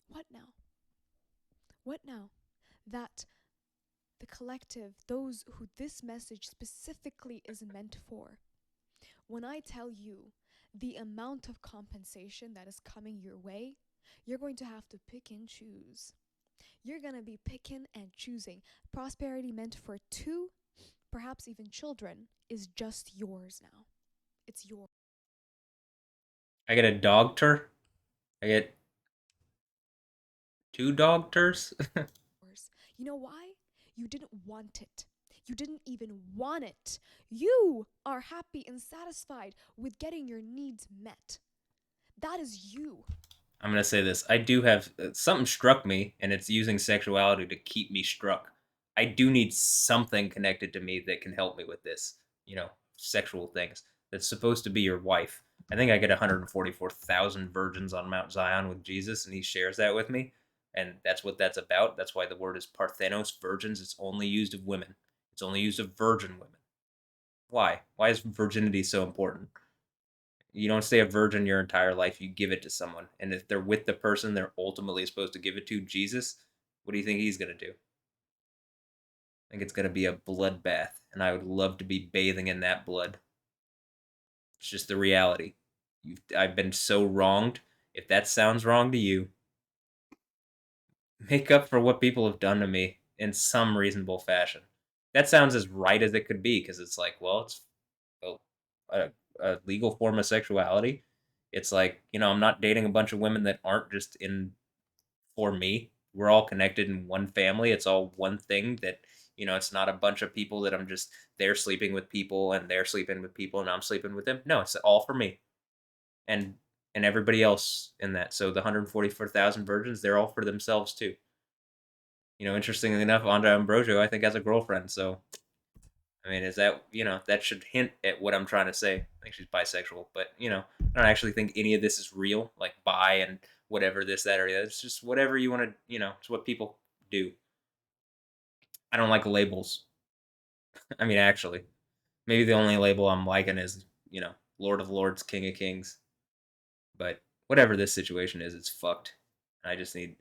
what now? What now? That the collective, those who this message specifically is meant for, when I tell you the amount of compensation that is coming your way, you're going to have to pick and choose. You're going to be picking and choosing. Prosperity meant for 2, perhaps even children, is just yours now. It's yours. I get a dogter. I get 2 dogters. You know why? You didn't want it. You didn't even want it. You are happy and satisfied with getting your needs met. That is you. I'm going to say this. I do have something struck me, and it's using sexuality to keep me struck. I do need something connected to me that can help me with this, sexual things. That's supposed to be your wife. I think I get 144,000 virgins on Mount Zion with Jesus, and he shares that with me. And that's what that's about. That's why the word is parthenos, virgins. It's only used of women. It's only used of virgin women. Why? Why is virginity so important? You don't stay a virgin your entire life. You give it to someone. And if they're with the person they're ultimately supposed to give it to, Jesus, what do you think he's going to do? I think it's going to be a bloodbath. And I would love to be bathing in that blood. It's just the reality. I've been so wronged. If that sounds wrong to you, make up for what people have done to me in some reasonable fashion. That sounds as right as it could be because it's like, well, it's a, a legal form of sexuality. It's like, I'm not dating a bunch of women that aren't just in for me. We're all connected in one family. It's all one thing that, it's not a bunch of people that I'm just, they're sleeping with people and they're sleeping with people and I'm sleeping with them. No, it's all for me. And everybody else in that. So the 144,000 virgins, they're all for themselves too. Interestingly enough, Andre Ambrosio, I think, has a girlfriend. So, I mean, is that, that should hint at what I'm trying to say. I think she's bisexual, but, I don't actually think any of this is real, like bi and whatever, this, that, or that. It's just whatever you want to, it's what people do. I don't like labels. I mean, actually, maybe the only label I'm liking is, Lord of Lords, King of Kings. But whatever this situation is, it's fucked. I just need,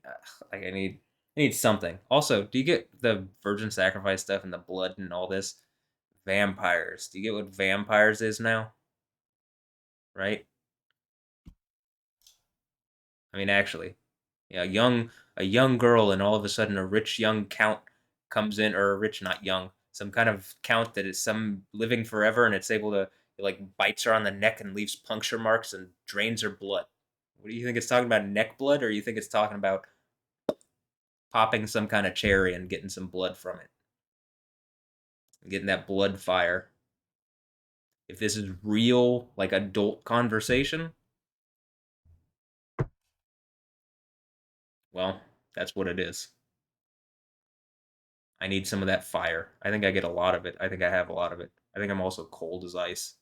I need something. Also, do you get the virgin sacrifice stuff and the blood and all this? Vampires. Do you get what vampires is now? Right? I mean, actually, yeah, a young girl, and all of a sudden a rich young count comes in, or a rich, not young, some kind of count that is some living forever, and it's able to, it like bites her on the neck and leaves puncture marks and drains her blood. What do you think it's talking about? Neck blood, or you think it's talking about popping some kind of cherry and getting some blood from it, getting that blood fire? If this is real, like adult conversation, well, that's what it is. I need some of that fire. I think I get a lot of it. I think I have a lot of it. I think I'm also cold as ice.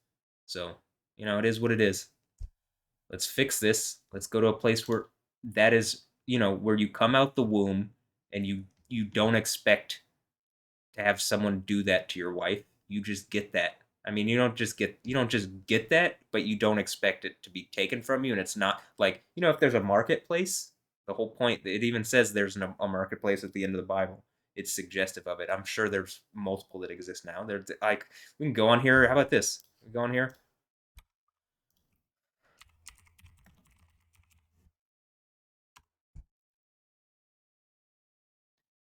So It is what it is. Let's fix this. Let's go to a place where that is, where you come out the womb and you don't expect to have someone do that to your wife. You just get that. I mean, you don't just get that, but you don't expect it to be taken from you. And it's not like, if there's a marketplace, the whole point, it even says there's a marketplace at the end of the Bible. It's suggestive of it. I'm sure there's multiple that exist now. There's like, we can go on here. How about this? We go on here.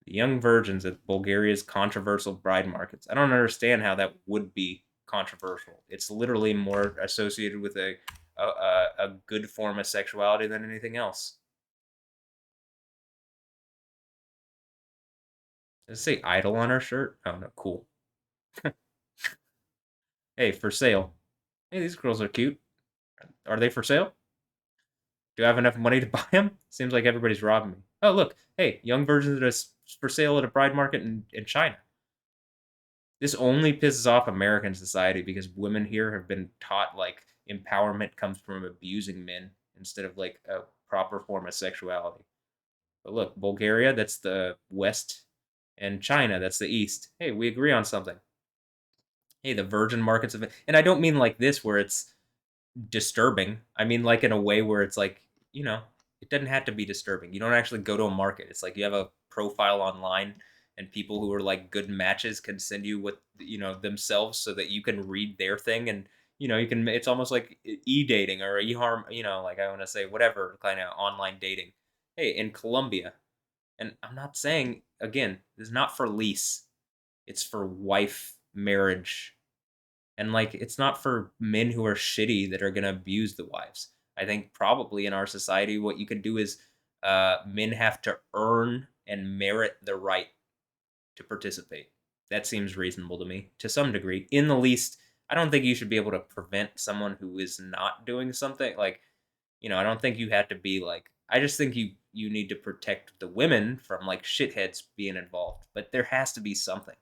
The young virgins at Bulgaria's controversial bride markets. I don't understand how that would be controversial. It's literally more associated with a good form of sexuality than anything else. Does it say idol on her shirt? Oh no, cool. Hey, for sale. Hey, these girls are cute. Are they for sale? Do I have enough money to buy them? Seems like everybody's robbing me. Oh, look. Hey, young virgins that are for sale at a bride market in China. This only pisses off American society because women here have been taught like empowerment comes from abusing men instead of like a proper form of sexuality. But look, Bulgaria, that's the west, and China, that's the east. Hey, we agree on something. Hey, the virgin markets of it. And I don't mean like this where it's disturbing. I mean, like in a way where it's like, it doesn't have to be disturbing. You don't actually go to a market. It's like you have a profile online, and people who are like good matches can send you what themselves so that you can read their thing, and you can. It's almost like e-dating or e-harm. Like I want to say whatever kind of online dating. Hey, in Colombia, and I'm not saying again, this is not for lease. It's for wife marriage, and like it's not for men who are shitty that are going to abuse the wives. I think probably in our society what you can do is men have to earn and merit the right to participate. That seems reasonable to me to some degree. In the least, I don't think you should be able to prevent someone who is not doing something. Like, I don't think you have to be like, I just think you need to protect the women from like shitheads being involved. But there has to be something.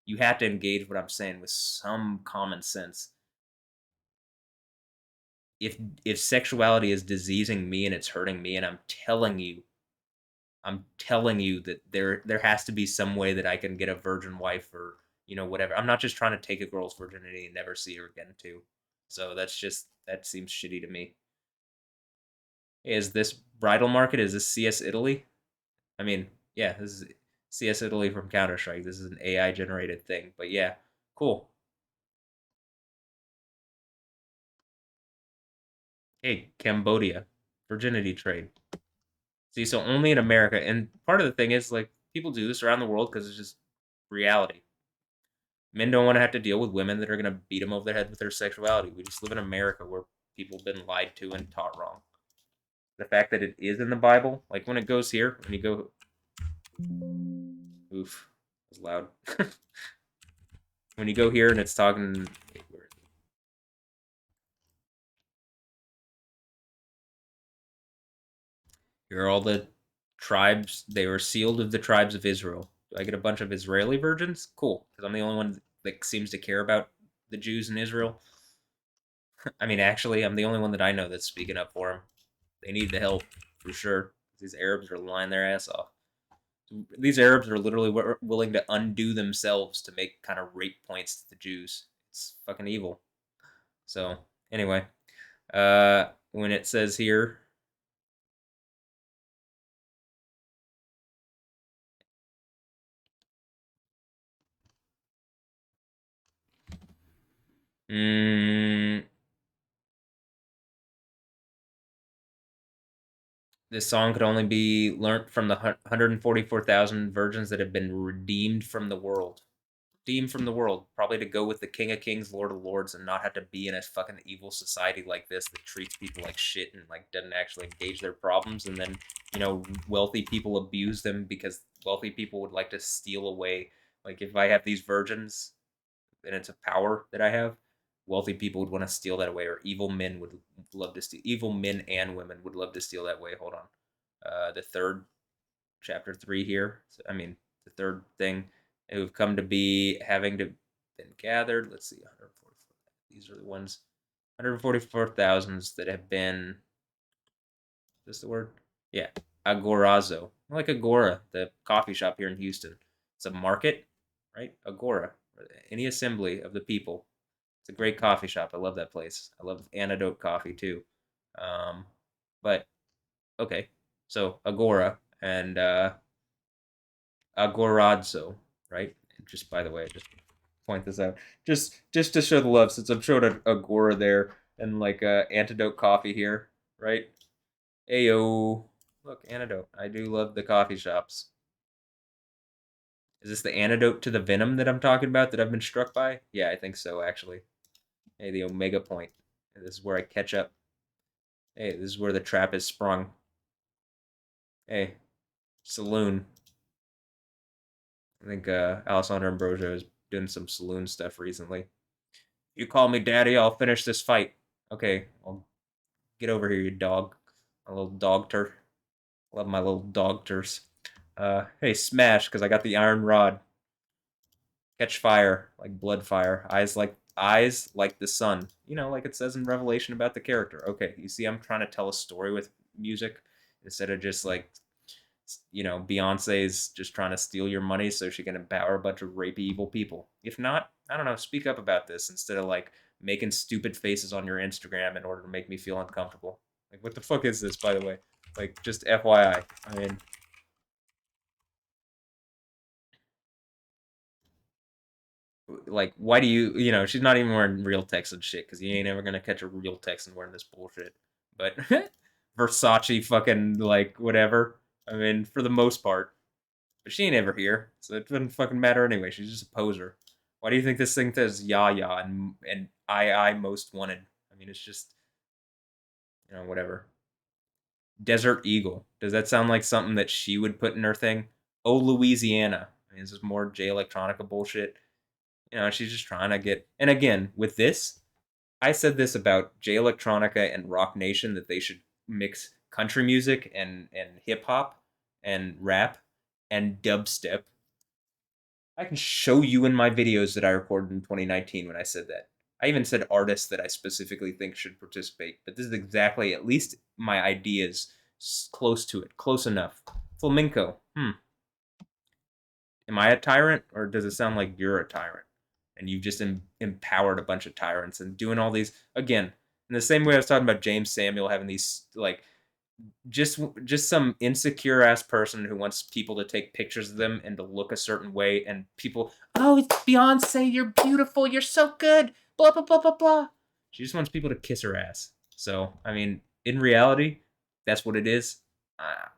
You have to engage what I'm saying with some common sense. If sexuality is diseasing me and it's hurting me, and I'm telling you that there has to be some way that I can get a virgin wife, or whatever. I'm not just trying to take a girl's virginity and never see her again too. So that seems shitty to me. Is this bridal market? Is this CS Italy? I mean, yeah, this is CS Italy from Counter Strike. This is an AI generated thing, but yeah, cool. Hey, Cambodia, virginity trade. See, so only in America, and part of the thing is like people do this around the world because it's just reality. Men don't want to have to deal with women that are going to beat them over the head with their sexuality. We just live in America where people have been lied to and taught wrong. The fact that it is in the Bible, like when it goes here, when you go, oof, it was loud. When you go here and it's talking, here are all the tribes. They were sealed of the tribes of Israel. Do I get a bunch of Israeli virgins? Cool, because I'm the only one that seems to care about the Jews in Israel. I mean, actually, I'm the only one that I know that's speaking up for them. They need the help for sure. These Arabs are lying their ass off. These Arabs are literally willing to undo themselves to make kind of rape points to the Jews. It's fucking evil. So anyway, when it says here, mm, this song could only be learnt from the 144,000 virgins that have been redeemed from the world. Redeemed from the world, probably to go with the King of Kings, Lord of Lords, and not have to be in a fucking evil society like this that treats people like shit and like doesn't actually engage their problems. And then wealthy people abuse them because wealthy people would like to steal away. Like if I have these virgins and it's a power that I have, wealthy people would want to steal that away, or evil men would love to steal. Evil men and women would love to steal that way. Hold on, the third chapter 3 here. So, I mean, the third thing who've come to be having to been gathered. Let's see, 144. These are the ones. 144,000s that have been, is this the word? Yeah, agorazo. Like Agora, the coffee shop here in Houston. It's a market, right? Agora, any assembly of the people. It's a great coffee shop. I love that place. I love Antidote Coffee too. Um, but okay, so Agora and Agorazo, right? And just by the way, just point this out, just to show the love, since I'm showing Agora there and like Antidote Coffee here, right? Ayo, look, Antidote. I do love the coffee shops. Is this the antidote to the venom that I'm talking about that I've been struck by? Yeah, I think so, actually. Hey, the Omega Point. This is where I catch up. Hey, this is where the trap is sprung. Hey, saloon. I think Alessandro Ambrosio has done some saloon stuff recently. You call me daddy, I'll finish this fight. Okay, well, get over here, you dog. My little dogter. Love my little dogters. Hey, smash, because I got the iron rod. Catch fire like blood fire. Eyes like the sun. You know, like it says in Revelation about the character. Okay, you see, I'm trying to tell a story with music instead of just like, Beyonce's just trying to steal your money so she can empower a bunch of rapey evil people. If not, I don't know. Speak up about this instead of like making stupid faces on your Instagram in order to make me feel uncomfortable. Like, what the fuck is this, by the way? Like, just FYI. I mean, like, why do she's not even wearing real Texan shit because you ain't ever gonna catch a real Texan wearing this bullshit. But Versace fucking, like, whatever. I mean, for the most part. But she ain't ever here, so it doesn't fucking matter anyway. She's just a poser. Why do you think this thing says "ya ya" and I most wanted? I mean, it's just, whatever. Desert Eagle. Does that sound like something that she would put in her thing? Oh, Louisiana. I mean, this is more J Electronica bullshit. She's just trying to get. And again, with this, I said this about J Electronica and Rock Nation that they should mix country music and hip hop and rap and dubstep. I can show you in my videos that I recorded in 2019 when I said that. I even said artists that I specifically think should participate, but this is exactly, at least my ideas, close to it, close enough. Flamenco. Am I a tyrant, or does it sound like you're a tyrant? And you've just empowered a bunch of tyrants and doing all these, again, in the same way I was talking about James Samuel having these, like, just some insecure ass person who wants people to take pictures of them and to look a certain way, and people, oh, it's Beyonce, you're beautiful, you're so good, blah blah blah blah blah. She just wants people to kiss her ass. So I mean, in reality, that's what it is.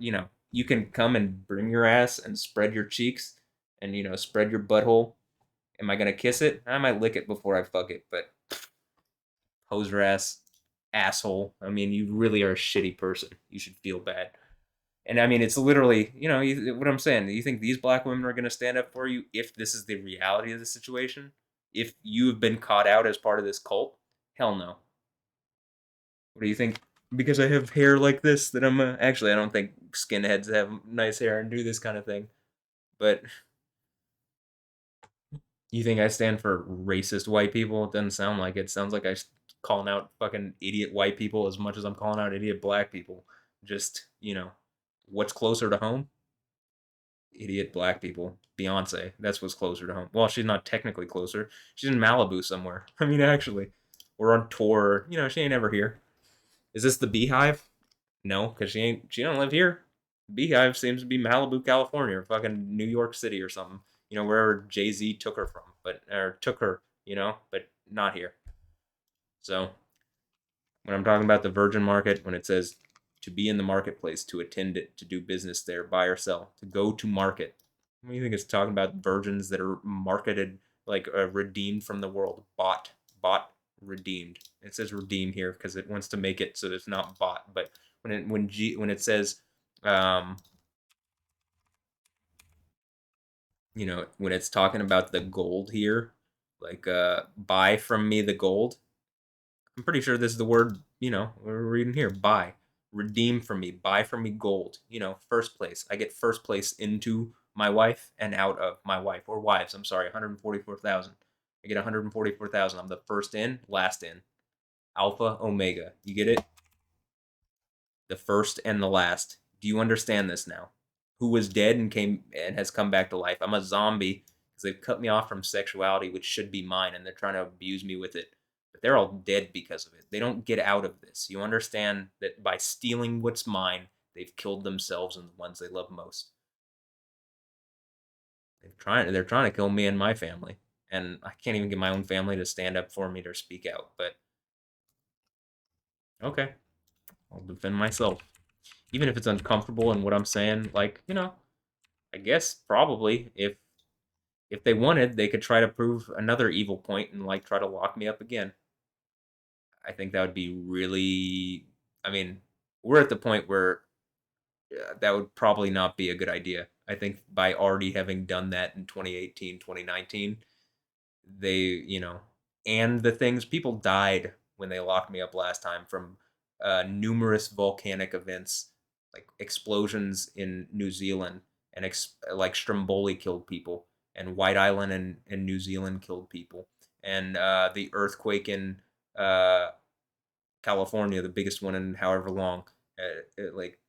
You can come and bring your ass and spread your cheeks and spread your butthole. Am I gonna kiss it? I might lick it before I fuck it, but poser ass asshole. I mean, you really are a shitty person. You should feel bad. And I mean, it's literally, what I'm saying. You think these black women are going to stand up for you if this is the reality of the situation? If you have been caught out as part of this cult? Hell no. What do you think? Because I have hair like this, that I'm actually, I don't think skinheads have nice hair and do this kind of thing. But you think I stand for racist white people? It doesn't sound like it. It sounds like I calling out fucking idiot white people as much as I'm calling out idiot black people. Just, what's closer to home? Idiot black people. Beyonce. That's what's closer to home. Well, she's not technically closer. She's in Malibu somewhere. I mean, actually. We're on tour. She ain't ever here. Is this the Beehive? No, because she don't live here. Beehive seems to be Malibu, California, or fucking New York City or something. Wherever Jay-Z took her from. But not here. So when I'm talking about the virgin market, when it says to be in the marketplace, to attend it, to do business there, buy or sell, to go to market. What do you think it's talking about? Virgins that are marketed, like redeemed from the world, bought, redeemed. It says redeem here because it wants to make it so that it's not bought. But when it says, when it's talking about the gold here, like buy from me the gold. I'm pretty sure this is the word, we're reading here. Buy. Redeem from me. Buy from me gold. First place. I get first place into my wife and out of my wife. Or wives, I'm sorry. 144,000. I get 144,000. I'm the first in, last in. Alpha, Omega. You get it? The first and the last. Do you understand this now? Who was dead and came and has come back to life? I'm a zombie because they've cut me off from sexuality, which should be mine, and they're trying to abuse me with it. But they're all dead because of it. They don't get out of this. You understand that by stealing what's mine, they've killed themselves and the ones they love most. They're trying to kill me and my family. And I can't even get my own family to stand up for me or speak out. But okay, I'll defend myself. Even if it's uncomfortable and what I'm saying, like, I guess probably if they wanted, they could try to prove another evil point and like try to lock me up again. I think that would be really. I mean, we're at the point where that would probably not be a good idea. I think by already having done that in 2018, 2019, they, and the things people died when they locked me up last time from numerous volcanic events, like explosions in New Zealand, and like Stromboli killed people, and White Island in New Zealand killed people, and the earthquake in uh, California, the biggest one in however long, like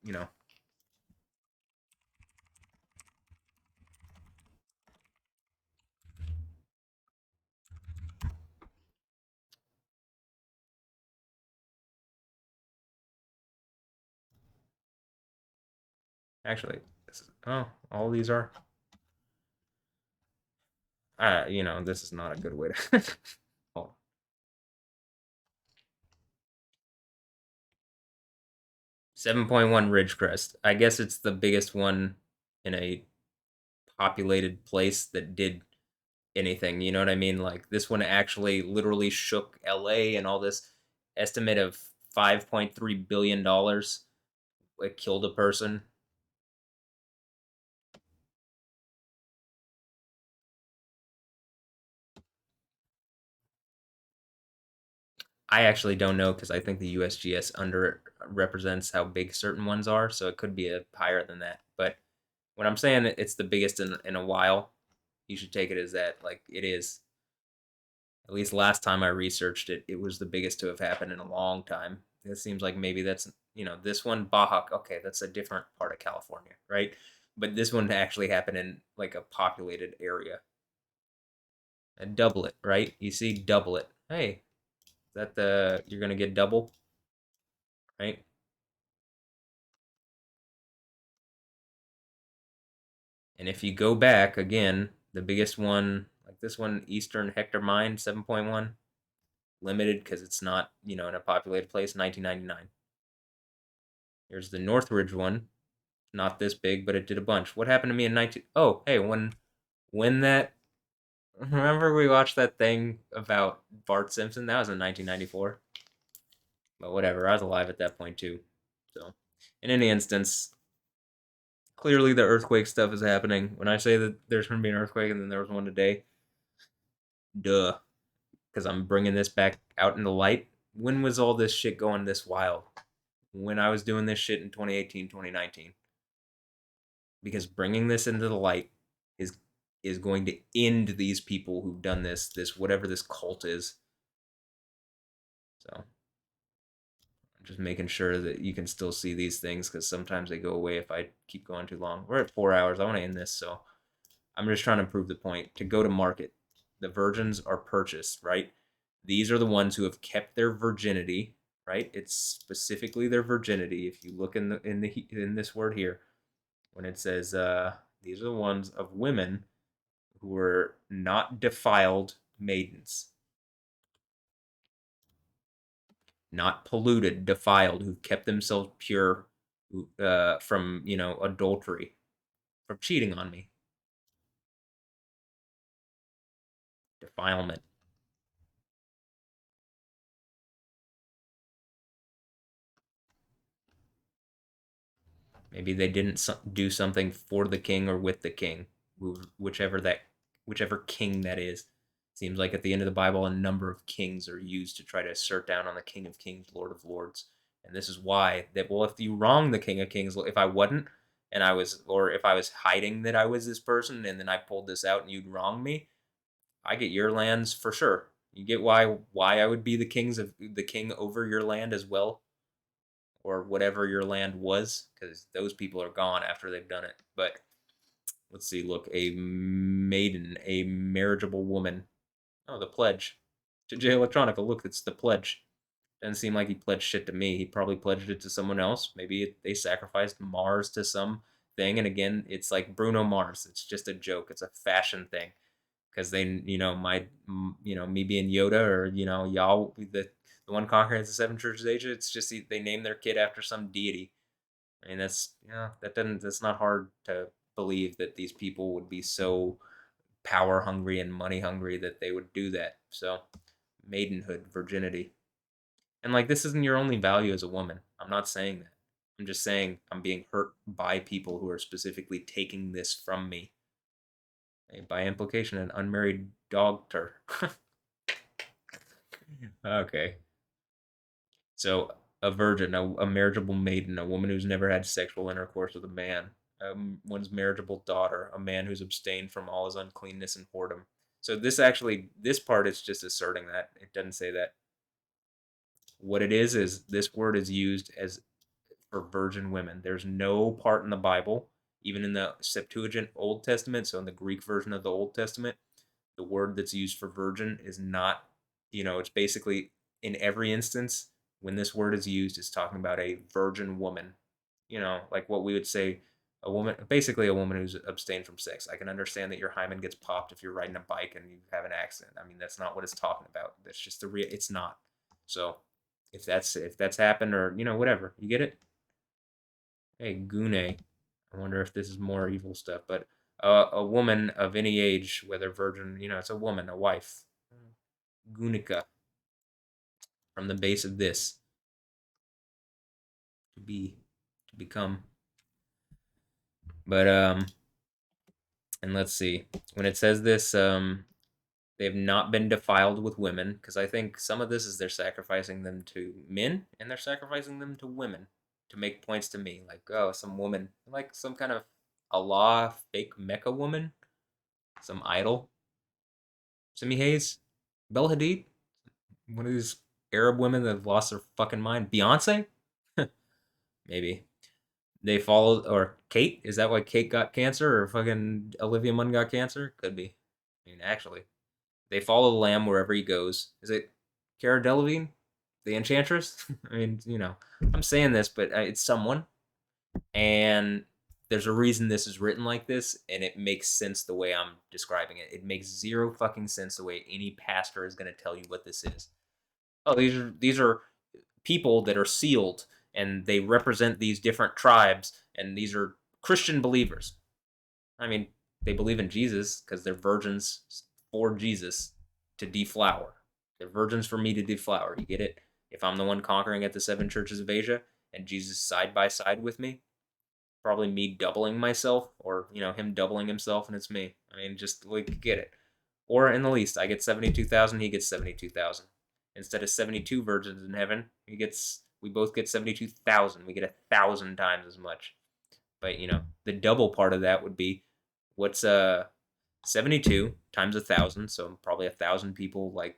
actually, all these are. This is not a good way to. Oh, 7.1 Ridgecrest. I guess it's the biggest one in a populated place that did anything. You know what I mean? Like this one actually literally shook LA and all this estimate of $5.3 billion. It killed a person. I actually don't know because I think the USGS under represents how big certain ones are, so it could be higher than that. But when I'm saying it's the biggest in a while, you should take it as that. Like it is. At least last time I researched it, it was the biggest to have happened in a long time. It seems like maybe that's this one Baja. Okay, that's a different part of California, right? But this one actually happened in like a populated area. And double it, right? You see, double it. Hey, is that the you're gonna get double, right? And if you go back again, the biggest one, like this one, Eastern Hector Mine, 7.1, limited because it's not in a populated place, 1999. Here's the Northridge one, not this big, but it did a bunch. What happened to me in 19? Oh, hey, when that remember we watched that thing about Bart Simpson? That was in 1994. But whatever, I was alive at that point too. So, in any instance, clearly the earthquake stuff is happening. When I say that there's going to be an earthquake and then there was one today, duh, because I'm bringing this back out into light. When was all this shit going this wild? When I was doing this shit in 2018, 2019. Because bringing this into the light is going to end these people who've done this whatever this cult is. So I'm just making sure that you can still see these things because sometimes they go away if I keep going too long. We're at 4 hours. I want to end this, so I'm just trying to prove the point. To go to market, the virgins are purchased, right? These are the ones who have kept their virginity, right? It's specifically their virginity. If you look in this word here, when it says these are the ones of women who were not defiled maidens, not polluted, defiled, who kept themselves pure from adultery, from cheating on me, defilement. Maybe they didn't do something for the king or with the king, whichever king that is. Seems like at the end of the Bible, a number of kings are used to try to assert down on the King of Kings, Lord of Lords, and this is why that. Well, if you wrong the King of Kings, if I wasn't, and I was, or if I was hiding that I was this person, and then I pulled this out and you'd wrong me, I get your lands for sure. You get why I would be the king over your land as well, or whatever your land was, because those people are gone after they've done it. But let's see. Look, a maiden, a marriageable woman. Oh, the pledge. To J Electronica. Look, it's the pledge. Doesn't seem like he pledged shit to me. He probably pledged it to someone else. Maybe they sacrificed Mars to some thing. And again, it's like Bruno Mars. It's just a joke. It's a fashion thing. Because they, me being Yoda, or y'all, the one conquering the seven churches of Asia. It's just they name their kid after some deity. I mean, that's not hard to believe that these people would be so power hungry and money hungry that they would do that. So, maidenhood, virginity. And like, this isn't your only value as a woman. I'm not saying that. I'm just saying I'm being hurt by people who are specifically taking this from me. By implication, an unmarried dogter. Okay. So, a virgin, a marriageable maiden, a woman who's never had sexual intercourse with a man, one's marriageable daughter, a man who's abstained from all his uncleanness and whoredom. So this part is just asserting that. It doesn't say that. What it is this word is used as for virgin women. There's no part in the Bible, even in the Septuagint Old Testament, so in the Greek version of the Old Testament, the word that's used for virgin is not, it's basically in every instance when this word is used, it's talking about a virgin woman. Like what we would say, a woman, basically a woman who's abstained from sex. I can understand that your hymen gets popped if you're riding a bike and you have an accident. I mean, that's not what it's talking about. That's just the real. It's not. So, if that's happened, or whatever, you get it. Hey, Gune. I wonder if this is more evil stuff, but a woman of any age, whether virgin, it's a woman, a wife. Gunica, from the base of this, to be, to become. But and let's see, when it says this, they have not been defiled with women, because I think some of this is they're sacrificing them to men and they're sacrificing them to women to make points to me, like, oh, some woman, like some kind of Allah fake Mecca woman, some idol. Simi Hayes, Bella Hadid, one of these Arab women that have lost their fucking mind. Beyonce, maybe they followed, or Kate. Is that why Kate got cancer, or fucking Olivia Munn got cancer? Could be. I mean, actually, they follow the lamb wherever he goes. Is it Cara Delevingne, the Enchantress? I mean, I'm saying this, but it's someone, and there's a reason this is written like this, and it makes sense the way I'm describing it. It makes zero fucking sense the way any pastor is going to tell you what this is. Oh, these are people that are sealed, and they represent these different tribes, and these are Christian believers. I mean, they believe in Jesus because they're virgins for Jesus to deflower. They're virgins for me to deflower. You get it? If I'm the one conquering at the seven churches of Asia and Jesus side by side with me, probably me doubling myself, or him doubling himself, and it's me. I mean, just like, get it. Or in the least, I get 72,000, he gets 72,000. Instead of 72 virgins in heaven, we both get 72,000. We get 1,000 times as much. But the double part of that would be, what's 72 times 1,000? So probably 1,000 people, like,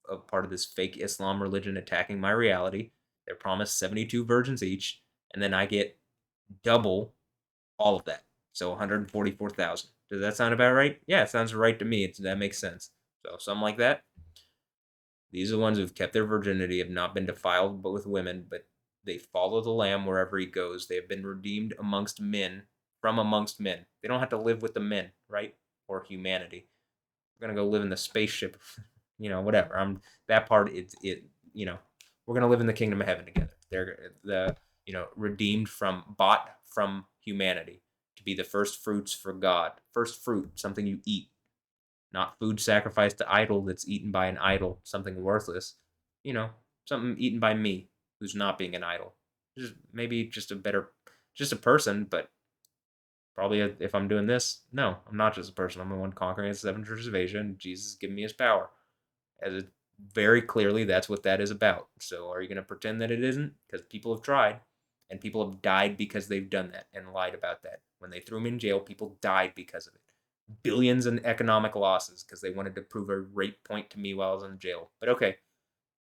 a part of this fake Islam religion attacking my reality. They're promised 72 virgins each, and then I get double all of that. So 144,000. Does that sound about right? Yeah, it sounds right to me. That makes sense. So something like that. These are the ones who've kept their virginity, have not been defiled but with women, but they follow the Lamb wherever he goes. They have been redeemed amongst men, from amongst men. They don't have to live with the men, right? Or humanity. We're gonna go live in the spaceship, whatever. That part. We're gonna live in the kingdom of heaven together. They're redeemed bought from humanity to be the first fruits for God. First fruit, something you eat, not food sacrificed to idol that's eaten by an idol, something worthless. Something eaten by me, who's not being an idol. Maybe just a person, but probably if I'm doing this, no, I'm not just a person. I'm the one conquering the seven churches of Asia, and Jesus is giving me his power. As it very clearly, that's what that is about. So are you going to pretend that it isn't? Because people have tried, and people have died because they've done that and lied about that. When they threw him in jail, people died because of it. billions in economic losses because they wanted to prove a rape point to me while I was in jail. But okay,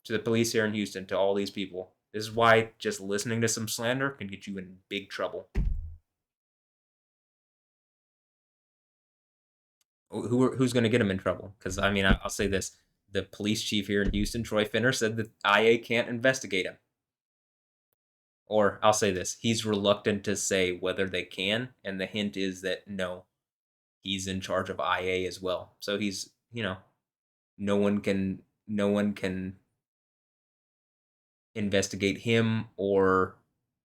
to the police here in Houston, to all these people, this is why just listening to some slander can get you in big trouble. Who's going to get him in trouble? Because I mean, I'll say this: the police chief here in Houston, Troy Finner, said that IA can't investigate him. Or I'll say this: he's reluctant to say whether they can, and the hint is that no, he's in charge of IA as well. So he's, no one can investigate him or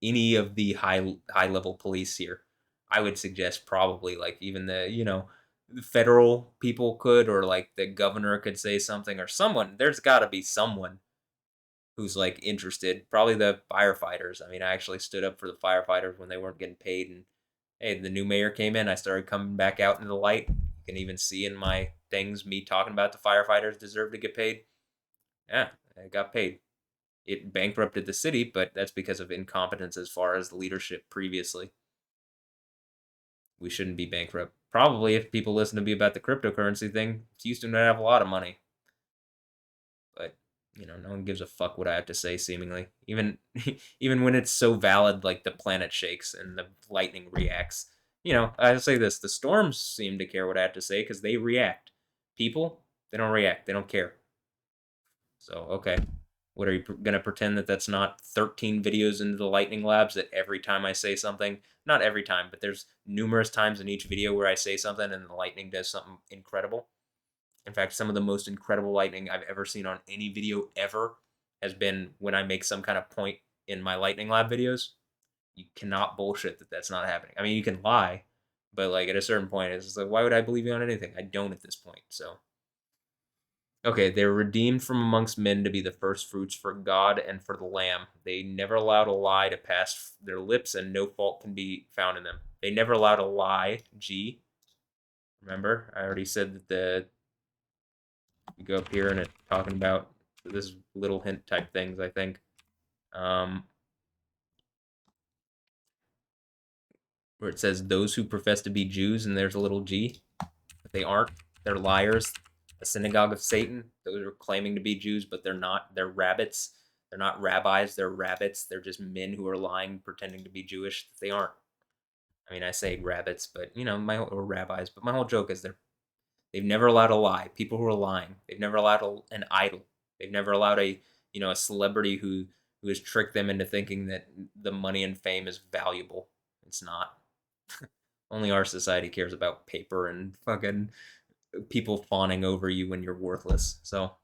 any of the high level police here. I would suggest probably like even the federal people could, or like the governor could say something, or someone. There's got to be someone who's like interested. Probably the firefighters. I mean, I actually stood up for the firefighters when they weren't getting paid, and hey, the new mayor came in. I started coming back out into the light. You can even see in my things me talking about the firefighters deserve to get paid. Yeah, I got paid. It bankrupted the city, but that's because of incompetence as far as leadership previously. We shouldn't be bankrupt. Probably if people listen to me about the cryptocurrency thing, Houston would have a lot of money. But no one gives a fuck what I have to say. Seemingly, even even when it's so valid, like the planet shakes and the lightning reacts. I say this: the storms seem to care what I have to say because they react. People, they don't react. They don't care. So okay, what are you gonna pretend that that's not 13 videos into the lightning labs that every time I say something, not every time, but there's numerous times in each video where I say something and the lightning does something incredible. In fact, some of the most incredible lightning I've ever seen on any video ever has been when I make some kind of point in my lightning lab videos. You cannot bullshit that that's not happening. I mean, you can lie, but like at a certain point, it's just like, why would I believe you on anything? I don't at this point. So okay, they were redeemed from amongst men to be the first fruits for God and for the Lamb. They never allowed a lie to pass their lips, and no fault can be found in them. They never allowed a lie. G. Remember, I already said that you go up here and it's talking about this little hint type things. I think, um, where it says those who profess to be Jews, and there's a little G. But they aren't. They're liars. A synagogue of Satan. Those are claiming to be Jews, but they're not. They're rabbits. They're not rabbis. They're rabbits. They're just men who are lying, pretending to be Jewish. They aren't. I mean, I say rabbits, but or rabbis. But my whole joke is they've never allowed a lie. People who are lying. They've never allowed an idol. They've never allowed a celebrity who has tricked them into thinking that the money and fame is valuable. It's not. Only our society cares about paper and fucking people fawning over you when you're worthless. So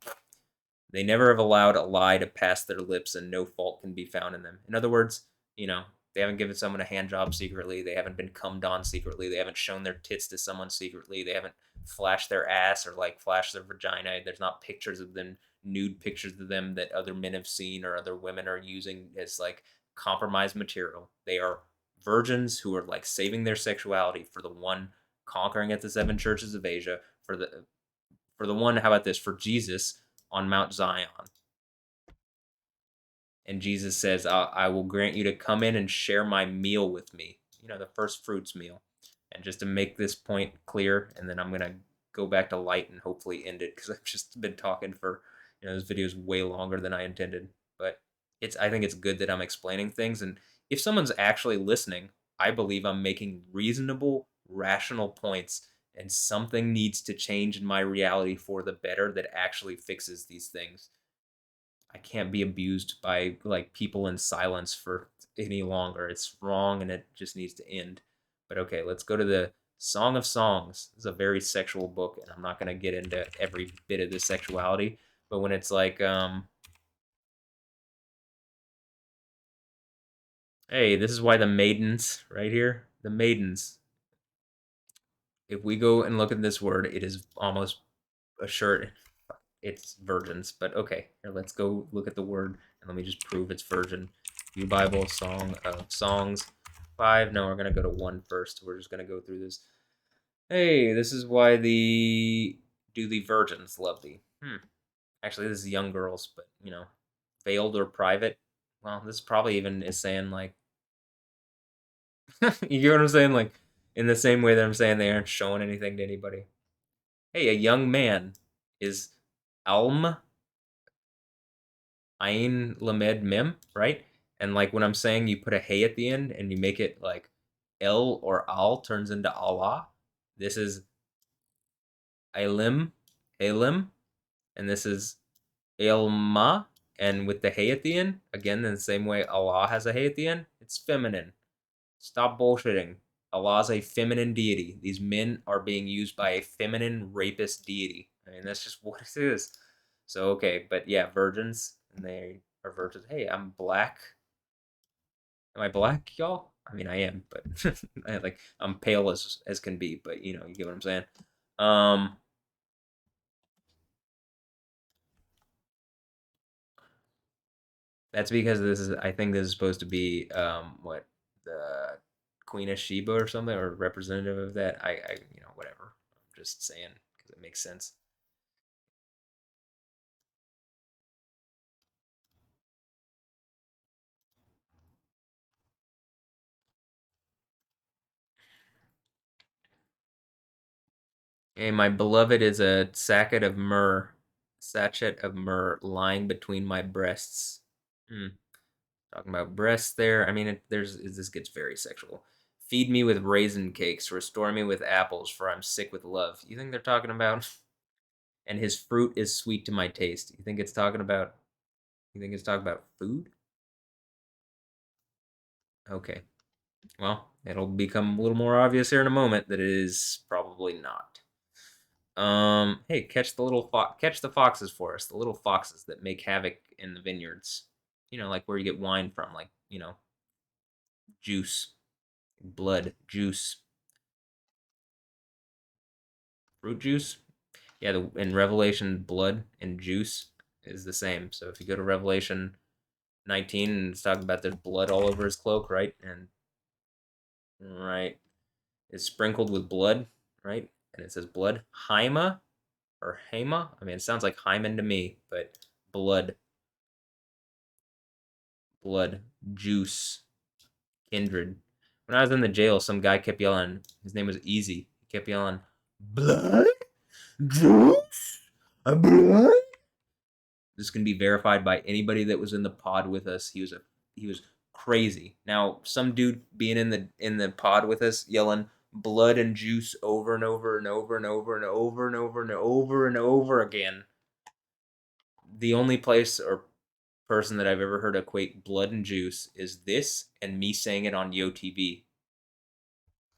they never have allowed a lie to pass their lips, and no fault can be found in them. In other words, they haven't given someone a hand job secretly. They haven't been cummed on secretly. They haven't shown their tits to someone secretly. They haven't flashed their ass or like flashed their vagina. There's not pictures of them, nude pictures of them that other men have seen or other women are using as like compromised material. They are virgins who are like saving their sexuality for the one conquering at the seven churches of Asia, for the one, how about this, for Jesus on Mount Zion. And Jesus says, I will grant you to come in and share my meal with me, the first fruits meal. And just to make this point clear, and then I'm going to go back to light and hopefully end it because I've just been talking for, this video is way longer than I intended. But I think it's good that I'm explaining things. And if someone's actually listening, I believe I'm making reasonable, rational points, and something needs to change in my reality for the better that actually fixes these things. I can't be abused by like people in silence for any longer. It's wrong and it just needs to end. But okay, let's go to the Song of Songs. It's a very sexual book, and I'm not gonna get into every bit of the sexuality. But when it's like, hey, this is why the maidens right here, the maidens. If we go and look at this word, it is almost assured it's virgins. But okay, here, let's go look at the word and let me just prove it's virgin. New Bible, Song of Songs 5. No, we're going to go to 1 first. We're just going to go through this. Hey, this is why the virgins love thee. Actually, this is young girls, but veiled or private. Well, this probably even is saying like, you get what I'm saying? Like, In the same way that I'm saying they aren't showing anything to anybody. Hey, a young man is Alm Ain Lamed Mem, right? And like when I'm saying you put a hey at the end and you make it like El or Al turns into Allah. This is Alim, Alim, and this is Ailma. And with the hey at the end, again, in the same way Allah has a hey at the end, it's feminine. Stop bullshitting. Allah is a feminine deity. These men are being used by a feminine rapist deity. I mean, that's just what it is. So, okay, but yeah, virgins, and they are virgins. Hey, I'm black. Am I black, y'all? I mean, I am, but like I'm pale as can be. But you get what I'm saying. Um, that's because this is. I think this is supposed to be what the Queen of Sheba or something, or representative of that. I whatever. I'm just saying because it makes sense. Hey, my beloved is a sachet of myrrh lying between my breasts. Hmm. Talking about breasts there. I mean, this gets very sexual. Feed me with raisin cakes, restore me with apples, for I'm sick with love. You think they're talking about? And his fruit is sweet to my taste. You think it's talking about? You think it's talking about food? Okay. Well, it'll become a little more obvious here in a moment that it is probably not. Hey, catch the foxes for us. The little foxes that make havoc in the vineyards. Like where you get wine from, like juice, blood, juice, fruit juice. Yeah, in Revelation, blood and juice is the same. So if you go to Revelation 19 and it's talking about there's blood all over his cloak, right? And right, it's sprinkled with blood, right? And it says blood, Haima or Hema. I mean, it sounds like Hymen to me, but blood, blood, juice, kindred. When I was in the jail, some guy kept yelling. His name was Easy. He kept yelling, "Blood, juice, blood." This can be verified by anybody that was in the pod with us. He was crazy. Now, some dude being in the pod with us yelling blood and juice over and over and over and over and over and over and over and over again. The only place or person that I've ever heard equate blood and juice is this and me saying it on YoTV.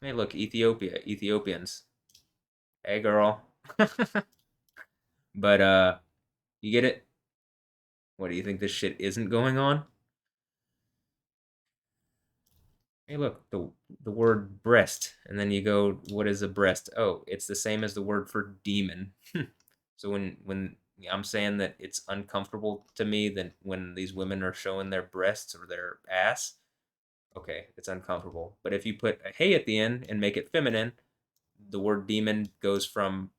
Hey, look, Ethiopia, Ethiopians. Hey, girl. But you get it? What do you think this shit isn't going on? Hey, look, the word breast, and then you go, what is a breast? Oh, it's the same as the word for demon. So when I'm saying that it's uncomfortable to me that when these women are showing their breasts or their ass, okay, it's uncomfortable. But if you put a hey at the end and make it feminine, the word demon goes from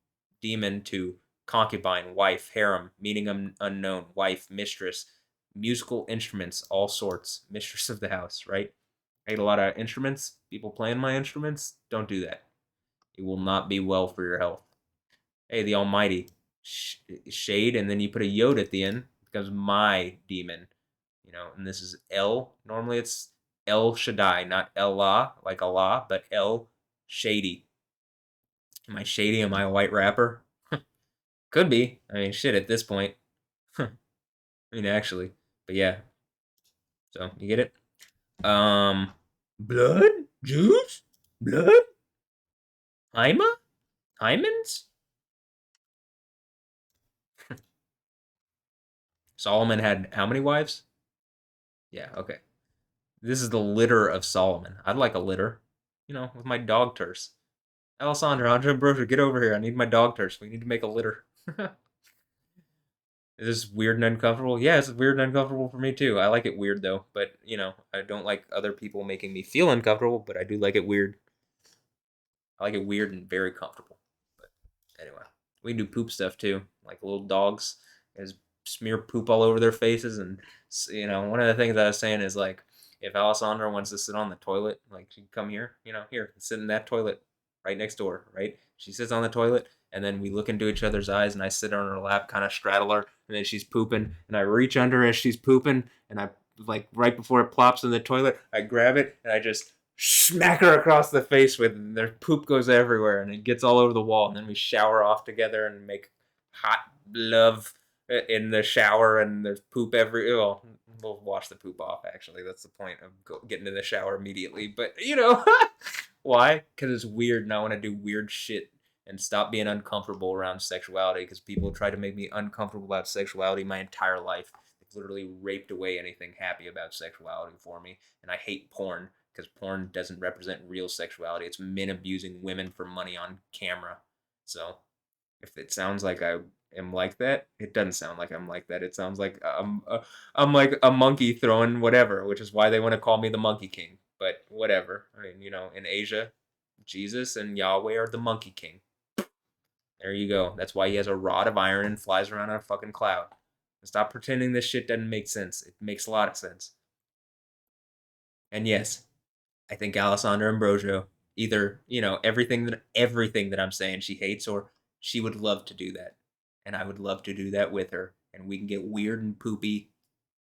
demon to concubine, wife, harem, meaning unknown, wife, mistress, musical instruments, all sorts, mistress of the house, right? I get a lot of instruments, people playing my instruments. Don't do that. It will not be well for your health. Hey, the Almighty, shade, and then you put a yod at the end, it becomes my demon. And this is El. Normally it's El Shaddai, not Allah, like Allah, but El Shady. Am I shady? Am I a white rapper? Could be. I mean, shit at this point. I mean, actually. But yeah. So, you get it? Blood? Juice? Blood? Haima? Hymens? Solomon had how many wives? Yeah, okay. This is the litter of Solomon. I'd like a litter, with my dog turse. Alessandra, Andre Ambrosia, get over here. I need my dog turse. We need to make a litter. Is this weird and uncomfortable? Yeah, it's weird and uncomfortable for me too. I like it weird though, but I don't like other people making me feel uncomfortable, but I do like it weird. I like it weird and very comfortable. But anyway, we can do poop stuff too, like little dogs, is smear poop all over their faces, and one of the things I was saying is like if Alessandra wants to sit on the toilet, like she'd come here, here, sit in that toilet right next door, right? She sits on the toilet, and then we look into each other's eyes, and I sit on her lap, kind of straddle her, and then she's pooping, and I reach under as she's pooping, and I, like, right before it plops in the toilet, I grab it, and I just smack her across the face with it, and their poop goes everywhere, and it gets all over the wall, and then we shower off together and make hot love in the shower, and there's poop every. Oh, we'll wash the poop off. Actually, that's the point of getting in the shower immediately. But why? Because it's weird, and I want to do weird shit and stop being uncomfortable around sexuality. Because people try to make me uncomfortable about sexuality my entire life. They've literally raped away anything happy about sexuality for me, and I hate porn because porn doesn't represent real sexuality. It's men abusing women for money on camera. So if it sounds like I am like that, it doesn't sound like I'm like that. It sounds like I'm like a monkey throwing whatever, which is why they want to call me the Monkey King. But whatever. I mean, in Asia, Jesus and Yahweh are the Monkey King. There you go. That's why he has a rod of iron and flies around on a fucking cloud. Stop pretending this shit doesn't make sense. It makes a lot of sense. And yes, I think Alessandra Ambrosio either, everything that I'm saying she hates, or she would love to do that. And I would love to do that with her, and we can get weird and poopy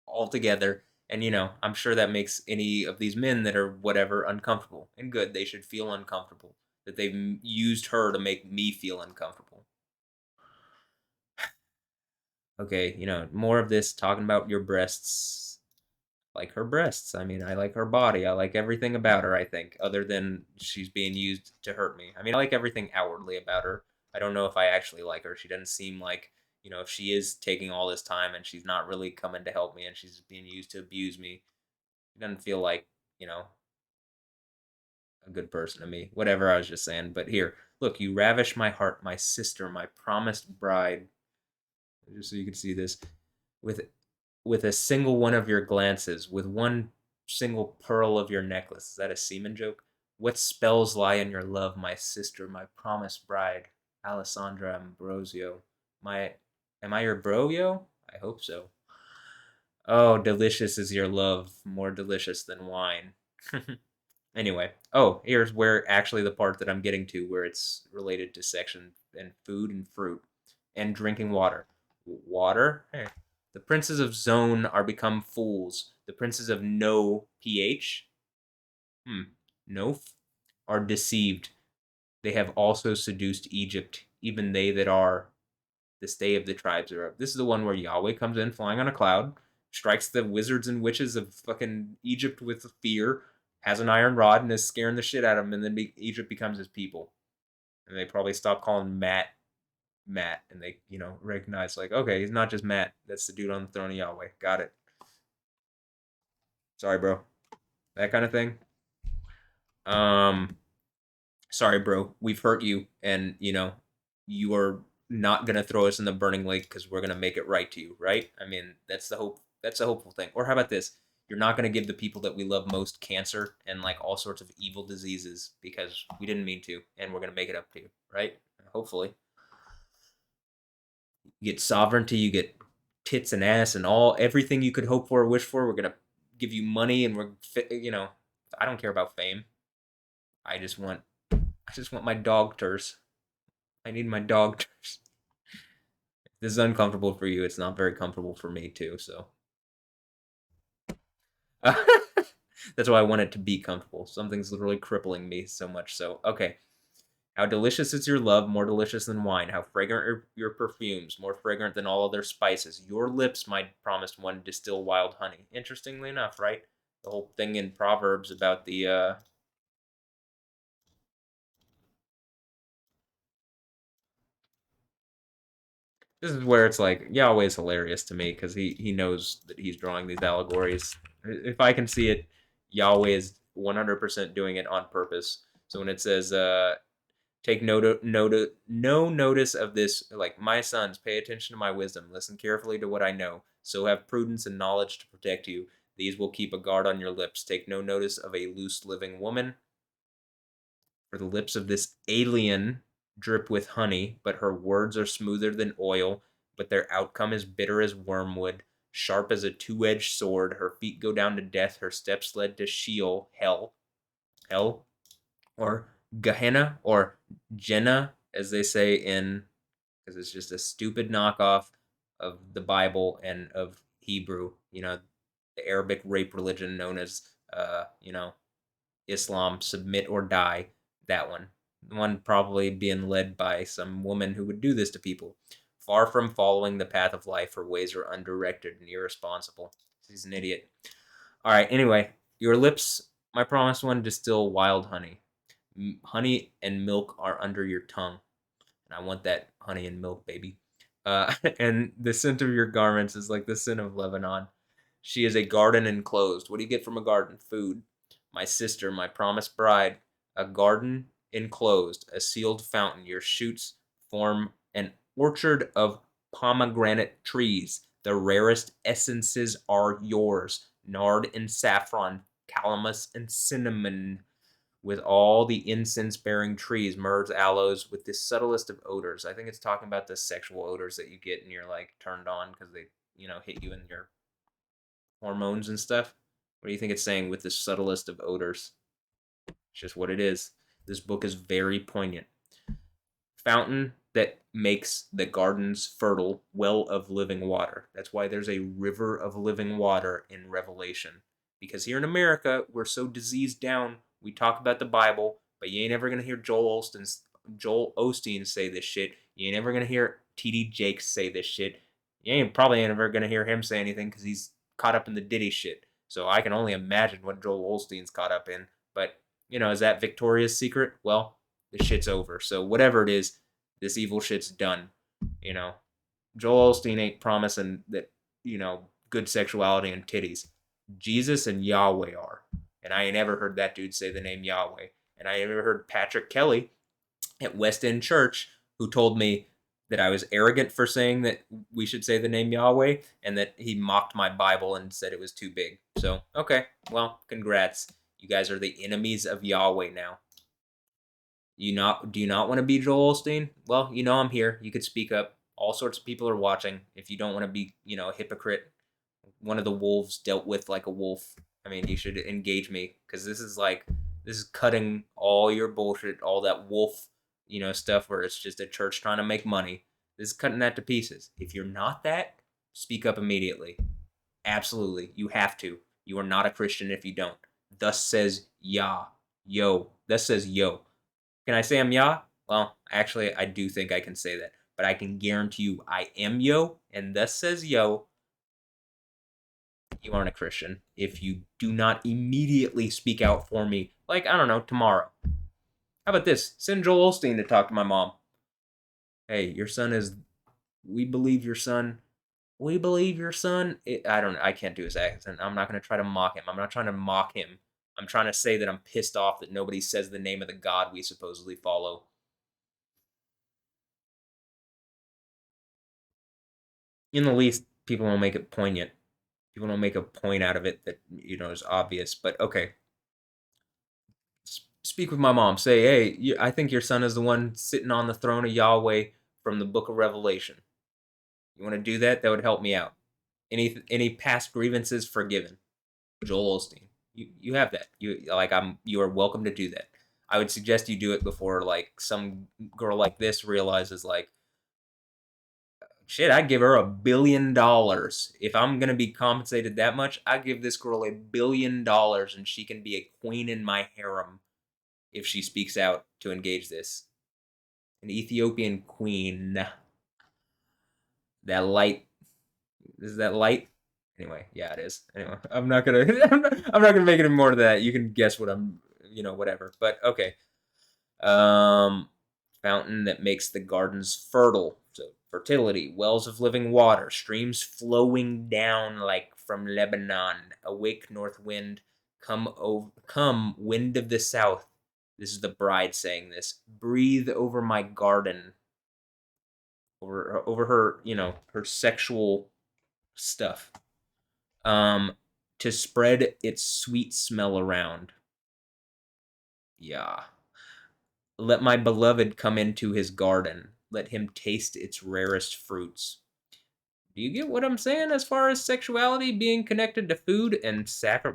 all together. And I'm sure that makes any of these men that are whatever uncomfortable. And good, they should feel uncomfortable that they've used her to make me feel uncomfortable. Okay, more of this talking about your breasts. Like her breasts. I mean, I like her body. I like everything about her, I think, other than she's being used to hurt me. I mean, I like everything outwardly about her. I don't know if I actually like her. She doesn't seem like, if she is taking all this time and she's not really coming to help me and she's being used to abuse me, it doesn't feel like, a good person to me. Whatever, I was just saying. But here, look, you ravish my heart, my sister, my promised bride. Just so you can see this. With with a single one of your glances, with one single pearl of your necklace. Is that a semen joke? What spells lie in your love, my sister, my promised bride, Alessandra Ambrosio? Am I your bro, yo? I hope so. Oh, delicious is your love, more delicious than wine. Anyway, here's where actually the part that I'm getting to, where it's related to section and food and fruit and drinking water. Water? Hey. The princes of zone are become fools. The princes of no ph, no, are deceived. They have also seduced Egypt, even they that are the stay of the tribes thereof. This is the one where Yahweh comes in flying on a cloud, strikes the wizards and witches of fucking Egypt with fear, has an iron rod, and is scaring the shit out of them, and then Egypt becomes his people. And they probably stop calling Matt, and they, recognize, like, okay, he's not just Matt. That's the dude on the throne of Yahweh. Got it. Sorry, bro. That kind of thing. Sorry, bro. We've hurt you, and, you are not gonna throw us in the burning lake because we're gonna make it right to you, right? I mean, that's the hope. That's a hopeful thing. Or how about this? You're not gonna give the people that we love most cancer and like all sorts of evil diseases because we didn't mean to, and we're gonna make it up to you, right? Hopefully. You get sovereignty, you get tits and ass and everything you could hope for or wish for. We're gonna give you money, and I don't care about fame. I just want my dog turs. I need my dog turs. If this is uncomfortable for you, it's not very comfortable for me too. So that's why I want it to be comfortable. Something's literally crippling me so much. So okay. How delicious is your love, more delicious than wine. How fragrant are your perfumes, more fragrant than all other spices. Your lips, my promised one, distill wild honey. Interestingly enough, right? The whole thing in Proverbs about the this is where it's like Yahweh's hilarious to me because he knows that he's drawing these allegories. If I can see it, Yahweh is 100% doing it on purpose. So when it says take no notice of this, like, my sons, pay attention to my wisdom, listen carefully to what I know, so have prudence and knowledge to protect you. These will keep a guard on your lips. Take no notice of a loose living woman, for the lips of this alien drip with honey, but her words are smoother than oil, but their outcome is bitter as wormwood. sharp as a two-edged sword. Her feet go down to death. Her steps led to Sheol, hell, or Gehenna, or Jenna, as they say in, because it's just a stupid knockoff of the Bible and of Hebrew. The Arabic rape religion known as, Islam, submit or die. That one. The one probably being led by some woman who would do this to people. Far from following the path of life, her ways are undirected and irresponsible. She's an idiot. All right, anyway, your lips, my promised one, distill wild honey. Honey and milk are under your tongue. And I want that honey and milk, baby. And the scent of your garments is like the scent of Lebanon. She is a garden enclosed. What do you get from a garden? Food. My sister, my promised bride, a garden enclosed, a sealed fountain. Your shoots form an orchard of pomegranate trees. The rarest essences are yours, nard and saffron, calamus and cinnamon, with all the incense-bearing trees, myrrhs, aloes, with the subtlest of odors. I think it's talking about the sexual odors that you get and you're like turned on because they, hit you in your hormones and stuff. What do you think it's saying with the subtlest of odors? It's just what it is. This book is very poignant. Fountain that makes the gardens fertile, well of living water. That's why there's a river of living water in Revelation. Because here in America, we're so diseased down. We talk about the Bible, but you ain't ever gonna hear Joel Osteen say this shit. You ain't ever gonna hear T.D. Jakes say this shit. You ain't probably ever gonna hear him say anything because he's caught up in the Diddy shit. So I can only imagine what Joel Osteen's caught up in. But is that Victoria's Secret? Well, the shit's over. So whatever it is, this evil shit's done. Joel Osteen ain't promising that, good sexuality and titties. Jesus and Yahweh are. And I ain't ever heard that dude say the name Yahweh. And I ever heard Patrick Kelly at West End Church, who told me that I was arrogant for saying that we should say the name Yahweh, and that he mocked my Bible and said it was too big. So, okay, well, congrats. You guys are the enemies of Yahweh now. Do you not want to be Joel Osteen? Well, I'm here. You could speak up. All sorts of people are watching. If you don't want to be, a hypocrite, one of the wolves dealt with like a wolf. I mean, you should engage me, because this is cutting all your bullshit, all that wolf, stuff where it's just a church trying to make money. This is cutting that to pieces. If you're not that, speak up immediately. Absolutely, you have to. You are not a Christian if you don't. Thus says Yah, yo. Thus says yo. Can I say I'm Yah? Well, actually, I do think I can say that. But I can guarantee you I am yo, and thus says yo. You aren't a Christian if you do not immediately speak out for me, like, I don't know, tomorrow. How about this? Send Joel Osteen to talk to my mom. Hey, your son is... We believe your son... We believe your son... I can't do his accent. I'm not going to try to mock him. I'm not trying to mock him. I'm trying to say that I'm pissed off that nobody says the name of the God we supposedly follow. In the least, people don't make it poignant. People don't make a point out of it that, is obvious. But, okay. Speak with my mom. Say, hey, I think your son is the one sitting on the throne of Yahweh from the book of Revelation. You want to do that? That would help me out. Any past grievances forgiven. Joel Osteen. You have that. You are welcome to do that. I would suggest you do it before like some girl like this realizes like, shit, I'd give her $1 billion. If I'm gonna be compensated that much, I'd give this girl $1 billion and she can be a queen in my harem if she speaks out to engage this. An Ethiopian queen. That light. Is that light? Anyway, yeah, it is. Anyway, I'm not gonna make it more to that. You can guess what I'm, whatever. But okay. Fountain that makes the gardens fertile. So fertility, wells of living water, streams flowing down like from Lebanon. Awake, north wind, come, wind of the south. This is the bride saying this. Breathe over my garden. Over her, her sexual stuff. To spread its sweet smell around. Yeah. Let my beloved come into his garden. Let him taste its rarest fruits. Do you get what I'm saying as far as sexuality being connected to food and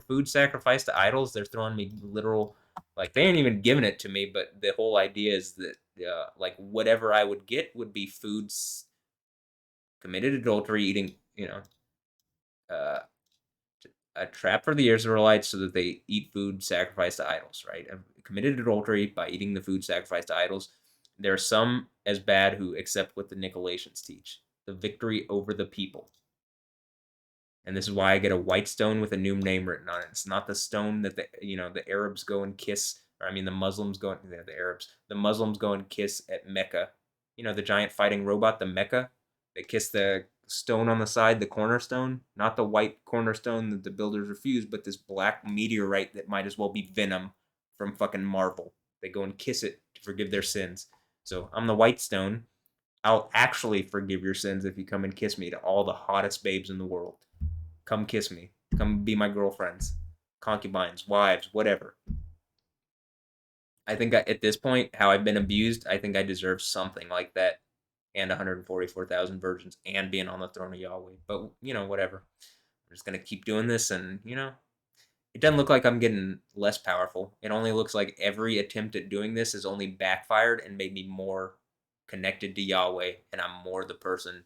food sacrifice to idols? They're throwing me literal, like they ain't even giving it to me, but the whole idea is that like whatever I would get would be foods committed adultery, eating, uh, a trap for the Israelites so that they eat food sacrificed to idols, right? Committed adultery by eating the food sacrificed to idols. There are some as bad who accept what the Nicolaitans teach, the victory over the people. And this is why I get a white stone with a new name written on it. It's not the stone that the Arabs go and kiss, or I mean the Muslims go, the Muslims go and kiss at Mecca. The giant fighting robot, the Mecca. They kiss the stone on the side, the cornerstone, not the white cornerstone that the builders refused, but this black meteorite that might as well be Venom from fucking Marvel. They go and kiss it to forgive their sins. So I'm the white stone. I'll actually forgive your sins if you come and kiss me to all the hottest babes in the world. Come kiss me. Come be my girlfriends, concubines, wives, whatever. I think at this point, how I've been abused, I think I deserve something like that and 144,000 virgins and being on the throne of Yahweh. But, whatever. I'm just going to keep doing this and, it doesn't look like I'm getting less powerful. It only looks like every attempt at doing this has only backfired and made me more connected to Yahweh, and I'm more the person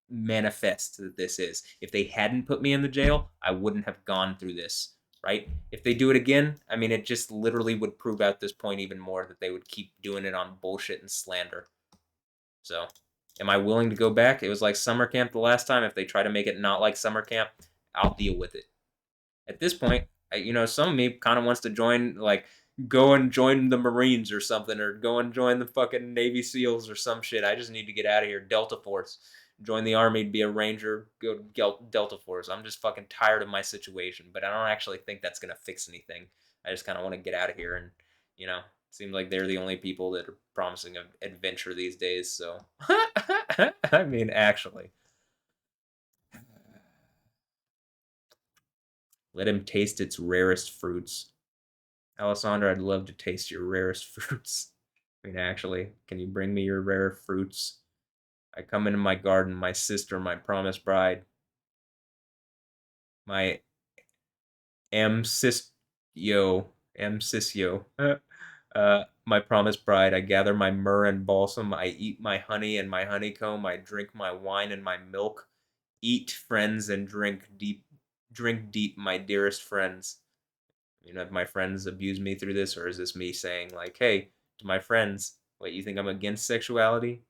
manifest that this is. If they hadn't put me in the jail, I wouldn't have gone through this, right? If they do it again, I mean, it just literally would prove out this point even more that they would keep doing it on bullshit and slander. So, am I willing to go back? It was like summer camp the last time. If they try to make it not like summer camp, I'll deal with it. At this point, some of me kind of wants to join, like, go and join the Marines or something, or go and join the fucking Navy SEALs or some shit. I just need to get out of here. Delta Force. Join the Army, be a Ranger, go to Delta Force. I'm just fucking tired of my situation, but I don't actually think that's going to fix anything. I just kind of want to get out of here, and, it seems like they're the only people that are promising an adventure these days, so. I mean, actually. Let him taste its rarest fruits. Alessandra, I'd love to taste your rarest fruits. I mean, actually, can you bring me your rare fruits? I come into my garden, my sister, my promised bride, my amsisyo, my promised bride. I gather my myrrh and balsam. I eat my honey and my honeycomb. I drink my wine and my milk. Eat, friends, and drink deep, my dearest friends. Have my friends abused me through this, or is this me saying, like, hey, to my friends, wait, you think I'm against sexuality?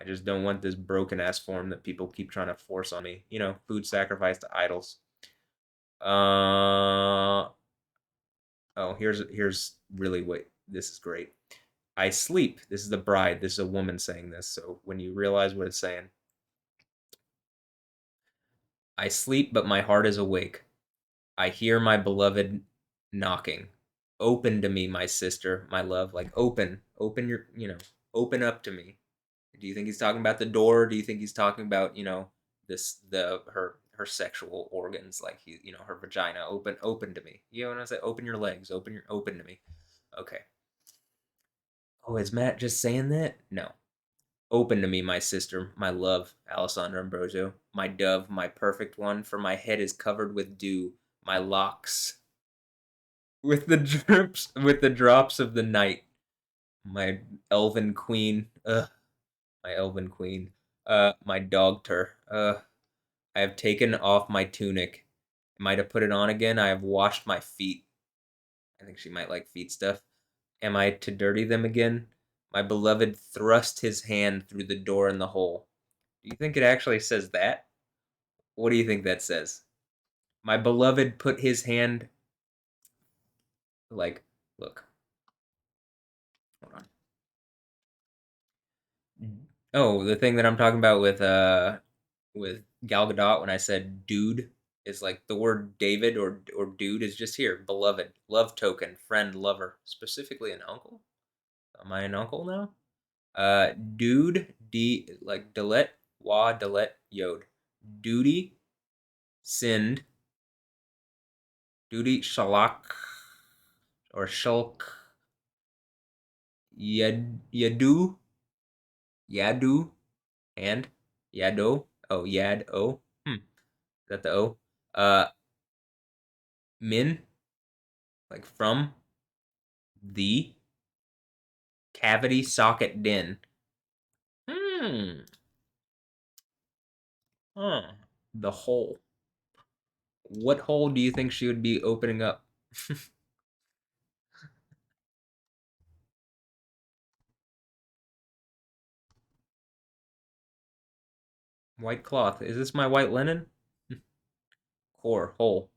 I just don't want this broken ass form that people keep trying to force on me. Food sacrifice to idols. Oh, here's really what this is great. I sleep. This is the bride. This is a woman saying this. So when you realize what it's saying, I sleep, but my heart is awake. I hear my beloved knocking. Open to me, my sister, my love. Like open your, open up to me. Do you think he's talking about the door? Do you think he's talking about, her sexual organs, like her vagina? Open to me. You know what I say? Open your legs. Open to me. Okay. Oh, is Matt just saying that? No. Open to me, my sister, my love, Alessandra Ambrosio, my dove, my perfect one, for my head is covered with dew, my locks with the drops of the night, my elven queen, my elven queen, my dogter, I have taken off my tunic. Am I to put it on again? I have washed my feet. I think she might like feet stuff. Am I to dirty them again? My beloved thrust his hand through the door in the hole. Do you think it actually says that? What do you think that says? My beloved put his hand, like, look, hold on. Oh, the thing that I'm talking about with Gal Gadot when I said dude is like the word David or dude is just here. Beloved, love token, friend, lover, specifically an uncle. Am I an uncle now? Dude, like Dalet, Wa Dalet Yod. Duty, sinned, duty, shalak, or shulk, yadu, yadu, and Yado. Oh, Yad O. Is that the O? Uh, Min, like from the cavity socket din. Hmm. Huh. The hole. What hole do you think she would be opening up? White cloth. Is this my white linen? Core. Hole.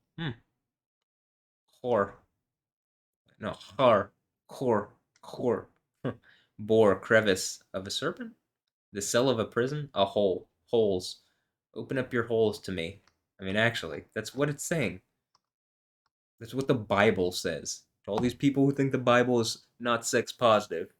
Core. No. Har. Core. Core. Bore. Crevice of a serpent? The cell of a prison? A hole. Holes. Open up your holes to me. I mean, actually, that's what it's saying. That's what the Bible says. To all these people who think the Bible is not sex positive,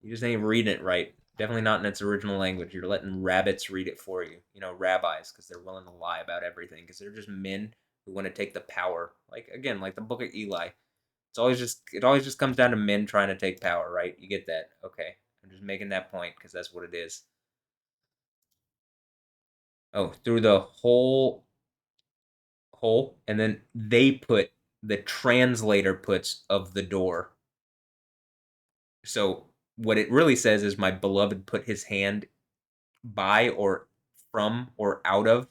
you just ain't reading it right. Definitely not in its original language. You're letting rabbits read it for you. You know, rabbis, because they're willing to lie about everything, because they're just men who want to take the power. Like, again, like the book of Eli. It always just comes down to men trying to take power, right? You get that? Okay. I'm just making that point because that's what it is. Oh, through the whole hole, and then the translator puts of the door. So what it really says is my beloved put his hand by or from or out of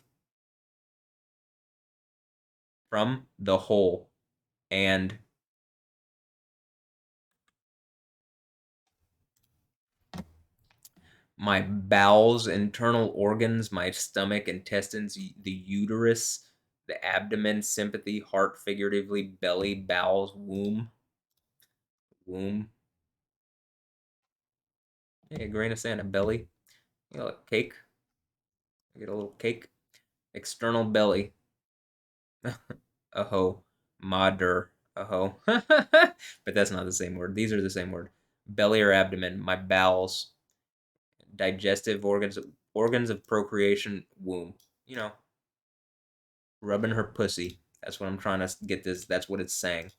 from the hole, and my bowels, internal organs, my stomach, intestines, the uterus, the abdomen, sympathy, heart, figuratively, belly, bowels, womb. Hey, a grain of sand, a belly. You know, a cake. I get a little cake. External belly. Aho. Mater. Aho. But that's not the same word. These are the same word. Belly or abdomen. My bowels. Digestive organs. Organs of procreation. Womb. You know, rubbing her pussy. That's what I'm trying to get this. That's what it's saying.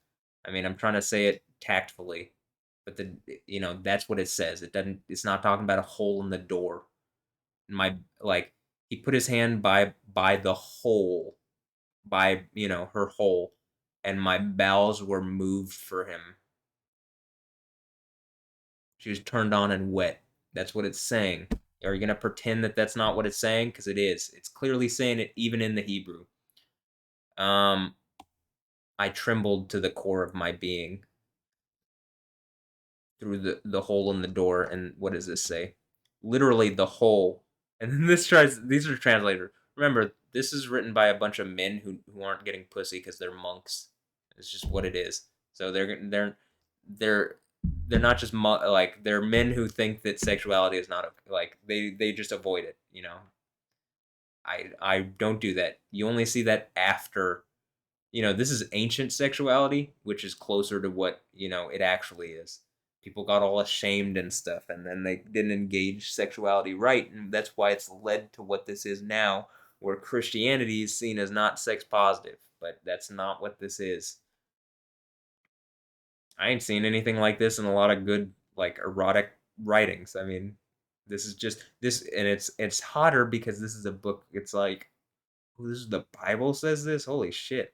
I mean, I'm trying to say it tactfully, but that's what it says. It doesn't. It's not talking about a hole in the door. My like, he put his hand by the hole, by her hole, and my bowels were moved for him. She was turned on and wet. That's what it's saying. Are you gonna pretend that that's not what it's saying? Because it is. It's clearly saying it even in the Hebrew. Um, I trembled to the core of my being through the hole in the door. And what does this say? Literally the hole. And then these are translators. Remember, this is written by a bunch of men who aren't getting pussy because they're monks. It's just what it is. So they're they're not just like, they're men who think that sexuality is not like, they just avoid it. I don't do that. You only see that after, this is ancient sexuality, which is closer to what, it actually is. People got all ashamed and stuff, and then they didn't engage sexuality right, and that's why it's led to what this is now, where Christianity is seen as not sex positive, but that's not what this is. I ain't seen anything like this in a lot of good, like, erotic writings. I mean, this is just this, and it's hotter because this is a book. It's like, oh, this is the Bible says this. Holy shit!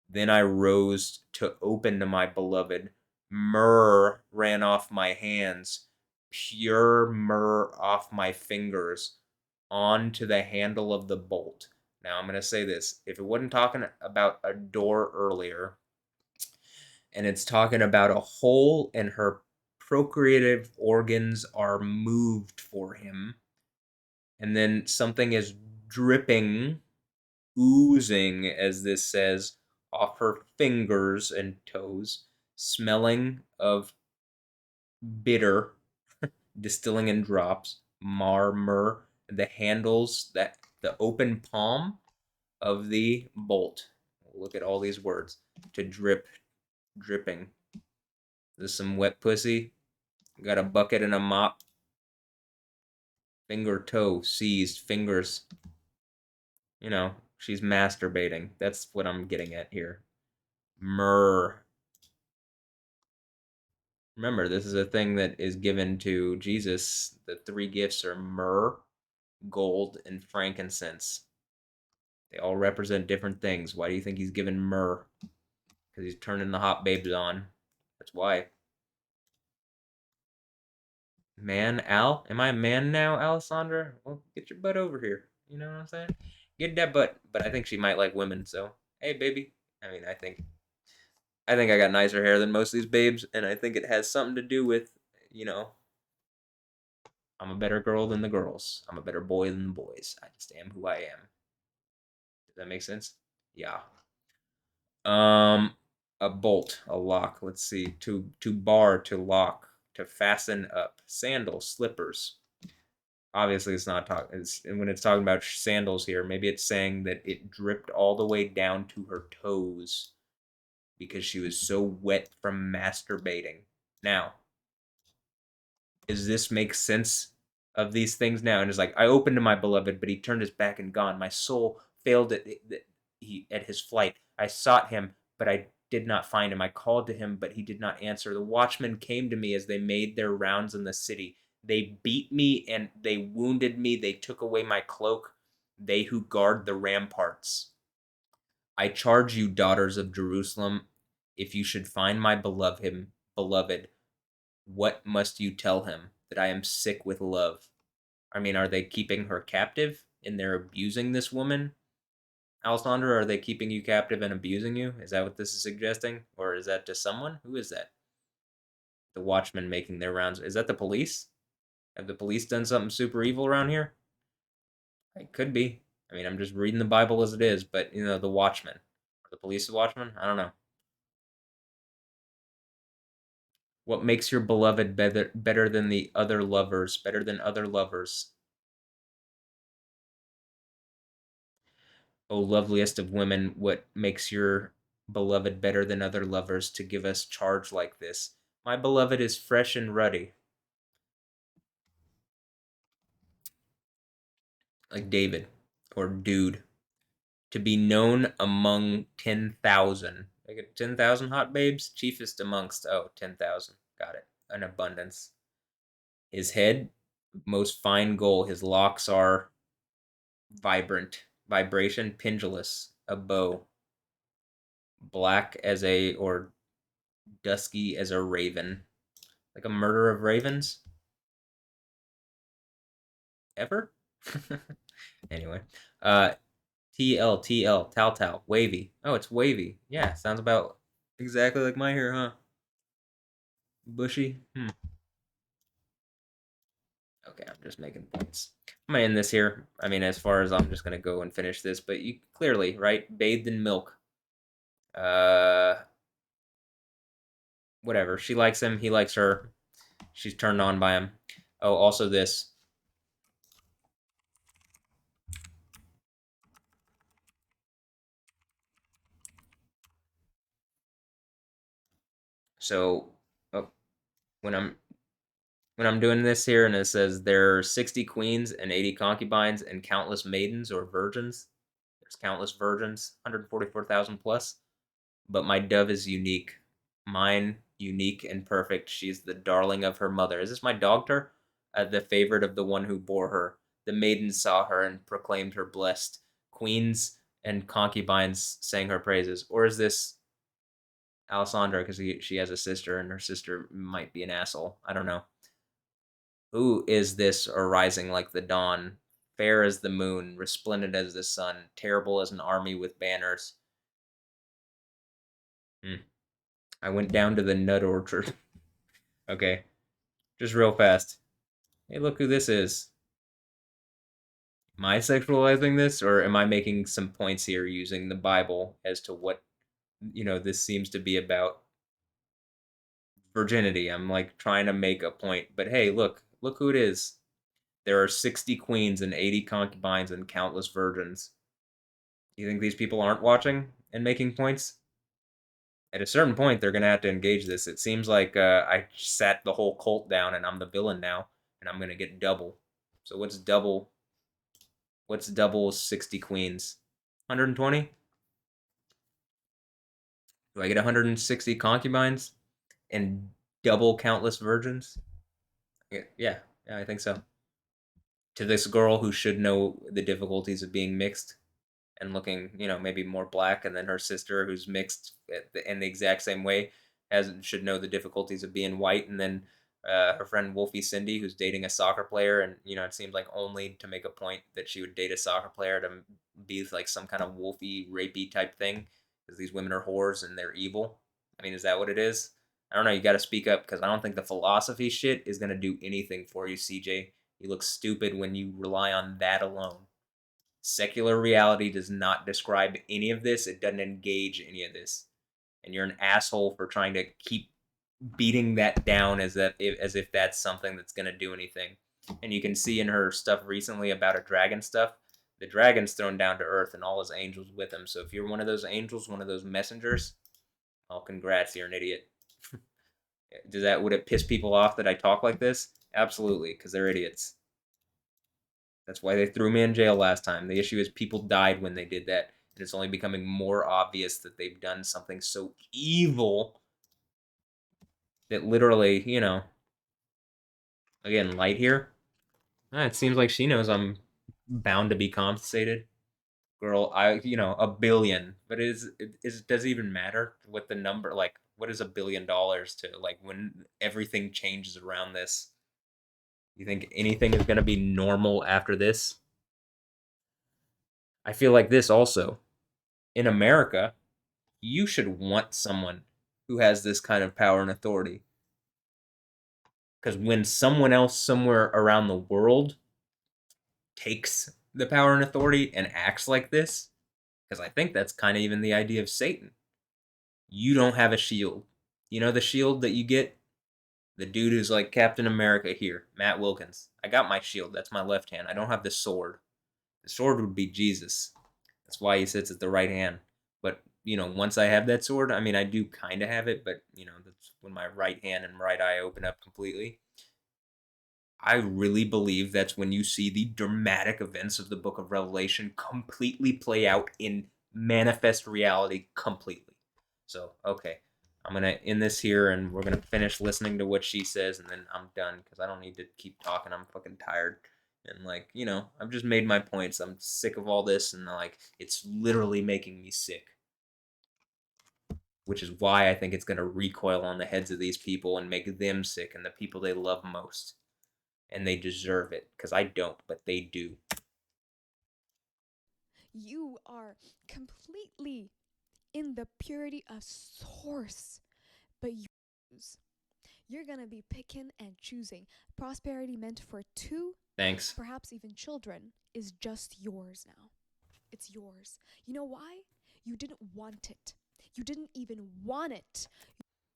Then I rose to open to my beloved. Myrrh ran off my hands, pure myrrh off my fingers, onto the handle of the bolt. Now I'm going to say this. If it wasn't talking about a door earlier, and it's talking about a hole and her procreative organs are moved for him, and then something is dripping, oozing, as this says, off her fingers and toes, smelling of bitter, distilling in drops, myrrh, the handles, that the open palm of the bolt. Look at all these words. To drip, dripping. There's some wet pussy. Got a bucket and a mop. Finger, toe, seized, fingers. She's masturbating. That's what I'm getting at here. Myrrh. Remember, this is a thing that is given to Jesus. The three gifts are myrrh, gold, and frankincense. They all represent different things. Why do you think he's given myrrh? Because he's turning the hot babes on. That's why. Man, Al? Am I a man now, Alessandra? Well, get your butt over here. You know what I'm saying? Get that butt. But I think she might like women, so hey, baby. I mean, I think I got nicer hair than most of these babes, and I think it has something to do with, you know, I'm a better girl than the girls. I'm a better boy than the boys. I just am who I am. Does that make sense? Yeah. Um, a bolt, a lock. Let's see. To bar, to lock, to fasten up. Sandals, slippers. Obviously, it's not talking. When it's talking about sandals here, maybe it's saying that it dripped all the way down to her toes because she was so wet from masturbating. Now, does this make sense of these things now? And it's like, I opened to my beloved, but he turned his back and gone. My soul failed at his flight. I sought him, but I did not find him. I called to him, but he did not answer. The watchmen came to me as they made their rounds in the city. They beat me and they wounded me. They took away my cloak. They who guard the ramparts. I charge you, daughters of Jerusalem, if you should find my beloved, what must you tell him? That I am sick with love. I mean, are they keeping her captive and they're abusing this woman? Alessandra, are they keeping you captive and abusing you? Is that what this is suggesting? Or is that to someone? Who is that? The watchmen making their rounds. Is that the police? Have the police done something super evil around here? It could be. I mean, I'm just reading the Bible as it is, but, the watchmen. Are the police the watchmen? I don't know. What makes your beloved better than the other lovers? Better than other lovers? O loveliest of women, what makes your beloved better than other lovers to give us charge like this? My beloved is fresh and ruddy, like David or Dude, to be known among 10,000. Like 10,000 hot babes, chiefest amongst, 10,000. Got it. An abundance. His head, most fine gold. His locks are vibrant, vibration, pendulous, a bow, black as or dusky as a raven. Like a murder of ravens? Ever? Anyway. TL, Tal, wavy. Oh, it's wavy. Yeah, sounds about exactly like my hair, huh? Bushy? Okay, I'm just making points. I'm gonna end this here. I mean, as far as I'm just gonna go and finish this, but you clearly, right? Bathed in milk. Uh, Whatever. She likes him. He likes her. She's turned on by him. Oh, also this. So, oh, when I'm doing this here, and it says there are 60 queens and 80 concubines and countless maidens or virgins. There's countless virgins, 144,000 plus. But my dove is unique. Mine, unique and perfect. She's the darling of her mother. Is this my dogter? The favorite of the one who bore her. The maidens saw her and proclaimed her blessed. Queens and concubines sang her praises. Or is this Alessandra because she has a sister and her sister might be an asshole? I don't know. Who is this arising like the dawn, fair as the moon, resplendent as the sun, terrible as an army with banners? I went down to the nut orchard. Okay, just real fast. Hey, look who this is. Am I sexualizing this, or am I making some points here using the Bible as to what, this seems to be about virginity? I'm like trying to make a point, but hey, look who it is. There are 60 queens and 80 concubines and countless virgins. You think these people aren't watching and making points? At a certain point, they're gonna have to engage this. It seems like I sat the whole cult down, and I'm the villain now, and I'm gonna get double. So what's double? What's double 60 queens? 120? Do I get 160 concubines and double countless virgins? Yeah, I think so. to this girl who should know the difficulties of being mixed and looking, maybe more black, and then her sister who's mixed in the exact same way should know the difficulties of being white, and then her friend Wolfie Cindy who's dating a soccer player, and it seemed like only to make a point that she would date a soccer player to be like some kind of wolfy rapey type thing because these women are whores and they're evil. I mean, is that what it is? I don't know. You got to speak up because I don't think the philosophy shit is going to do anything for you, CJ. You look stupid when you rely on that alone. Secular reality does not describe any of this. It doesn't engage any of this. And you're an asshole for trying to keep beating that down as if that's something that's going to do anything. And you can see in her stuff recently about a dragon stuff, the dragon's thrown down to earth and all his angels with him. So if you're one of those angels, one of those messengers, well, congrats, you're an idiot. Would it piss people off that I talk like this? Absolutely, because they're idiots. That's why they threw me in jail last time. The issue is people died when they did that, and it's only becoming more obvious that they've done something so evil that literally, again, Light here. It seems like she knows I'm bound to be compensated. Girl, a billion. But does it even matter what the number, like, what is $1 billion to, like, when everything changes around this? You think anything is going to be normal after this? I feel like this also. In America, you should want someone who has this kind of power and authority. Because when someone else somewhere around the world takes the power and authority and acts like this, because I think that's kind of even the idea of Satan, you don't have a shield. You know the shield that you get? The dude who's like Captain America here, Matt Wilkins. I got my shield. That's my left hand. I don't have the sword. The sword would be Jesus. That's why he sits at the right hand. But, once I have that sword, I mean, I do kind of have it, but, that's when my right hand and right eye open up completely. I really believe that's when you see the dramatic events of the book of Revelation completely play out in manifest reality completely. So, okay. I'm going to end this here and we're going to finish listening to what she says and then I'm done because I don't need to keep talking. I'm fucking tired. And, I've just made my points. I'm sick of all this and, it's literally making me sick. Which is why I think it's going to recoil on the heads of these people and make them sick and the people they love most. And they deserve it because I don't, but they do. You are completely in the purity of source, but you're gonna be picking and choosing. Prosperity meant for two, Thanks. perhaps even children, is just yours now. It's yours. You know why? You didn't want it. You didn't even want it.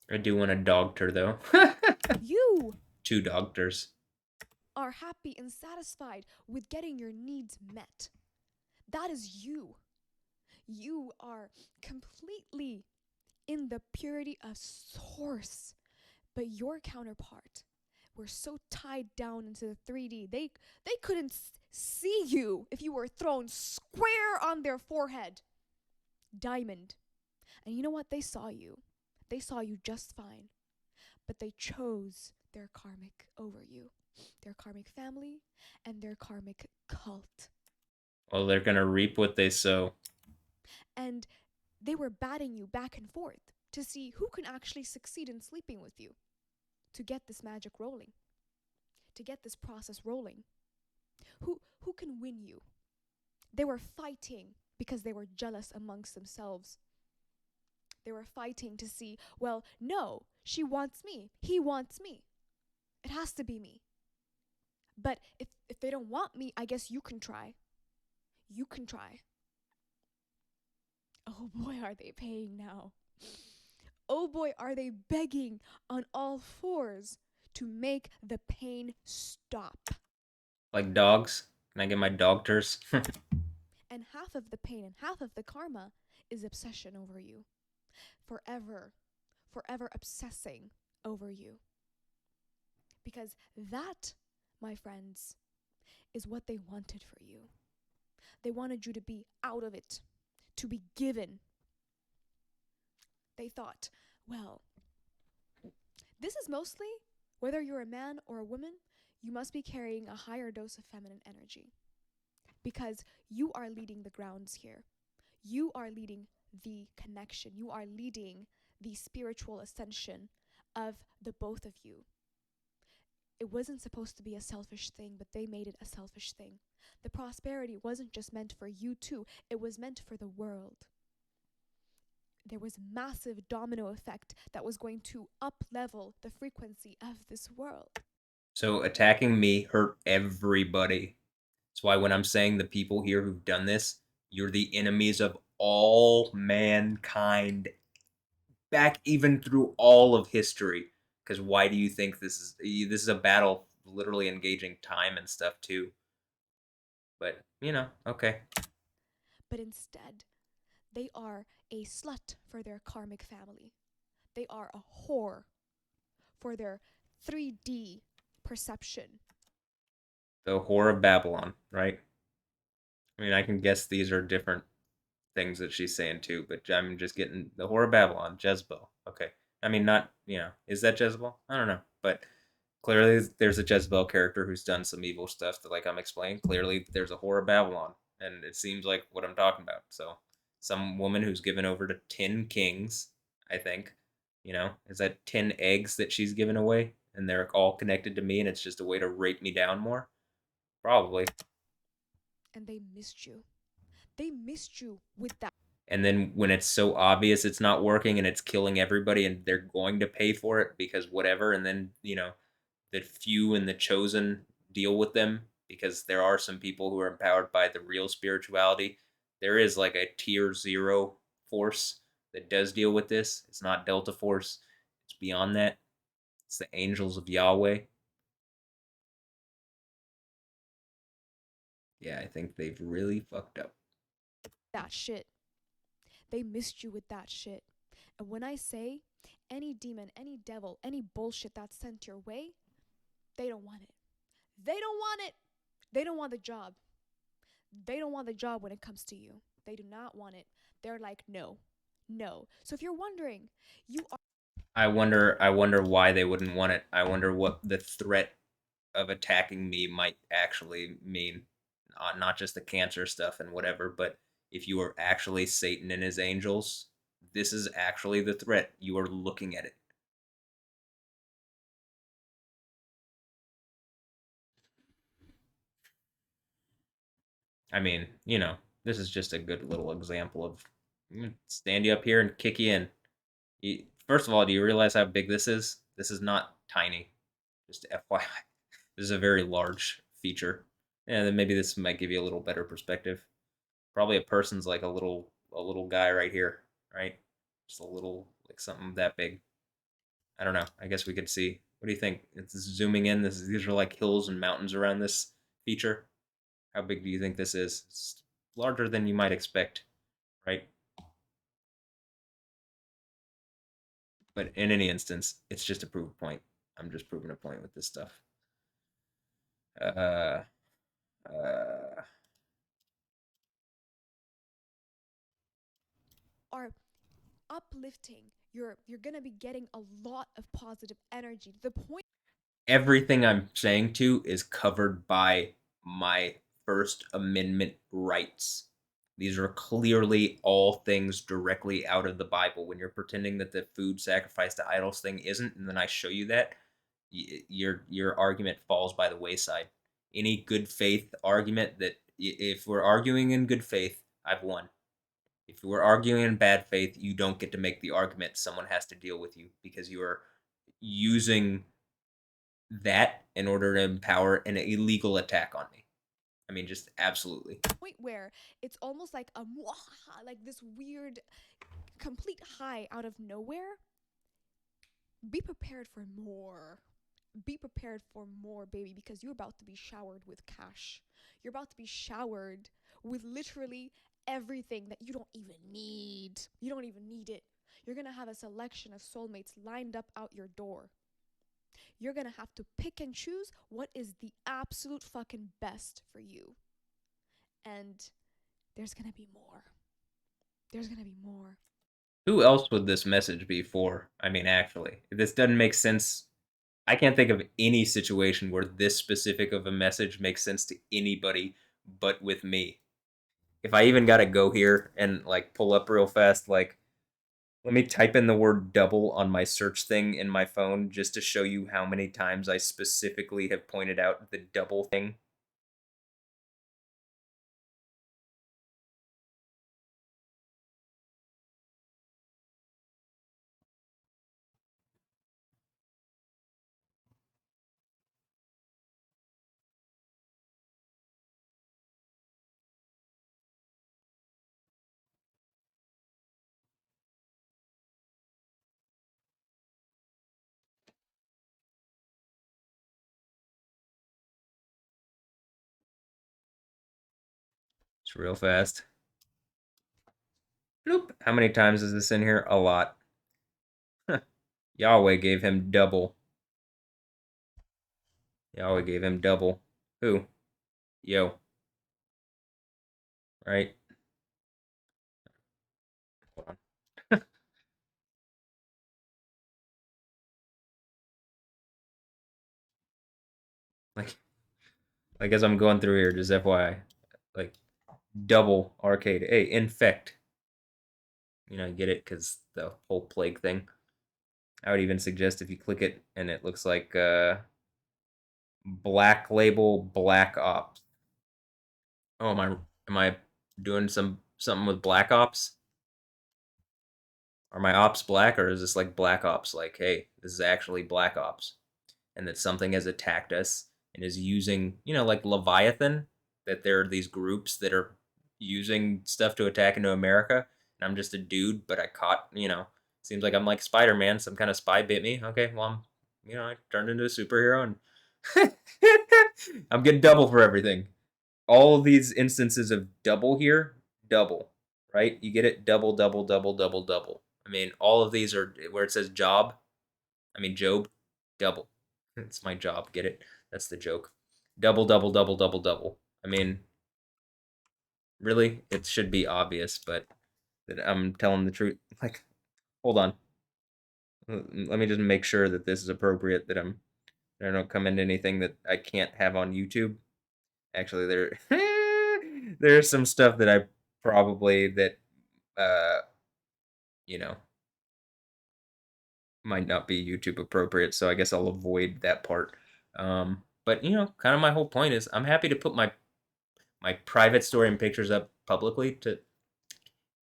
I do want a dogter though. You 2 doctors. are happy and satisfied with getting your needs met. That is you. You are completely in the purity of source. But your counterpart were so tied down into the 3D, they couldn't see you if you were thrown square on their forehead. Diamond. And you know what? They saw you. They saw you just fine. But they chose their karmic over you. Their karmic family and their karmic cult. Well, they're going to reap what they sow. And they were batting you back and forth to see who can actually succeed in sleeping with you, to get this magic rolling, to get this process rolling. Who can win you? They were fighting because they were jealous amongst themselves. They were fighting to see, well, no, she wants me, he wants me. It has to be me. But if they don't want me, I guess you can try. You can try. Oh boy, are they paying now. Oh boy, are they begging on all fours to make the pain stop. Like dogs? Can I get my dogters? And half of the pain and half of the karma is obsession over you. Forever obsessing over you. Because that, my friends, is what they wanted for you. They wanted you to be out of it, to be given. They thought, well, this is mostly, whether you're a man or a woman, you must be carrying a higher dose of feminine energy because you are leading the grounds here. You are leading the connection. You are leading the spiritual ascension of the both of you. It wasn't supposed to be a selfish thing, but they made it a selfish thing. The prosperity wasn't just meant for you two, it was meant for the world. There was massive domino effect that was going to up level the frequency of this world. So attacking me hurt everybody. That's why when I'm saying the people here who've done this, you're the enemies of all mankind, back even through all of history. Because why do you think this is a battle literally engaging time and stuff too? But okay. But instead, they are a slut for their karmic family. They are a whore for their 3D perception. The Whore of Babylon, right? I mean, I can guess these are different things that she's saying too, but I'm just getting the Whore of Babylon, Jezebel. Okay. I mean, not, is that Jezebel? I don't know. But clearly there's a Jezebel character who's done some evil stuff that, like I'm explaining. Clearly there's a Whore of Babylon, and it seems like what I'm talking about. So, some woman who's given over to 10 kings, I think. Is that 10 eggs that she's given away? And they're all connected to me, and it's just a way to rape me down more? Probably. And they missed you. They missed you with that. And then when it's so obvious it's not working and it's killing everybody and they're going to pay for it because whatever, and then the few and the chosen deal with them, because there are some people who are empowered by the real spirituality. There is like a tier 0 force that does deal with this. It's not Delta Force, it's beyond that. It's the angels of Yahweh. Yeah, I think they've really fucked up. That shit. They missed you with that shit. And when I say any demon, any devil, any bullshit that's sent your way, they don't want it. They don't want it. They don't want the job. They don't want the job when it comes to you. They do not want it. They're like, no, no. So if you're wondering, you are. I wonder why they wouldn't want it. I wonder what the threat of attacking me might actually mean. Not just the cancer stuff and whatever, but if you are actually Satan and his angels, this is actually the threat. You are looking at it. I mean, this is just a good little example of stand you up here and kick you in. First of all, do you realize how big this is? This is not tiny. Just FYI. This is a very large feature. And then maybe this might give you a little better perspective. Probably a person's like a little guy right here, right? Just a little, like something that big. I don't know. I guess we could see. What do you think? It's zooming in. These are like hills and mountains around this feature. How big do you think this is? It's larger than you might expect, right? But in any instance, it's just a proof point. I'm just proving a point with this stuff. Uh, are uplifting. You're gonna be getting a lot of positive energy to the point. Everything I'm saying to is covered by my First Amendment rights. These are clearly all things directly out of the Bible. When you're pretending that the food sacrifice to idols thing isn't, and then I show you that, your argument falls by the wayside. Any good faith argument that if we're arguing in good faith, I've won. If we're arguing in bad faith, you don't get to make the argument. Someone has to deal with you because you are using that in order to empower an illegal attack on me. I mean, just absolutely. Point where it's almost like a like this weird, complete high out of nowhere. Be prepared for more. Be prepared for more, baby, because you're about to be showered with cash. You're about to be showered with literally everything that you don't even need. You don't even need it. You're gonna have a selection of soulmates lined up out your door. You're gonna have to pick and choose what is the absolute fucking best for you. And there's gonna be more. There's gonna be more. Who else would this message be for? I mean, actually, this doesn't make sense I can't think of any situation where this specific of a message makes sense to anybody but with me. If I even got to go here and like pull up real fast, like let me type in the word double on my search thing in my phone just to show you how many times I specifically have pointed out the double thing. It's real fast. Bloop. How many times is this in here? A lot. Yahweh gave him double. Yahweh gave him double. Who? Yo. Right? Hold on. like as I'm going through here, just FYI. Like double arcade. Hey, infect. You know, get it? Because the whole plague thing. I would even suggest if you click it and it looks like Black Label Black Ops. Oh, am I doing something with Black Ops? Are my ops black, or is this like Black Ops? Like, hey, this is actually Black Ops, and that something has attacked us and is using, like Leviathan. That there are these groups that are using stuff to attack into America, and I'm just a dude, but I caught. Seems like I'm like Spider-Man. Some kind of spy bit me. Okay, well I turned into a superhero and I'm getting double for everything. All of these instances of double here, double, right? You get it? Double, double, double, double, double. I mean, all of these are where it says job. I mean, Job, double. It's my job. Get it? That's the joke. Double, double, double, double, double. I mean, really, it should be obvious, but that I'm telling the truth. Like, hold on. Let me just make sure that this is appropriate. That I don't come into anything that I can't have on YouTube. Actually, there's some stuff that I probably that uh you know might not be YouTube appropriate, so I guess I'll avoid that part. But kind of my whole point is I'm happy to put my private story and pictures up publicly to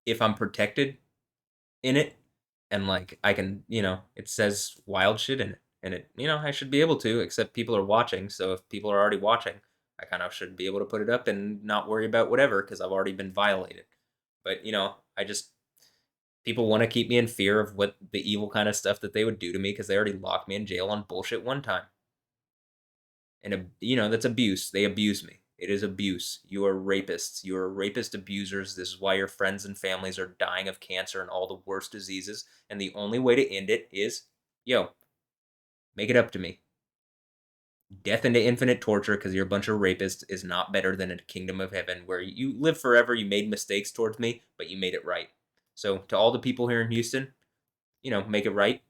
if I'm protected in it, and like I can, it says wild shit in it, and I should be able to, except people are watching. So if people are already watching, I kind of should be able to put it up and not worry about whatever because I've already been violated. But I just people want to keep me in fear of what the evil kind of stuff that they would do to me because they already locked me in jail on bullshit one time. And that's abuse. They abuse me. It is abuse. You are rapists. You are rapist abusers. This is why your friends and families are dying of cancer and all the worst diseases. And the only way to end it is, make it up to me. Death into infinite torture because you're a bunch of rapists is not better than a kingdom of heaven where you live forever. You made mistakes towards me, but you made it right. So to all the people here in Houston, make it right.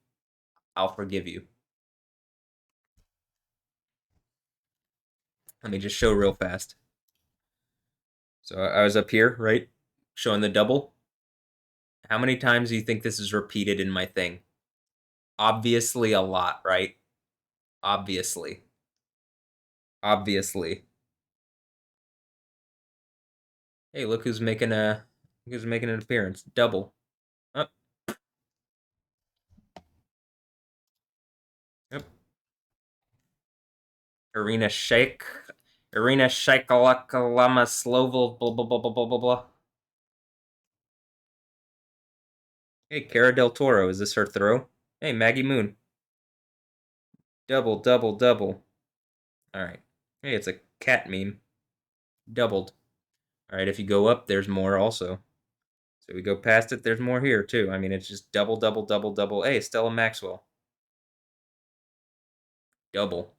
I'll forgive you. Let me just show real fast. So I was up here, right? Showing the double. How many times do you think this is repeated in my thing? Obviously a lot, right? Obviously. Obviously. Hey, look who's making an appearance. Double. Oh. Yep. Irina Shayk. Irina Shaykalakalama Sloval blah blah blah blah blah blah blah. Hey, Cara del Toro, is this her throw? Hey, Maggie Moon. Double, double, double. Alright. Hey, it's a cat meme. Doubled. Alright, if you go up, there's more also. So we go past it, there's more here too. I mean, it's just double, double, double, double. Hey, Stella Maxwell. Double.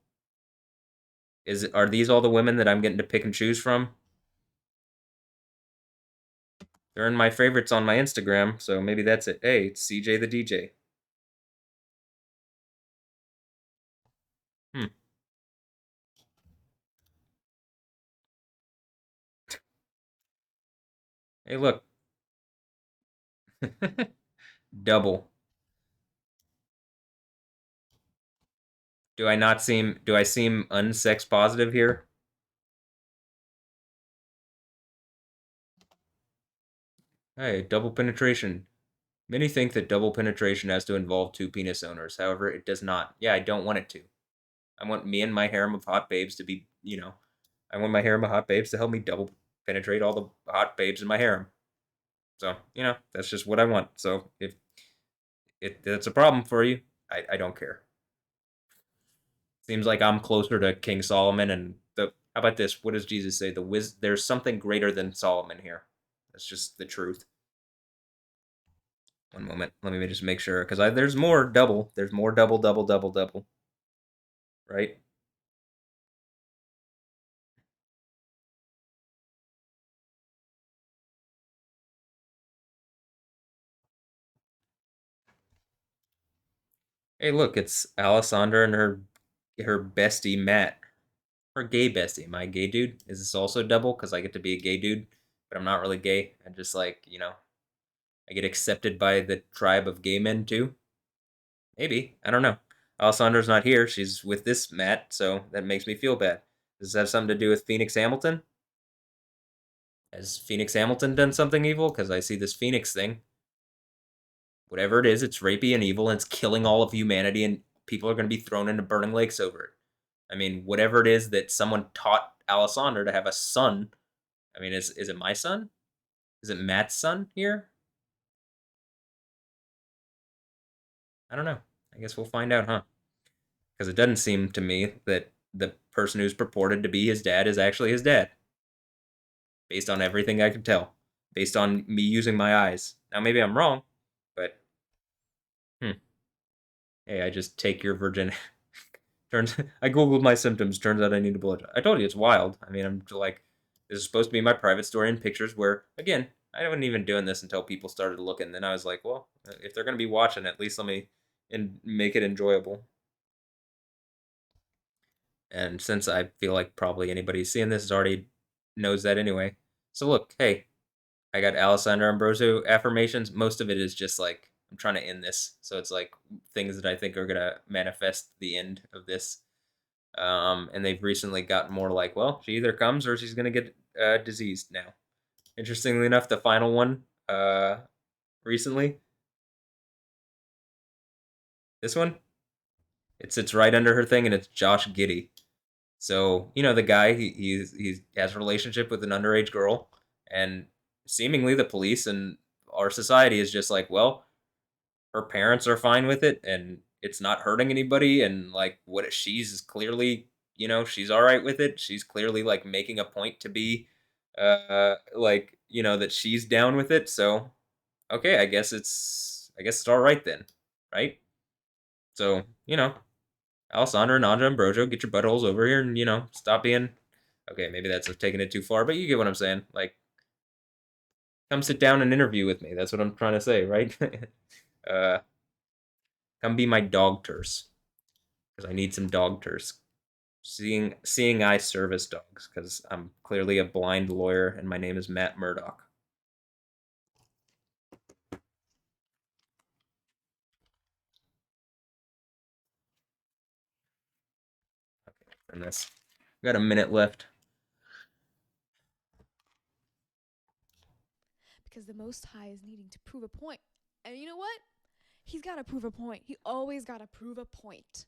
Are these all the women that I'm getting to pick and choose from? They're in my favorites on my Instagram, so maybe that's it. Hey, it's CJ the DJ. Hmm. Hey, look. Double. Do I seem unsex positive here? Hey, double penetration. Many think that double penetration has to involve two penis owners. However, it does not. Yeah, I don't want it to. I want me and my harem of hot babes to be, I want my harem of hot babes to help me double penetrate all the hot babes in my harem. So, that's just what I want. So, if that's a problem for you, I don't care. Seems like I'm closer to King Solomon and how about this? What does Jesus say? There's something greater than Solomon here. That's just the truth. One moment. Let me just make sure because there's more double. There's more double, double, double, double. Right? Hey, look, it's Alessandra and her bestie Matt. Her gay bestie. My gay dude. Is this also double? Because I get to be a gay dude, but I'm not really gay. I just I get accepted by the tribe of gay men too. Maybe. I don't know. Alessandra's not here. She's with this Matt, so that makes me feel bad. Does this have something to do with Phoenix Hamilton? Has Phoenix Hamilton done something evil? Because I see this Phoenix thing. Whatever it is, it's rapey and evil, and it's killing all of humanity, and people are going to be thrown into burning lakes over it. I mean, whatever it is that someone taught Alessandra to have a son. I mean, is it my son? Is it Matt's son here? I don't know. I guess we'll find out, huh? Because it doesn't seem to me that the person who's purported to be his dad is actually his dad, based on everything I can tell, based on me using my eyes. Now, maybe I'm wrong, but hey, I just take your virginity. Turns I googled my symptoms. Turns out I need a blood. I told you it's wild. I mean, I'm like, this is supposed to be my private story and pictures. Where again, I wasn't even doing this until people started looking. Then I was like, well, if they're gonna be watching, at least let me and make it enjoyable. And since I feel like probably anybody seeing this is already knows that anyway. So look, hey, I got Alessandro Ambrosio affirmations. Most of it is just like I'm trying to end this. So it's like things that I think are gonna manifest the end of this. And they've recently gotten more like, well, she either comes or she's gonna get diseased now. Interestingly enough, the final one recently, this one, it sits right under her thing, and it's Josh Giddey. So the guy, he has a relationship with an underage girl, and seemingly the police and our society is just like, well, her parents are fine with it, and it's not hurting anybody, and like what she's clearly, she's all right with it. She's clearly like making a point to be, like that she's down with it. So okay, I guess it's all right then, right? So Alessandra and Anja Ambrosio, get your buttholes over here and, stop being. Okay, maybe that's taking it too far, but you get what I'm saying. Like, come sit down and interview with me. That's what I'm trying to say, right? uh, come be my dog terse, because I need some dog terse. Seeing eye service dogs, because I'm clearly a blind lawyer and my name is Matt Murdock. Okay, and this. We got a minute left. Because the Most High is needing to prove a point. And you know what? He's got to prove a point. He always got to prove a point.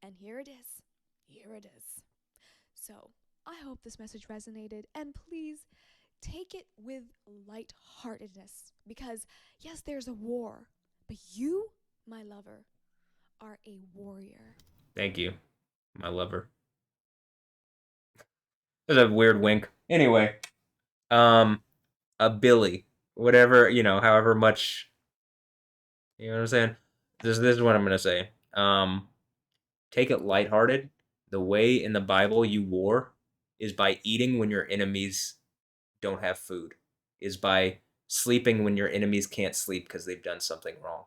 And here it is. Here it is. So I hope this message resonated. And please take it with lightheartedness. Because, yes, there's a war. But you, my lover, are a warrior. Thank you, my lover. There's a weird wink. Anyway, a Billy, whatever, however much, you know what I'm saying? This is what I'm gonna say. Take it lighthearted. The way in the Bible you war is by eating when your enemies don't have food, is by sleeping when your enemies can't sleep because they've done something wrong.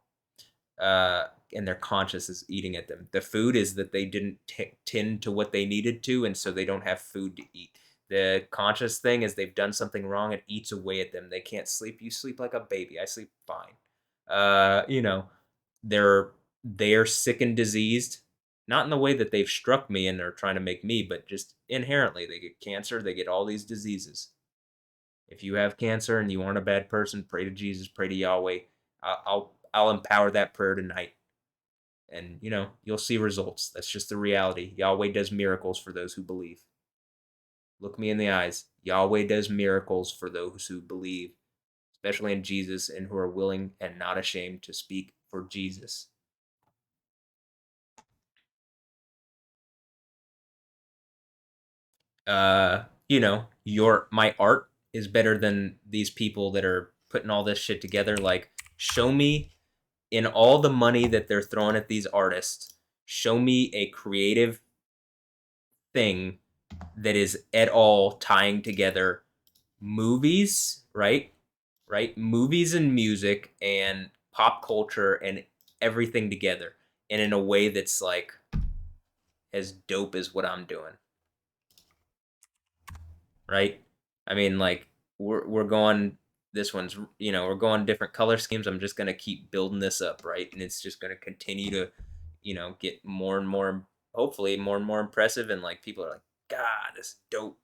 and their conscience is eating at them. The food is that they didn't tend to what they needed to, and so they don't have food to eat. The conscious thing is they've done something wrong. It eats away at them. They can't sleep. You sleep like a baby. I sleep fine. You know, they're they're sick and diseased, not in the way that they've struck me and are trying to make me, but just inherently they get cancer. They get all these diseases. If you have cancer and you aren't a bad person, pray to Jesus, pray to Yahweh. I'll empower that prayer tonight, and you'll see results. That's just the reality. Yahweh does miracles for those who believe. Look me in the eyes. Yahweh does miracles for those who believe, especially in Jesus, and who are willing and not ashamed to speak for Jesus. My art is better than these people that are putting all this shit together. Like, show me in all the money that they're throwing at these artists, show me a creative thing that is at all tying together movies, right? Right? Movies and music and pop culture and everything together, and in a way that's like as dope as what I'm doing. Right? I mean, like we're going. This one's we're going different color schemes. I'm just gonna keep building this up, right? And it's just gonna continue to get more and more, hopefully more and more impressive, and like people are like, God, this is dope.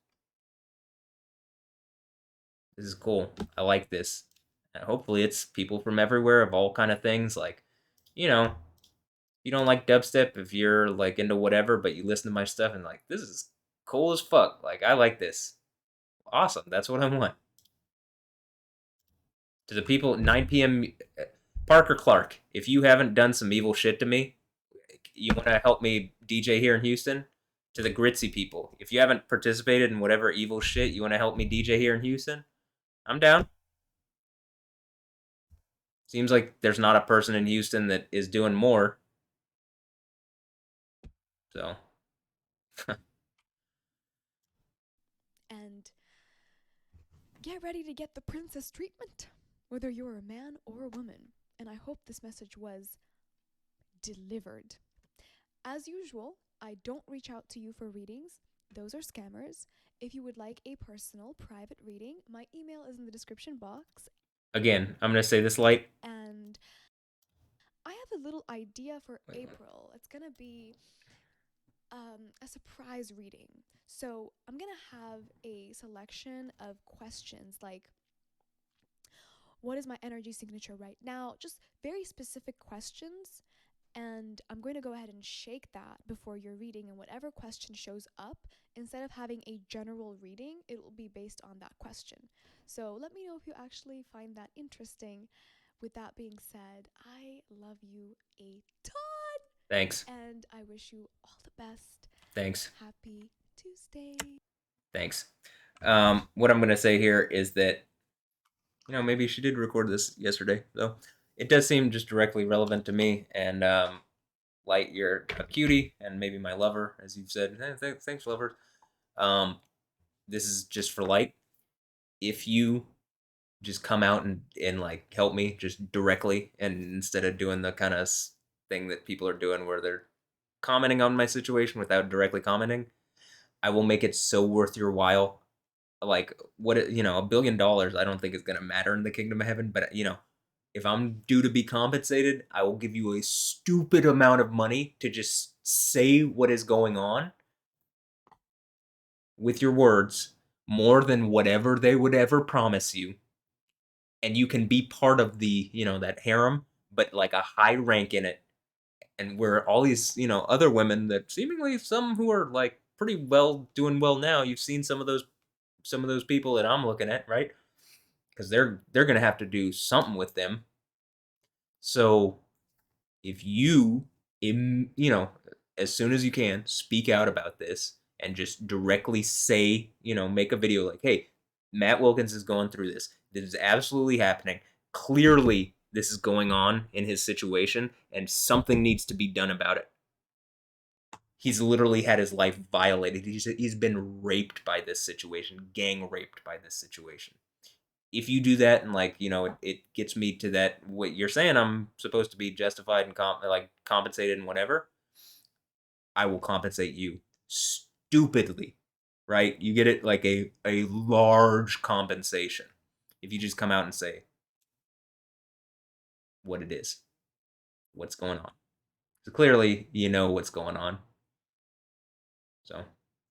This is cool. I like this. And hopefully it's people from everywhere of all kind of things. Like, you don't like dubstep, if you're like into whatever, but you listen to my stuff and like, this is cool as fuck. Like, I like this. Awesome. That's what I want. To the people, 9 p.m. Parker Clark, if you haven't done some evil shit to me, you want to help me DJ here in Houston? To the Gritzy people, if you haven't participated in whatever evil shit, you want to help me DJ here in Houston? I'm down. Seems like there's not a person in Houston that is doing more. So. And get ready to get the princess treatment, whether you're a man or a woman. And I hope this message was delivered. As usual, I don't reach out to you for readings. Those are scammers. If you would like a personal, private reading, my email is in the description box. Again, I'm going to say this light. And I have a little idea for April. It's going to be a surprise reading. So I'm going to have a selection of questions like, what is my energy signature right now? Just very specific questions. And I'm going to go ahead and shake that before your reading, and whatever question shows up, instead of having a general reading, it will be based on that question. So let me know if you actually find that interesting. With that being said, I love you a ton. Thanks. And I wish you all the best. Thanks. Happy Tuesday. Thanks. What I'm going to say here is that, maybe she did record this yesterday, though. It does seem just directly relevant to me, and Light, you're a cutie, and maybe my lover, as you've said. Thanks, lover. This is just for Light. If you just come out and like help me just directly, and instead of doing the kind of thing that people are doing where they're commenting on my situation without directly commenting, I will make it so worth your while. Like, what, $1 billion, I don't think is going to matter in the kingdom of heaven, but if I'm due to be compensated, I will give you a stupid amount of money to just say what is going on with your words, more than whatever they would ever promise you. And you can be part of the, that harem, but like a high rank in it. And where all these, other women that seemingly some who are like pretty well doing well now, you've seen some of those people that I'm looking at, right? Because they're gonna have to do something with them. So if you, as soon as you can, speak out about this and just directly say, make a video like, hey, Matt Wilkins is going through this. This is absolutely happening. Clearly, this is going on in his situation, and something needs to be done about it. He's literally had his life violated. He's been raped by this situation, gang raped by this situation. if you do that and like, it gets me to that what you're saying I'm supposed to be justified and compensated and whatever, I will compensate you stupidly, right? You get it like a large compensation if you just come out and say what it is, what's going on. So clearly, you know what's going on. So,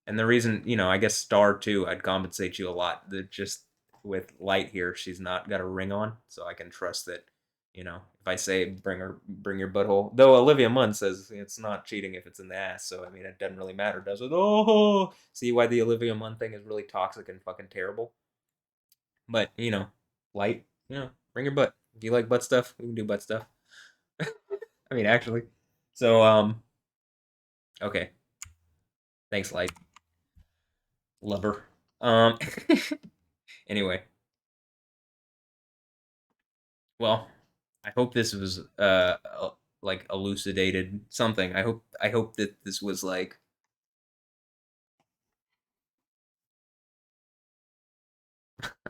and the reason, I guess Star too, I'd compensate you a lot. That just with Light here, she's not got a ring on, so I can trust that. If I say bring your butthole, though Olivia Munn says it's not cheating if it's in the ass, so I mean it doesn't really matter, does it? Oh, see why the Olivia Munn thing is really toxic and fucking terrible. But Light, bring your butt. If you like butt stuff, we can do butt stuff. I mean, actually. So, okay. Thanks, Light. Lover. Anyway. Well, I hope this was like elucidated something. I hope that this was like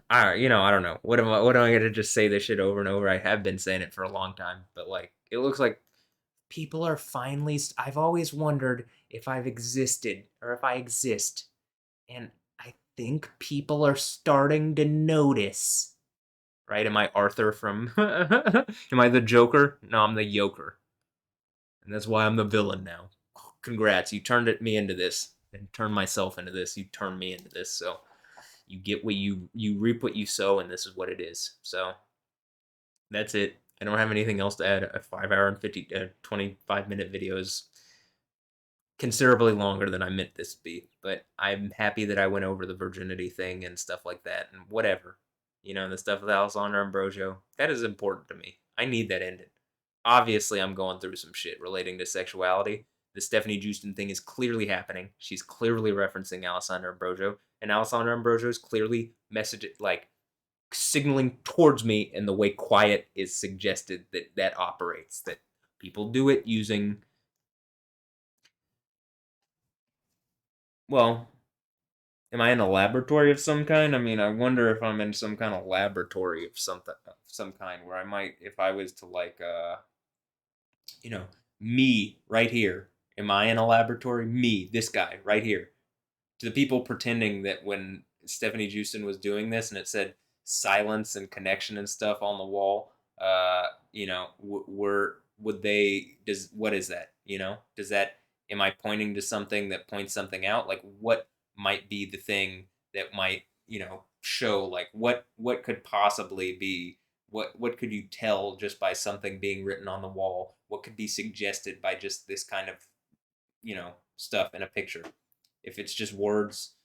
I don't know. What am I gonna just say this shit over and over? I have been saying it for a long time, but like it looks like people are finally I've always wondered if I've existed or if I exist. And I think people are starting to notice. Right? Am I Arthur from Am I the Joker? No, I'm the Yoker. And that's why I'm the villain now. Congrats, you turned me into this, and turned myself into this. You turned me into this, so you get what you reap what you sow, and this is what it is. So that's it. I don't have anything else to add. A 5 hour and 25-minute video is considerably longer than I meant this to be, but I'm happy that I went over the virginity thing and stuff like that, and whatever. The stuff with Alessandra Ambrosio, that is important to me. I need that ended. Obviously, I'm going through some shit relating to sexuality. The Stephanie Houston thing is clearly happening. She's clearly referencing Alessandra Ambrosio, and Alessandra Ambrosio is clearly signaling towards me in the way Quiet is suggested that operates. That people do it using, well, am I in a laboratory of some kind? I mean, I wonder if I'm in some kind of laboratory of some kind where I might, if I was to you know, me right here. Am I in a laboratory? Me, this guy right here. To the people pretending that when Stephanie Houston was doing this and it said silence and connection and stuff on the wall, would they, what is that? Does that, am I pointing to something that points something out? Like what might be the thing that might, show like what could possibly be, what could you tell just by something being written on the wall? What could be suggested by just this kind of, stuff in a picture? If it's just words,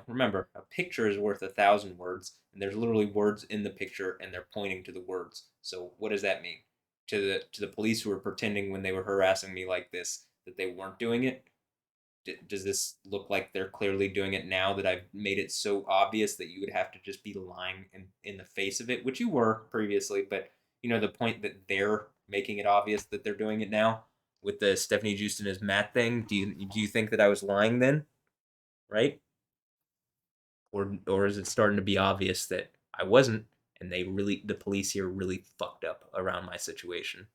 remember, a picture is worth 1,000 words, and there's literally words in the picture, and they're pointing to the words. So what does that mean to the police who were pretending when they were harassing me like this that they weren't doing it? Does this look like they're clearly doing it now that I've made it so obvious that you would have to just be lying in the face of it, which you were previously, but the point that they're making it obvious that they're doing it now with the Stephanie Houston as Matt thing? Do you think that I was lying then, right? Or is it starting to be obvious that I wasn't, and the police here really fucked up around my situation?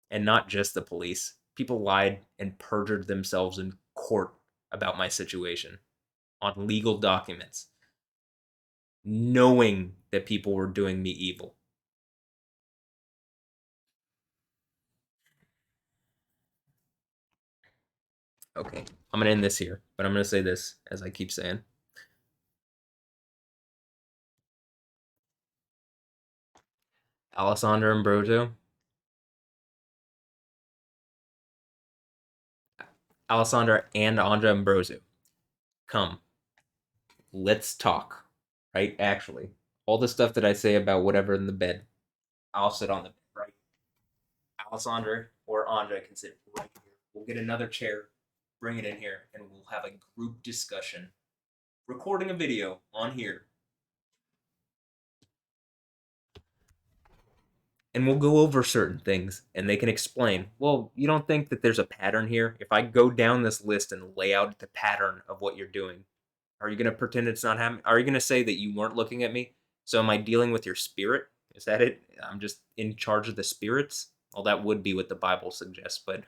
And not just the police. People lied and perjured themselves in court about my situation on legal documents, knowing that people were doing me evil. Okay, I'm going to end this here, but I'm going to say this as I keep saying. Alessandra Ambrosio. Alessandra and Andra Ambrosio. Come. Let's talk. Right? Actually. All the stuff that I say about whatever in the bed, I'll sit on the bed, right? Alessandra or Andra can sit right here. We'll get another chair, bring it in here, and we'll have a group discussion. Recording a video on here. And we'll go over certain things, and they can explain, well, you don't think that there's a pattern here? If I go down this list and lay out the pattern of what you're doing, are you going to pretend it's not happening? Are you going to say that you weren't looking at me? So am I dealing with your spirit? Is that it? I'm just in charge of the spirits? Well, that would be what the Bible suggests, but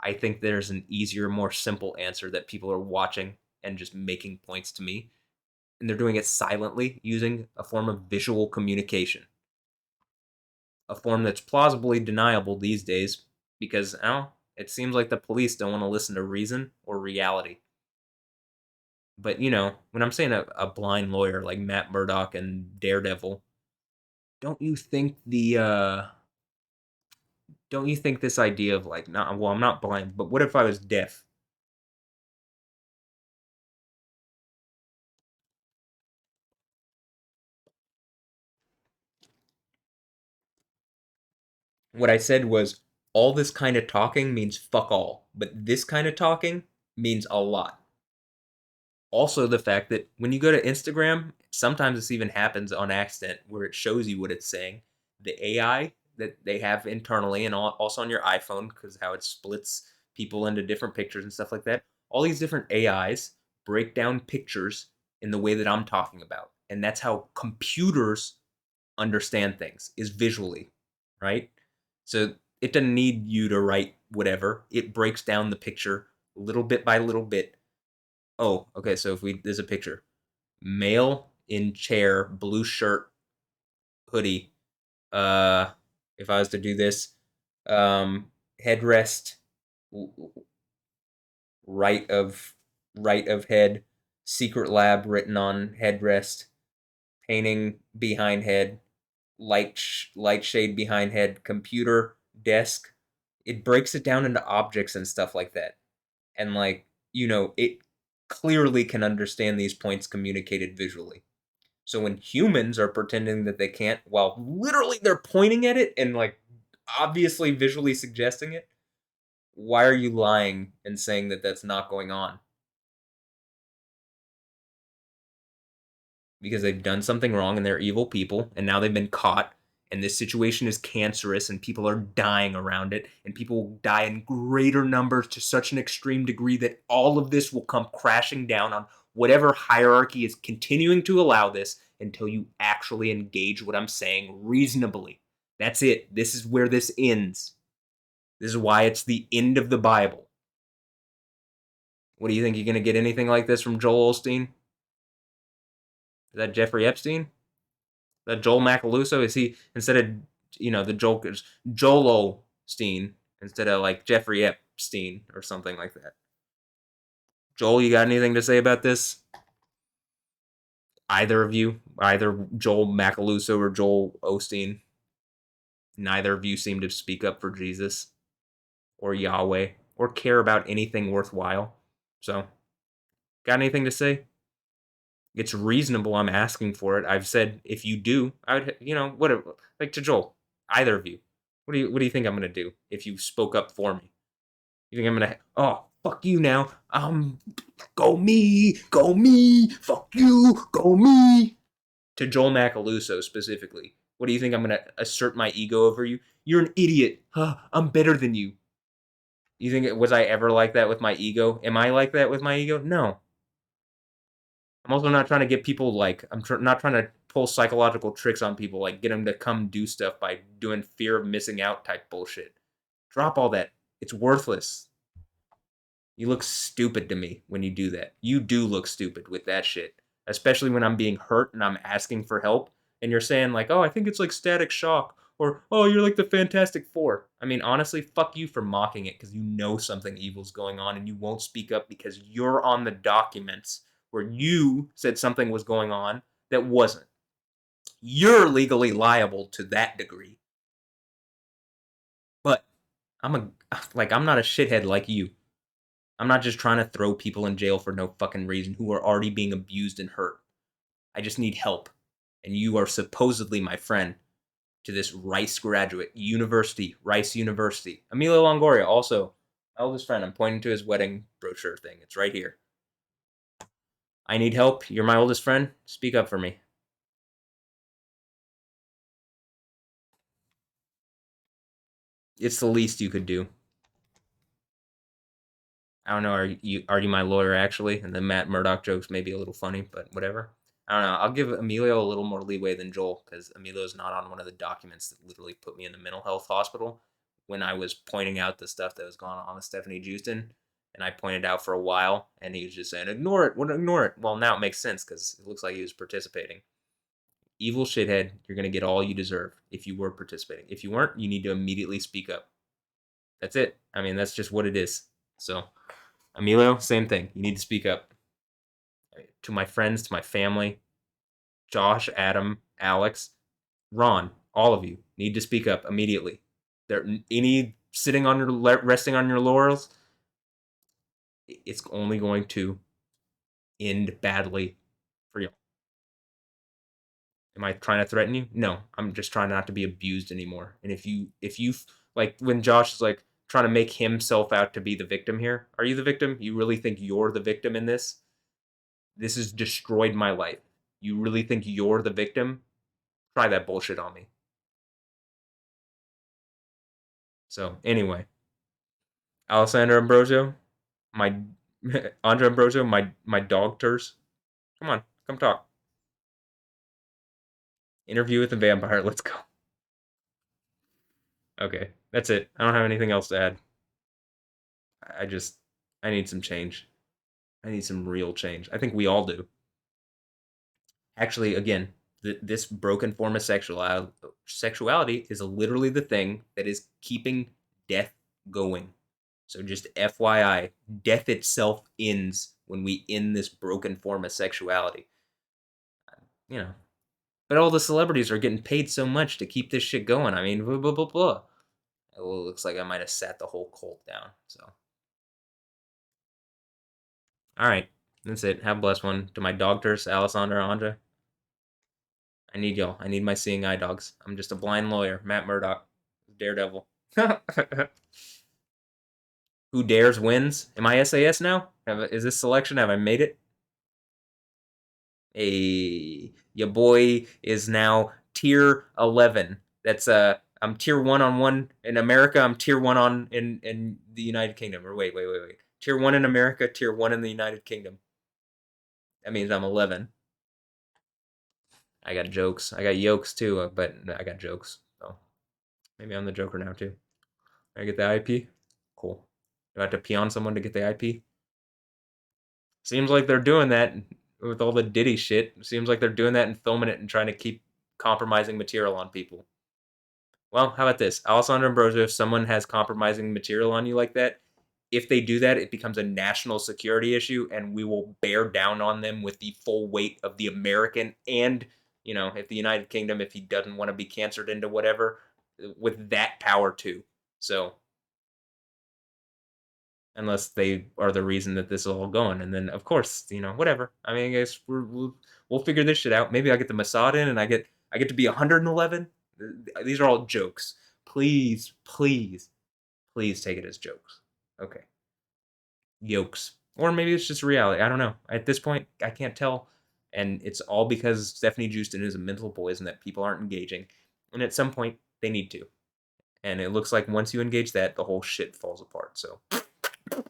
I think there's an easier, more simple answer that people are watching and just making points to me. And they're doing it silently using a form of visual communication. A form that's plausibly deniable these days because, it seems like the police don't want to listen to reason or reality. But, when I'm saying a blind lawyer like Matt Murdock and Daredevil, don't you think don't you think this idea of like, not, well, I'm not blind, but what if I was deaf? What I said was all this kind of talking means fuck all, but this kind of talking means a lot. Also, the fact that when you go to Instagram, sometimes this even happens on accident where it shows you what it's saying. The AI that they have internally and also on your iPhone, because how it splits people into different pictures and stuff like that. All these different AIs break down pictures in the way that I'm talking about. And that's how computers understand things, is visually, right? So it doesn't need you to write whatever. It breaks down the picture little bit by little bit. Oh, okay. So there's a picture, male in chair, blue shirt, hoodie. Uh, if I was to do this, um, headrest, right of right of head, secret lab written on headrest, painting behind head, light shade behind head, computer desk. It breaks it down into objects and stuff like that, and it clearly can understand these points communicated visually. So when humans are pretending that they can't, while literally they're pointing at it and obviously visually suggesting it, why are you lying and saying that that's not going on? Because they've done something wrong and they're evil people and now they've been caught and this situation is cancerous and people are dying around it and people will die in greater numbers to such an extreme degree that all of this will come crashing down on whatever hierarchy is continuing to allow this until you actually engage what I'm saying reasonably. That's it. This is where this ends. This is why it's the end of the Bible. What do you think? You're going to get anything like this from Joel Osteen? Is that Jeffrey Epstein? That Joel Macaluso? Is he, instead of, the Joker's Joel Osteen instead of like Jeffrey Epstein or something like that? Joel, you got anything to say about this? Either of you? Either Joel Macaluso or Joel Osteen? Neither of you seem to speak up for Jesus or Yahweh or care about anything worthwhile. So, got anything to say? It's reasonable. I'm asking for it. I've said if you do, I would, whatever. Like to Joel, either of you. What do you think I'm gonna do if you spoke up for me? You think I'm gonna? Oh, fuck you now. Go me, fuck you, go me. To Joel Macaluso specifically, what do you think I'm gonna assert my ego over you? You're an idiot. Huh, I'm better than you. You think was I ever like that with my ego? Am I like that with my ego? No. I'm also not trying to get people not trying to pull psychological tricks on people, like get them to come do stuff by doing fear of missing out type bullshit. Drop all that. It's worthless. You look stupid to me when you do that. You do look stupid with that shit. Especially when I'm being hurt and I'm asking for help and you're saying like, "Oh, I think it's like Static Shock," or "Oh, you're like the Fantastic Four." I mean, honestly, fuck you for mocking it because you know something evil's going on and you won't speak up because you're on the documents where you said something was going on that wasn't. You're legally liable to that degree. But I'm not a shithead like you. I'm not just trying to throw people in jail for no fucking reason who are already being abused and hurt. I just need help. And you are supposedly my friend to this Rice graduate, Rice University. Emilio Longoria, also my oldest friend. I'm pointing to his wedding brochure thing. It's right here. I need help. You're my oldest friend. Speak up for me. It's the least you could do. I don't know. Are you my lawyer actually? And the Matt Murdock jokes may be a little funny, but whatever. I don't know. I'll give Emilio a little more leeway than Joel because Emilio's not on one of the documents that literally put me in the mental health hospital when I was pointing out the stuff that was going on with Stephanie Houston. And I pointed out for a while, and he was just saying, ignore it, ignore it. Well, now it makes sense because it looks like he was participating. Evil shithead, you're going to get all you deserve if you were participating. If you weren't, you need to immediately speak up. That's it. I mean, that's just what it is. So, Emilio, same thing. You need to speak up. To my friends, to my family, Josh, Adam, Alex, Ron, all of you need to speak up immediately. There, any sitting on your resting on your laurels, it's only going to end badly for you. Am I trying to threaten you? No, I'm just trying not to be abused anymore. And if you like when Josh is like trying to make himself out to be the victim here, are you the victim? You really think you're the victim in this? This has destroyed my life. You really think you're the victim? Try that bullshit on me. So anyway, Alessandro Ambrosio, my Andre Ambrosio, my dog Turs. Come on, come talk. Interview with the vampire. Let's go. Okay, that's it. I don't have anything else to add. I just I need some change. I need some real change. I think we all do. Actually, again, this broken form of sexuality is literally the thing that is keeping death going. So just FYI, death itself ends when we end this broken form of sexuality. You know, but all the celebrities are getting paid so much to keep this shit going. I mean, blah blah blah blah. It looks like I might have sat the whole cult down. So, all right, that's it. Have a blessed one to my doctors, Alessandra, Andre. I need y'all. I need my seeing eye dogs. I'm just a blind lawyer, Matt Murdock, Daredevil. Who dares wins? Am I SAS now? Is this selection? Have I made it? Hey, your boy is now tier 11. That's I'm tier 1 on one in America. I'm tier 1 on in the United Kingdom. Or wait. Tier 1 in America, tier 1 in the United Kingdom. That means I'm 11. I got jokes. I got yokes too, but I got jokes. So maybe I'm the Joker now too. I get the IP. Cool. Do I have to pee on someone to get the IP? Seems like they're doing that with all the Diddy shit. Seems like they're doing that and filming it and trying to keep compromising material on people. Well, how about this? Alessandro Ambrosio, if someone has compromising material on you like that, if they do that, it becomes a national security issue and we will bear down on them with the full weight of the American and, if the United Kingdom, if he doesn't want to be cancered into whatever, with that power too. So, unless they are the reason that this is all going. And then, of course, whatever. I mean, I guess we'll figure this shit out. Maybe I get the Mossad in, and I get to be 111. These are all jokes. Please, please, please take it as jokes. Okay, yokes, or maybe it's just reality. I don't know. At this point, I can't tell, and it's all because Stephanie Houston is a mental poison that people aren't engaging, and at some point they need to. And it looks like once you engage that, the whole shit falls apart. So. All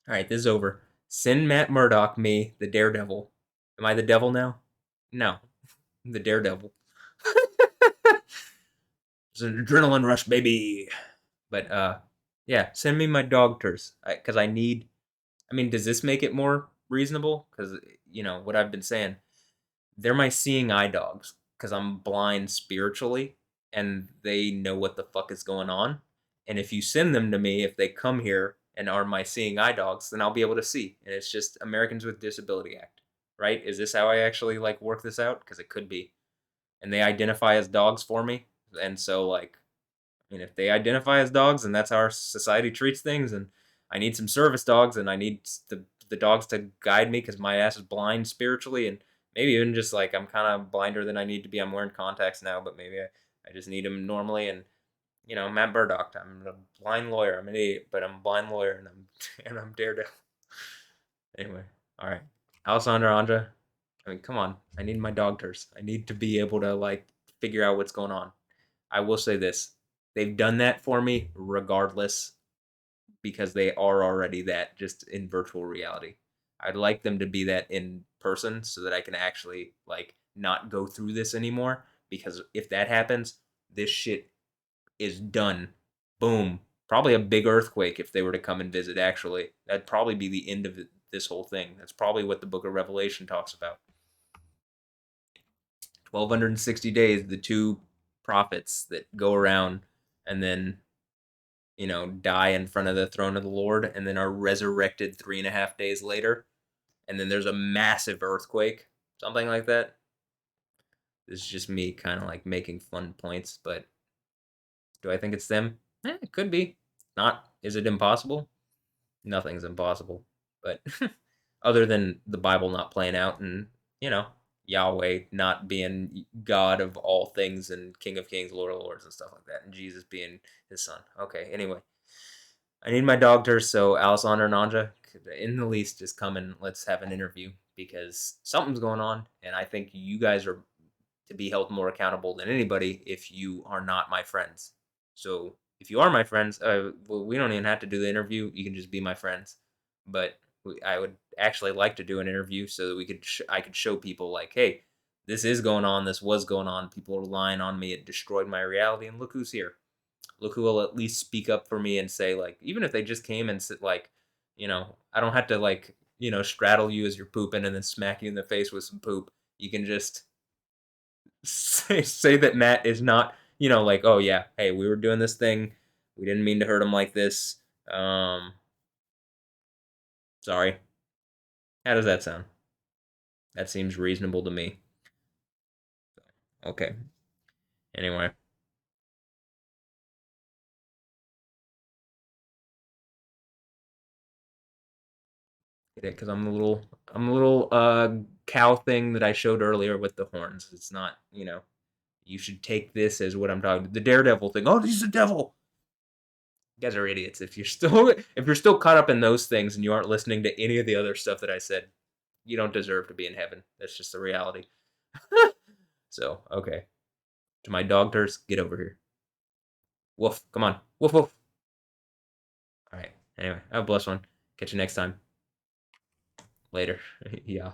right, this is over. Send Matt Murdock me, the Daredevil. Am I the devil now? No, I'm the Daredevil. It's an adrenaline rush, baby. But yeah, send me my dog turs because I need. I mean, does this make it more reasonable? Because what I've been saying. They're my seeing eye dogs because I'm blind spiritually and they know what the fuck is going on. And if you send them to me, if they come here and are my seeing eye dogs, then I'll be able to see. And it's just Americans with Disability Act, right? Is this how I actually work this out? Because it could be. And they identify as dogs for me. And so if they identify as dogs and that's how our society treats things, and I need some service dogs and I need the dogs to guide me because my ass is blind spiritually and maybe even just I'm kind of blinder than I need to be. I'm wearing contacts now, but maybe I just need them normally. And Matt Murdock. I'm a blind lawyer. I'm an idiot, but I'm a blind lawyer and I'm Daredevil. Anyway, all right, Alessandra Andra. I mean, come on. I need my dog turs. I need to be able to figure out what's going on. I will say this: they've done that for me regardless because they are already that just in virtual reality. I'd like them to be that in person so that I can actually like not go through this anymore. Because if that happens, this shit is done. Boom. Probably a big earthquake if they were to come and visit, actually. That'd probably be the end of this whole thing. That's probably what the book of Revelation talks about. 1260 days, the two prophets that go around and then, die in front of the throne of the Lord and then are resurrected 3.5 days later. And then there's a massive earthquake, something like that. This is just me kind of like making fun points, but do I think it's them? It could be. Not. Is it impossible? Nothing's impossible. But other than the Bible not playing out and, Yahweh not being God of all things and King of Kings, Lord of Lords, and stuff like that, and Jesus being his son. Okay, anyway. I need my doctor, so Alessandra and Anja, could in the least just come and let's have an interview because something's going on, and I think you guys are to be held more accountable than anybody if you are not my friends. So if you are my friends, well, we don't even have to do the interview. You can just be my friends. But I would actually like to do an interview so that I could show people like, hey, this is going on. This was going on. People are lying on me. It destroyed my reality. And look who's here. Look who will at least speak up for me and say like, even if they just came and said like, I don't have to like, straddle you as you're pooping and then smack you in the face with some poop. You can just say that Matt is not, like, oh yeah, hey, we were doing this thing, we didn't mean to hurt him like this. Sorry. How does that sound? That seems reasonable to me. Okay. Anyway, because I'm a little cow thing that I showed earlier with the horns. It's not, you should take this as what I'm talking about. The daredevil thing. Oh, he's the devil. You guys are idiots. If you're still caught up in those things and you aren't listening to any of the other stuff that I said, you don't deserve to be in heaven. That's just the reality. So, okay. To my dogters, get over here. Woof, come on. Woof, woof. All right. Anyway, have a blessed one. Catch you next time. Later. Yeah.